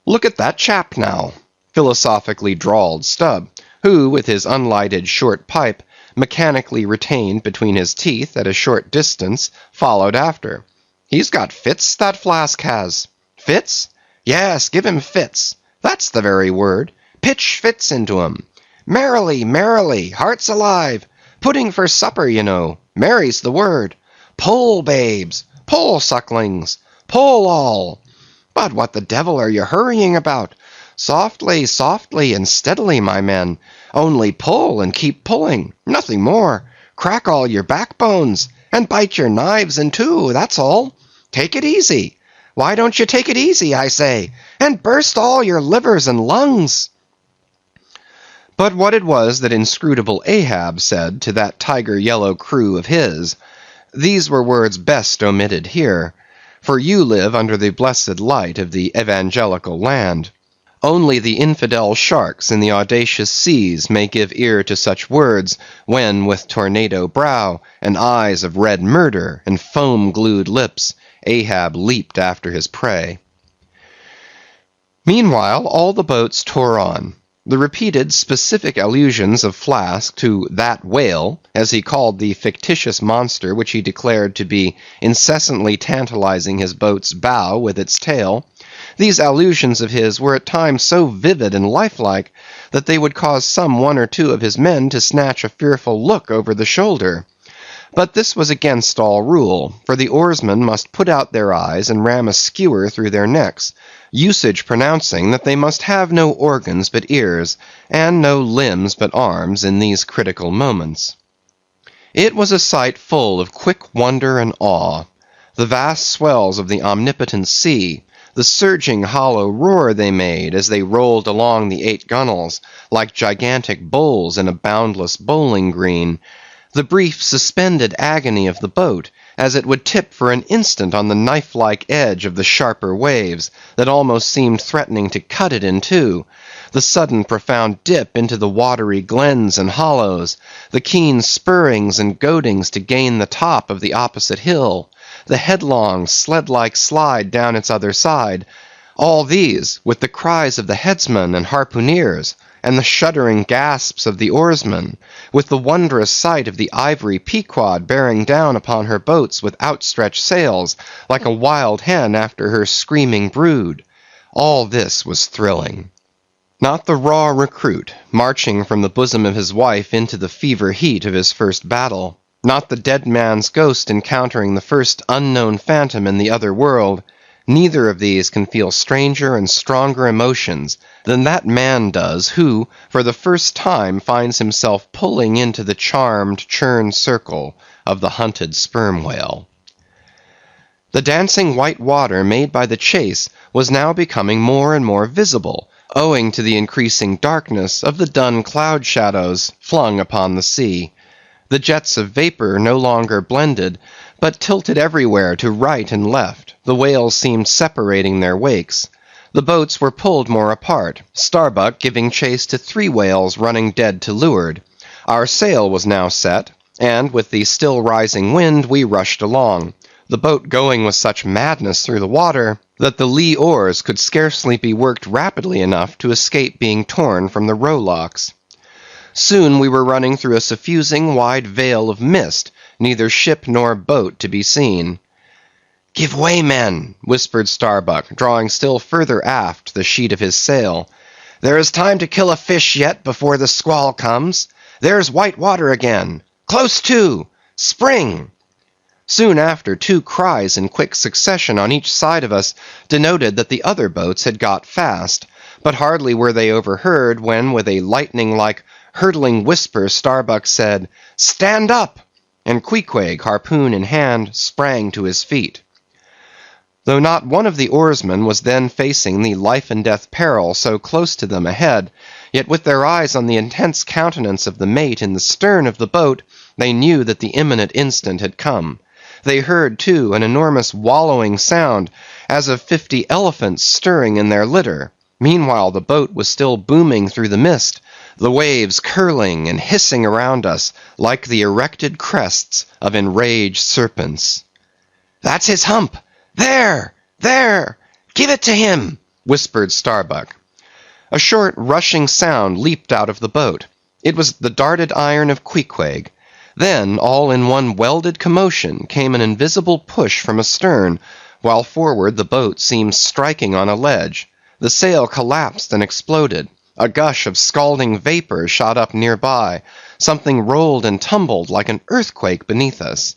"Look at that chap now," philosophically drawled Stubb, who, with his unlighted short pipe, mechanically retained between his teeth at a short distance, followed after. "He's got fits, that flask has." "Fits? Yes, give him fits. That's the very word. Pitch fits into 'em. Merrily, merrily, hearts alive. Pudding for supper, you know. Merry's the word. Pull, babes. Pull, sucklings. Pull all. But what the devil are you hurrying about? Softly, softly, and steadily, my men. Only pull and keep pulling. Nothing more. Crack all your backbones, and bite your knives in two, that's all. Take it easy. Why don't you take it easy, I say, and burst all your livers and lungs?" But what it was that inscrutable Ahab said to that tiger-yellow crew of his, these were words best omitted here, for you live under the blessed light of the evangelical land. Only the infidel sharks in the audacious seas may give ear to such words, when with tornado brow, and eyes of red murder, and foam-glued lips, Ahab leaped after his prey. Meanwhile, all the boats tore on. The repeated specific allusions of Flask to that whale, as he called the fictitious monster which he declared to be incessantly tantalizing his boat's bow with its tail, these allusions of his were at times so vivid and lifelike, that they would cause some one or two of his men to snatch a fearful look over the shoulder. But this was against all rule, for the oarsmen must put out their eyes and ram a skewer through their necks, usage pronouncing that they must have no organs but ears, and no limbs but arms in these critical moments. It was a sight full of quick wonder and awe. The vast swells of the omnipotent sea, the surging hollow roar they made as they rolled along the 8 gunwales, like gigantic bowls in a boundless bowling green, The brief suspended agony of the boat, as it would tip for an instant on the knife-like edge of the sharper waves, that almost seemed threatening to cut it in two, the sudden profound dip into the watery glens and hollows, the keen spurrings and goadings to gain the top of the opposite hill, the headlong, sled-like slide down its other side, all these, with the cries of the headsmen and harpooneers, and the shuddering gasps of the oarsmen, with the wondrous sight of the ivory Pequod bearing down upon her boats with outstretched sails, like a wild hen after her screaming brood, all this was thrilling. Not the raw recruit, marching from the bosom of his wife into the fever heat of his first battle, not the dead man's ghost encountering the first unknown phantom in the other world. Neither of these can feel stranger and stronger emotions than that man does who, for the first time, finds himself pulling into the charmed, churned circle of the hunted sperm whale. The dancing white water made by the chase was now becoming more and more visible, owing to the increasing darkness of the dun cloud shadows flung upon the sea. The jets of vapor no longer blended, but tilted everywhere to right and left. The whales seemed separating their wakes. The boats were pulled more apart, Starbuck giving chase to 3 whales running dead to leeward. Our sail was now set, and with the still rising wind we rushed along, the boat going with such madness through the water that the lee oars could scarcely be worked rapidly enough to escape being torn from the rowlocks. Soon we were running through a suffusing wide veil of mist, neither ship nor boat to be seen. "Give way, men," whispered Starbuck, drawing still further aft the sheet of his sail. "There is time to kill a fish yet before the squall comes. There's white water again. Close to! Spring!" Soon after, 2 cries in quick succession on each side of us denoted that the other boats had got fast, but hardly were they overheard when, with a lightning-like, hurtling whisper, Starbuck said, "Stand up!" and Queequeg, harpoon in hand, sprang to his feet. Though not one of the oarsmen was then facing the life-and-death peril so close to them ahead, yet with their eyes on the intense countenance of the mate in the stern of the boat, they knew that the imminent instant had come. They heard, too, an enormous wallowing sound, as of 50 elephants stirring in their litter. Meanwhile the boat was still booming through the mist, the waves curling and hissing around us like the erected crests of enraged serpents. "That's his hump! There! There! Give it to him!" whispered Starbuck. A short rushing sound leaped out of the boat. It was the darted iron of Queequeg. Then, all in one welded commotion, came an invisible push from astern, while forward the boat seemed striking on a ledge. The sail collapsed and exploded. A gush of scalding vapor shot up nearby. Something rolled and tumbled like an earthquake beneath us.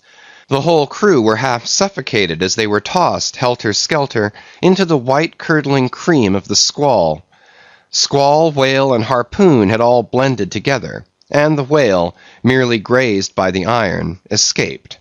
The whole crew were half suffocated as they were tossed, helter-skelter, into the white curdling cream of the squall. Squall, whale, and harpoon had all blended together, and the whale, merely grazed by the iron, escaped.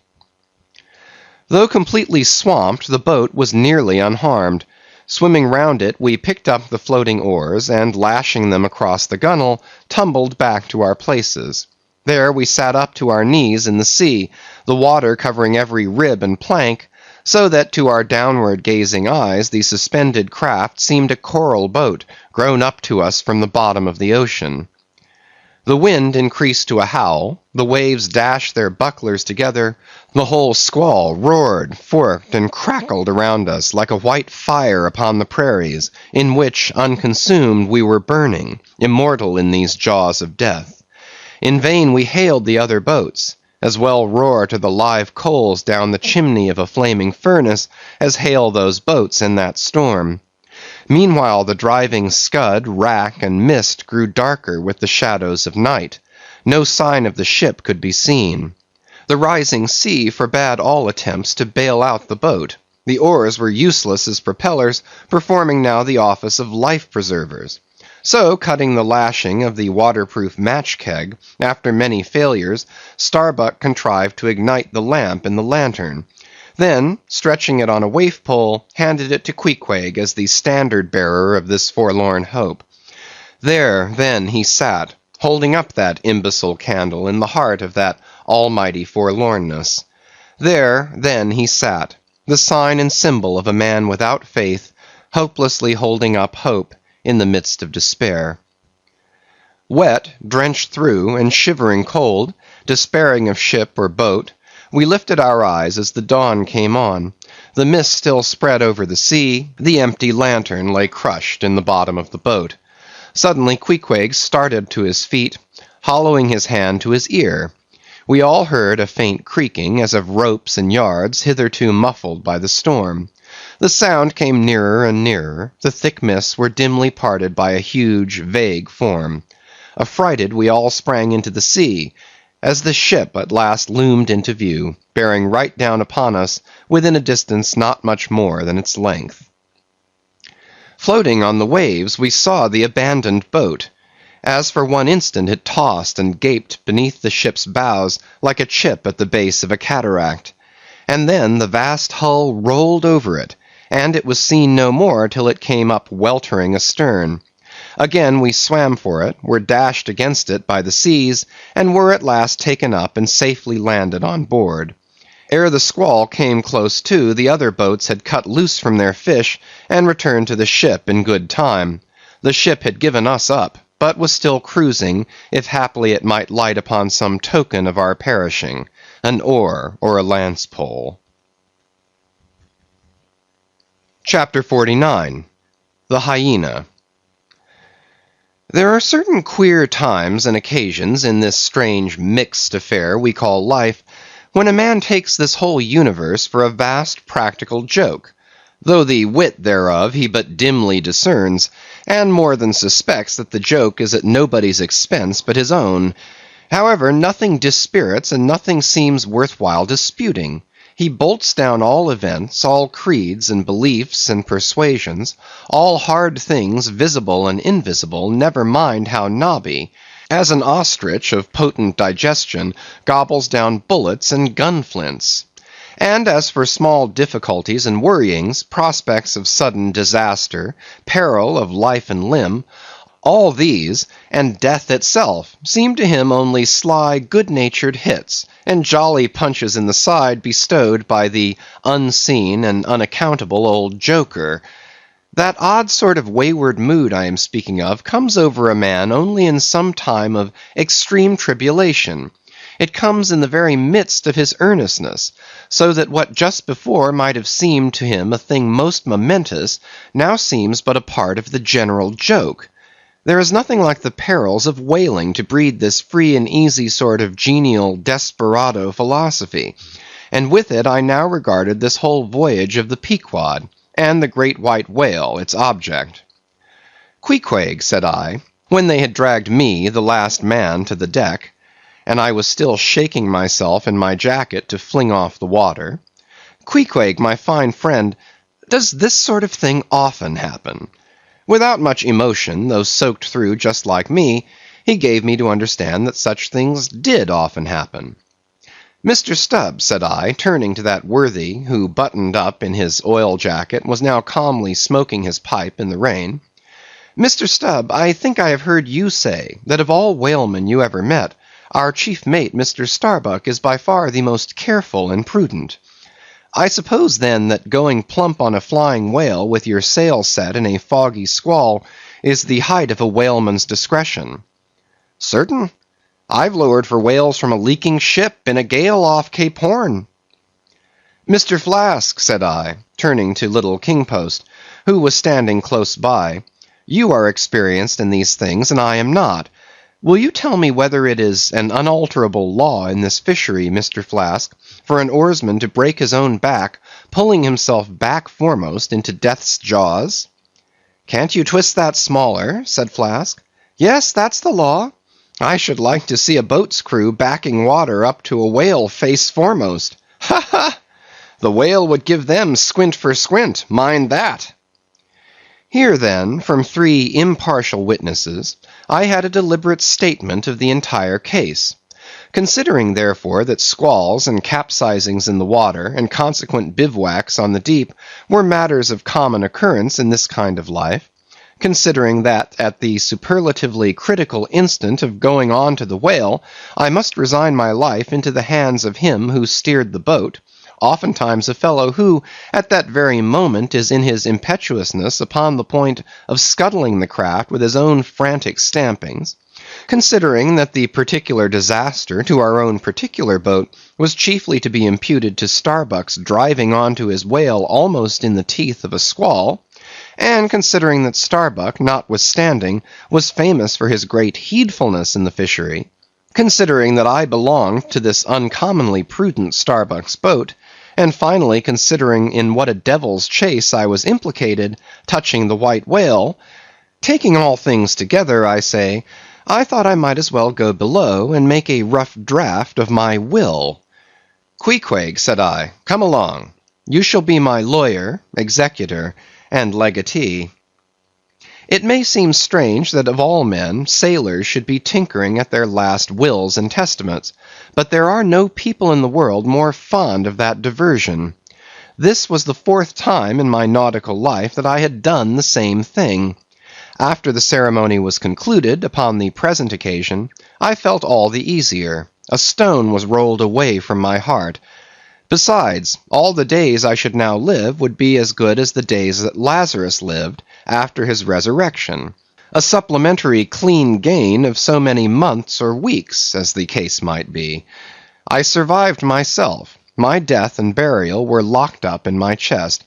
Though completely swamped, the boat was nearly unharmed. Swimming round it, we picked up the floating oars, and lashing them across the gunwale, tumbled back to our places. There we sat up to our knees in the sea, the water covering every rib and plank, so that to our downward gazing eyes the suspended craft seemed a coral boat grown up to us from the bottom of the ocean. The wind increased to a howl, the waves dashed their bucklers together, the whole squall roared, forked, and crackled around us like a white fire upon the prairies, in which, unconsumed, we were burning, immortal in these jaws of death. In vain we hailed the other boats. As well roar to the live coals down the chimney of a flaming furnace as hail those boats in that storm. Meanwhile the driving scud, rack, and mist grew darker with the shadows of night. No sign of the ship could be seen. The rising sea forbade all attempts to bail out the boat. The oars were useless as propellers, performing now the office of life-preservers. So, cutting the lashing of the waterproof match keg, after many failures, Starbuck contrived to ignite the lamp in the lantern. Then, stretching it on a waif pole, handed it to Queequeg as the standard-bearer of this forlorn hope. There, then, he sat, holding up that imbecile candle in the heart of that almighty forlornness. There, then, he sat, the sign and symbol of a man without faith, hopelessly holding up hope in the midst of despair. Wet, drenched through, and shivering cold, despairing of ship or boat, we lifted our eyes as the dawn came on. The mist still spread over the sea, the empty lantern lay crushed in the bottom of the boat. Suddenly Queequeg started to his feet, hollowing his hand to his ear. We all heard a faint creaking as of ropes and yards hitherto muffled by the storm. The sound came nearer and nearer. The thick mists were dimly parted by a huge, vague form. Affrighted, we all sprang into the sea, as the ship at last loomed into view, bearing right down upon us within a distance not much more than its length. Floating on the waves, we saw the abandoned boat, as for one instant it tossed and gaped beneath the ship's bows like a chip at the base of a cataract. And then the vast hull rolled over it, and it was seen no more till it came up weltering astern. Again we swam for it, were dashed against it by the seas, and were at last taken up and safely landed on board. Ere the squall came close to, the other boats had cut loose from their fish and returned to the ship in good time. The ship had given us up, but was still cruising, if haply it might light upon some token of our perishing, an oar or a lance pole. Chapter 49. The Hyena. There are certain queer times and occasions in this strange mixed affair we call life, when a man takes this whole universe for a vast practical joke, though the wit thereof he but dimly discerns, and more than suspects that the joke is at nobody's expense but his own. However, nothing dispirits and nothing seems worthwhile disputing. He bolts down all events, all creeds and beliefs and persuasions, all hard things visible and invisible, never mind how knobby, as an ostrich of potent digestion gobbles down bullets and gun-flints. And as for small difficulties and worryings, prospects of sudden disaster, peril of life and limb, all these, and death itself, seem to him only sly, good-natured hits, and jolly punches in the side bestowed by the unseen and unaccountable old joker. That odd sort of wayward mood I am speaking of comes over a man only in some time of extreme tribulation. It comes in the very midst of his earnestness, so that what just before might have seemed to him a thing most momentous, now seems but a part of the general joke. There is nothing like the perils of whaling to breed this free and easy sort of genial desperado philosophy, and with it I now regarded this whole voyage of the Pequod, and the great white whale its object. Queequeg, said I, when they had dragged me, the last man, to the deck, and I was still shaking myself in my jacket to fling off the water, Queequeg, my fine friend, does this sort of thing often happen? Without much emotion, though soaked through just like me, he gave me to understand that such things did often happen. Mr. Stubb, said I, turning to that worthy, who, buttoned up in his oil jacket, was now calmly smoking his pipe in the rain, Mr. Stubb, I think I have heard you say, that of all whalemen you ever met, our chief mate, Mr. Starbuck, is by far the most careful and prudent. I suppose, then, that going plump on a flying whale with your sail set in a foggy squall is the height of a whaleman's discretion. Certain. I've lowered for whales from a leaking ship in a gale off Cape Horn. Mr. Flask, said I, turning to little Kingpost, who was standing close by, you are experienced in these things, and I am not. Will you tell me whether it is an unalterable law in this fishery, Mr. Flask, for an oarsman to break his own back, pulling himself back foremost into death's jaws? Can't you twist that smaller? Said Flask. Yes, that's the law. I should like to see a boat's crew backing water up to a whale face foremost. Ha ha! The whale would give them squint for squint, mind that. Here, then, from three impartial witnesses, I had a deliberate statement of the entire case. Considering, therefore, that squalls and capsizings in the water, and consequent bivouacs on the deep, were matters of common occurrence in this kind of life, considering that at the superlatively critical instant of going on to the whale, I must resign my life into the hands of him who steered the boat, oftentimes a fellow who, at that very moment, is in his impetuousness upon the point of scuttling the craft with his own frantic stampings, considering that the particular disaster to our own particular boat was chiefly to be imputed to Starbuck's driving on to his whale almost in the teeth of a squall, and considering that Starbuck, notwithstanding, was famous for his great heedfulness in the fishery, considering that I belonged to this uncommonly prudent Starbuck's boat, and finally considering in what a devil's chase I was implicated touching the white whale, taking all things together, I say, I thought I might as well go below and make a rough draft of my will. Queequeg, said I, come along. You shall be my lawyer, executor, and legatee. It may seem strange that of all men, sailors should be tinkering at their last wills and testaments, but there are no people in the world more fond of that diversion. This was the 4th time in my nautical life that I had done the same thing. After the ceremony was concluded, upon the present occasion, I felt all the easier. A stone was rolled away from my heart. Besides, all the days I should now live would be as good as the days that Lazarus lived after his resurrection. A supplementary clean gain of so many months or weeks, as the case might be. I survived myself. My death and burial were locked up in my chest.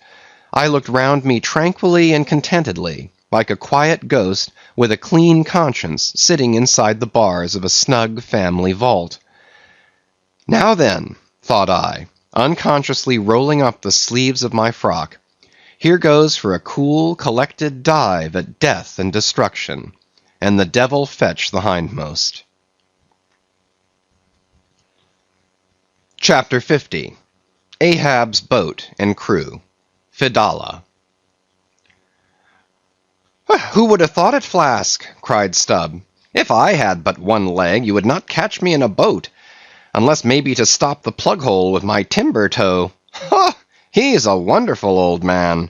I looked round me tranquilly and contentedly, like a quiet ghost with a clean conscience sitting inside the bars of a snug family vault. Now then, thought I, unconsciously rolling up the sleeves of my frock, here goes for a cool, collected dive at death and destruction, and the devil fetch the hindmost. Chapter 50. Ahab's Boat and Crew. Fedallah. "Who would have thought it, Flask?" cried Stubb. "If I had but one leg, you would not catch me in a boat, unless maybe to stop the plug hole with my timber toe. Ha! He's a wonderful old man."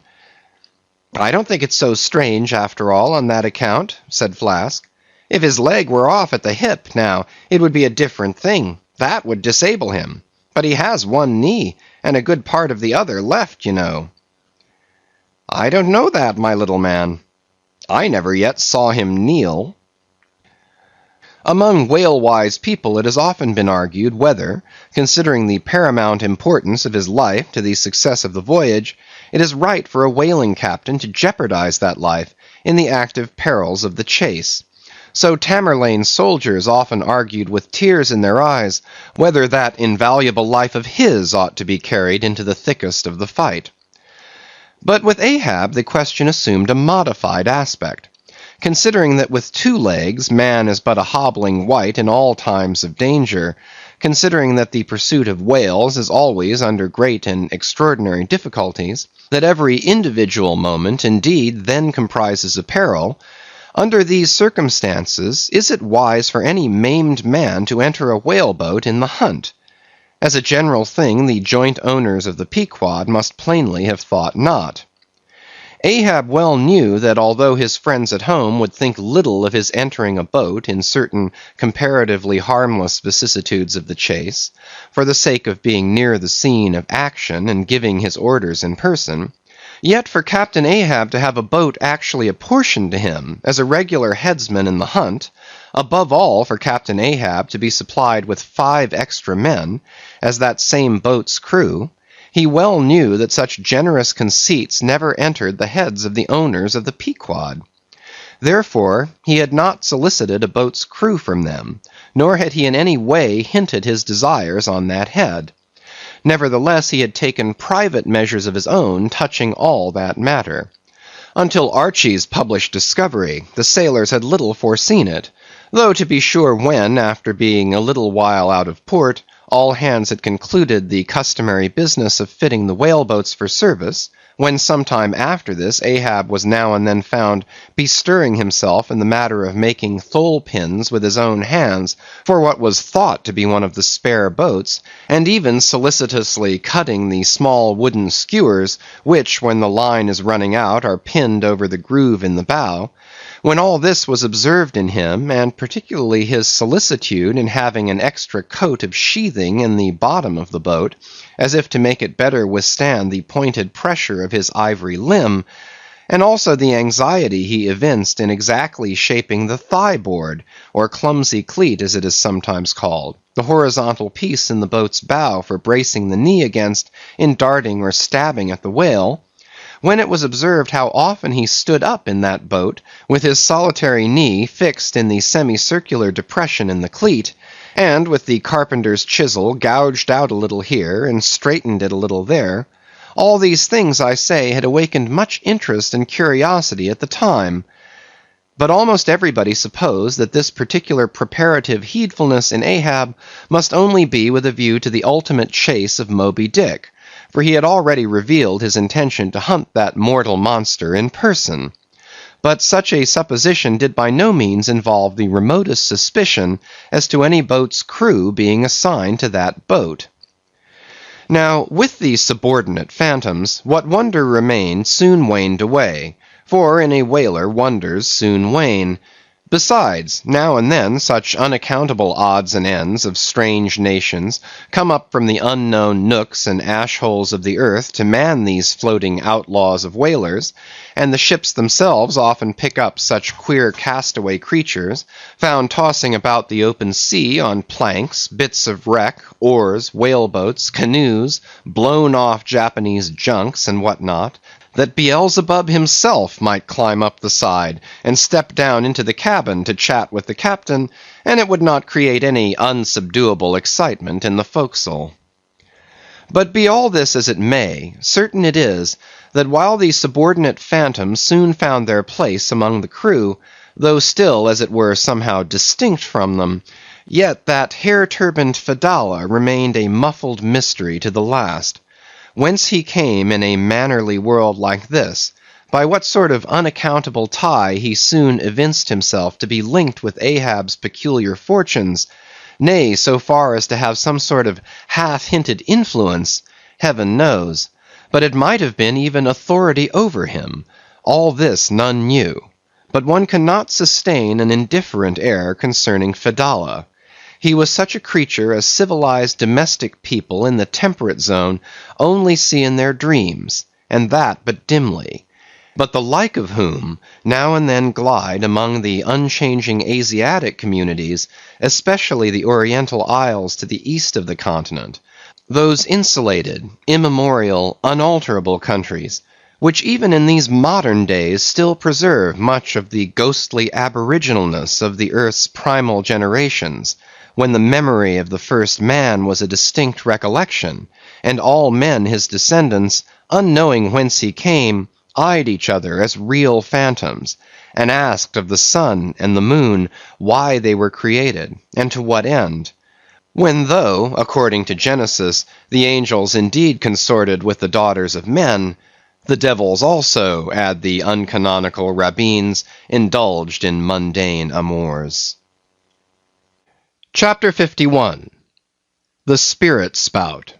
"I don't think it's so strange, after all, on that account," said Flask. "If his leg were off at the hip, now, it would be a different thing. That would disable him. But he has one knee, and a good part of the other left, you know." "I don't know that, my little man. I never yet saw him kneel." Among whale-wise people it has often been argued whether, considering the paramount importance of his life to the success of the voyage, it is right for a whaling captain to jeopardize that life in the active perils of the chase. So Tamerlane's soldiers often argued with tears in their eyes whether that invaluable life of his ought to be carried into the thickest of the fight. But with Ahab the question assumed a modified aspect. Considering that with 2 legs man is but a hobbling wight in all times of danger, considering that the pursuit of whales is always under great and extraordinary difficulties, that every individual moment indeed then comprises a peril, under these circumstances is it wise for any maimed man to enter a whale-boat in the hunt? As a general thing, the joint owners of the Pequod must plainly have thought not. Ahab well knew that although his friends at home would think little of his entering a boat in certain comparatively harmless vicissitudes of the chase, for the sake of being near the scene of action and giving his orders in person, yet for Captain Ahab to have a boat actually apportioned to him as a regular headsman in the hunt, above all for Captain Ahab to be supplied with 5 extra men, as that same boat's crew, he well knew that such generous conceits never entered the heads of the owners of the Pequod. Therefore, he had not solicited a boat's crew from them, nor had he in any way hinted his desires on that head. Nevertheless, he had taken private measures of his own touching all that matter. Until Archie's published discovery, the sailors had little foreseen it, though to be sure when, after being a little while out of port, all hands had concluded the customary business of fitting the whaleboats for service, when some time after this Ahab was now and then found bestirring himself in the matter of making thole pins with his own hands for what was thought to be one of the spare boats, and even solicitously cutting the small wooden skewers which, when the line is running out, are pinned over the groove in the bow. When all this was observed in him, and particularly his solicitude in having an extra coat of sheathing in the bottom of the boat, as if to make it better withstand the pointed pressure of his ivory limb, and also the anxiety he evinced in exactly shaping the thigh-board, or clumsy cleat as it is sometimes called, the horizontal piece in the boat's bow for bracing the knee against in darting or stabbing at the whale, when it was observed how often he stood up in that boat, with his solitary knee fixed in the semicircular depression in the cleat, and with the carpenter's chisel gouged out a little here, and straightened it a little there, all these things, I say, had awakened much interest and curiosity at the time. But almost everybody supposed that this particular preparative heedfulness in Ahab must only be with a view to the ultimate chase of Moby-Dick, for he had already revealed his intention to hunt that mortal monster in person. But such a supposition did by no means involve the remotest suspicion as to any boat's crew being assigned to that boat. Now, with these subordinate phantoms, what wonder remained soon waned away, for in a whaler wonders soon wane. Besides, now and then such unaccountable odds and ends of strange nations come up from the unknown nooks and ash-holes of the earth to man these floating outlaws of whalers, and the ships themselves often pick up such queer castaway creatures, found tossing about the open sea on planks, bits of wreck, oars, whaleboats, canoes, blown-off Japanese junks, and what not, that Beelzebub himself might climb up the side and step down into the cabin to chat with the captain, and it would not create any unsubduable excitement in the forecastle. But be all this as it may, certain it is, that while these subordinate phantoms soon found their place among the crew, though still, as it were, somehow distinct from them, yet that hair-turbaned Fedallah remained a muffled mystery to the last. Whence he came in a mannerly world like this, by what sort of unaccountable tie he soon evinced himself to be linked with Ahab's peculiar fortunes, nay, so far as to have some sort of half-hinted influence, heaven knows, but it might have been even authority over him, all this none knew, but one cannot sustain an indifferent air concerning Fedallah. He was such a creature as civilized domestic people in the temperate zone only see in their dreams, and that but dimly, but the like of whom now and then glide among the unchanging Asiatic communities, especially the Oriental isles to the east of the continent, those insulated, immemorial, unalterable countries, which even in these modern days still preserve much of the ghostly aboriginalness of the earth's primal generations, when the memory of the first man was a distinct recollection, and all men his descendants, unknowing whence he came, eyed each other as real phantoms, and asked of the sun and the moon why they were created, and to what end. When though, according to Genesis, the angels indeed consorted with the daughters of men, the devils also, add the uncanonical rabbins, indulged in mundane amours. Chapter 51. The Spirit Spout.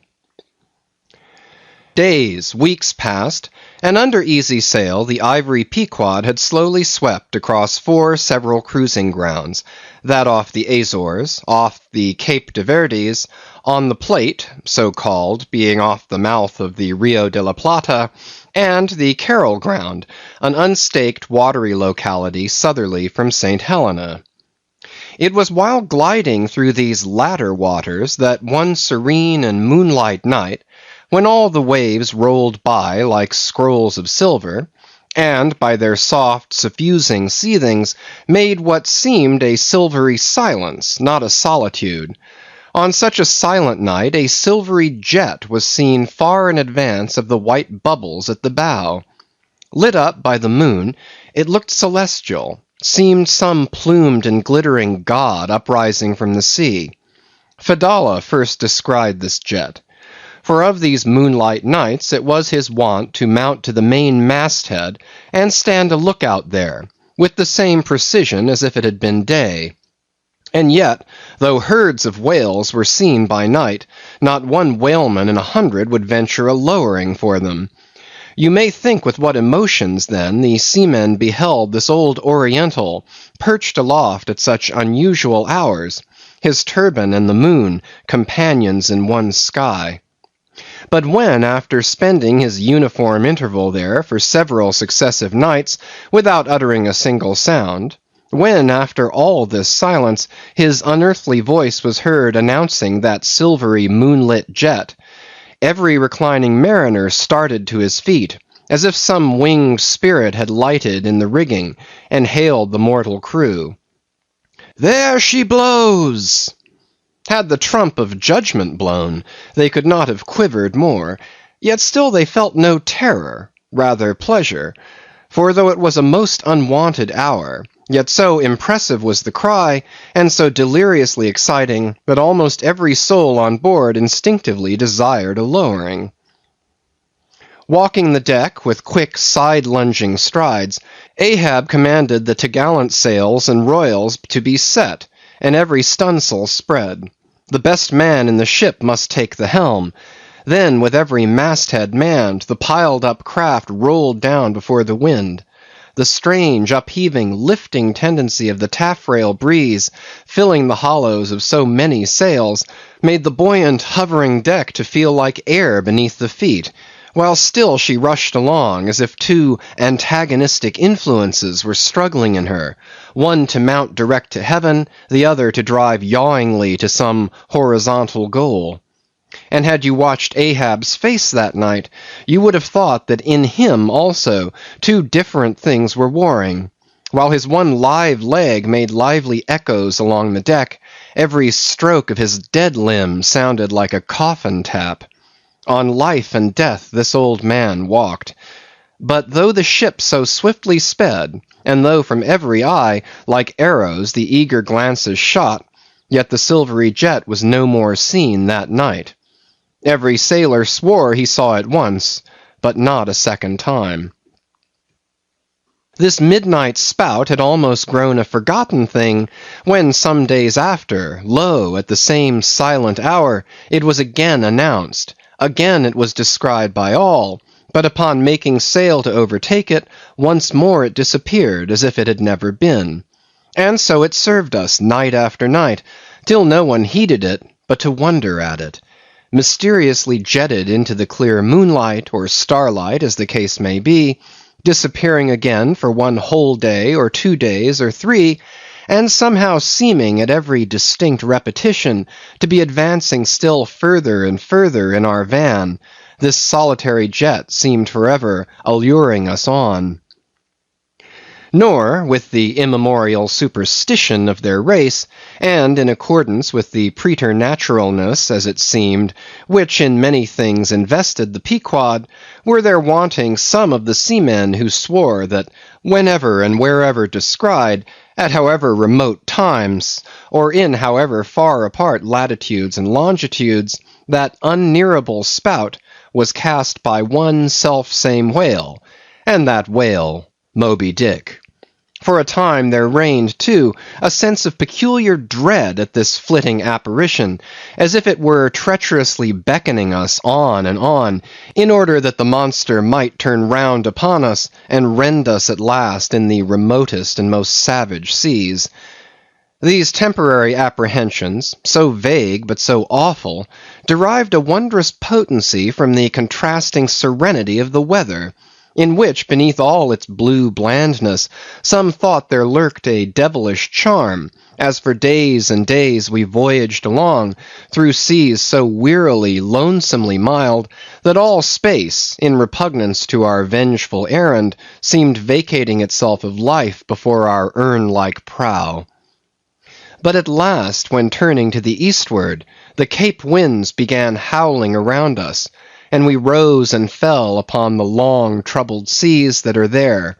Days, weeks passed, and under easy sail the ivory Pequod had slowly swept across 4 several cruising grounds, that off the Azores, off the Cape de Verdes, on the Plate, so called, being off the mouth of the Rio de la Plata, and the Carroll Ground, an unstaked watery locality southerly from St. Helena. It was while gliding through these latter waters that one serene and moonlight night, when all the waves rolled by like scrolls of silver, and by their soft, suffusing seethings made what seemed a silvery silence, not a solitude. On such a silent night a silvery jet was seen far in advance of the white bubbles at the bow. Lit up by the moon, it looked celestial, seemed some plumed and glittering god uprising from the sea. Fedallah first descried this jet. For of these moonlight nights it was his wont to mount to the main masthead and stand a lookout there, with the same precision as if it had been day. And yet, though herds of whales were seen by night, not one whaleman in 100 would venture a lowering for them. You may think with what emotions, then, the seamen beheld this old Oriental perched aloft at such unusual hours, his turban and the moon, companions in one sky. But when, after spending his uniform interval there for several successive nights without uttering a single sound, when, after all this silence, his unearthly voice was heard announcing that silvery moonlit jet, every reclining mariner started to his feet, as if some winged spirit had lighted in the rigging, and hailed the mortal crew. "There she blows!" Had the trump of judgment blown, they could not have quivered more, yet still they felt no terror, rather pleasure, for though it was a most unwonted hour, yet so impressive was the cry, and so deliriously exciting, that almost every soul on board instinctively desired a lowering. Walking the deck with quick side-lunging strides, Ahab commanded the t'gallant sails and royals to be set, and every stunsail spread. The best man in the ship must take the helm. Then, with every masthead manned, the piled-up craft rolled down before the wind. The strange, upheaving, lifting tendency of the taffrail breeze, filling the hollows of so many sails, made the buoyant, hovering deck to feel like air beneath the feet, while still she rushed along, as if two antagonistic influences were struggling in her, one to mount direct to heaven, the other to drive yawingly to some horizontal goal. And had you watched Ahab's face that night, you would have thought that in him also two different things were warring. While his one live leg made lively echoes along the deck, every stroke of his dead limb sounded like a coffin tap. On life and death this old man walked. But though the ship so swiftly sped, and though from every eye, like arrows, the eager glances shot, yet the silvery jet was no more seen that night. Every sailor swore he saw it once, but not a second time. This midnight spout had almost grown a forgotten thing, when some days after, lo, at the same silent hour, it was again announced. Again it was descried by all, but upon making sail to overtake it, once more it disappeared as if it had never been. And so it served us night after night, till no one heeded it but to wonder at it. Mysteriously jetted into the clear moonlight, or starlight as the case may be, disappearing again for one whole day, or 2 days, or 3, and somehow seeming at every distinct repetition to be advancing still further and further in our van, this solitary jet seemed forever alluring us on. Nor, with the immemorial superstition of their race, and in accordance with the preternaturalness, as it seemed, which in many things invested the Pequod, were there wanting some of the seamen who swore that whenever and wherever descried, at however remote times, or in however far apart latitudes and longitudes, that unnearable spout was cast by one self-same whale, and that whale Moby-Dick. For a time there reigned, too, a sense of peculiar dread at this flitting apparition, as if it were treacherously beckoning us on and on, in order that the monster might turn round upon us and rend us at last in the remotest and most savage seas. These temporary apprehensions, so vague but so awful, derived a wondrous potency from the contrasting serenity of the weather, in which, beneath all its blue blandness, some thought there lurked a devilish charm, as for days and days we voyaged along, through seas so wearily, lonesomely mild, that all space, in repugnance to our vengeful errand, seemed vacating itself of life before our urn-like prow. But at last, when turning to the eastward, the Cape winds began howling around us, and we rose and fell upon the long troubled seas that are there,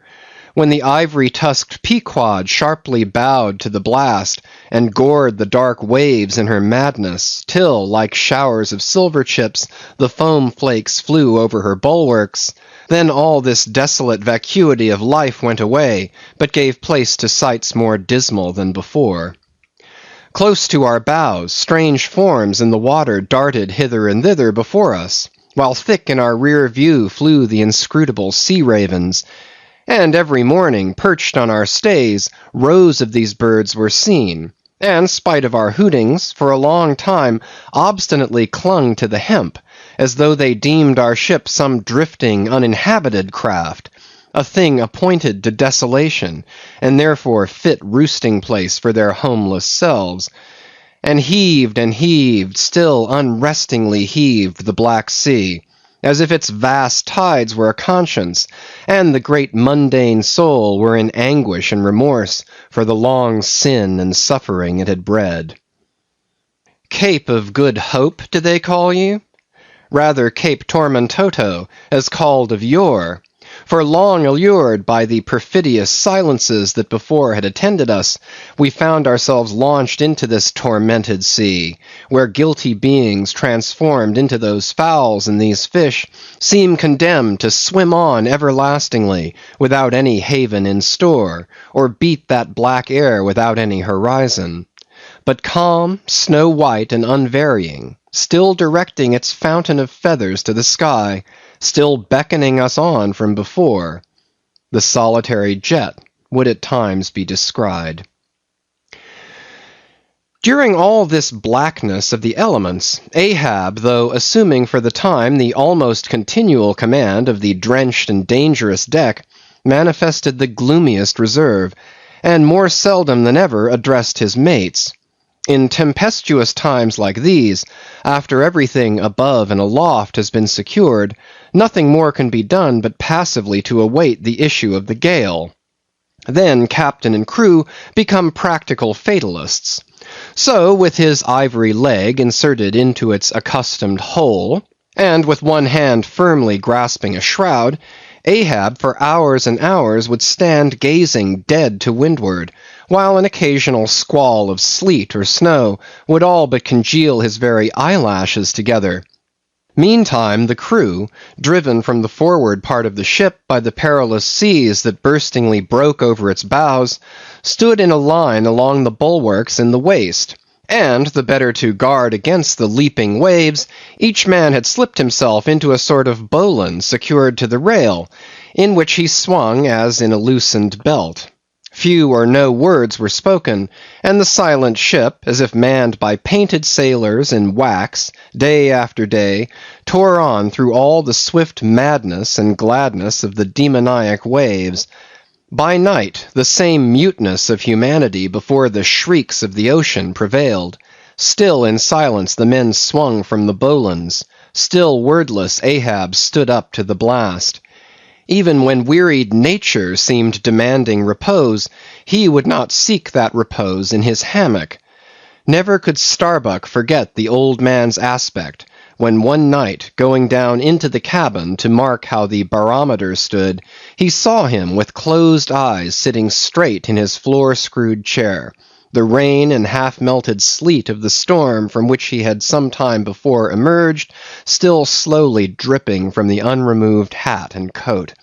when the ivory-tusked Pequod sharply bowed to the blast, and gored the dark waves in her madness, till, like showers of silver chips, the foam flakes flew over her bulwarks, then all this desolate vacuity of life went away, but gave place to sights more dismal than before. Close to our bows, strange forms in the water darted hither and thither before us, while thick in our rear view flew the inscrutable sea-ravens, and every morning, perched on our stays, rows of these birds were seen, and, spite of our hootings, for a long time obstinately clung to the hemp, as though they deemed our ship some drifting, uninhabited craft, a thing appointed to desolation, and therefore fit roosting place for their homeless selves. And heaved, still unrestingly heaved the black sea, as if its vast tides were a conscience, and the great mundane soul were in anguish and remorse for the long sin and suffering it had bred. Cape of Good Hope, do they call you? Rather Cape Tormentoso, as called of yore. For long allured by the perfidious silences that before had attended us, we found ourselves launched into this tormented sea, where guilty beings transformed into those fowls and these fish seem condemned to swim on everlastingly without any haven in store, or beat that black air without any horizon. But calm, snow-white, and unvarying, still directing its fountain of feathers to the sky, still beckoning us on from before, the solitary jet would at times be descried. During all this blackness of the elements, Ahab, though assuming for the time the almost continual command of the drenched and dangerous deck, manifested the gloomiest reserve, and more seldom than ever addressed his mates. In tempestuous times like these, after everything above and aloft has been secured, nothing more can be done but passively to await the issue of the gale. Then captain and crew become practical fatalists. So, with his ivory leg inserted into its accustomed hole, and with one hand firmly grasping a shroud, Ahab for hours and hours would stand gazing dead to windward, while an occasional squall of sleet or snow would all but congeal his very eyelashes together. Meantime the crew, driven from the forward part of the ship by the perilous seas that burstingly broke over its bows, stood in a line along the bulwarks in the waist, and, the better to guard against the leaping waves, each man had slipped himself into a sort of bowline secured to the rail, in which he swung as in a loosened belt. Few or no words were spoken, and the silent ship, as if manned by painted sailors in wax, day after day, tore on through all the swift madness and gladness of the demoniac waves. By night, the same muteness of humanity before the shrieks of the ocean prevailed. Still in silence the men swung from the bowlines. Still wordless Ahab stood up to the blast. Even when wearied nature seemed demanding repose, he would not seek that repose in his hammock. Never could Starbuck forget the old man's aspect, when one night, going down into the cabin to mark how the barometer stood, he saw him with closed eyes sitting straight in his floor-screwed chair, the rain and half-melted sleet of the storm from which he had some time before emerged, still slowly dripping from the unremoved hat and coat.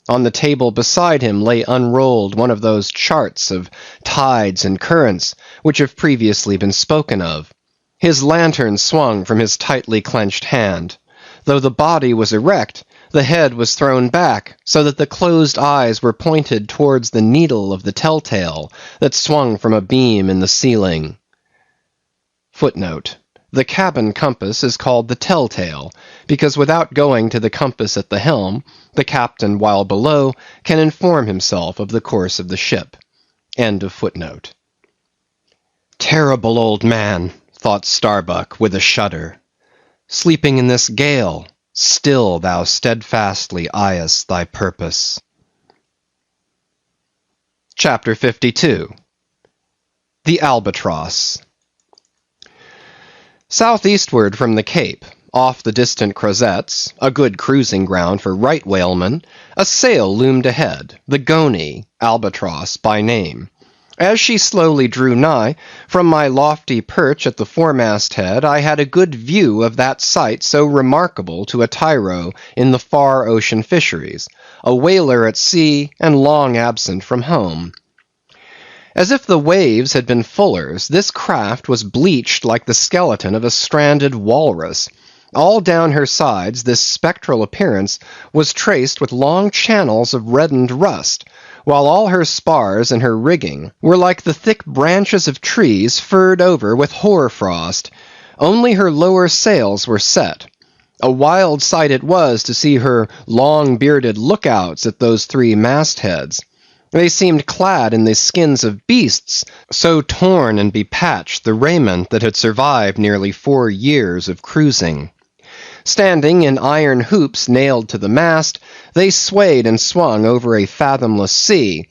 On the table beside him lay unrolled one of those charts of tides and currents which have previously been spoken of. His lantern swung from his tightly clenched hand. Though the body was erect, the head was thrown back, so that the closed eyes were pointed towards the needle of the telltale that swung from a beam in the ceiling. Footnote: the cabin compass is called the telltale, because without going to the compass at the helm, the captain, while below, can inform himself of the course of the ship. End of footnote. Terrible old man, thought Starbuck with a shudder. Sleeping in this gale, still thou steadfastly eyest thy purpose. Chapter 52. The Albatross. Southeastward from the Cape, Off the distant crozettes, a good cruising ground for right whalemen, a sail loomed ahead, the Goney, Albatross by name. As she slowly drew nigh, from my lofty perch at the foremast head, I had a good view of that sight so remarkable to a tyro in the far ocean fisheries, a whaler at sea and long absent from home. As if the waves had been fullers, this craft was bleached like the skeleton of a stranded walrus. All down her sides this spectral appearance was traced with long channels of reddened rust, while all her spars and her rigging were like the thick branches of trees furred over with hoar-frost. Only her lower sails were set. A wild sight it was to see her long-bearded lookouts at those three mastheads. They seemed clad in the skins of beasts, so torn and bepatched the raiment that had survived nearly 4 years of cruising. Standing in iron hoops nailed to the mast, they swayed and swung over a fathomless sea,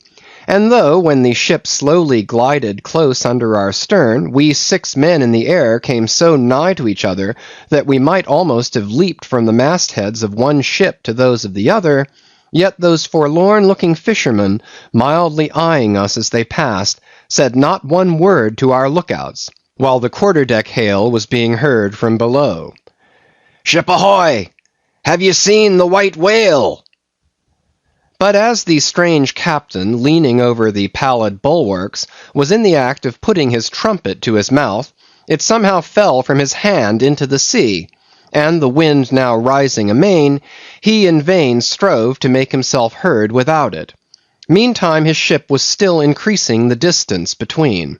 and though when the ship slowly glided close under our stern, we 6 men in the air came so nigh to each other that we might almost have leaped from the mastheads of one ship to those of the other, yet those forlorn-looking fishermen, mildly eyeing us as they passed, said not one word to our lookouts, while the quarter-deck hail was being heard from below. "Ship ahoy! Have you seen the white whale?" But as the strange captain, leaning over the pallid bulwarks, was in the act of putting his trumpet to his mouth, it somehow fell from his hand into the sea, and the wind now rising amain, he in vain strove to make himself heard without it. Meantime his ship was still increasing the distance between.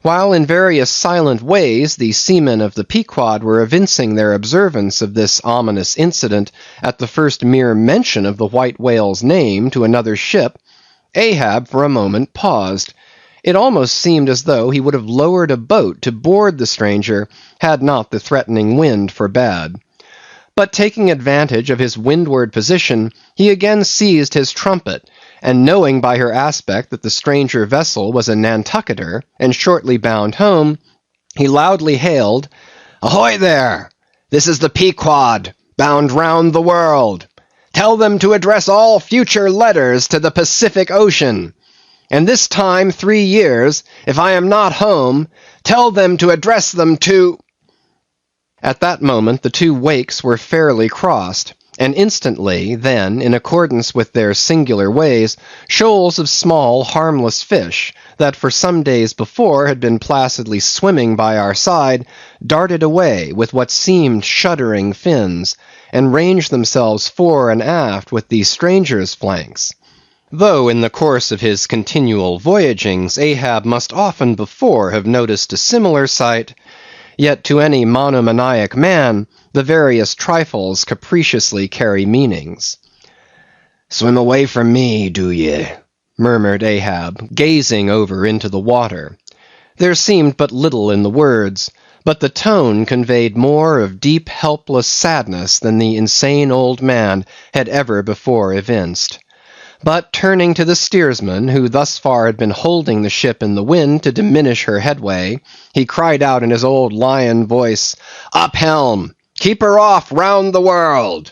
While in various silent ways the seamen of the Pequod were evincing their observance of this ominous incident at the first mere mention of the white whale's name to another ship, Ahab for a moment paused. It almost seemed as though he would have lowered a boat to board the stranger, had not the threatening wind forbade. But taking advantage of his windward position, he again seized his trumpet, and knowing by her aspect that the stranger vessel was a Nantucketer, and shortly bound home, he loudly hailed, "Ahoy there! This is the Pequod, bound round the world. Tell them to address all future letters to the Pacific Ocean. And this time 3 years, if I am not home, tell them to address them to—" At that moment the two wakes were fairly crossed, and instantly, then, in accordance with their singular ways, shoals of small, harmless fish, that for some days before had been placidly swimming by our side, darted away with what seemed shuddering fins, and ranged themselves fore and aft with the stranger's flanks. Though in the course of his continual voyagings Ahab must often before have noticed a similar sight, yet to any monomaniac man the various trifles capriciously carry meanings. "Swim away from me, do ye?" murmured Ahab, gazing over into the water. There seemed but little in the words, but the tone conveyed more of deep helpless sadness than the insane old man had ever before evinced. But turning to the steersman, who thus far had been holding the ship in the wind to diminish her headway, he cried out in his old lion voice, "Up helm! Keep her off round the world!"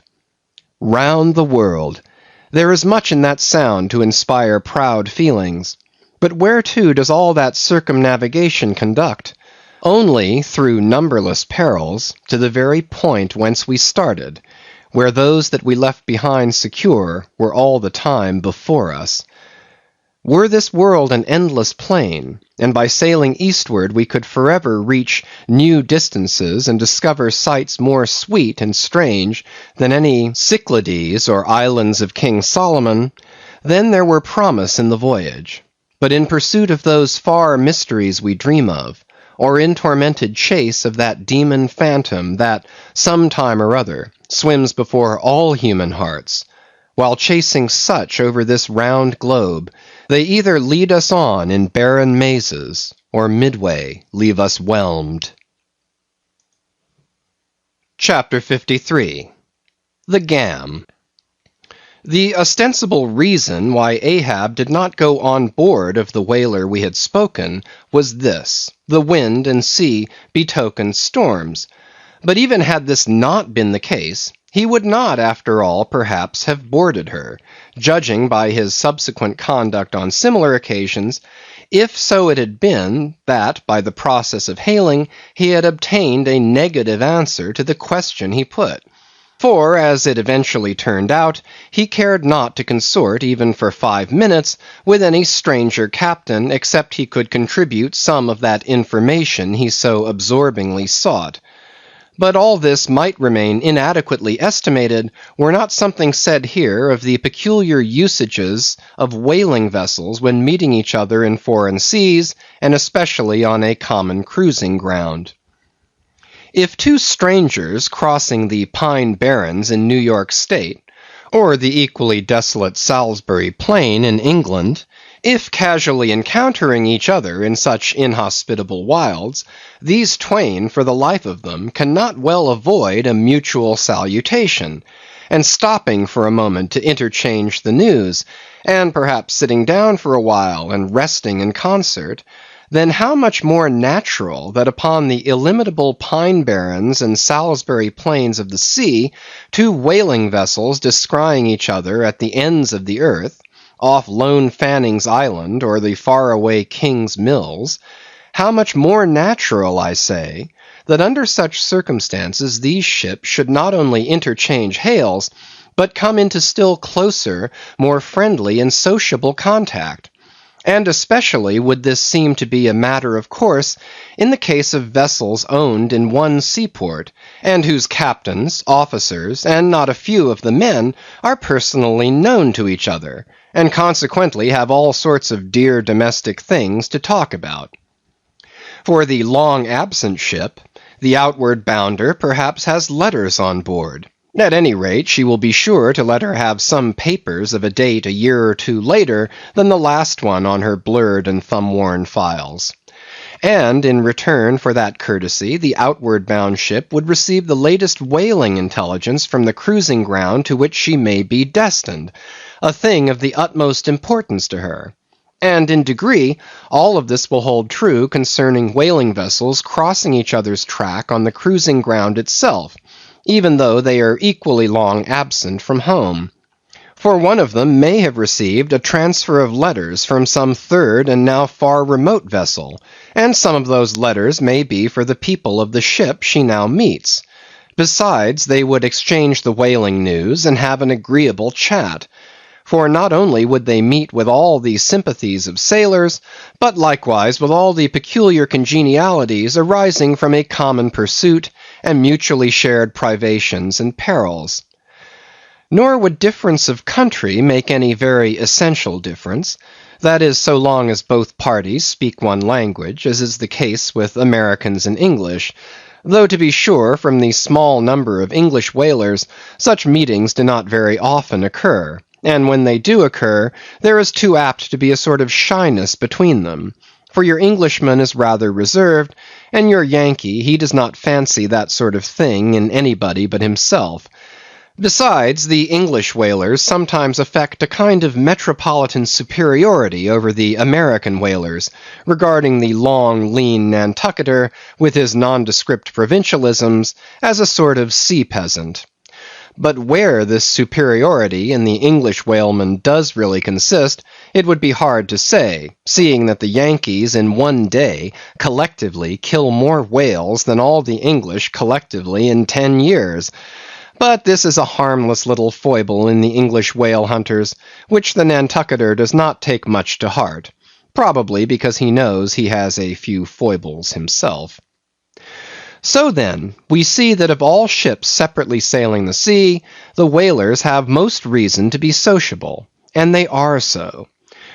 Round the world. There is much in that sound to inspire proud feelings. But whereto does all that circumnavigation conduct? Only, through numberless perils, to the very point whence we started, where those that we left behind secure were all the time before us. Were this world an endless plain, and by sailing eastward we could forever reach new distances and discover sights more sweet and strange than any Cyclades or islands of King Solomon, then there were promise in the voyage. But in pursuit of those far mysteries we dream of, or in tormented chase of that demon phantom that, some time or other, swims before all human hearts, while chasing such over this round globe, they either lead us on in barren mazes, or midway leave us whelmed. Chapter 53. The Gam. The ostensible reason why Ahab did not go on board of the whaler we had spoken was this: the wind and sea betokened storms. But even had this not been the case, he would not, after all, perhaps have boarded her, judging by his subsequent conduct on similar occasions, if so it had been that, by the process of hailing, he had obtained a negative answer to the question he put. For, as it eventually turned out, he cared not to consort even for 5 minutes with any stranger captain except he could contribute some of that information he so absorbingly sought. But all this might remain inadequately estimated were not something said here of the peculiar usages of whaling vessels when meeting each other in foreign seas, and especially on a common cruising ground. If two strangers crossing the Pine Barrens in New York State, or the equally desolate Salisbury Plain in England, if casually encountering each other in such inhospitable wilds, these twain, for the life of them, cannot well avoid a mutual salutation, and stopping for a moment to interchange the news, and perhaps sitting down for a while and resting in concert, then how much more natural that upon the illimitable Pine Barrens and Salisbury Plains of the sea, two whaling vessels descrying each other at the ends of the earth, off Lone Fanning's Island or the faraway King's Mills, how much more natural, I say, that under such circumstances these ships should not only interchange hails, but come into still closer, more friendly and sociable contact. And especially would this seem to be a matter of course in the case of vessels owned in one seaport, and whose captains, officers, and not a few of the men are personally known to each other, and consequently have all sorts of dear domestic things to talk about. For the long-absent ship, the outward bounder perhaps has letters on board. At any rate, she will be sure to let her have some papers of a date a year or two later than the last one on her blurred and thumb-worn files. And in return for that courtesy, the outward-bound ship would receive the latest whaling intelligence from the cruising ground to which she may be destined, a thing of the utmost importance to her. And in degree, all of this will hold true concerning whaling vessels crossing each other's track on the cruising ground itself, even though they are equally long absent from home. For one of them may have received a transfer of letters from some third and now far remote vessel, and some of those letters may be for the people of the ship she now meets. Besides, they would exchange the whaling news and have an agreeable chat. For not only would they meet with all the sympathies of sailors, but likewise with all the peculiar congenialities arising from a common pursuit and mutually shared privations and perils. Nor would difference of country make any very essential difference, that is, so long as both parties speak one language, as is the case with Americans and English, though to be sure, from the small number of English whalers, such meetings do not very often occur. And when they do occur, there is too apt to be a sort of shyness between them. For your Englishman is rather reserved, and your Yankee, he does not fancy that sort of thing in anybody but himself. Besides, the English whalers sometimes affect a kind of metropolitan superiority over the American whalers, regarding the long, lean Nantucketer, with his nondescript provincialisms, as a sort of sea peasant. But where this superiority in the English whaleman does really consist, it would be hard to say, seeing that the Yankees in one day collectively kill more whales than all the English collectively in 10 years. But this is a harmless little foible in the English whale hunters, which the Nantucketer does not take much to heart, probably because he knows he has a few foibles himself. So then, we see that of all ships separately sailing the sea, the whalers have most reason to be sociable, and they are so.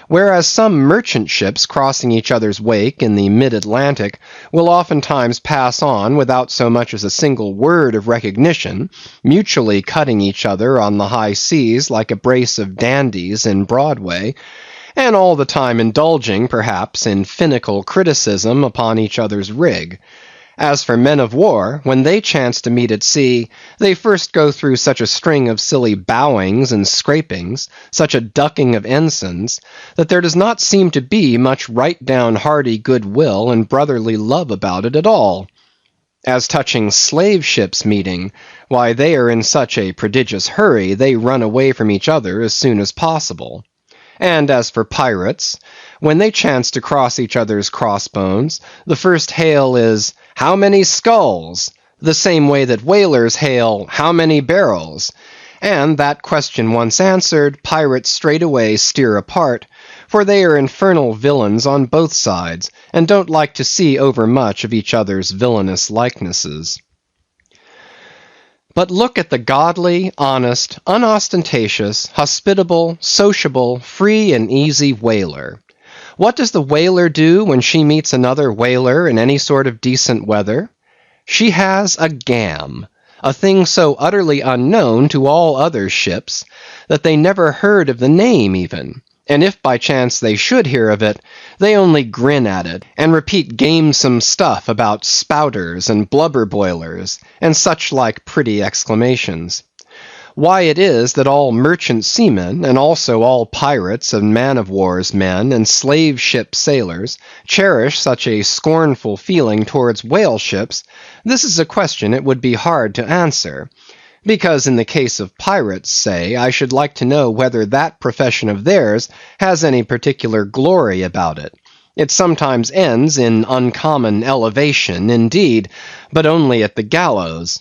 Whereas some merchant ships crossing each other's wake in the mid-Atlantic will oftentimes pass on without so much as a single word of recognition, mutually cutting each other on the high seas like a brace of dandies in Broadway, and all the time indulging, perhaps, in finical criticism upon each other's rig. As for men of war, when they chance to meet at sea, they first go through such a string of silly bowings and scrapings, such a ducking of ensigns, that there does not seem to be much right-down hearty good will and brotherly love about it at all. As touching slave ships meeting, why they are in such a prodigious hurry, they run away from each other as soon as possible. And as for pirates, when they chance to cross each other's crossbones, the first hail is, "How many skulls?" the same way that whalers hail, "How many barrels?" And that question once answered, pirates straightway steer apart, for they are infernal villains on both sides, and don't like to see overmuch of each other's villainous likenesses. But look at the godly, honest, unostentatious, hospitable, sociable, free and easy whaler. What does the whaler do when she meets another whaler in any sort of decent weather? She has a gam, a thing so utterly unknown to all other ships that they never heard of the name even. And if by chance they should hear of it, they only grin at it, and repeat gamesome stuff about spouters and blubber boilers, and such like pretty exclamations. Why it is that all merchant seamen, and also all pirates and man-of-war's men and slave ship sailors, cherish such a scornful feeling towards whale ships, this is a question it would be hard to answer. Because in the case of pirates, say, I should like to know whether that profession of theirs has any particular glory about it. It sometimes ends in uncommon elevation, indeed, but only at the gallows.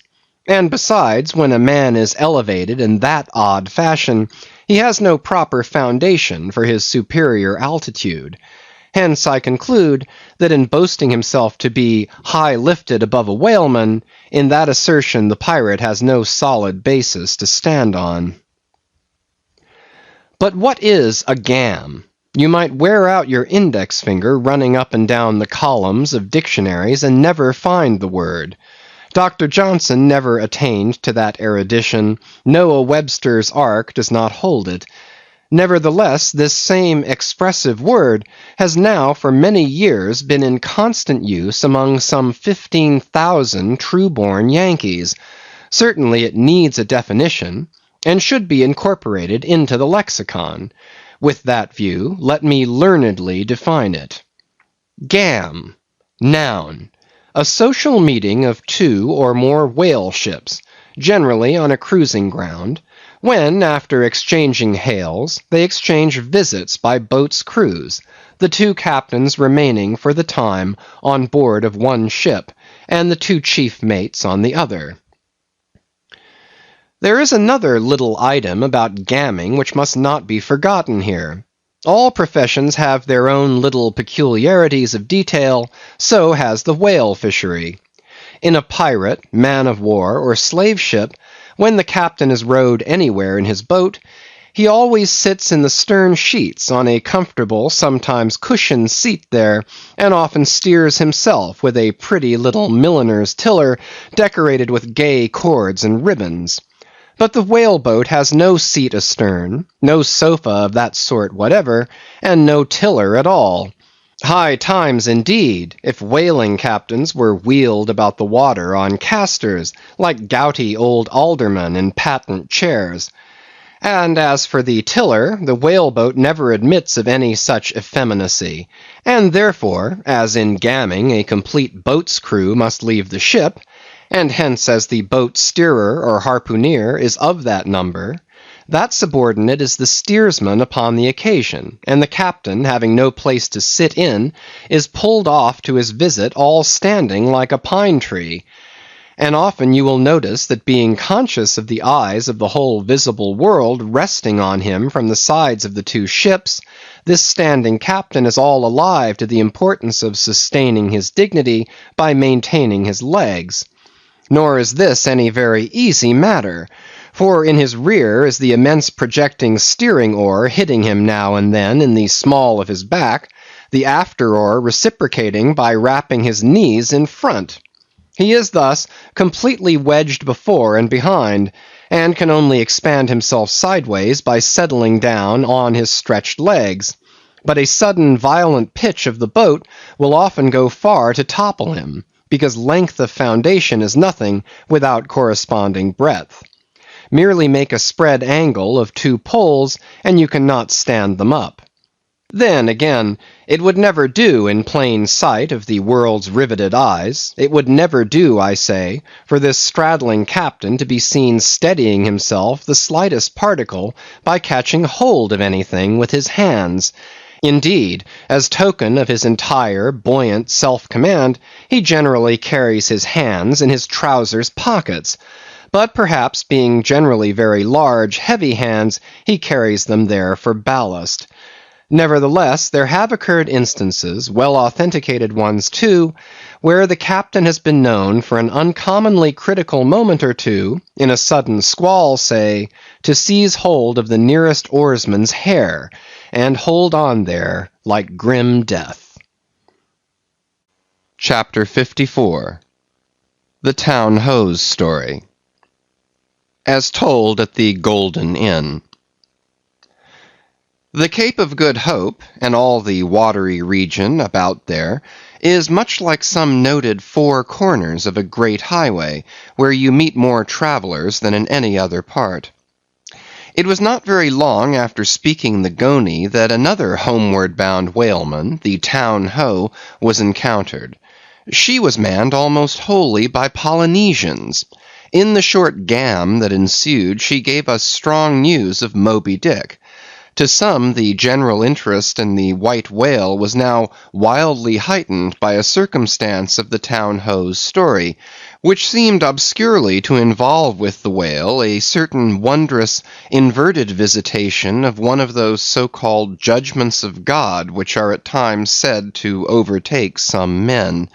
And besides, when a man is elevated in that odd fashion, he has no proper foundation for his superior altitude. Hence I conclude that in boasting himself to be high lifted above a whaleman, in that assertion the pirate has no solid basis to stand on. But what is a gam? You might wear out your index finger running up and down the columns of dictionaries and never find the word. Dr. Johnson never attained to that erudition. Noah Webster's Ark does not hold it. Nevertheless, this same expressive word has now for many years been in constant use among some 15,000 true-born Yankees. Certainly it needs a definition, and should be incorporated into the lexicon. With that view, let me learnedly define it. Gam, noun, a social meeting of two or more whale ships, generally on a cruising ground, when, after exchanging hails, they exchange visits by boat's crews, the two captains remaining for the time on board of one ship, and the two chief mates on the other. There is another little item about gamming which must not be forgotten here. All professions have their own little peculiarities of detail, so has the whale fishery. In a pirate, man-of-war, or slave ship, when the captain is rowed anywhere in his boat, he always sits in the stern sheets on a comfortable, sometimes cushioned seat there, and often steers himself with a pretty little milliner's tiller decorated with gay cords and ribbons. But the whale boat has no seat astern, no sofa of that sort whatever, and no tiller at all. High times indeed, if whaling captains were wheeled about the water on casters, like gouty old aldermen in patent chairs. And as for the tiller, the whaleboat never admits of any such effeminacy, and therefore, as in gamming a complete boat's crew must leave the ship, and hence as the boat steerer or harpooneer is of that number, that subordinate is the steersman upon the occasion, and the captain, having no place to sit in, is pulled off to his visit all standing like a pine tree. And often you will notice that being conscious of the eyes of the whole visible world resting on him from the sides of the two ships, this standing captain is all alive to the importance of sustaining his dignity by maintaining his legs. Nor is this any very easy matter, for in his rear is the immense projecting steering oar hitting him now and then in the small of his back, the after oar reciprocating by rapping his knees in front. He is thus completely wedged before and behind, and can only expand himself sideways by settling down on his stretched legs. But a sudden violent pitch of the boat will often go far to topple him, because length of foundation is nothing without corresponding breadth. Merely make a spread angle of two poles, and you cannot stand them up. Then, again, it would never do in plain sight of the world's riveted eyes, it would never do, I say, for this straddling captain to be seen steadying himself the slightest particle by catching hold of anything with his hands. Indeed, as token of his entire, buoyant self-command, he generally carries his hands in his trousers pockets, but perhaps being generally very large, heavy hands, he carries them there for ballast. Nevertheless, there have occurred instances, well authenticated ones too, where the captain has been known for an uncommonly critical moment or two, in a sudden squall, say, to seize hold of the nearest oarsman's hair, and hold on there like grim death. Chapter 54 The Town Hose Story As told at the Golden Inn. The Cape of Good Hope, and all the watery region about there, is much like some noted four corners of a great highway, where you meet more travellers than in any other part. It was not very long after speaking the Goney that another homeward-bound whaleman, the Town Ho, was encountered. She was manned almost wholly by Polynesians. In the short gam that ensued, she gave us strong news of Moby-Dick. To some, the general interest in the white whale was now wildly heightened by a circumstance of the Town Ho's story, which seemed obscurely to involve with the whale a certain wondrous inverted visitation of one of those so-called judgments of God which are at times said to overtake some men.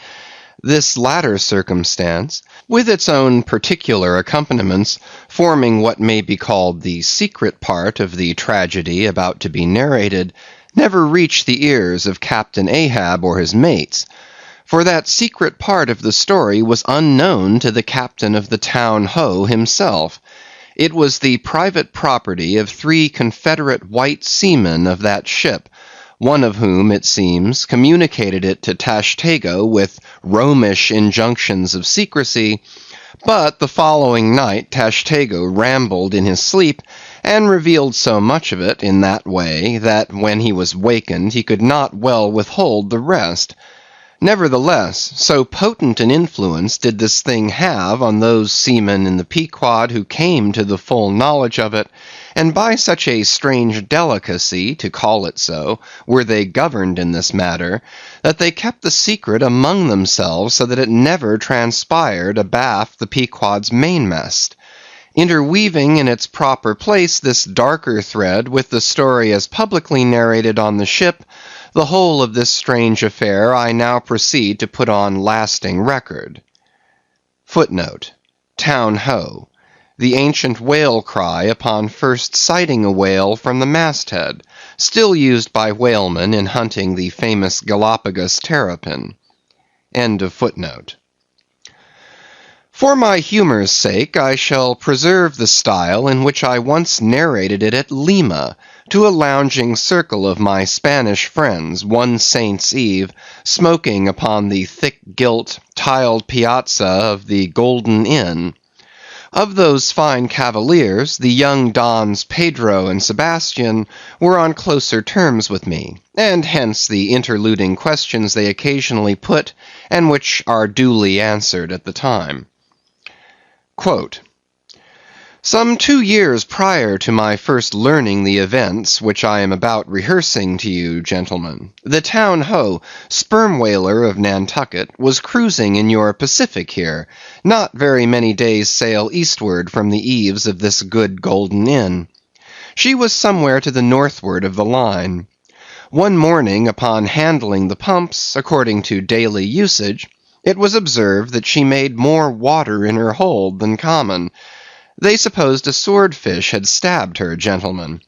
This latter circumstance, with its own particular accompaniments, forming what may be called the secret part of the tragedy about to be narrated, never reached the ears of Captain Ahab or his mates, for that secret part of the story was unknown to the captain of the Town Ho himself. It was the private property of 3 Confederate white seamen of that ship, one of whom, it seems, communicated it to Tashtego with Romish injunctions of secrecy, but the following night Tashtego rambled in his sleep, and revealed so much of it in that way, that when he was wakened he could not well withhold the rest. Nevertheless, so potent an influence did this thing have on those seamen in the Pequod who came to the full knowledge of it, and by such a strange delicacy, to call it so, were they governed in this matter, that they kept the secret among themselves so that it never transpired abaft the Pequod's mainmast. Interweaving in its proper place this darker thread with the story as publicly narrated on the ship, the whole of this strange affair I now proceed to put on lasting record. Footnote: Town Ho, the ancient whale cry upon first sighting a whale from the masthead, still used by whalemen in hunting the famous Galapagos terrapin. End of footnote. For my humour's sake, I shall preserve the style in which I once narrated it at Lima, to a lounging circle of my Spanish friends, one Saint's Eve, smoking upon the thick-gilt, tiled piazza of the Golden Inn. Of those fine cavaliers, the young Dons Pedro and Sebastian were on closer terms with me, and hence the interluding questions they occasionally put, and which are duly answered at the time. Quote, Some 2 years prior to my first learning the events which I am about rehearsing to you, gentlemen, the Town Ho, sperm whaler of Nantucket, was cruising in your Pacific here, not very many days' sail eastward from the eaves of this good Golden Inn. She was somewhere to the northward of the line. One morning, upon handling the pumps, according to daily usage, it was observed that she made more water in her hold than common. They supposed a swordfish had stabbed her, gentlemen.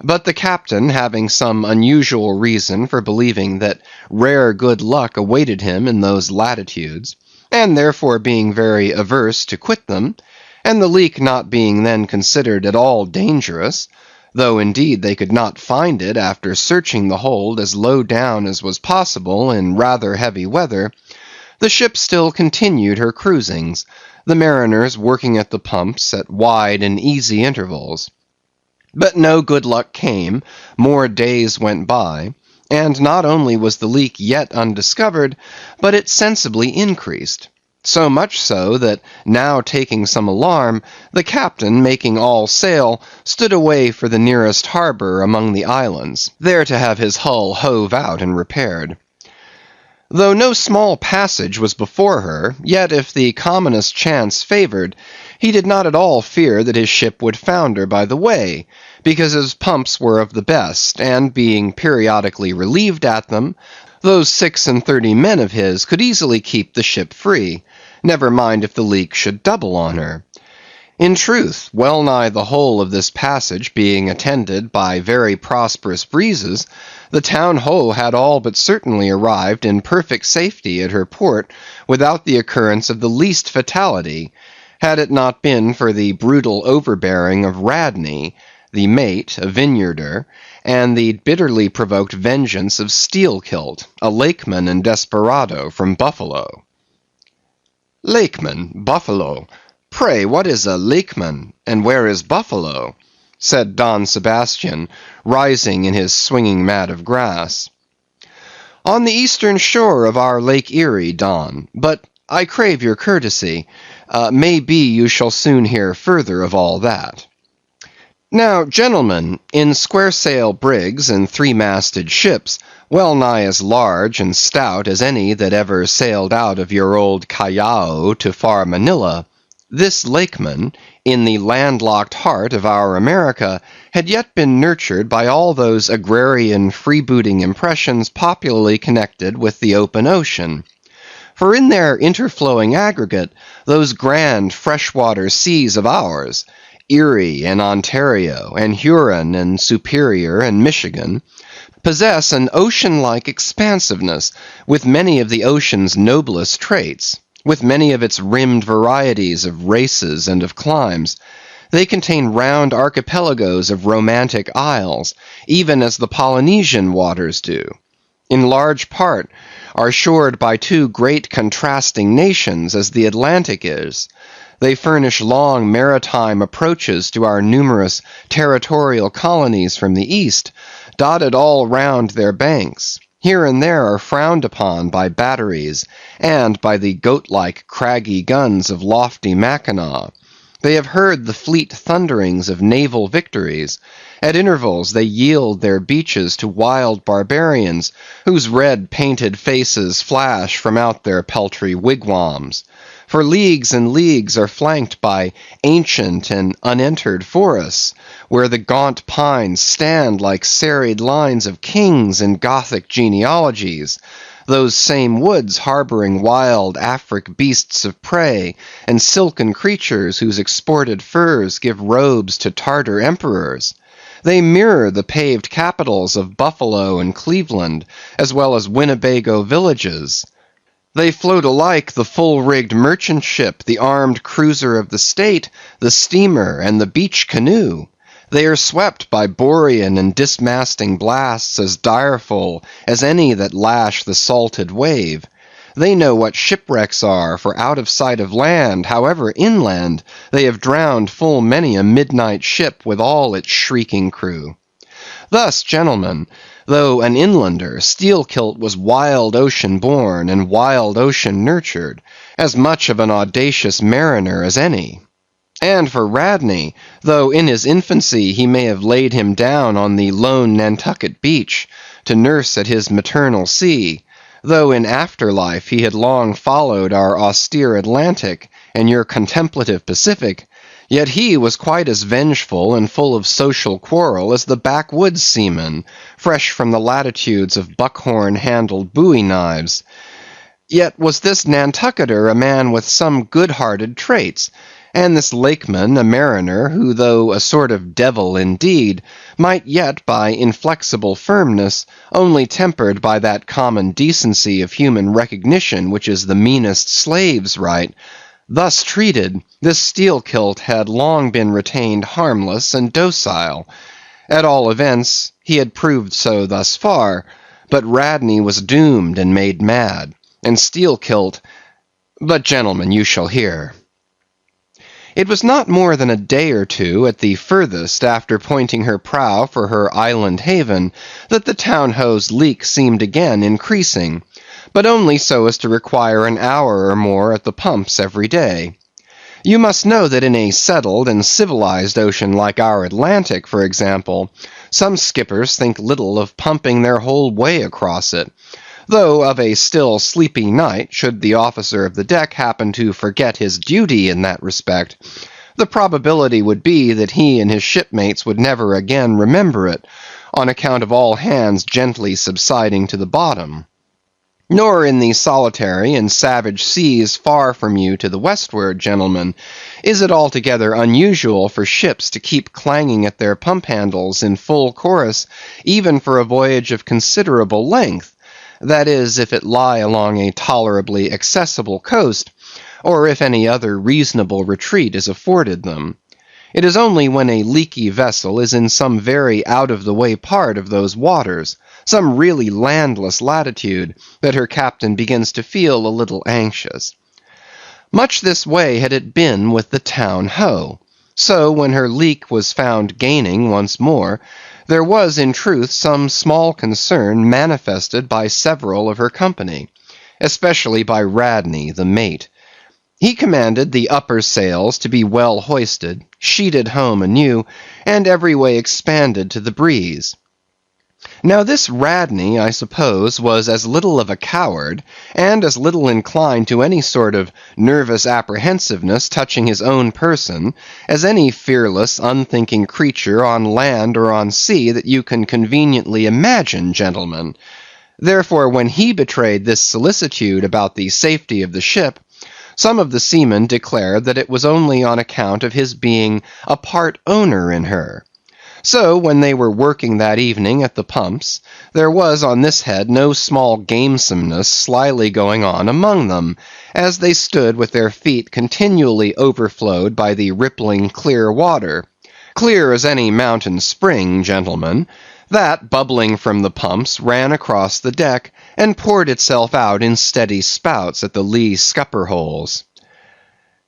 But the captain, having some unusual reason for believing that rare good luck awaited him in those latitudes, and therefore being very averse to quit them, and the leak not being then considered at all dangerous, though indeed they could not find it after searching the hold as low down as was possible in rather heavy weather, the ship still continued her cruisings, the mariners working at the pumps at wide and easy intervals. But no good luck came, more days went by, and not only was the leak yet undiscovered, but it sensibly increased. So much so that, now taking some alarm, the captain, making all sail, stood away for the nearest harbor among the islands, there to have his hull hove out and repaired. Though no small passage was before her, yet if the commonest chance favored, he did not at all fear that his ship would founder by the way, because his pumps were of the best, and being periodically relieved at them, those 36 men of his could easily keep the ship free, never mind if the leak should double on her. In truth, well nigh the whole of this passage being attended by very prosperous breezes, the Town Ho had all but certainly arrived in perfect safety at her port without the occurrence of the least fatality, had it not been for the brutal overbearing of Radney, the mate, a vineyarder, and the bitterly provoked vengeance of Steelkilt, a lakeman and desperado from Buffalo. Lakeman, Buffalo. Pray, what is a lakeman, and where is Buffalo? Said Don Sebastian, rising in his swinging mat of grass. On the eastern shore of our Lake Erie, Don, but I crave your courtesy. May be you shall soon hear further of all that. Now, gentlemen, in square-sail brigs and three-masted ships, well nigh as large and stout as any that ever sailed out of your old Callao to far Manila, this lakeman, in the landlocked heart of our America, had yet been nurtured by all those agrarian freebooting impressions popularly connected with the open ocean. For in their interflowing aggregate, those grand freshwater seas of ours, Erie and Ontario, and Huron and Superior and Michigan, possess an ocean-like expansiveness with many of the ocean's noblest traits, with many of its rimmed varieties of races and of climes. They contain round archipelagos of romantic isles, even as the Polynesian waters do. In large part, are shored by two great contrasting nations as the Atlantic is. They furnish long maritime approaches to our numerous territorial colonies from the east, dotted all round their banks. Here and there are frowned upon by batteries, and by the goat-like craggy guns of lofty Mackinaw. They have heard the fleet thunderings of naval victories. At intervals they yield their beaches to wild barbarians, whose red painted faces flash from out their peltry wigwams. For leagues and leagues are flanked by ancient and unentered forests, where the gaunt pines stand like serried lines of kings in Gothic genealogies, those same woods harboring wild Afric beasts of prey, and silken creatures whose exported furs give robes to Tartar emperors. They mirror the paved capitals of Buffalo and Cleveland, as well as Winnebago villages. They float alike the full-rigged merchant ship, the armed cruiser of the state, the steamer, and the beach canoe. They are swept by borean and dismasting blasts as direful as any that lash the salted wave. They know what shipwrecks are, for out of sight of land, however inland, they have drowned full many a midnight ship with all its shrieking crew. Thus, gentlemen, though an inlander, Steelkilt was wild ocean born and wild ocean nurtured, as much of an audacious mariner as any. And for Radney, though in his infancy he may have laid him down on the lone Nantucket beach, to nurse at his maternal sea, though in after life he had long followed our austere Atlantic and your contemplative Pacific, yet he was quite as vengeful and full of social quarrel as the backwoods seaman, fresh from the latitudes of buckhorn-handled bowie knives. Yet was this Nantucketer a man with some good-hearted traits, and this lakeman a mariner, who though a sort of devil indeed, might yet by inflexible firmness, only tempered by that common decency of human recognition which is the meanest slave's right. Thus treated, this Steelkilt had long been retained harmless and docile. At all events, he had proved so thus far, but Radney was doomed and made mad, and Steelkilt—but gentlemen, you shall hear. It was not more than a day or two at the furthest after pointing her prow for her island haven that the town-ho's leak seemed again increasing, but only so as to require an hour or more at the pumps every day. You must know that in a settled and civilized ocean like our Atlantic, for example, some skippers think little of pumping their whole way across it, though of a still sleepy night, should the officer of the deck happen to forget his duty in that respect, the probability would be that he and his shipmates would never again remember it, on account of all hands gently subsiding to the bottom. Nor in the solitary and savage seas far from you to the westward, gentlemen, is it altogether unusual for ships to keep clanging at their pump handles in full chorus, even for a voyage of considerable length, that is, if it lie along a tolerably accessible coast, or if any other reasonable retreat is afforded them. It is only when a leaky vessel is in some very out-of-the-way part of those waters, some really landless latitude, that her captain begins to feel a little anxious. Much this way had it been with the town-ho. So when her leak was found gaining once more, there was in truth some small concern manifested by several of her company, especially by Radney, the mate. He commanded the upper sails to be well hoisted, sheeted home anew, and every way expanded to the breeze. Now this Radney, I suppose, was as little of a coward, and as little inclined to any sort of nervous apprehensiveness touching his own person, as any fearless, unthinking creature on land or on sea that you can conveniently imagine, gentlemen. Therefore, when he betrayed this solicitude about the safety of the ship, some of the seamen declared that it was only on account of his being a part owner in her. So, when they were working that evening at the pumps, there was on this head no small gamesomeness slyly going on among them, as they stood with their feet continually overflowed by the rippling clear water, clear as any mountain spring, gentlemen, that, bubbling from the pumps, ran across the deck, and poured itself out in steady spouts at the lee scupper holes.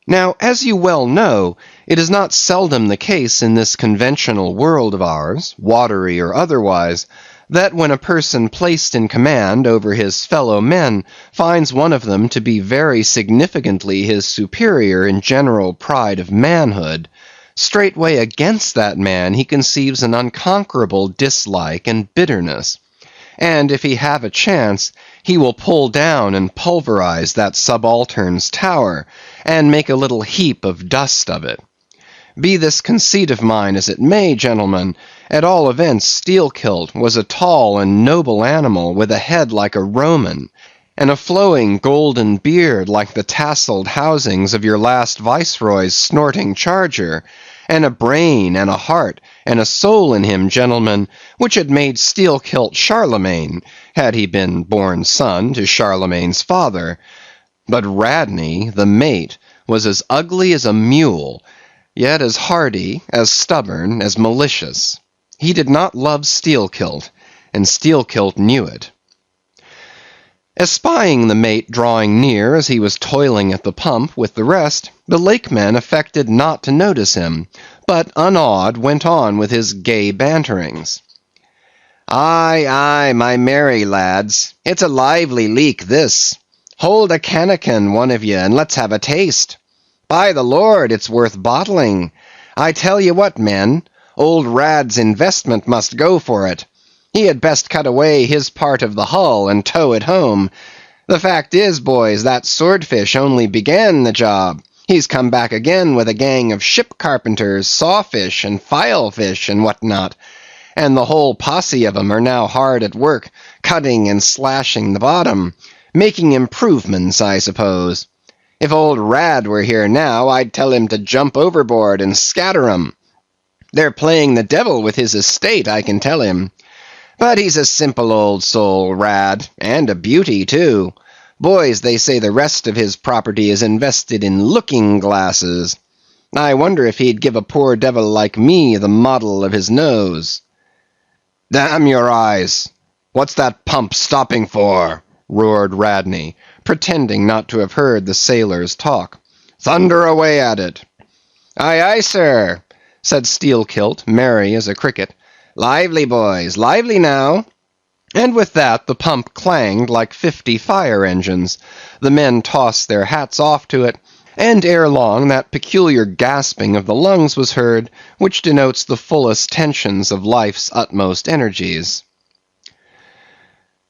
Now, as you well know, it is not seldom the case in this conventional world of ours, watery or otherwise, that when a person placed in command over his fellow men finds one of them to be very significantly his superior in general pride of manhood, straightway against that man he conceives an unconquerable dislike and bitterness. And if he have a chance, he will pull down and pulverize that subaltern's tower, and make a little heap of dust of it. Be this conceit of mine as it may, gentlemen, at all events Steelkilt was a tall and noble animal with a head like a Roman, and a flowing golden beard like the tasselled housings of your last viceroy's snorting charger, and a brain and a heart and a soul in him, gentlemen, which had made Steelkilt Charlemagne, had he been born son to Charlemagne's father. But Radney, the mate, was as ugly as a mule, yet as hardy, as stubborn, as malicious. He did not love Steelkilt, and Steelkilt knew it. Espying the mate drawing near as he was toiling at the pump with the rest, the lakeman affected not to notice him, but unawed went on with his gay banterings. "Aye, aye, my merry lads, it's a lively leak this. Hold a cannikin, one of ye, and let's have a taste. By the Lord, it's worth bottling. I tell ye what, men, old Rad's investment must go for it. He had best cut away his part of the hull and tow it home. The fact is, boys, that swordfish only began the job. He's come back again with a gang of ship carpenters, sawfish, and filefish, and what not, and the whole posse of 'em are now hard at work, cutting and slashing the bottom, making improvements, I suppose. If old Rad were here now, I'd tell him to jump overboard and scatter 'em. They're playing the devil with his estate, I can tell him. But he's a simple old soul, Rad, and a beauty too. Boys, they say the rest of his property is invested in looking-glasses. I wonder if he'd give a poor devil like me the model of his nose." "Damn your eyes! What's that pump stopping for?" roared Radney, pretending not to have heard the sailors talk. "Thunder away at it." Aye, aye, sir, said Steelkilt, merry as a cricket. Lively, boys, lively now. And with that the pump clanged like 50 fire engines. The men tossed their hats off to it, and ere long that peculiar gasping of the lungs was heard, which denotes the fullest tensions of life's utmost energies.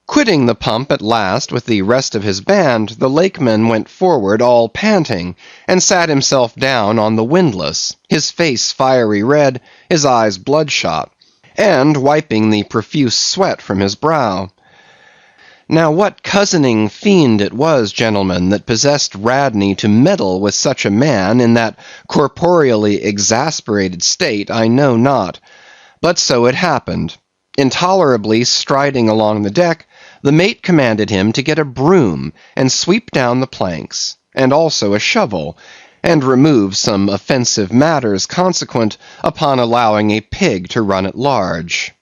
Quitting the pump at last with the rest of his band, the lakeman went forward all panting, and sat himself down on the windlass, his face fiery red, his eyes bloodshot, and wiping the profuse sweat from his brow. Now what cozening fiend it was, gentlemen, that possessed Radney to meddle with such a man in that corporeally exasperated state, I know not. But so it happened. Intolerably striding along the deck, the mate commanded him to get a broom and sweep down the planks, and also a shovel, and remove some offensive matters consequent upon allowing a pig to run at large.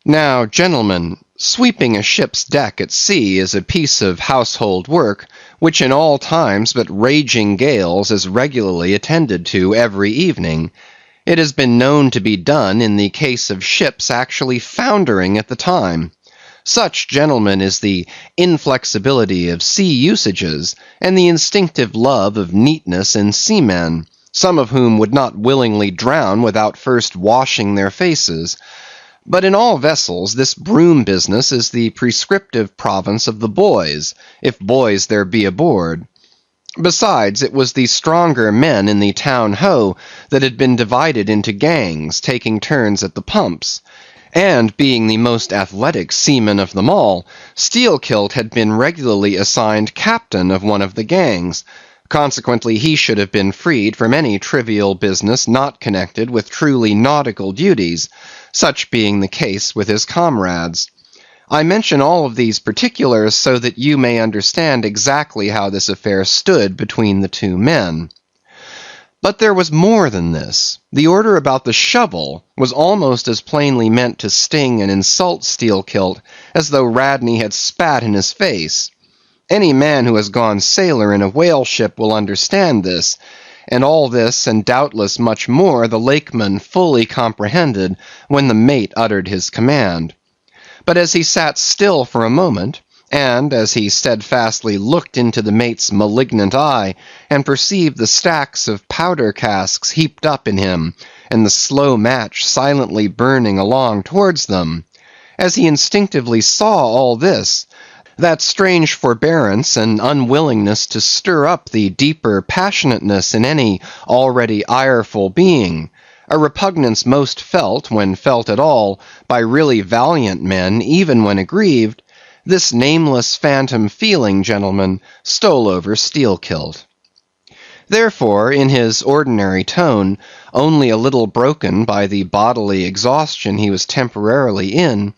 Now, gentlemen, sweeping a ship's deck at sea is a piece of household work, which in all times but raging gales is regularly attended to every evening. It has been known to be done in the case of ships actually foundering at the time. Such, gentlemen, is the inflexibility of sea usages, and the instinctive love of neatness in seamen, some of whom would not willingly drown without first washing their faces. But in all vessels this broom business is the prescriptive province of the boys, if boys there be aboard. Besides, it was the stronger men in the town-ho that had been divided into gangs, taking turns at the pumps. And being the most athletic seaman of them all, Steelkilt had been regularly assigned captain of one of the gangs. Consequently, he should have been freed from any trivial business not connected with truly nautical duties, such being the case with his comrades. I mention all of these particulars so that you may understand exactly how this affair stood between the two men. But there was more than this. The order about the shovel was almost as plainly meant to sting and insult Steelkilt as though Radney had spat in his face. Any man who has gone sailor in a whale ship will understand this, and all this, and doubtless much more, the lakeman fully comprehended when the mate uttered his command. But as he sat still for a moment, and as he steadfastly looked into the mate's malignant eye, and perceived the stacks of powder casks heaped up in him, and the slow match silently burning along towards them, as he instinctively saw all this, that strange forbearance and unwillingness to stir up the deeper passionateness in any already ireful being, a repugnance most felt, when felt at all, by really valiant men, even when aggrieved, this nameless phantom feeling, gentlemen, stole over Steelkilt. Therefore, in his ordinary tone, only a little broken by the bodily exhaustion he was temporarily in,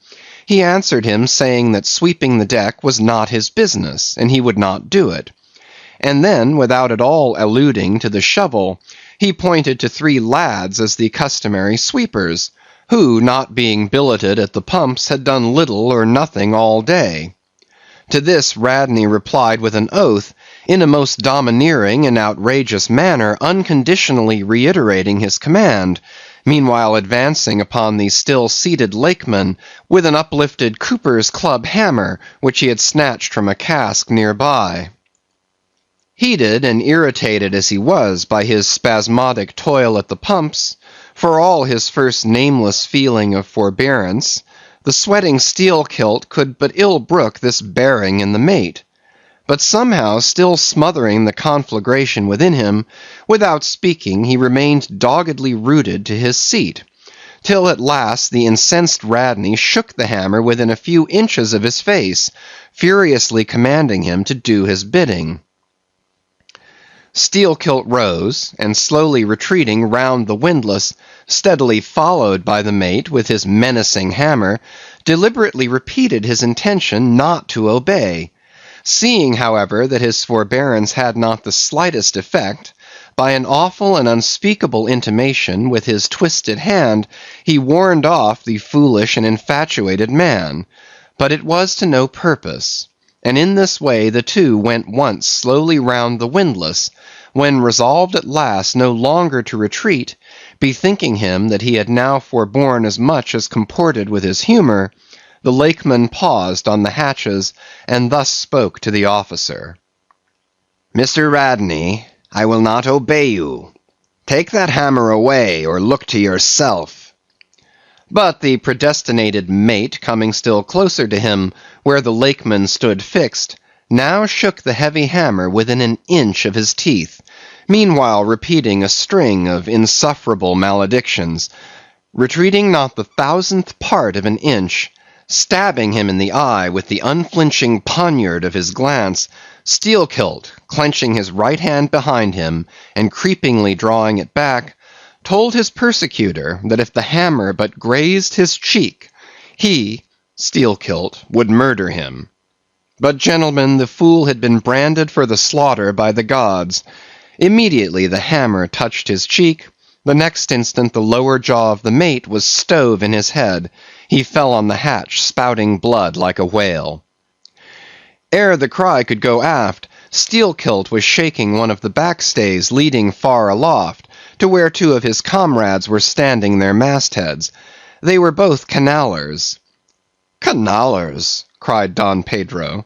he answered him, saying that sweeping the deck was not his business, and he would not do it. And then, without at all alluding to the shovel, he pointed to 3 lads as the customary sweepers, who, not being billeted at the pumps, had done little or nothing all day. To this Radney replied with an oath, in a most domineering and outrageous manner, unconditionally reiterating his command, meanwhile advancing upon the still seated lakeman with an uplifted cooper's club hammer, which he had snatched from a cask near by. Heated and irritated as he was by his spasmodic toil at the pumps, for all his first nameless feeling of forbearance, the sweating Steelkilt could but ill brook this bearing in the mate. But somehow, still smothering the conflagration within him, without speaking he remained doggedly rooted to his seat, till at last the incensed Radney shook the hammer within a few inches of his face, furiously commanding him to do his bidding. Steelkilt rose, and slowly retreating round the windlass, steadily followed by the mate with his menacing hammer, deliberately repeated his intention not to obey. Seeing, however, that his forbearance had not the slightest effect, by an awful and unspeakable intimation with his twisted hand, he warned off the foolish and infatuated man. But it was to no purpose. and in this way the two went once slowly round the windlass, when resolved at last no longer to retreat, bethinking him that he had now forborne as much as comported with his humour, the Lakeman paused on the hatches, and thus spoke to the officer. "Mr. Radney, I will not obey you. Take that hammer away, or look to yourself." But the predestinated mate, coming still closer to him, where the Lakeman stood fixed, now shook the heavy hammer within an inch of his teeth, meanwhile repeating a string of insufferable maledictions, retreating not the 1,000th part of an inch, stabbing him in the eye with the unflinching poniard of his glance, Steelkilt, clenching his right hand behind him, and creepingly drawing it back, told his persecutor that if the hammer but grazed his cheek, he, Steelkilt, would murder him. But, gentlemen, the fool had been branded for the slaughter by the gods. Immediately the hammer touched his cheek. The next instant the lower jaw of the mate was stove in his head. He fell on the hatch, spouting blood like a whale. Ere the cry could go aft, Steelkilt was shaking one of the backstays leading far aloft, to where two of his comrades were standing their mastheads. They were both canallers. "Canallers!" cried Don Pedro.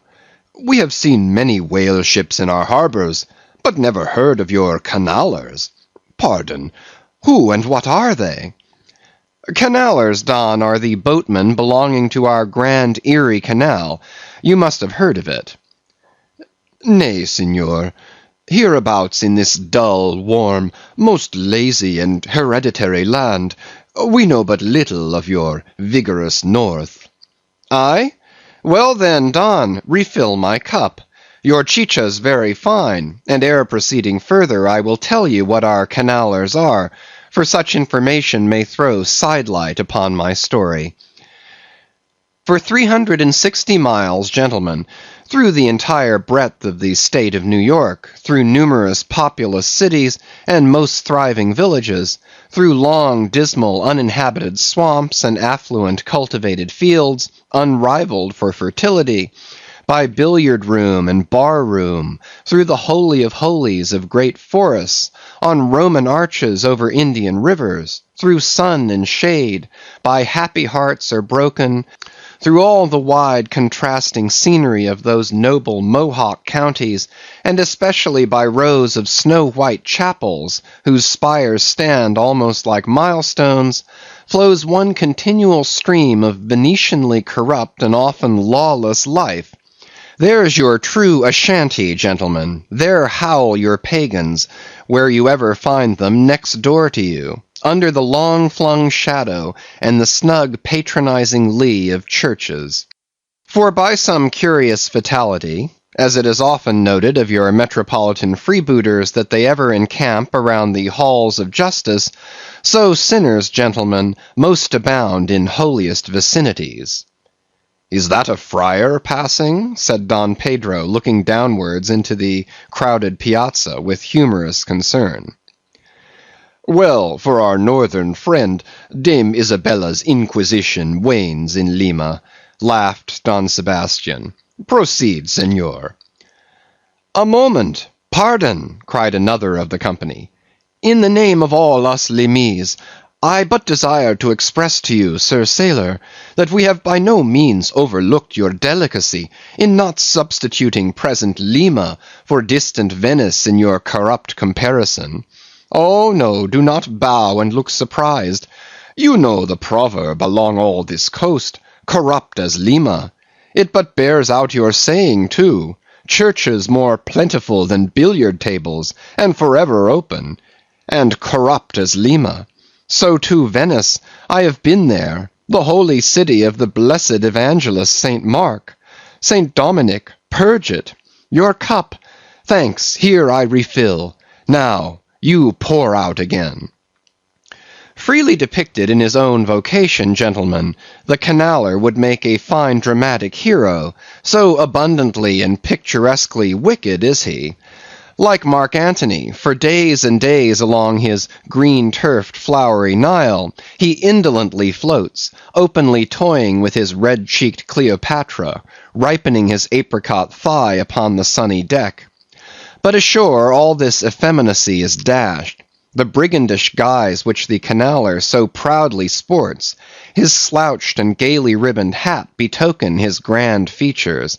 "We have seen many whale ships in our harbours, but never heard of your canallers. Pardon, who and what are they?" "Canallers, Don, are the boatmen belonging to our Grand Erie Canal. You must have heard of it." "Nay, Senor. Hereabouts in this dull, warm, most lazy and hereditary land, we know but little of your vigorous north." "Aye? Well then, Don, refill my cup. Your chicha's very fine, and ere proceeding further, I will tell you what our canallers are, for such information may throw sidelight upon my story. For 360 miles, gentlemen, through the entire breadth of the state of New York, through numerous populous cities and most thriving villages, through long, dismal, uninhabited swamps and affluent cultivated fields, unrivaled for fertility, by billiard room and bar room, through the holy of holies of great forests, on Roman arches over Indian rivers, through sun and shade, by happy hearts or broken, through all the wide contrasting scenery of those noble Mohawk counties, and especially by rows of snow-white chapels, whose spires stand almost like milestones, flows one continual stream of Venetianly corrupt and often lawless life. There's your true Ashanti, gentlemen. There howl your pagans, where you ever find them next door to you, under the long-flung shadow and the snug patronizing lee of churches. For by some curious fatality, as it is often noted of your metropolitan freebooters that they ever encamp around the halls of justice, so sinners, gentlemen, most abound in holiest vicinities. "Is that a friar passing?" said Don Pedro, looking downwards into the crowded piazza with humorous concern. "Well, for our northern friend, Dame Isabella's Inquisition wanes in Lima," laughed Don Sebastian. "Proceed, senor." "A moment, pardon," cried another of the company. "In the name of all us Limise, I but desire to express to you, Sir Sailor, that we have by no means overlooked your delicacy in not substituting present Lima for distant Venice in your corrupt comparison. Oh no, do not bow and look surprised. You know the proverb along all this coast, corrupt as Lima. It but bears out your saying too, churches more plentiful than billiard tables, and forever open, and corrupt as Lima. So too Venice, I have been there, the holy city of the blessed evangelist St. Mark. St. Dominic, purge it. Your cup, thanks, here I refill. Now, you pour out again." Freely depicted in his own vocation, gentlemen, the canaller would make a fine dramatic hero, so abundantly and picturesquely wicked is he. Like Mark Antony, for days and days along his green-turfed flowery Nile, he indolently floats, openly toying with his red-cheeked Cleopatra, ripening his apricot thigh upon the sunny deck. But ashore all this effeminacy is dashed. The brigandish guise which the canaller so proudly sports, his slouched and gaily ribboned hat betoken his grand features.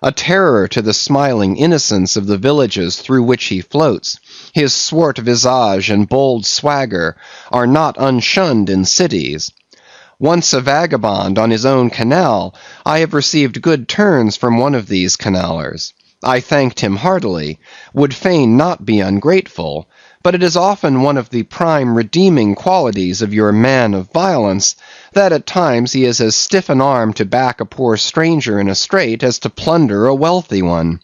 A terror to the smiling innocence of the villages through which he floats, his swart visage and bold swagger are not unshunned in cities. Once a vagabond on his own canal, I have received good turns from one of these canallers. I thanked him heartily, would fain not be ungrateful, but it is often one of the prime redeeming qualities of your man of violence, that at times he is as stiff an arm to back a poor stranger in a strait as to plunder a wealthy one.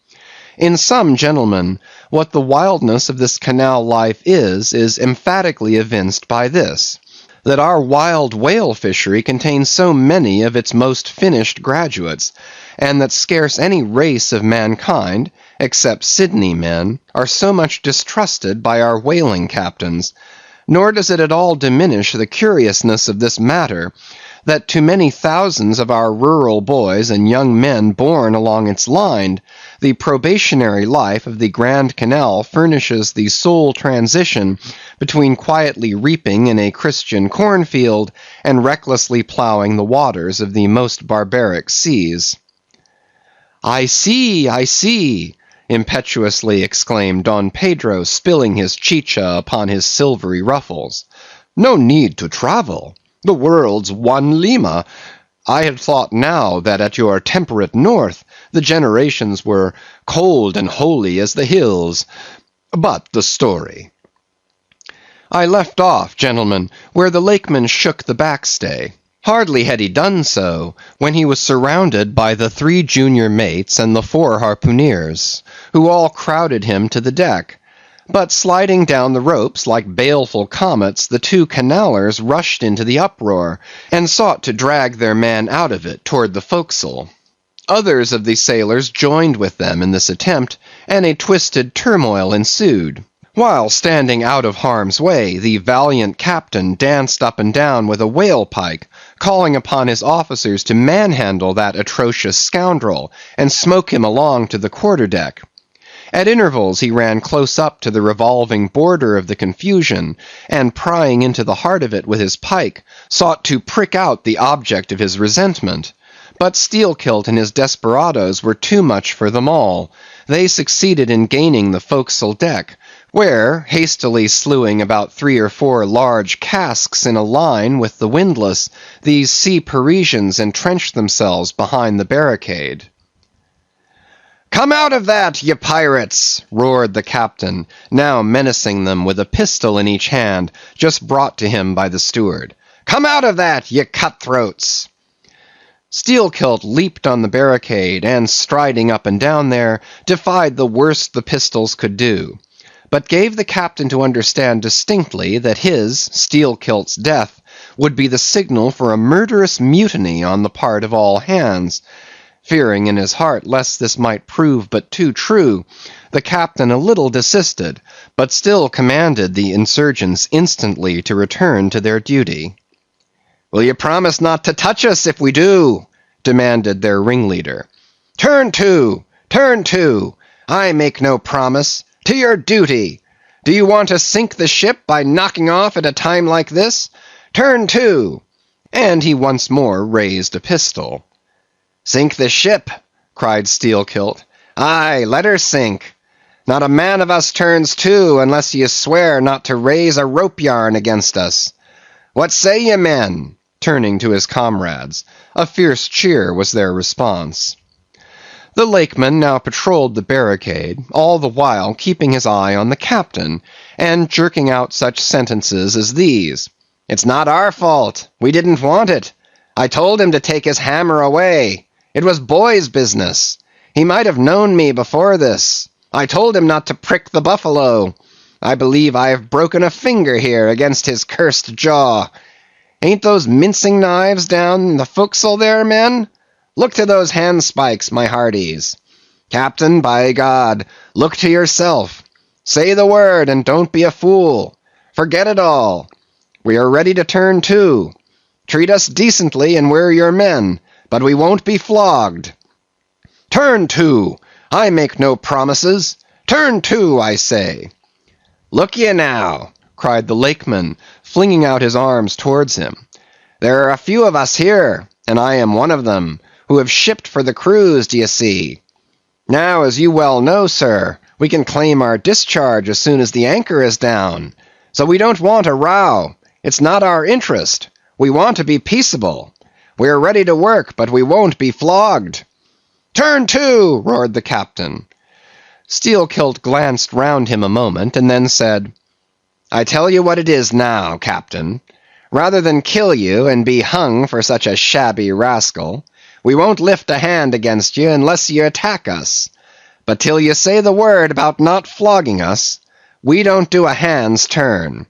In sum, gentlemen, what the wildness of this canal life is emphatically evinced by this, that our wild whale fishery contains so many of its most finished graduates, and that scarce any race of mankind, except Sydney men, are so much distrusted by our whaling captains. Nor does it at all diminish the curiousness of this matter, that to many thousands of our rural boys and young men born along its line, the probationary life of the Grand Canal furnishes the sole transition between quietly reaping in a Christian cornfield and recklessly ploughing the waters of the most barbaric seas. I see, impetuously exclaimed Don Pedro, spilling his chicha upon his silvery ruffles. No need to travel. The world's one Lima. I had thought now that at your temperate north the generations were cold and holy as the hills. But the story. I left off, gentlemen, where the lakeman shook the backstay. Hardly had he done so, when he was surrounded by the 3 junior mates and the 4 harpooneers, who all crowded him to the deck. But sliding down the ropes like baleful comets, the 2 canallers rushed into the uproar, and sought to drag their man out of it toward the forecastle. Others of the sailors joined with them in this attempt, and a twisted turmoil ensued. While standing out of harm's way, the valiant captain danced up and down with a whale pike, calling upon his officers to manhandle that atrocious scoundrel, and smoke him along to the quarter-deck. At intervals he ran close up to the revolving border of the confusion, and prying into the heart of it with his pike, sought to prick out the object of his resentment. But Steelkilt and his desperadoes were too much for them all. They succeeded in gaining the forecastle deck, where, hastily slewing about 3 or 4 large casks in a line with the windlass, these sea Parisians entrenched themselves behind the barricade. "Come out of that, ye pirates!" roared the captain, now menacing them with a pistol in each hand, just brought to him by the steward. "Come out of that, ye cutthroats!" Steelkilt leaped on the barricade, and striding up and down there, defied the worst the pistols could do, but gave the captain to understand distinctly that his, Steelkilt's death, would be the signal for a murderous mutiny on the part of all hands. Fearing in his heart lest this might prove but too true, the captain a little desisted, but still commanded the insurgents instantly to return to their duty. "Will you promise not to touch us if we do?" demanded their ringleader. "Turn to! Turn to! I make no promise. To your duty! Do you want to sink the ship by knocking off at a time like this? Turn to!" And he once more raised a pistol. "Sink the ship!" cried Steelkilt. "Aye, let her sink. Not a man of us turns to unless ye swear not to raise a rope yarn against us. What say ye, men?" turning to his comrades. A fierce cheer was their response. The lakeman now patrolled the barricade, all the while keeping his eye on the captain, and jerking out such sentences as these. "It's not our fault. We didn't want it. I told him to take his hammer away. It was boy's business. He might have known me before this. I told him not to prick the buffalo. I believe I have broken a finger here against his cursed jaw. Ain't those mincing knives down in the forecastle there, men? Look to those handspikes, my hearties. Captain, by God, look to yourself. Say the word, and don't be a fool. Forget it all. We are ready to turn to. Treat us decently, and we're your men, but we won't be flogged." Turn to! I make no promises. Turn to, I say. Look ye now, cried the lakeman, flinging out his arms towards him. There are a few of us here, and I am one of them, who have shipped for the cruise, d'ye see. Now, as you well know, sir, we can claim our discharge as soon as the anchor is down. So we don't want a row. It's not our interest. We want to be peaceable. We are ready to work, but we won't be flogged. Turn to, roared the captain. Steelkilt glanced round him a moment, and then said, I tell you what it is now, captain. Rather than kill you and be hung for such a shabby rascal, we won't lift a hand against you unless you attack us. But till you say the word about not flogging us, we don't do a hand's turn.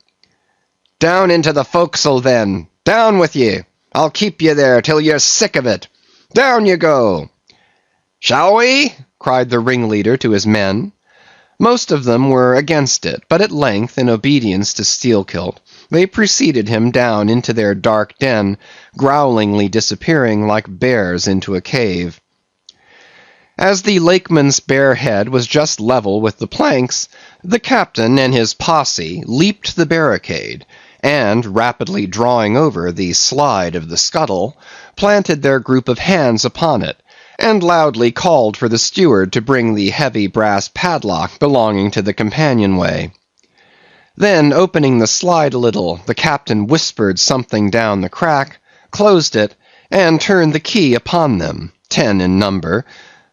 Down into the forecastle, then. Down with ye. I'll keep you there till you're sick of it. Down you go. Shall we? Cried the ringleader to his men. Most of them were against it, but at length, in obedience to Steelkilt, they preceded him down into their dark den, growlingly disappearing like bears into a cave. As the lakeman's bare head was just level with the planks, the captain and his posse leaped the barricade, and, rapidly drawing over the slide of the scuttle, planted their group of hands upon it, and loudly called for the steward to bring the heavy brass padlock belonging to the companionway. Then, opening the slide a little, the captain whispered something down the crack, closed it, and turned the key upon them, 10 in number,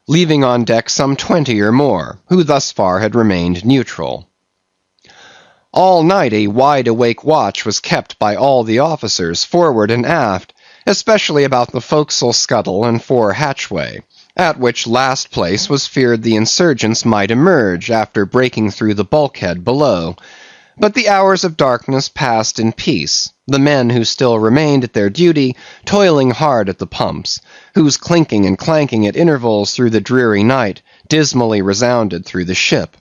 leaving on deck some 20 or more, who thus far had remained neutral. All night a wide-awake watch was kept by all the officers, forward and aft, especially about the forecastle scuttle and fore hatchway, at which last place was feared the insurgents might emerge after breaking through the bulkhead below. But the hours of darkness passed in peace, the men who still remained at their duty toiling hard at the pumps, whose clinking and clanking at intervals through the dreary night dismally resounded through the ship.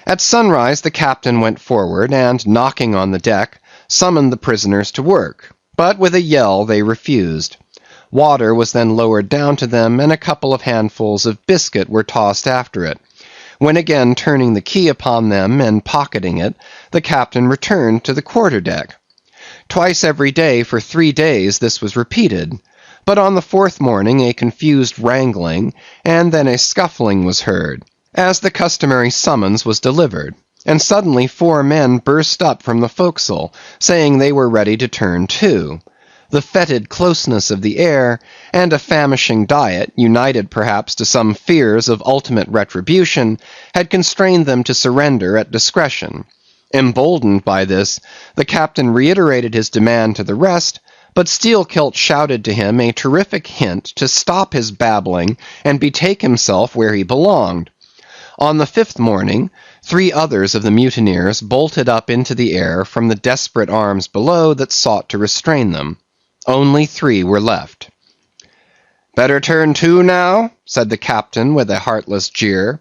At sunrise the captain went forward, and, knocking on the deck, summoned the prisoners to work, but with a yell they refused. Water was then lowered down to them, and a couple of handfuls of biscuit were tossed after it, when again turning the key upon them and pocketing it, the captain returned to the quarter-deck. Twice every day for 3 days this was repeated, but on the 4th morning a confused wrangling, and then a scuffling was heard, as the customary summons was delivered, and suddenly 4 men burst up from the forecastle, saying they were ready to turn to. The fetid closeness of the air, and a famishing diet, united perhaps to some fears of ultimate retribution, had constrained them to surrender at discretion. Emboldened by this, the captain reiterated his demand to the rest, but Steelkilt shouted to him a terrific hint to stop his babbling and betake himself where he belonged. On the 5th morning, 3 others of the mutineers bolted up into the air from the desperate arms below that sought to restrain them. Only 3 were left. Better turn to now, said the captain with a heartless jeer.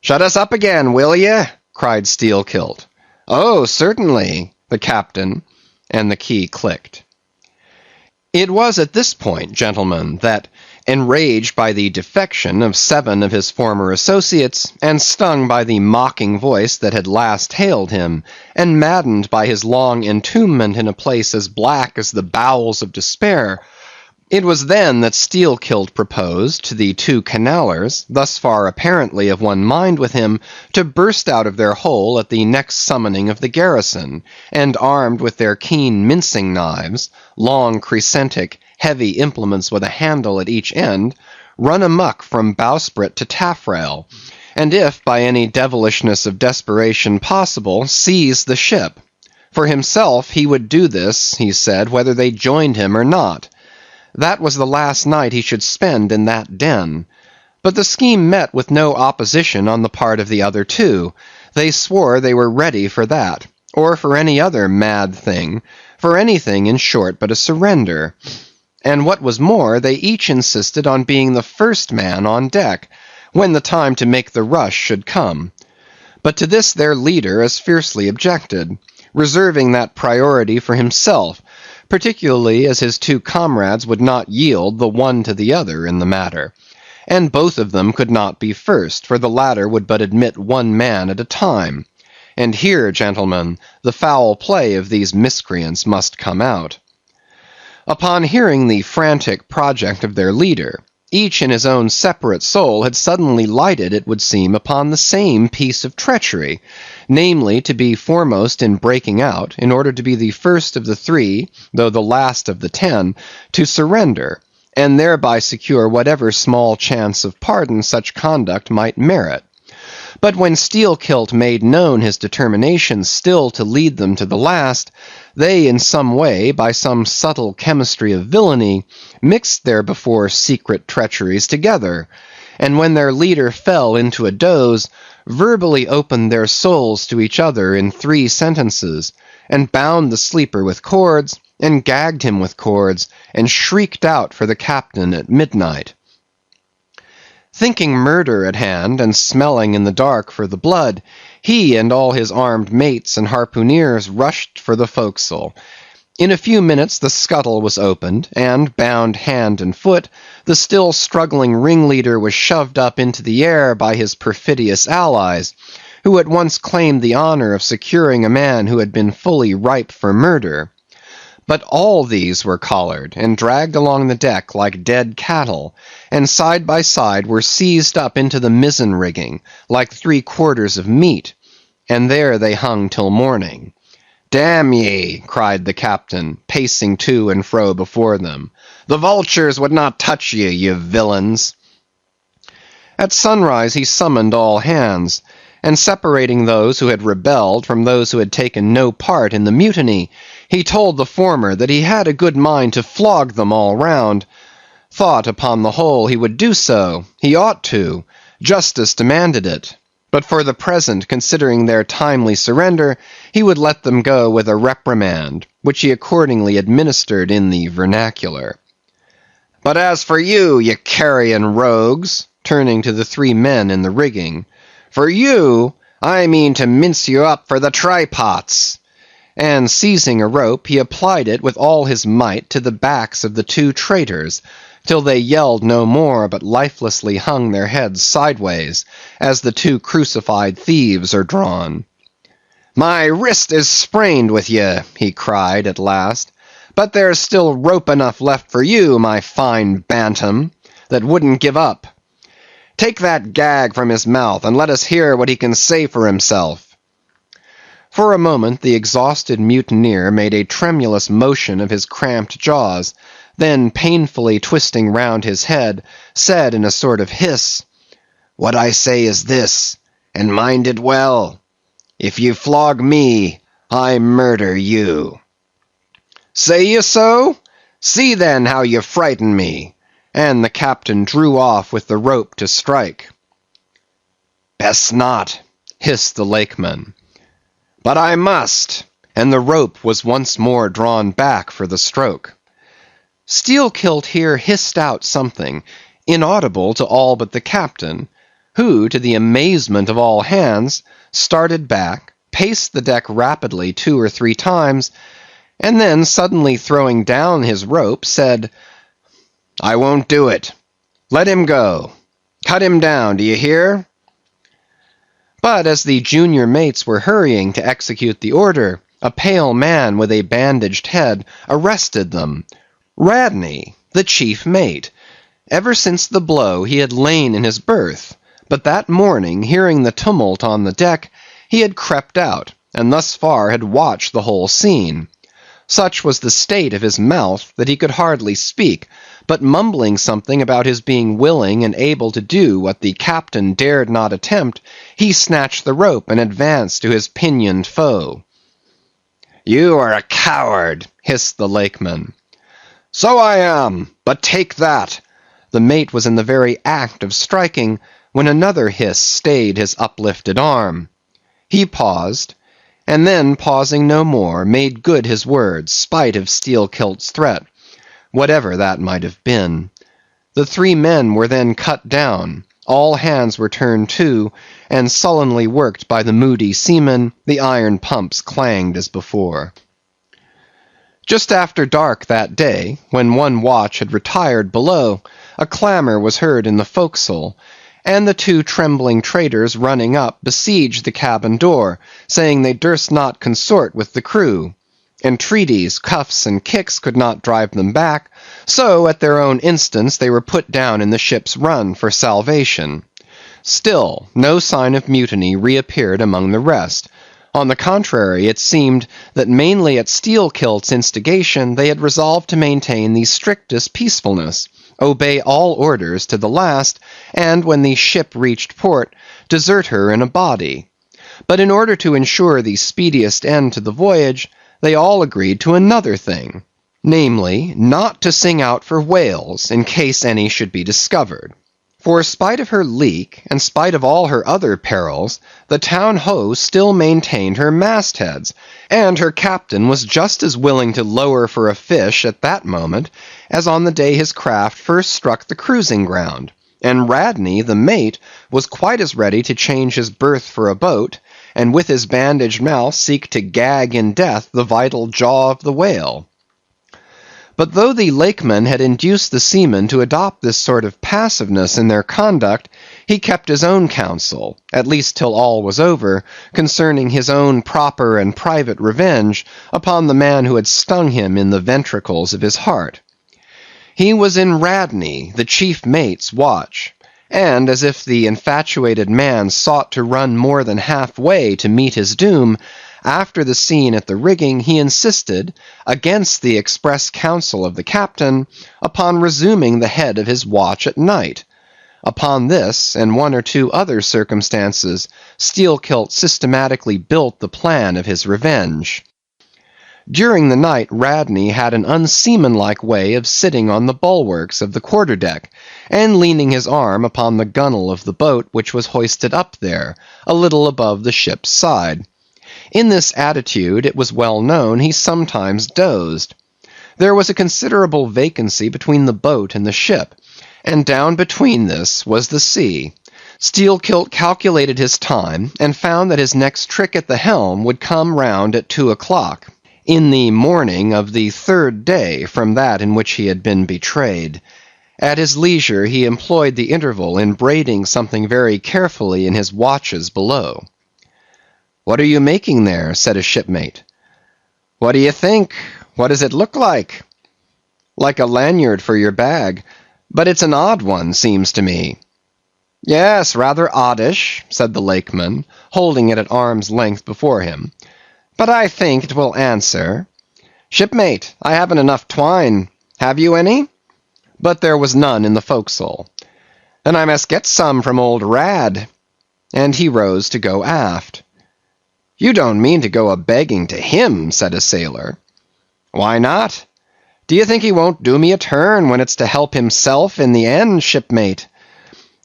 Shut us up again, will ye? Cried Steelkilt. Oh, certainly, the captain, and the key clicked. It was at this point, gentlemen, that, enraged by the defection of 7 of his former associates, and stung by the mocking voice that had last hailed him, and maddened by his long entombment in a place as black as the bowels of despair, it was then that Steelkilt proposed to the 2 Canallers, thus far apparently of one mind with him, to burst out of their hole at the next summoning of the garrison, and armed with their keen mincing knives, long crescentic, heavy implements with a handle at each end, run amuck from bowsprit to taffrail, and if by any devilishness of desperation possible, seize the ship. For himself, he would do this, he said, whether they joined him or not. That was the last night he should spend in that den. But the scheme met with no opposition on the part of the other 2. They swore they were ready for that, or for any other mad thing, for anything, in short, but a surrender. And what was more, they each insisted on being the first man on deck, when the time to make the rush should come. But to this their leader as fiercely objected, reserving that priority for himself, particularly as his 2 comrades would not yield the one to the other in the matter. and both of them could not be first, for the latter would but admit one man at a time. And here, gentlemen, the foul play of these miscreants must come out. Upon hearing the frantic project of their leader, each in his own separate soul had suddenly lighted, it would seem, upon the same piece of treachery, namely, to be foremost in breaking out, in order to be the first of the three, though the last of the 10, to surrender, and thereby secure whatever small chance of pardon such conduct might merit. But when Steelkilt made known his determination still to lead them to the last, they in some way, by some subtle chemistry of villainy, mixed their before secret treacheries together, and when their leader fell into a doze, verbally opened their souls to each other in 3 sentences, and bound the sleeper with cords, and gagged him with cords, and shrieked out for the captain at midnight. Thinking murder at hand, and smelling in the dark for the blood, he and all his armed mates and harpooneers rushed for the forecastle. In a few minutes the scuttle was opened, and, bound hand and foot, the still struggling ringleader was shoved up into the air by his perfidious allies, who at once claimed the honor of securing a man who had been fully ripe for murder. But all these were collared, and dragged along the deck like dead cattle, and side by side were seized up into the mizzen rigging, like 3/4 of meat, and there they hung till morning. "Damn ye!" cried the captain, pacing to and fro before them. "The vultures would not touch ye, ye villains!" At sunrise he summoned all hands, and separating those who had rebelled from those who had taken no part in the mutiny, he told the former that he had a good mind to flog them all round. Thought, upon the whole, he would do so; he ought to; justice demanded it. But for the present, considering their timely surrender, he would let them go with a reprimand, which he accordingly administered in the vernacular. "But as for you, ye carrion rogues," turning to the 3 men in the rigging, "for you, I mean to mince you up for the trypots." And seizing a rope, he applied it with all his might to the backs of the 2 traitors, till they yelled no more, but lifelessly hung their heads sideways, as the 2 crucified thieves are drawn. "My wrist is sprained with ye," he cried at last, "but there's still rope enough left for you, my fine bantam, that wouldn't give up. Take that gag from his mouth, and let us hear what he can say for himself." For a moment the exhausted mutineer made a tremulous motion of his cramped jaws, then painfully twisting round his head, said in a sort of hiss, "What I say is this, and mind it well. If you flog me, I murder you." "Say ye so? See then how you frighten me." And the captain drew off with the rope to strike. "Best not," hissed the lakeman. "But I must," and the rope was once more drawn back for the stroke. Steelkilt here hissed out something, inaudible to all but the captain, who, to the amazement of all hands, started back, paced the deck rapidly 2 or 3 times, and then suddenly throwing down his rope, said, "I won't do it. Let him go. Cut him down, do you hear?" But as the junior mates were hurrying to execute the order, a pale man with a bandaged head arrested them. Radney, the chief mate. Ever since the blow he had lain in his berth, but that morning, hearing the tumult on the deck, he had crept out, and thus far had watched the whole scene. Such was the state of his mouth that he could hardly speak, but mumbling something about his being willing and able to do what the captain dared not attempt, he snatched the rope and advanced to his pinioned foe. "You are a coward," hissed the lakeman. "So I am, but take that." The mate was in the very act of striking, when another hiss stayed his uplifted arm. He paused, and then pausing no more, made good his words, spite of Steelkilt's threat, whatever that might have been. The 3 men were then cut down, all hands were turned to, and sullenly worked by the moody seamen, the iron pumps clanged as before. Just after dark that day, when one watch had retired below, a clamour was heard in the forecastle, and the two trembling traders running up besieged the cabin door, saying they durst not consort with the crew. Entreaties, cuffs, and kicks could not drive them back, so at their own instance they were put down in the ship's run for salvation. Still, no sign of mutiny reappeared among the rest. On the contrary, it seemed that mainly at Steelkilt's instigation they had resolved to maintain the strictest peacefulness, obey all orders to the last, and when the ship reached port, desert her in a body. But in order to ensure the speediest end to the voyage, they all agreed to another thing, namely, not to sing out for whales in case any should be discovered. For spite of her leak, and spite of all her other perils, the town-ho still maintained her mastheads, and her captain was just as willing to lower for a fish at that moment as on the day his craft first struck the cruising ground, and Radney, the mate, was quite as ready to change his berth for a boat, and with his bandaged mouth seek to gag in death the vital jaw of the whale. But though the lakeman had induced the seamen to adopt this sort of passiveness in their conduct, he kept his own counsel, at least till all was over, concerning his own proper and private revenge upon the man who had stung him in the ventricles of his heart. He was in Radney, the chief mate's watch, and as if the infatuated man sought to run more than half-way to meet his doom, after the scene at the rigging, he insisted, against the express counsel of the captain, upon resuming the head of his watch at night. Upon this, and one or two other circumstances, Steelkilt systematically built the plan of his revenge. During the night Radney had an unseamanlike way of sitting on the bulwarks of the quarter-deck, and leaning his arm upon the gunwale of the boat which was hoisted up there, a little above the ship's side. In this attitude, it was well known, he sometimes dozed. There was a considerable vacancy between the boat and the ship, and down between this was the sea. Steelkilt calculated his time, and found that his next trick at the helm would come round at 2 o'clock, in the morning of the third day from that in which he had been betrayed. At his leisure he employed the interval in braiding something very carefully in his watches below. "What are you making there?" said a shipmate. "What do you think? What does it look like?" "Like a lanyard for your bag, but it's an odd one, seems to me." "Yes, rather oddish," said the lakeman, holding it at arm's length before him. "But I think it will answer. Shipmate, I haven't enough twine. Have you any?" But there was none in the forecastle. "Then I must get some from old Rad." And he rose to go aft. "You don't mean to go a-begging to him," said a sailor. "Why not? Do you think he won't do me a turn when it's to help himself in the end, shipmate?"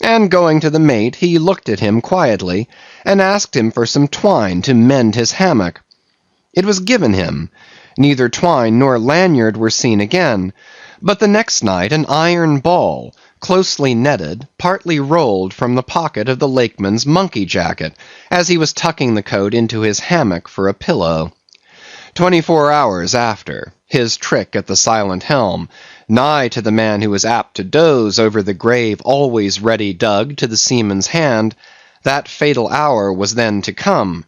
And going to the mate, he looked at him quietly, and asked him for some twine to mend his hammock. It was given him. Neither twine nor lanyard were seen again, but the next night an iron ball, closely netted, partly rolled from the pocket of the lakeman's monkey jacket, as he was tucking the coat into his hammock for a pillow. 24 hours after, his trick at the silent helm, nigh to the man who was apt to doze over the grave always ready dug to the seaman's hand, that fatal hour was then to come,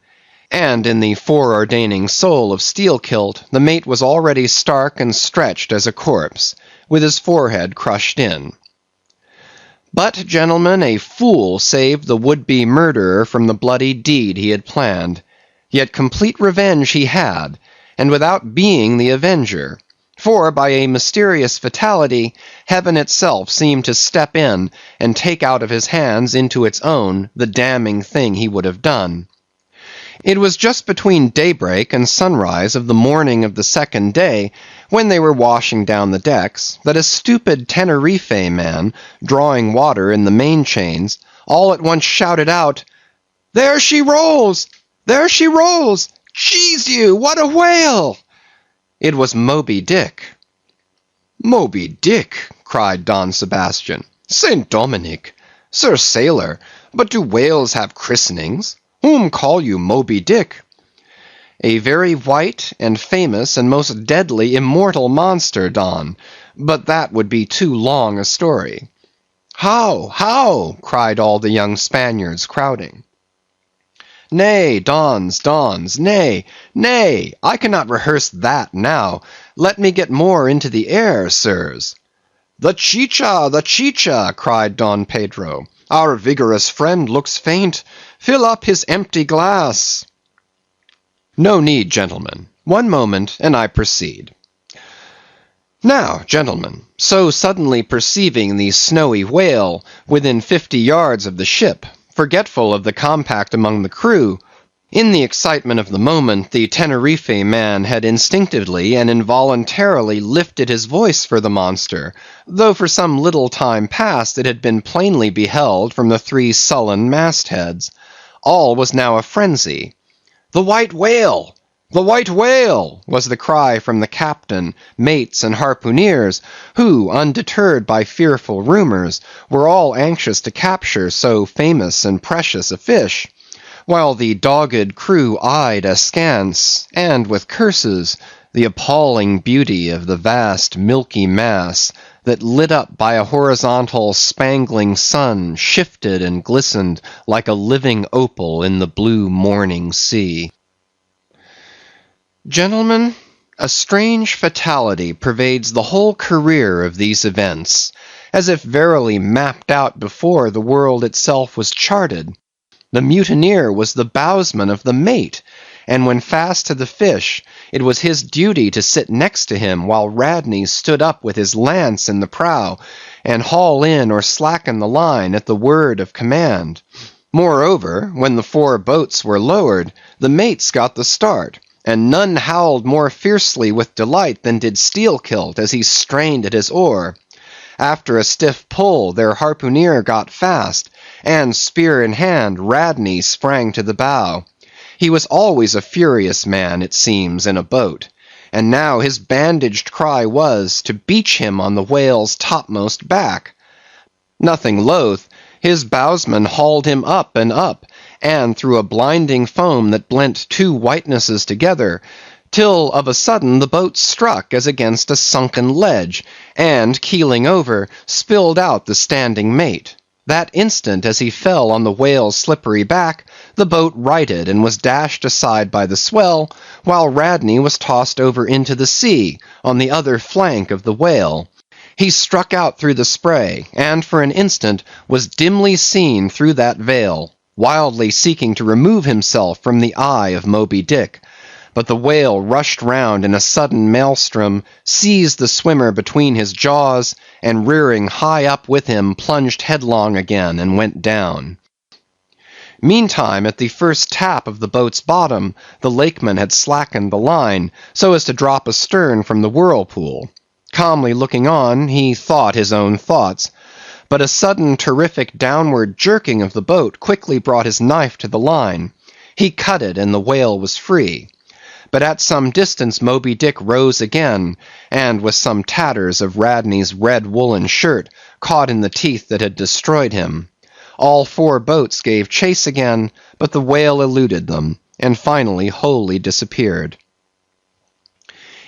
and in the foreordaining soul of Steelkilt, the mate was already stark and stretched as a corpse, with his forehead crushed in. But, gentlemen, a fool saved the would-be murderer from the bloody deed he had planned. Yet complete revenge he had, and without being the avenger. For, by a mysterious fatality, heaven itself seemed to step in and take out of his hands into its own the damning thing he would have done. It was just between daybreak and sunrise of the morning of the second day, when they were washing down the decks, that a stupid Tenerife man, drawing water in the main chains, all at once shouted out, "There she rolls! There she rolls! Jeez you, what a whale!" It was Moby-Dick. "Moby-Dick!" cried Don Sebastian. "Saint Dominic! Sir Sailor, but do whales have christenings? Whom call you Moby-Dick?" A very white and famous and most deadly immortal monster, Don, but that would be too long a story. How? How? Cried all the young Spaniards crowding. Nay, Dons, nay, nay, I cannot rehearse that now. Let me get more into the air, sirs. The chicha, cried Don Pedro. Our vigorous friend looks faint. Fill up his empty glass. No need, gentlemen. One moment, and I proceed. Now, gentlemen, so suddenly perceiving the snowy whale within 50 yards of the ship, forgetful of the compact among the crew, in the excitement of the moment, the Tenerife man had instinctively and involuntarily lifted his voice for the monster, though for some little time past it had been plainly beheld from the 3 sullen mastheads. All was now a frenzy. "The white whale! The white whale!" was the cry from the captain, mates, and harpooneers, who, undeterred by fearful rumors, were all anxious to capture so famous and precious a fish, while the dogged crew eyed askance, and with curses, the appalling beauty of the vast milky mass that, lit up by a horizontal spangling sun, shifted and glistened like a living opal in the blue morning sea. Gentlemen, a strange fatality pervades the whole career of these events, as if verily mapped out before the world itself was charted. The mutineer was the bowsman of the mate, and when fast to the fish, it was his duty to sit next to him while Radney stood up with his lance in the prow, and haul in or slacken the line at the word of command. Moreover, when the 4 boats were lowered, the mates got the start, and none howled more fiercely with delight than did Steelkilt as he strained at his oar. After a stiff pull, their harpooneer got fast, and spear in hand, Radney sprang to the bow. He was always a furious man, it seems, in a boat, and now his bandaged cry was, to beach him on the whale's topmost back. Nothing loath, his bowsman hauled him up, and through a blinding foam that blent 2 whitenesses together, till of a sudden the boat struck as against a sunken ledge, and keeling over, spilled out the standing mate. That instant, as he fell on the whale's slippery back, the boat righted and was dashed aside by the swell, while Radney was tossed over into the sea, on the other flank of the whale. He struck out through the spray, and for an instant was dimly seen through that veil, wildly seeking to remove himself from the eye of Moby-Dick. But the whale rushed round in a sudden maelstrom, seized the swimmer between his jaws, and rearing high up with him, plunged headlong again and went down. Meantime, at the first tap of the boat's bottom, the lakeman had slackened the line, so as to drop astern from the whirlpool. Calmly looking on, he thought his own thoughts. But a sudden terrific downward jerking of the boat quickly brought his knife to the line. He cut it, and the whale was free. But at some distance Moby-Dick rose again, and with some tatters of Radney's red woolen shirt caught in the teeth that had destroyed him. All 4 boats gave chase again, but the whale eluded them, and finally wholly disappeared.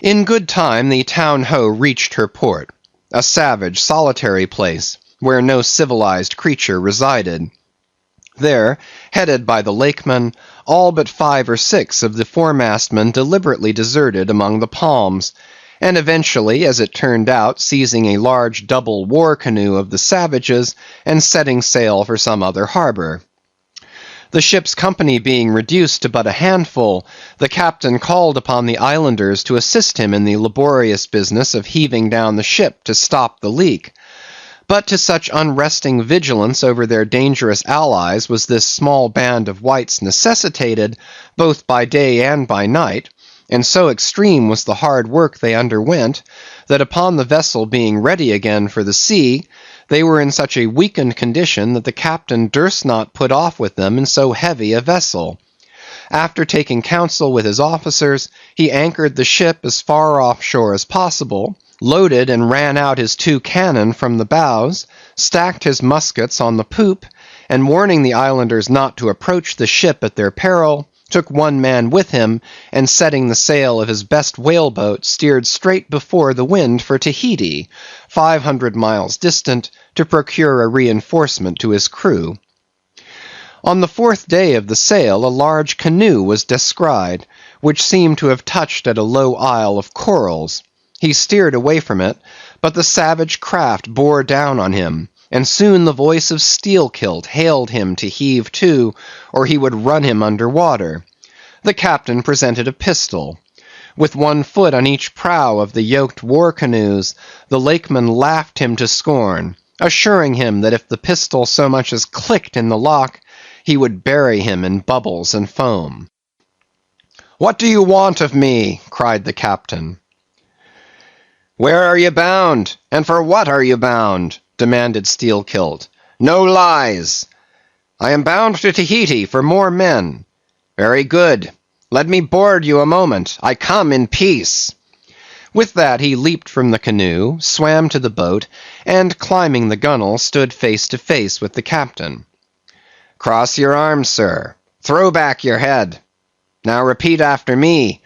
In good time the town-ho reached her port, a savage, solitary place, where no civilized creature resided. There, headed by the lakeman, all but 5 or 6 of the foremastmen deliberately deserted among the palms, and eventually, as it turned out, seizing a large double war canoe of the savages, and setting sail for some other harbor. The ship's company being reduced to but a handful, the captain called upon the islanders to assist him in the laborious business of heaving down the ship to stop the leak. But to such unresting vigilance over their dangerous allies was this small band of whites necessitated, both by day and by night, and so extreme was the hard work they underwent, that upon the vessel being ready again for the sea, they were in such a weakened condition that the captain durst not put off with them in so heavy a vessel. After taking counsel with his officers, he anchored the ship as far offshore as possible, loaded and ran out his 2 cannon from the bows, stacked his muskets on the poop, and warning the islanders not to approach the ship at their peril, took one man with him, and setting the sail of his best whaleboat, steered straight before the wind for Tahiti, 500 miles distant, to procure a reinforcement to his crew. On the 4th day of the sail a large canoe was descried, which seemed to have touched at a low isle of corals. He steered away from it, but the savage craft bore down on him, and soon the voice of Steelkilt hailed him to heave to, or he would run him under water. The captain presented a pistol. With 1 foot on each prow of the yoked war canoes, the lakeman laughed him to scorn, assuring him that if the pistol so much as clicked in the lock, he would bury him in bubbles and foam. "What do you want of me?" cried the captain. "Where are you bound, and for what are you bound?" demanded Steelkilt. "No lies." "I am bound to Tahiti for more men." "Very good. Let me board you a moment. I come in peace." With that he leaped from the canoe, swam to the boat, and climbing the gunwale, stood face to face with the captain. "Cross your arms, sir. Throw back your head. Now repeat after me.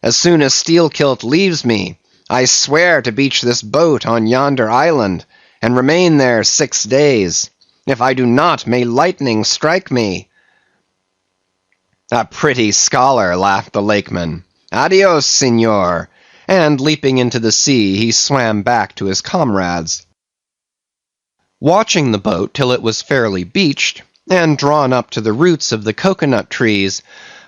As soon as Steelkilt leaves me, I swear to beach this boat on yonder island, and remain there 6 days. If I do not, may lightning strike me." "A pretty scholar," laughed the lakeman. "Adios, senor." And leaping into the sea, he swam back to his comrades. Watching the boat till it was fairly beached, and drawn up to the roots of the cocoanut trees,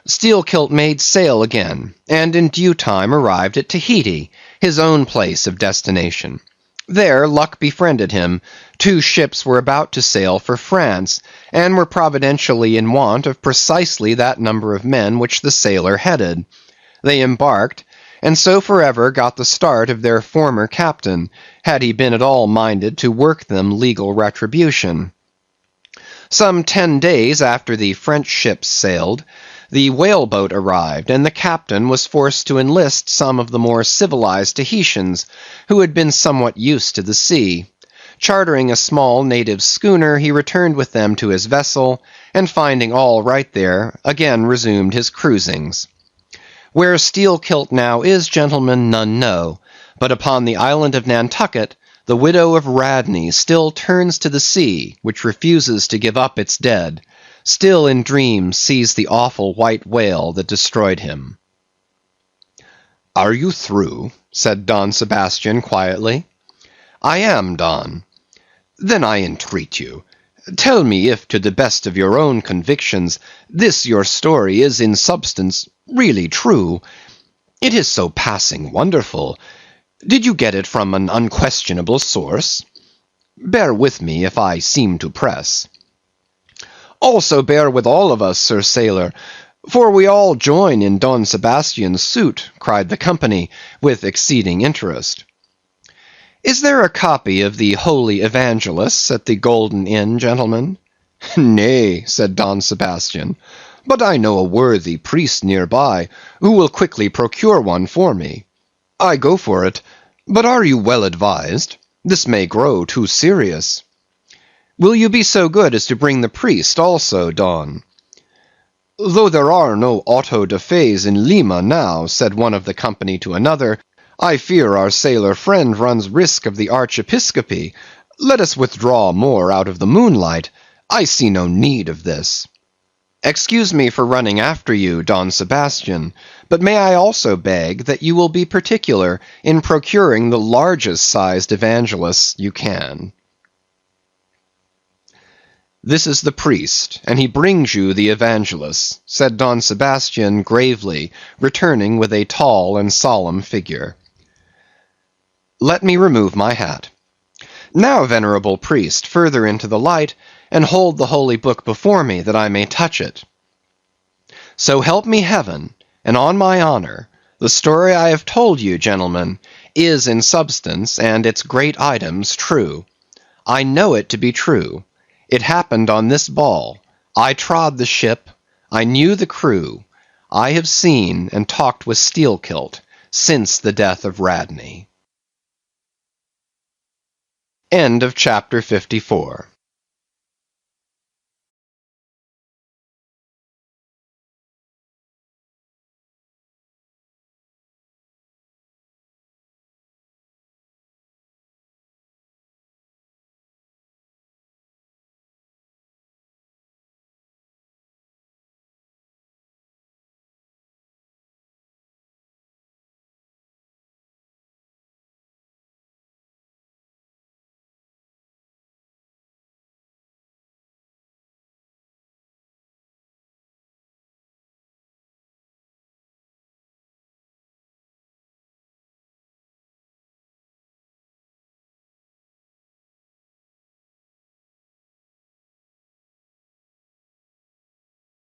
Steelkilt made sail again, and in due time arrived at Tahiti, his own place of destination. There luck befriended him. 2 ships were about to sail for France, and were providentially in want of precisely that number of men which the sailor headed. They embarked, and so forever got the start of their former captain, had he been at all minded to work them legal retribution. Some 10 days after the French ships sailed, the whaleboat arrived, and the captain was forced to enlist some of the more civilized Tahitians, who had been somewhat used to the sea. Chartering a small native schooner, he returned with them to his vessel, and finding all right there, again resumed his cruisings. Where Steelkilt now is, gentlemen, none know, but upon the island of Nantucket, the widow of Radney still turns to the sea, which refuses to give up its dead, still in dreams sees the awful white whale that destroyed him. "Are you through?" said Don Sebastian quietly. "I am, Don." "Then I entreat you, tell me if to the best of your own convictions, this your story is in substance really true. It is so passing wonderful. Did you get it from an unquestionable source? Bear with me if I seem to press." "Also bear with all of us, Sir Sailor, for we all join in Don Sebastian's suit," cried the company, with exceeding interest. "Is there a copy of the Holy Evangelists at the Golden Inn, gentlemen?" "Nay," said Don Sebastian, "but I know a worthy priest near by, who will quickly procure one for me." "I go for it, but are you well advised? This may grow too serious." "Will you be so good as to bring the priest also, Don?" "Though there are no auto da fes in Lima now," said one of the company to another, "I fear our sailor friend runs risk of the archiepiscopacy. Let us withdraw more out of the moonlight. I see no need of this." "Excuse me for running after you, Don Sebastian, but may I also beg that you will be particular in procuring the largest sized evangelists you can." "This is the priest, and he brings you the evangelists," said Don Sebastian gravely, returning with a tall and solemn figure. "Let me remove my hat. Now, venerable priest, further into the light, and hold the holy book before me, that I may touch it. So help me heaven, and on my honor, the story I have told you, gentlemen, is in substance, and its great items, true. I know it to be true. It happened on this ball. I trod the ship. I knew the crew. I have seen and talked with Steelkilt since the death of Radney." End of chapter 54.